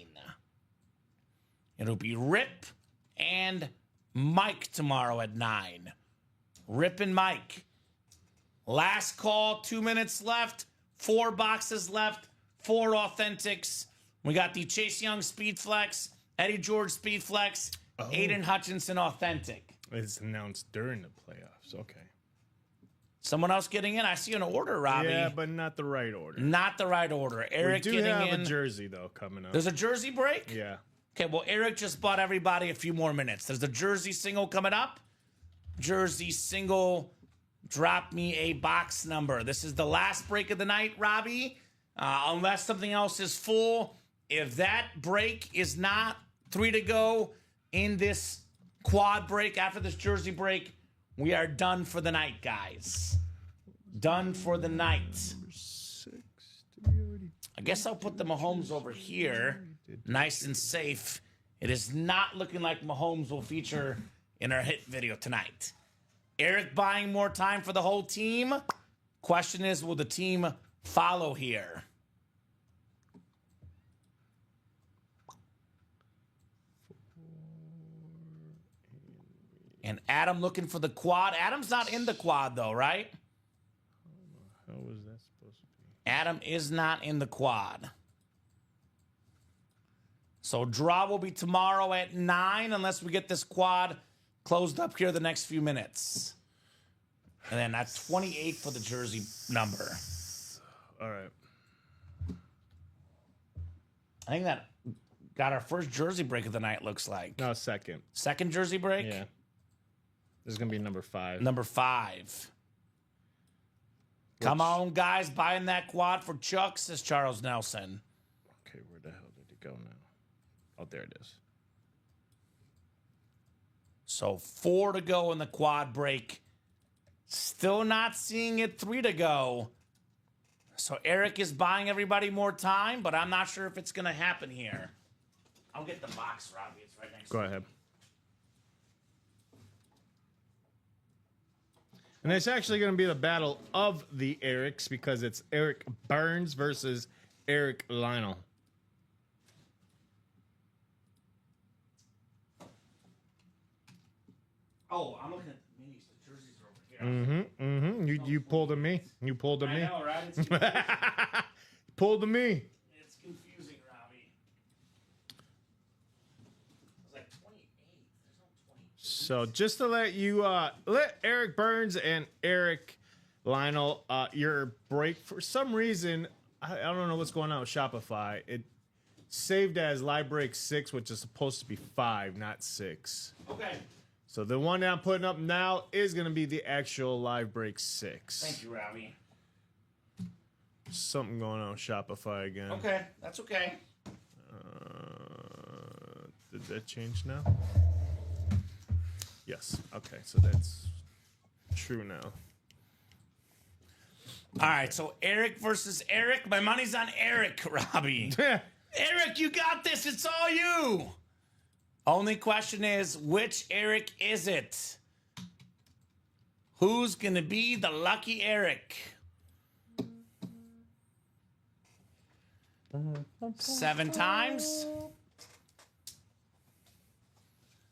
It'll be Rip and Mike tomorrow at 9. Rip and Mike. Last call, 2 minutes left. 4 boxes left. 4 authentics. We got the Chase Young Speed Flex, Eddie George Speed Flex, Aiden Hutchinson Authentic. It's announced during the playoffs. Okay. Someone else getting in? I see an order, Robbie. Yeah, but not the right order. Not the right order. Eric we do getting have in. a jersey, though, coming up. There's a jersey break? Yeah. Okay, well, Eric just bought everybody a few more minutes. There's a jersey single coming up. Jersey single, drop me a box number. This is the last break of the night, Robbie. Unless something else is full. If that break is not 3 to go in this quad break, after this jersey break, we are done for the night, guys. Done for the night. I guess I'll put the Mahomes over here, nice and safe. It is not looking like Mahomes will feature in our hit video tonight. Eric buying more time for the whole team. Question is, will the team follow here? And Adam looking for the quad. Adam's not in the quad, though, right? How was that supposed to be? Adam is not in the quad. So draw will be tomorrow at 9 unless we get this quad closed up here the next few minutes. And then that's 28 for the jersey number. All right. I think that got our first jersey break of the night, looks like. No, second. Second jersey break? Yeah. This is going to be number 5. Number 5. Come on, guys. Buying that quad for Chuck, says Charles Nelson. Okay, where the hell did it go now? Oh, there it is. So 4 to go in the quad break. Still not seeing it. 3 to go. So Eric is buying everybody more time, but I'm not sure if it's going to happen here. I'll get the box, Robbie. It's right next Go to me. ahead. And it's actually going to be the battle of the Erics because it's Eric Burns versus Eric Lionel. Oh, I'm looking at the minis. The jerseys are over here. You pulled a me. You pulled a I me. know, right? It's confusing. Pulled a me. It's confusing, Robbie. It's like 28. There's no 28. So just to let you let Eric Burns and Eric Lionel your break, for some reason I don't know what's going on with Shopify. It saved as live break 6, which is supposed to be 5, not 6. Okay. So the one that I'm putting up now is going to be the actual live break 6. Thank you, Robbie. Something going on with Shopify again. Okay, that's okay. Did that change now? Yes. Okay, so that's true now. All right, so Eric versus Eric. My money's on Eric, Robbie. Eric, you got this. It's all you. Only question is, which Eric is it? Who's going to be the lucky Eric? 7 times.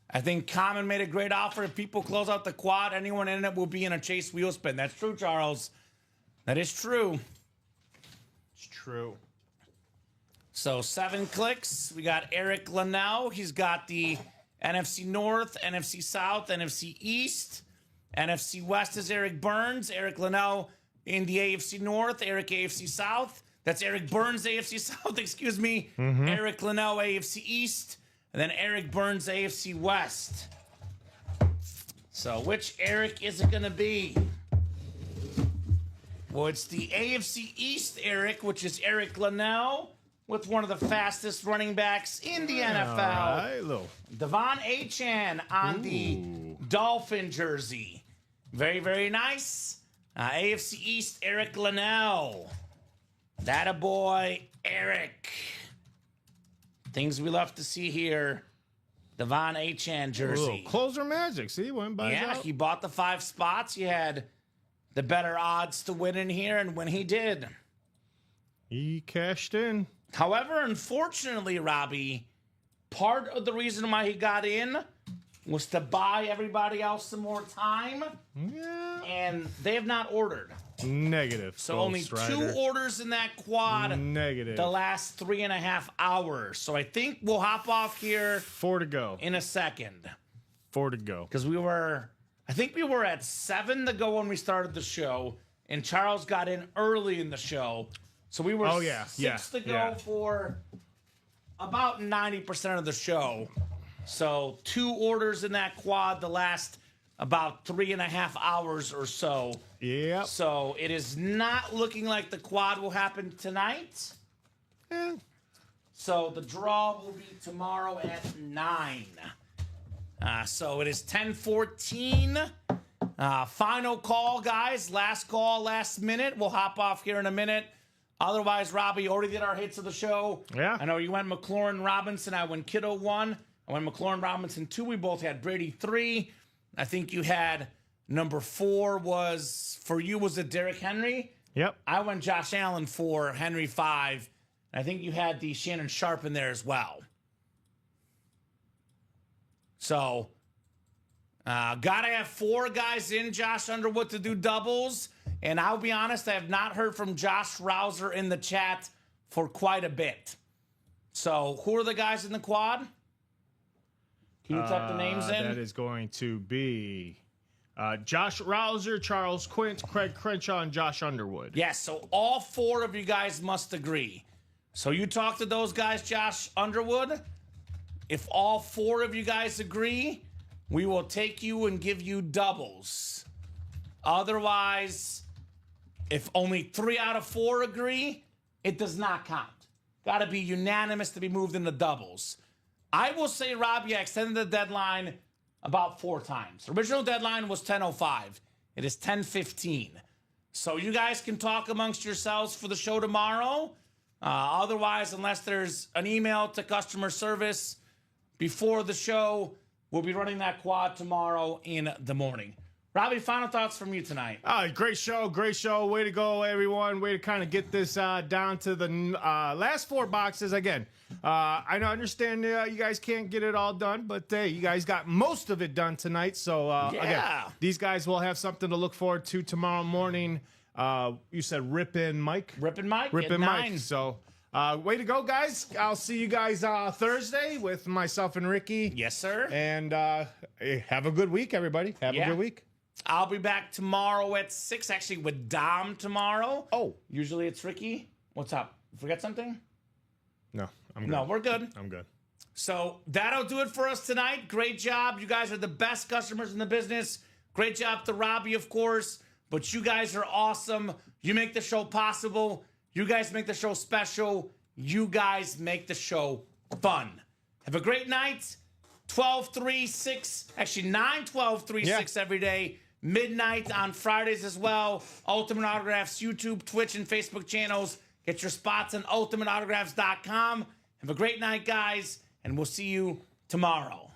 I think Kamen made a great offer. If people close out the quad, anyone in it will be in a chase wheel spin. That's true, Charles. That is true. It's true. So 7 clicks. We got Eric Linnell. He's got the NFC North, NFC South, NFC East. NFC West is Eric Burns. Eric Linnell in the AFC North. Eric AFC South. That's Eric Burns AFC South, excuse me. Eric Linnell AFC East. And then Eric Burns AFC West. So which Eric is it going to be? Well, it's the AFC East Eric, which is Eric Linnell, with one of the fastest running backs in the NFL. All right, little. Devon Achane on the Dolphin jersey. Very, very nice. AFC East, Eric Linnell. That a boy, Eric. Things we love to see here. Devon Achane jersey. Closer magic. See, went by. Yeah, he bought the 5 spots. He had the better odds to win in here, and when he did. He cashed in. However, unfortunately, Robbie, part of the reason why he got in was to buy everybody else some more time, Yeah. and they have not ordered. Negative. So only 2 orders in that quad Negative. the last 3.5 hours. So I think we'll hop off here 4 to go. in a second. 4 to go. Because I think we were at 7 to go when we started the show, and Charles got in early in the show. So we were 6 to go for about 90% of the show. So 2 orders in that quad the last about 3.5 hours or so. Yep. So it is not looking like the quad will happen tonight. Yeah. So the draw will be tomorrow at 9. So it is 10:14. Final call, guys. Last call, last minute. We'll hop off here in a minute. Otherwise, Robbie, you already did our hits of the show. Yeah. I know you went McLaurin Robinson. I went Kiddo 1. I went McLaurin Robinson 2. We both had Brady 3. I think you had number 4 was, for you, was it Derrick Henry? Yep. I went Josh Allen 4, Henry 5. I think you had the Shannon Sharp in there as well. So, gotta have 4 guys in Josh Underwood to do doubles. And I'll be honest, I have not heard from Josh Rouser in the chat for quite a bit. So, who are the guys in the quad? Can you type the names in? That is going to be Josh Rouser, Charles Quint, Craig Crenshaw, and Josh Underwood. Yes, so all 4 of you guys must agree. So you talk to those guys, Josh Underwood. If all 4 of you guys agree, we will take you and give you doubles. Otherwise, if only 3 out of 4 agree, it does not count. Got to be unanimous to be moved into doubles. I will say, Robbie, I extended the deadline about 4 times. The original deadline was 10:05. It is 10:15. So you guys can talk amongst yourselves for the show tomorrow. Otherwise, unless there's an email to customer service before the show, we'll be running that quad tomorrow in the morning. Robbie, final thoughts from you tonight. Great show, great show. Way to go, everyone. Way to kind of get this down to the last 4 boxes. Again, I understand you guys can't get it all done, but hey, you guys got most of it done tonight. So, again, these guys will have something to look forward to tomorrow morning. You said Rippin' Mike? Rippin' Mike? Rippin' Mike. So, way to go, guys. I'll see you guys Thursday with myself and Ricky. Yes, sir. And have a good week, everybody. Have a good week. I'll be back tomorrow at 6, actually, with Dom tomorrow. Oh. Usually it's Ricky. What's up? Forget something? No, I'm good. No, we're good. I'm good. So that'll do it for us tonight. Great job. You guys are the best customers in the business. Great job to Robbie, of course. But you guys are awesome. You make the show possible. You guys make the show special. You guys make the show fun. Have a great night. 12, 3, 6. Actually, 9, 12, 3, 6 every day. Midnight on Fridays as well. Ultimate Autographs, YouTube, Twitch, and Facebook channels. Get your spots on ultimateautographs.com. Have a great night, guys, and we'll see you tomorrow.